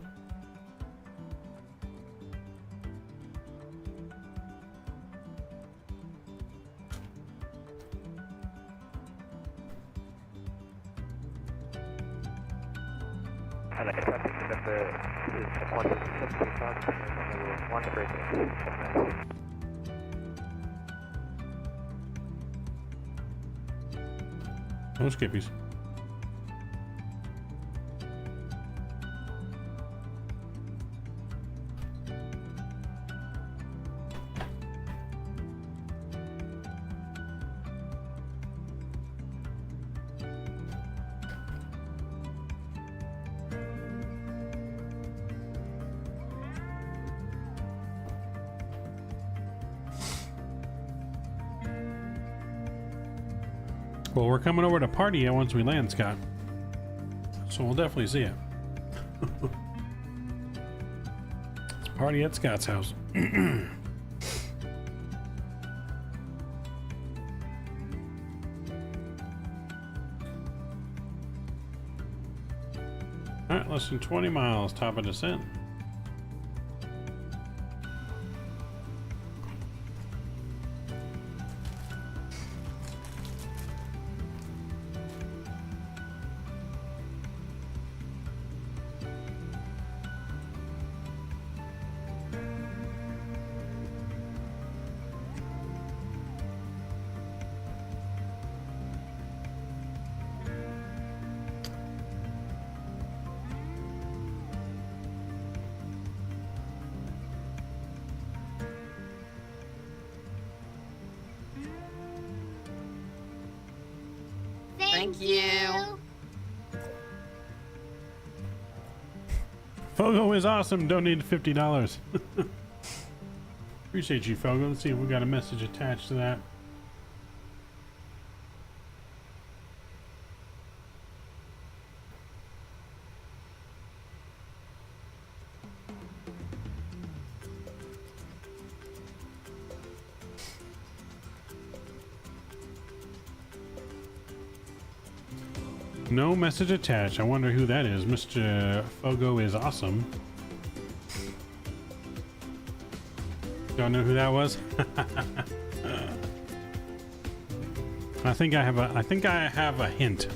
No skippies. Well, we're coming over to party once we land, Scott. So we'll definitely see it. It's party at Scott's house. Alright, less than 20 miles, top of descent. Thank you. Fogo is awesome. Donated $50. Appreciate you, Fogo. Let's see if we got a message attached to that. No message attached. I wonder who that is. Mr. Fogo is awesome. Don't know who that was. I think I have a hint.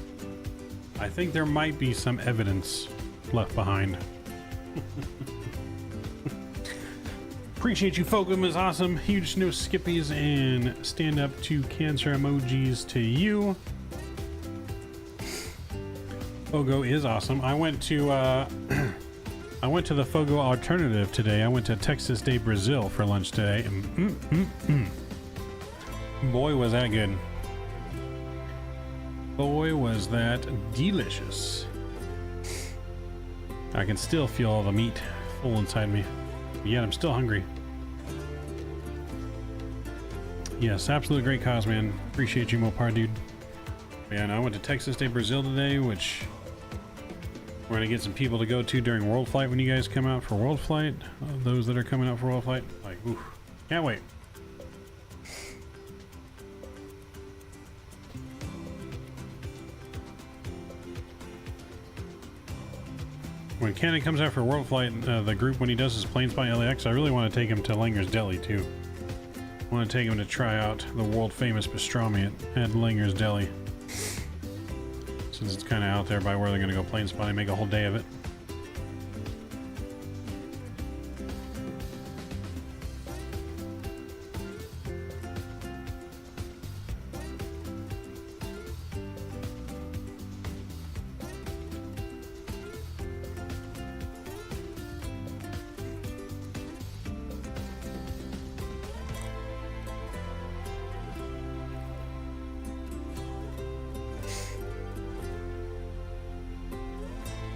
I think there might be some evidence left behind. Appreciate you, Fogo is awesome. Huge no skippies and stand up to cancer emojis to you. Fogo is awesome. I went to the Fogo alternative today. I went to Texas Day, Brazil for lunch today, and boy was that good. Boy was that delicious. I can still feel all the meat full inside me, yet I'm still hungry. Yes, absolutely great cause, man. Appreciate you, Mopar dude. Man, I went to Texas Day, Brazil today, which we're gonna get some people to go to during World Flight when you guys come out for World Flight. Those that are coming out for World Flight, like, oof, can't wait. When Cannon comes out for World Flight, the group, when he does his Planes by LAX, I really want to take him to Langer's Deli too. I want to take him to try out the world famous pastrami at Langer's Deli. Since it's kind of out there by where they're going to go plane spotting, make a whole day of it.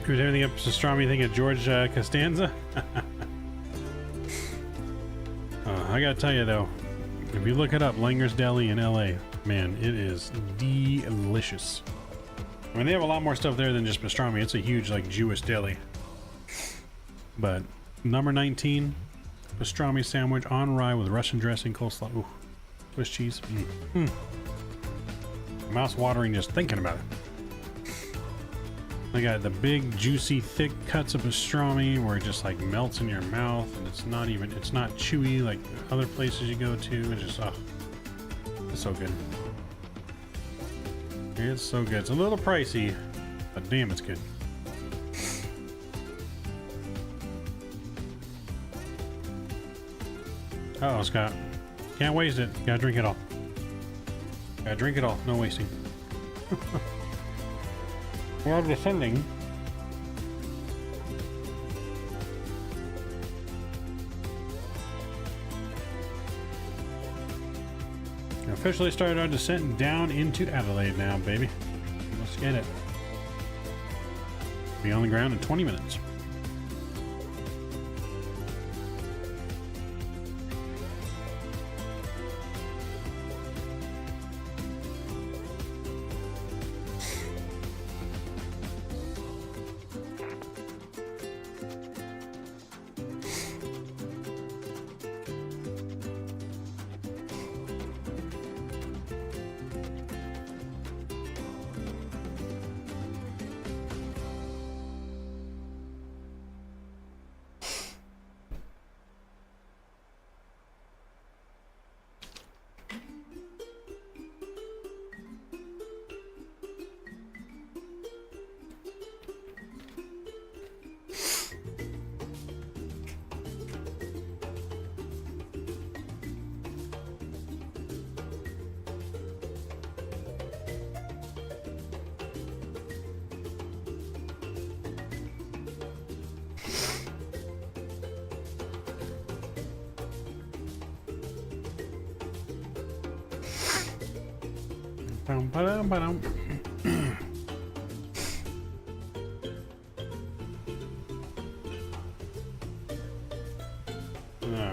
Was everything up pastrami thing at George Costanza? I gotta tell you though, if you look it up, Langer's Deli in LA, man, it is delicious. I mean, they have a lot more stuff there than just pastrami. It's a huge, like, Jewish deli. But number 19, pastrami sandwich on rye with Russian dressing, coleslaw, ooh, Swiss cheese. Mouth watering just thinking about it. They got the big, juicy, thick cuts of pastrami where it just like melts in your mouth, and it's not chewy like other places you go to. It's just, oh, it's so good. It's so good. It's a little pricey, but damn, it's good. Uh-oh, Scott. Can't waste it. Gotta drink it all. Gotta drink it all. No wasting. We are descending. Officially started our descent down into Adelaide now, baby. Let's get it. Be on the ground in 20 minutes.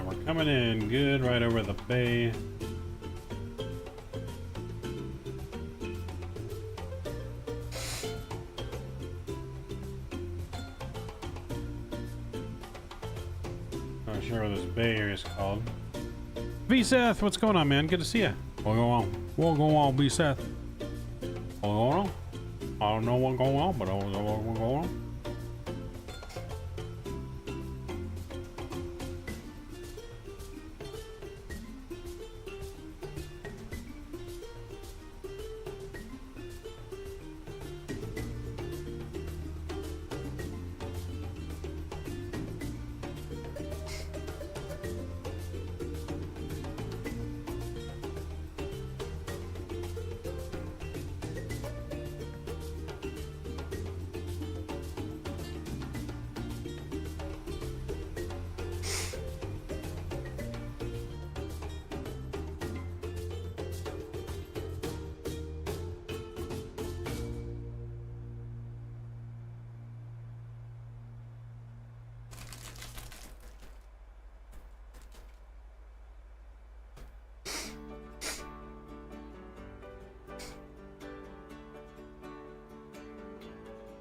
We're coming in good right over the bay. Not sure what this bay area is called. V-Seth, what's going on, man? Good to see you. What's going on? What's going on, V-Seth? What's going on? I don't know what's going on, but I don't know what's going on.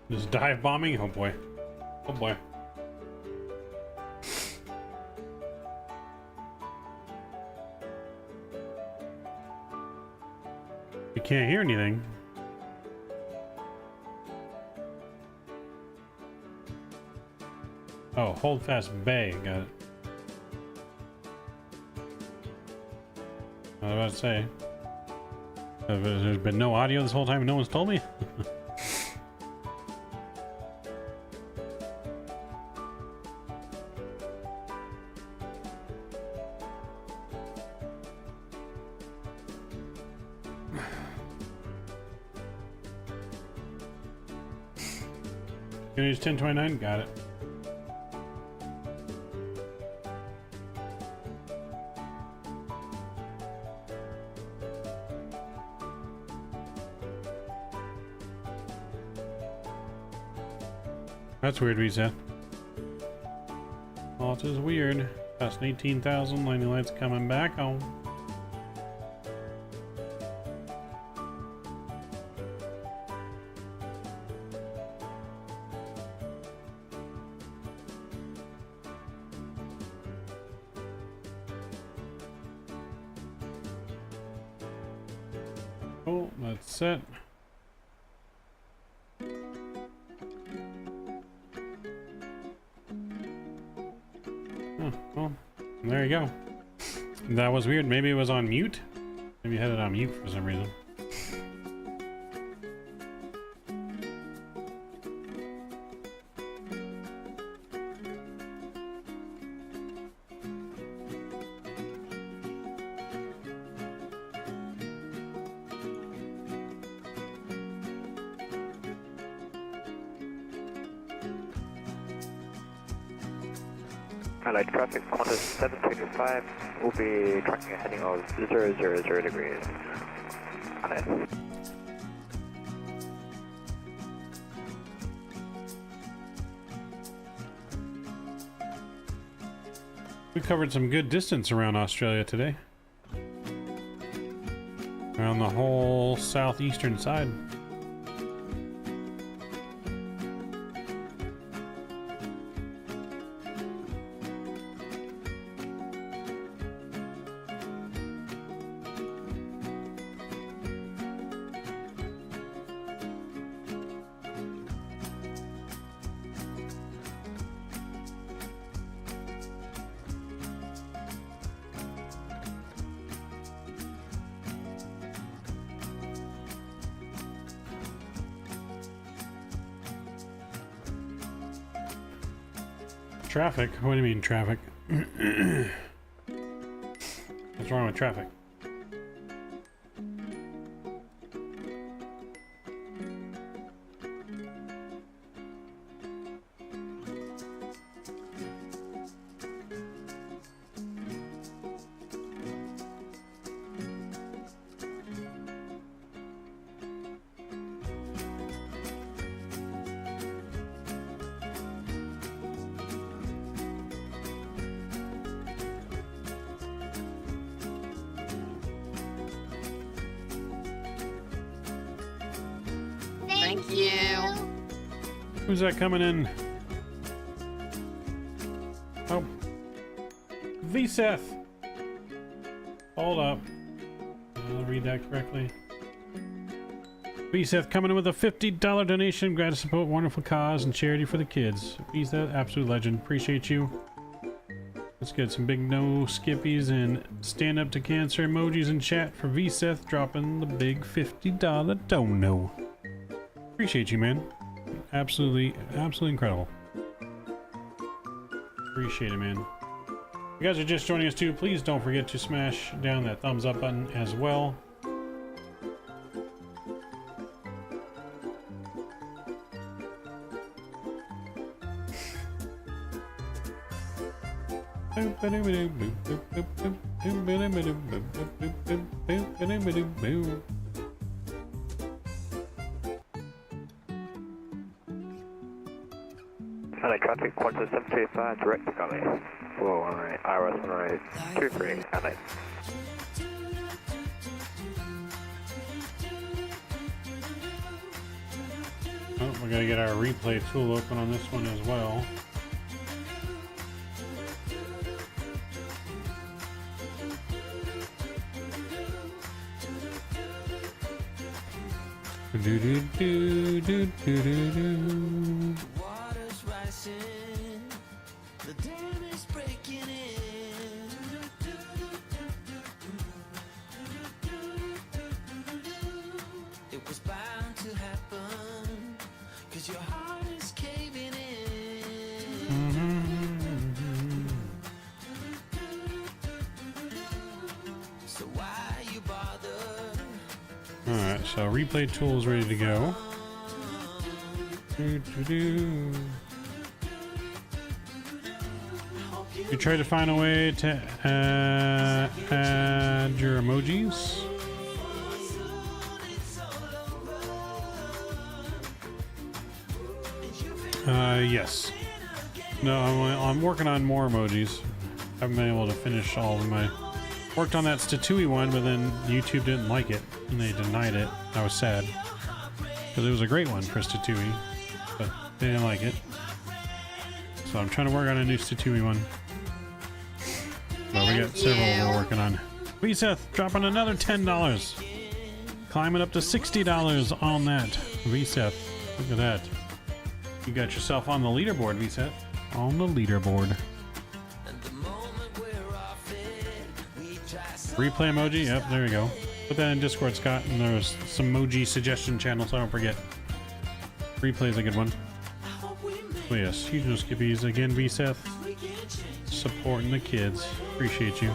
Just dive bombing? Oh boy. Oh boy. You can't hear anything. Oh, hold fast bay. Got it. I was about to say. There's been no audio this whole time and no one's told me? Use 1029, got it. That's weird, Visa. Well, it is weird. Past 18,000, lightning lights coming back on. Cool, that's set. Oh, well, there you go. That was weird. Maybe it was on mute. Maybe you had it on mute for some reason. Adelaide traffic, Qantas 725 will be tracking a heading of 000 degrees. Adelaide. We covered some good distance around Australia today. Around the whole southeastern side. Traffic? What do you mean traffic? What's wrong with traffic? Thank you. Who's that coming in? Oh. VSeth. Hold up. I'll read that correctly. VSeth coming in with a $50 donation. Glad to support wonderful cause and charity for the kids. VSeth, absolute legend. Appreciate you. Let's get some big no skippies and stand up to cancer emojis in chat for VSeth dropping the big $50 dono. Appreciate you, man. Absolutely incredible. Appreciate it, man. If you guys are just joining us too, please don't forget to smash down that thumbs up button as well. Adelaide traffic, Qantas 725 direct to Gully. 418, IRS 10823, Adelaide. Oh, we gotta get our replay tool open on this one as well. Do do do do do do do. Water's rising, the dam is breaking in. It was bound to happen, 'cause your heart is caving in. So why you bother? Alright, so replay tool is ready to go. You try to find a way to add your emojis. Yes. No, I'm working on more emojis. Haven't been able to finish all of them. Worked on that Statui one, but then YouTube didn't like it and they denied it. I was sad because it was a great one for Statui, but they didn't like it. So I'm trying to work on a new Statui one. But we got several we're working on. Seth dropping another $10. Climbing up to $60 on that, VSET. Look at that. You got yourself on the leaderboard, VSET. On the leaderboard. Replay emoji? Yep, there you go. Put that in Discord, Scott, and there's some emoji suggestion channels, so I don't forget. Replay is a good one. Oh yes, huge no skippies again, VSET. Supporting the kids. Appreciate you.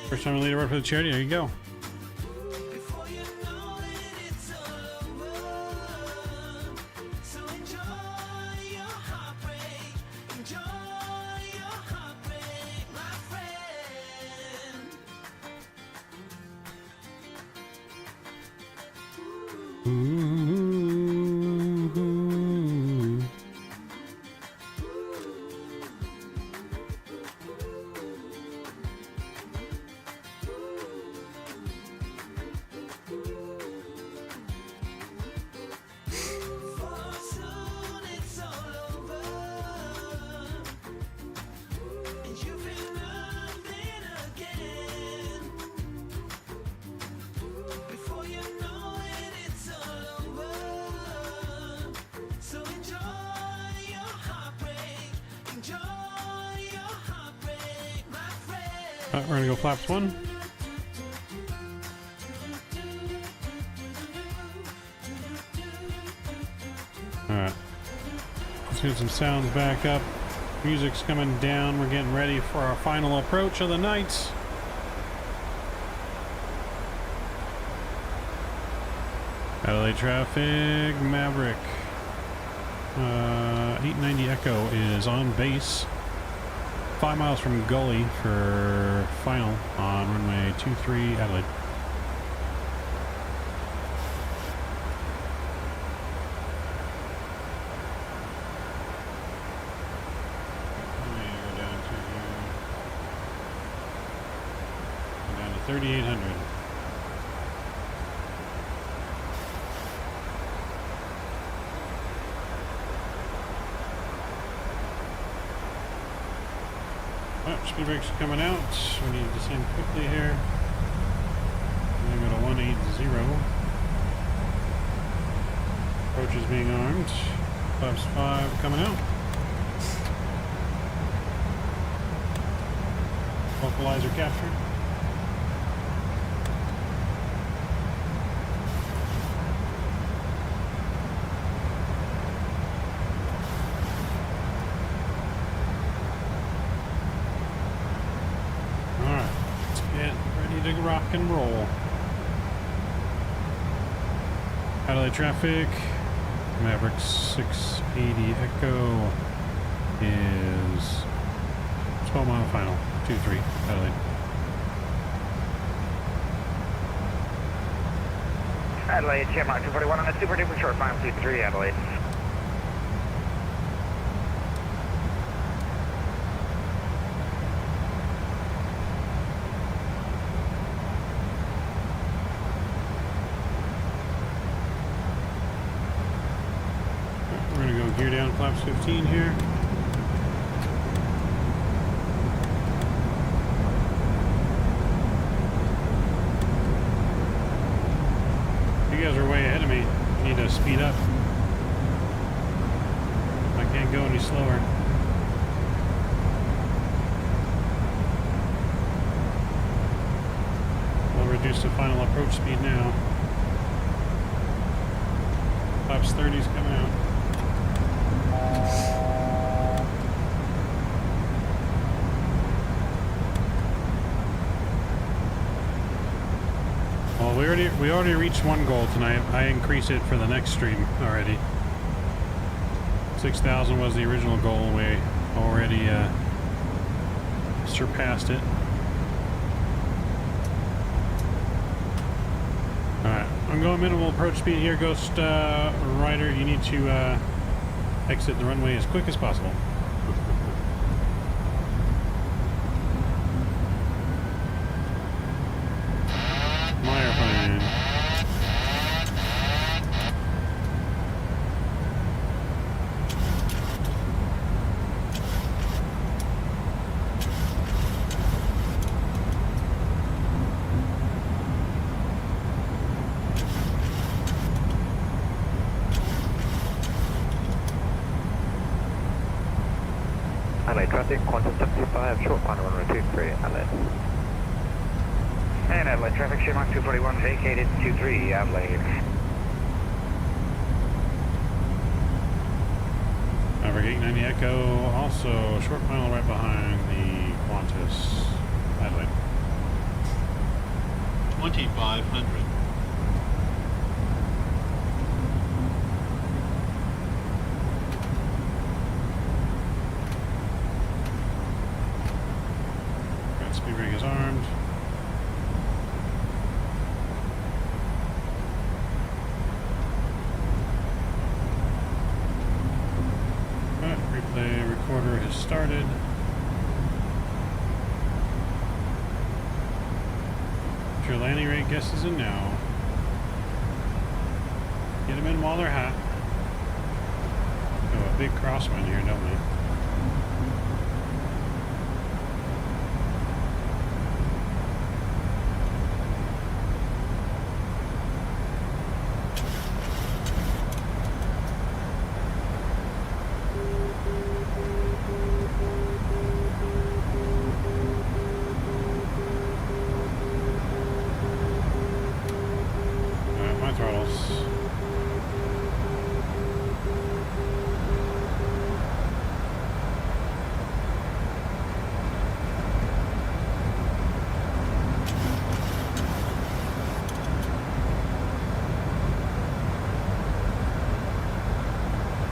First time leaderboard for the charity, there you go. We're gonna go flaps 1. Alright. Let's get some sounds back up. Music's coming down. We're getting ready for our final approach of the night. Adelaide traffic, Maverick. 890 Echo is on base. 5 miles from Gully for final on runway 23 Adelaide. Go down to 3,800. Speed brakes are coming out. We need to descend quickly here. We're going to go to 180. Approach is being armed. Flaps 5 coming out. Vocalizer captured. Rock and roll. Adelaide traffic. Maverick 680 Echo is 12 mile final. 2-3 Adelaide. Adelaide, Shamrock 241 on a super duper short final 2-3 Adelaide. Gear down, flaps 15 here. You guys are way ahead of me. You need to speed up. I can't go any slower. We'll reduce the final approach speed now. Flaps 30's coming out. Well, we already reached one goal tonight. I increased it for the next stream already. 6,000 was the original goal. We already surpassed it. Alright, I'm going minimal approach speed here, Ghost Rider. You need to exit the runway as quick as possible. My airplane. traffic, Qantas 725, short final runway 23, Adelaide. And Adelaide traffic, share mark 241, vacated 23, Adelaide. Maverick 890 Echo, also short final right behind the Qantas, Adelaide. 2500. Speed brake is armed. Replay recorder has started. Put your landing rate guesses in now. Get them in while they're hot. Oh, a big crosswind here, don't we? Throttles.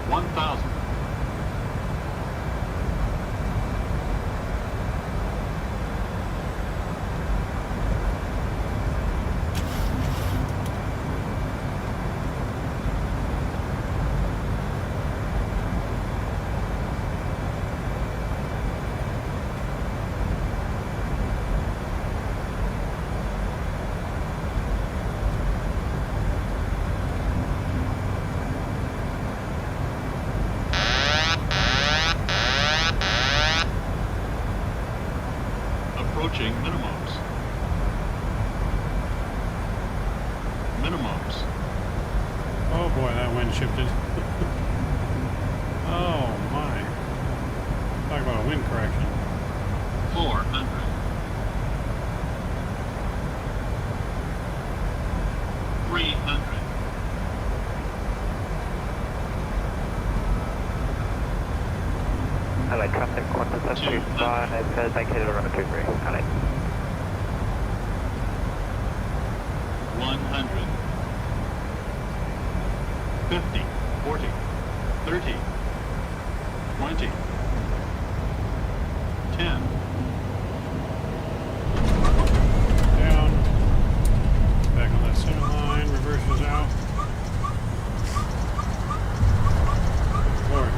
1000. Approaching minimums. Minimums. Oh boy, that wind shifted. Oh my. Talk about a wind correction. 400. 300. Adelaide traffic, Qantas 725, vacated on runway 23, Adelaide. 100. 50. 40. 30. 20. 10. Down. Back on that center line. Reverses out. Forward.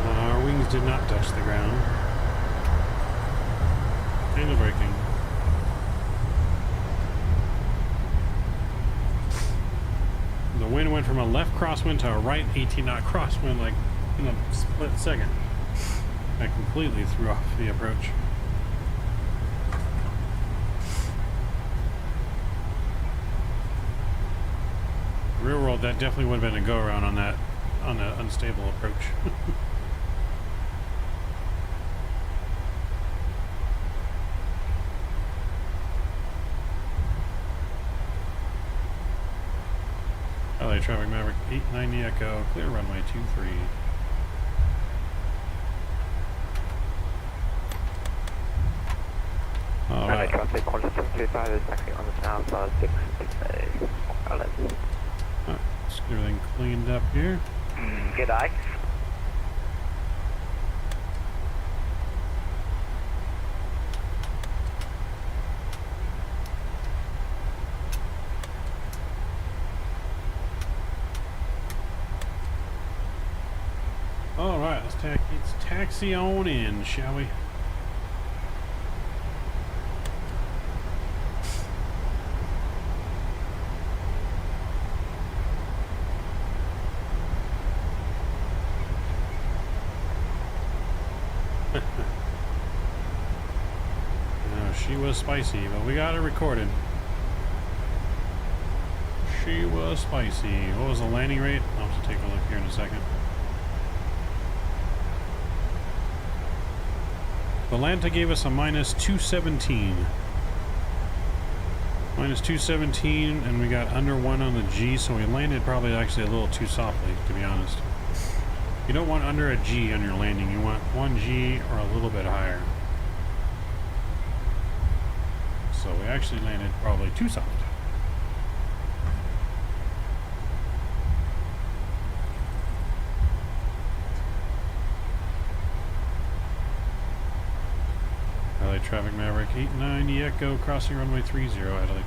Our wings did not touch the ground. Angle braking. The wind went from a left crosswind to a right 18-knot crosswind like in a split second. That completely threw off the approach. Real world, that definitely would have been a go-around on that unstable approach. LA traffic Maverick 890 Echo, clear runway 23. LA traffic, Qantas 725 is taxiing on the south side 660. Alright. Let's get everything cleaned up here. G'day. All right, let's taxi on in, shall we? No, she was spicy, but we got it recorded. She was spicy. What was the landing rate? I'll have to take a look here in a second. Atlanta gave us a minus 217. Minus 217, and we got under 1 on the G, so we landed probably actually a little too softly, to be honest. You don't want under a G on your landing. You want 1 G or a little bit higher. So we actually landed probably too soft. Adelaide Traffic Maverick 890 Echo crossing runway 30 Adelaide.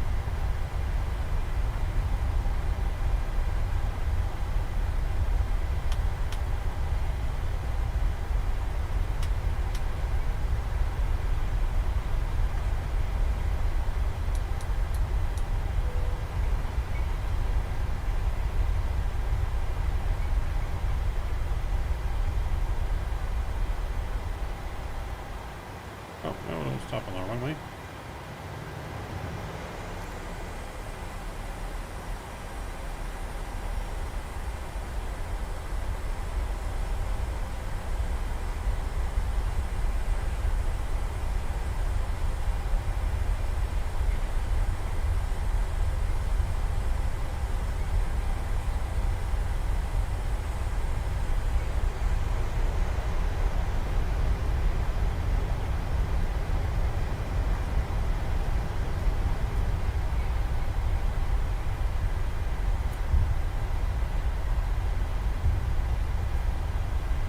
Oh, no, it'll stop on the runway.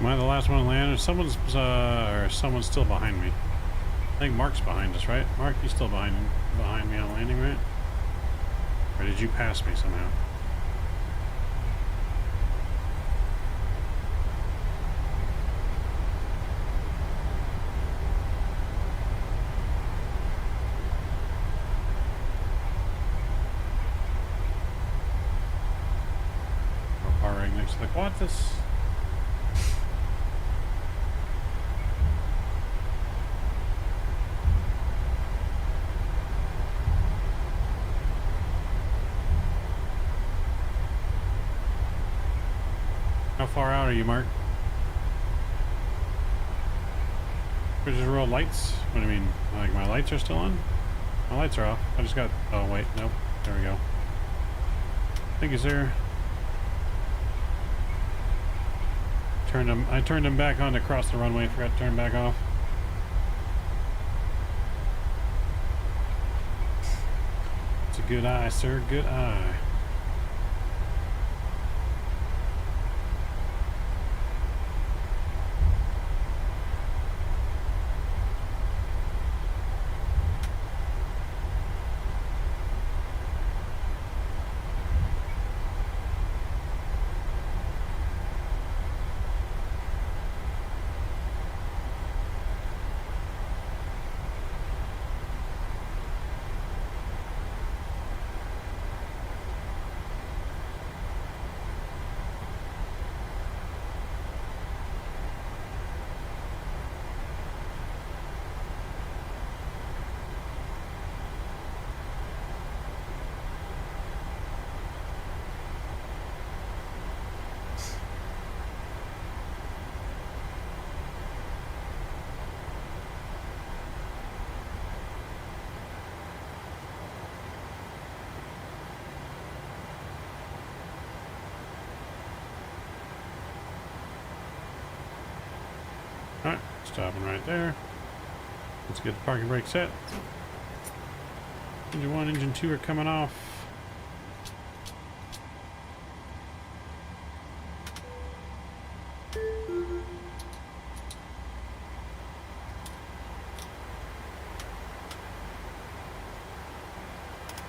Am I the last one to land? Someone's still behind me. I think Mark's behind us, right? Mark, you still behind me on landing, right? Or did you pass me somehow? Car right next to the Qantas. How far out are you, Mark? Which is roll lights? What do you mean? Like my lights are still on? My lights are off. I just got... Oh, wait. Nope. There we go. Thank you, sir. I turned them back on to cross the runway. Forgot to turn back off. It's a good eye, sir. Good eye. Alright, stopping right there. Let's get the parking brake set. Engine 1, Engine 2 are coming off.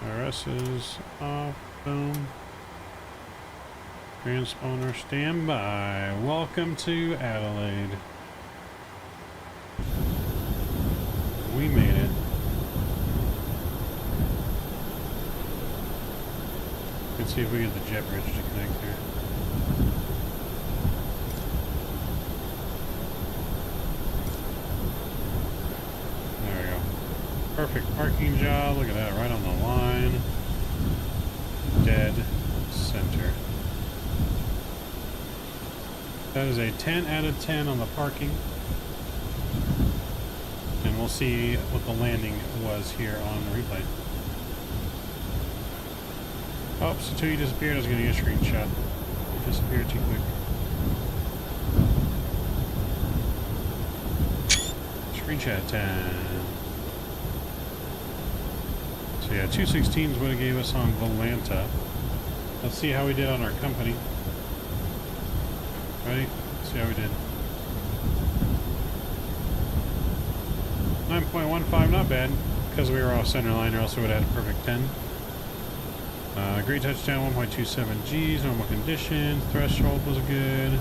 RS is off. Boom. Transponder standby. Welcome to Adelaide. We made it. Let's see if we get the jet bridge to connect here. There we go. Perfect parking job. Look at that, right on the line. Dead. That is a 10 out of 10 on the parking. And we'll see what the landing was here on replay. Oh, so you disappeared. I was going to get a screenshot. You disappeared too quick. Screenshot time. So yeah, 216 is what it gave us on Volanta. Let's see how we did on our company. Ready? Let's see how we did. 9.15, not bad, because we were off center line, or else we would have had a perfect 10. Great touchdown, 1.27 G's, normal conditions, threshold was good,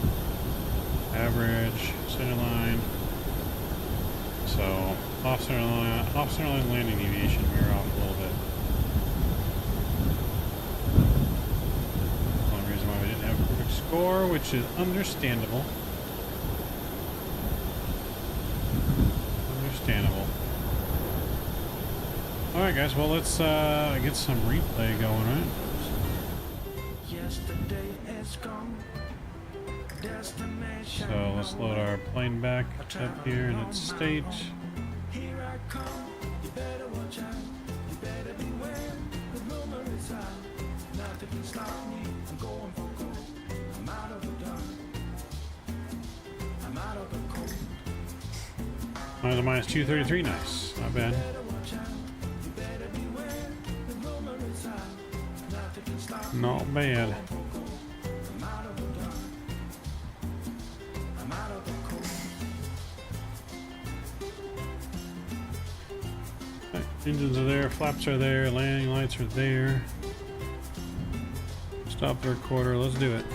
average, center line. So off center line landing deviation, we were off a little bit. One reason why we didn't have a perfect score, which is understandable. Alright guys, well let's get some replay going, right? So let's load our plane back up here in its state. Oh, the minus 233, nice, not bad. Not bad. Right, engines are there, flaps are there, landing lights are there. Stop the recorder, let's do it.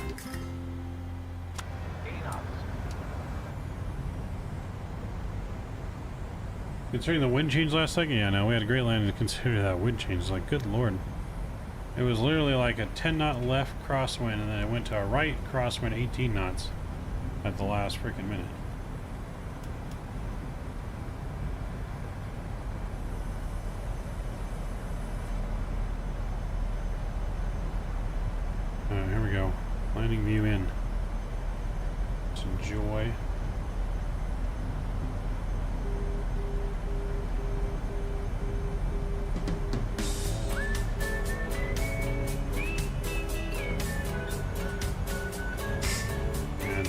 Considering the wind change last second, yeah, no, we had a great landing to consider that wind change. Like, good lord. It was literally like a 10 knot left crosswind, and then it went to a right crosswind 18 knots at the last freaking minute. Alright, here we go. Landing view in. Let's enjoy.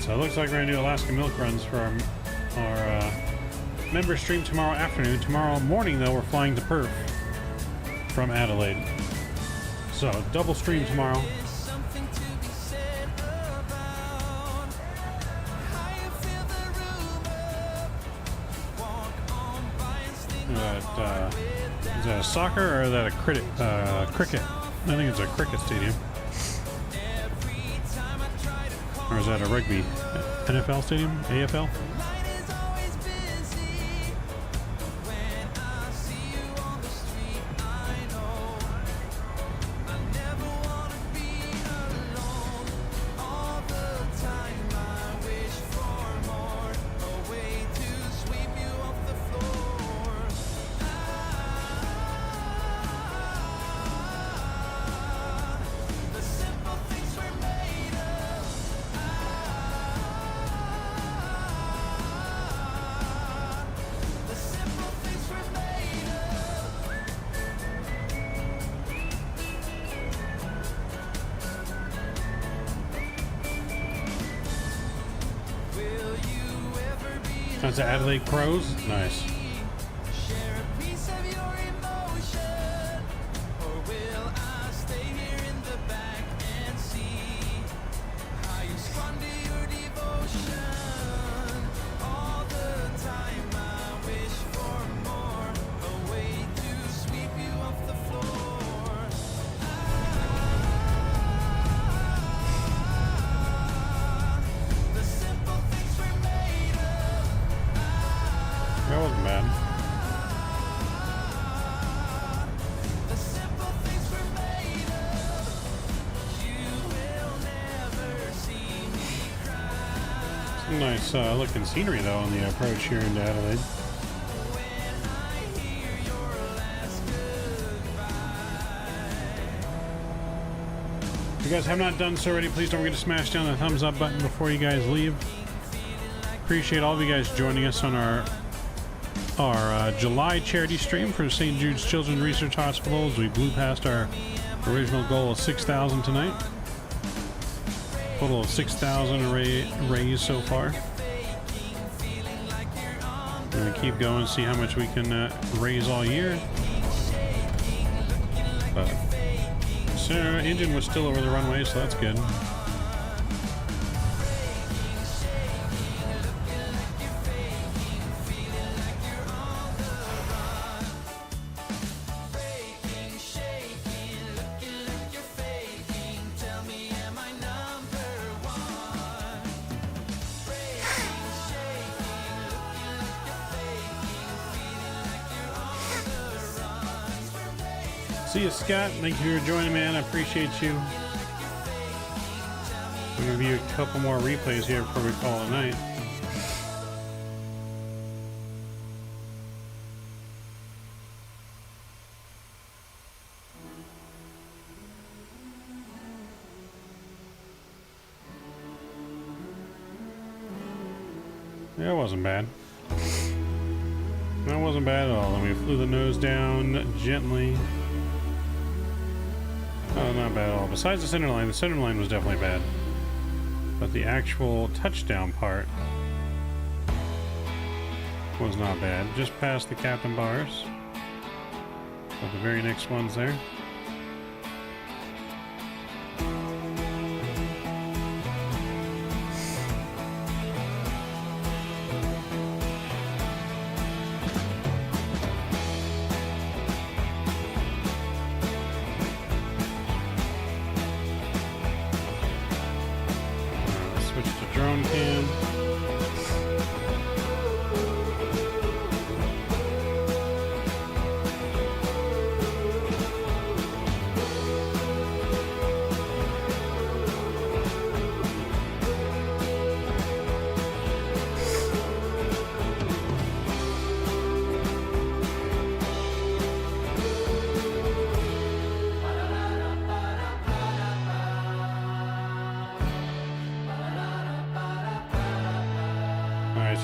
So it looks like we're going to do Alaska milk runs for our member stream tomorrow afternoon. Tomorrow morning, though, we're flying to Perth from Adelaide. So double stream tomorrow. Is that a soccer or is that a cricket? I think it's a cricket stadium. Or is that a rugby? NFL stadium? AFL? That's the Adelaide Crows. Nice. That wasn't bad. Some nice looking scenery though on the approach here into Adelaide. you guys have not done so already, please don't forget to smash down the thumbs up button before you guys leave. Appreciate all of you guys joining us on our July charity stream for St. Jude's Children's Research Hospital as we blew past our original goal of 6,000 tonight. Total of 6,000 raised so far. We're going to keep going, see how much we can raise all year. But so our engine was still over the runway, so that's good. See you, Scott. Thank you for joining, man. I appreciate you. We'll give you a couple more replays here before we call it a night. Yeah, it wasn't bad. That wasn't bad at all. Then we flew the nose down gently. Oh, not bad at all. Besides the center line was definitely bad. But the actual touchdown part was not bad. Just past the captain bars. But the very next one's there.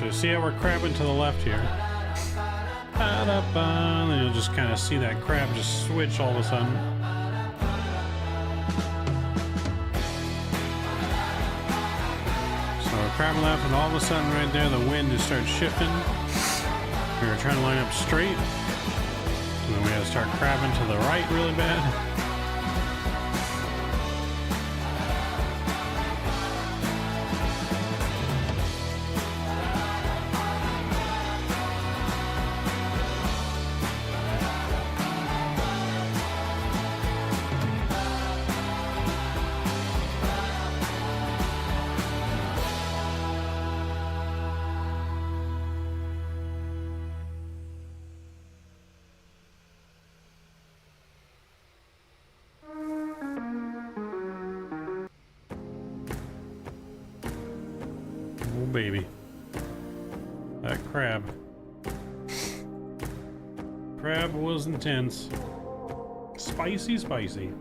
So see how we're crabbing to the left here. And then you'll just kind of see that crab just switch all of a sudden. So we're crabbing left, and all of a sudden right there the wind just starts shifting. We were trying to line up straight. And then we had to start crabbing to the right really bad. Baby, that crab was intense. Spicy.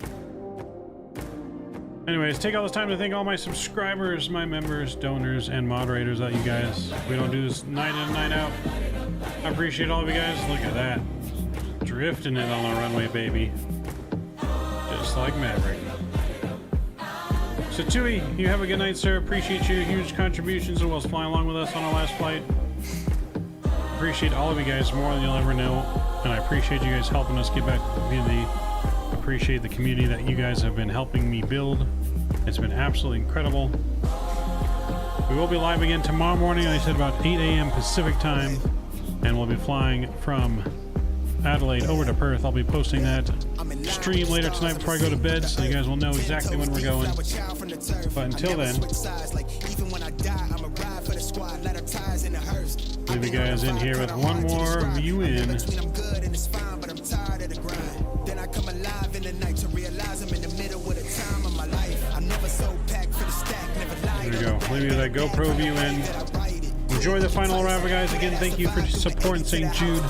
Anyways, take all this time to thank all my subscribers, my members, donors, and moderators. That you guys, we don't do this night in and night out. I appreciate all of you guys. Look at that, drifting it on the runway, baby, just like Maverick. So Tui, you have a good night, sir. Appreciate your huge contributions as well as flying along with us on our last flight. Appreciate all of you guys more than you'll ever know, and I appreciate you guys helping us get back to the community. Appreciate the community that you guys have been helping me build. It's been absolutely incredible. We will be live again tomorrow morning, I said about 8 a.m. Pacific time, and we'll be flying from Adelaide over to Perth. I'll be posting that stream later tonight before I go to bed, so you guys will know exactly when we're going. But until then, leave you guys in here with one more view in. There we go. Leave you that GoPro view in. Enjoy the final arrival, guys. Again, thank you for supporting St. Jude.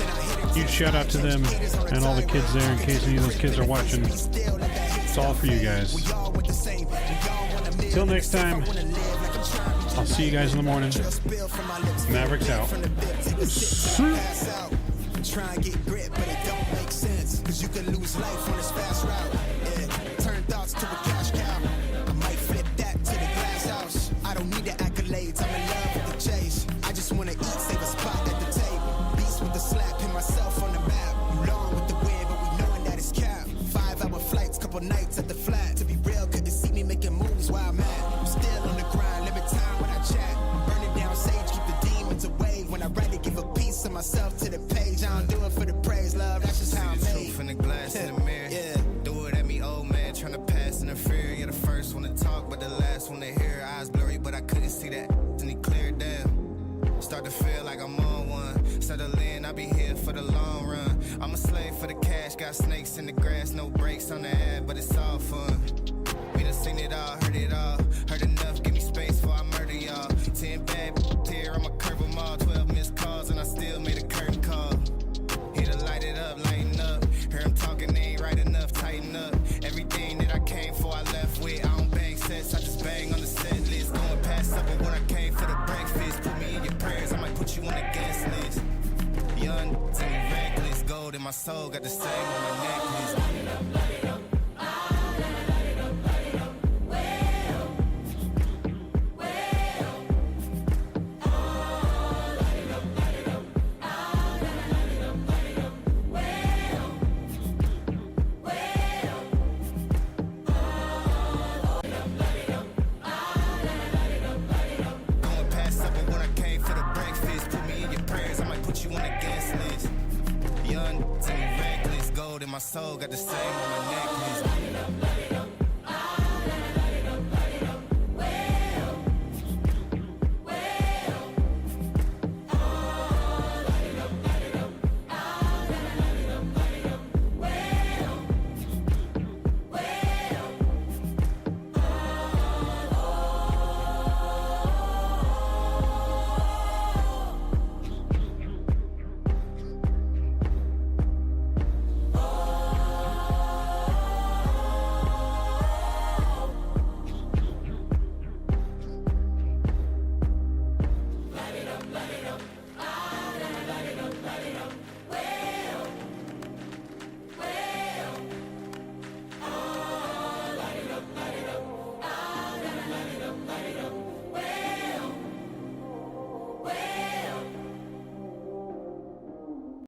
Huge shout out to them and all the kids there in case any of those kids are watching. It's all for you guys. Until next time, I'll see you guys in the morning. Mavericks out. Try and get grit, but it don't make sense. Cause you can lose life on this fast route. Yeah. Turn thoughts to a cash cow. I might flip that to the glass house. I don't need the accolades, I'm in love with the chase. I just wanna eat, save a spot at the table. Beast with the slap, pin myself on the map. You long with the wind, but we knowing that it's cap. 5-hour flights, couple nights at the flat. To be real, couldn't see me making moves while I'm at. I'm still on the grind, limit time when I chat. Burning down sage, keep the demons away. When I write to give a piece of myself to the page. I don't do it for the praise, love, that's just how I'm made. Truth in the glass in the mirror. Yeah. Do it at me, old man, tryna pass in the fear. You're the first one to talk, but the last one to hear. Eyes blurry, but I couldn't see that, and he cleared down. Start to feel like I'm on one. Settle in, I'll be here for the long run. I'm a slave for the cash, got snakes in the grass, no brakes on the ad, but it's all fun. We done seen it all, heard it all. Heard enough, give me space before I murder y'all. 10 bad here, I'ma curve them all. 12 missed calls, and I still made a curtain call. Here to light it up, lighten up. Hear him talking, they ain't right enough, tighten up. Everything that I came for, I left with. I don't bang sets, I just bang on the set list. Going past supper when I came for the breakfast. Put me in your prayers, I might put you on the guest list. Young, to me reckless, gold in my soul, got the same on my necklace. My soul got the same on my necklace.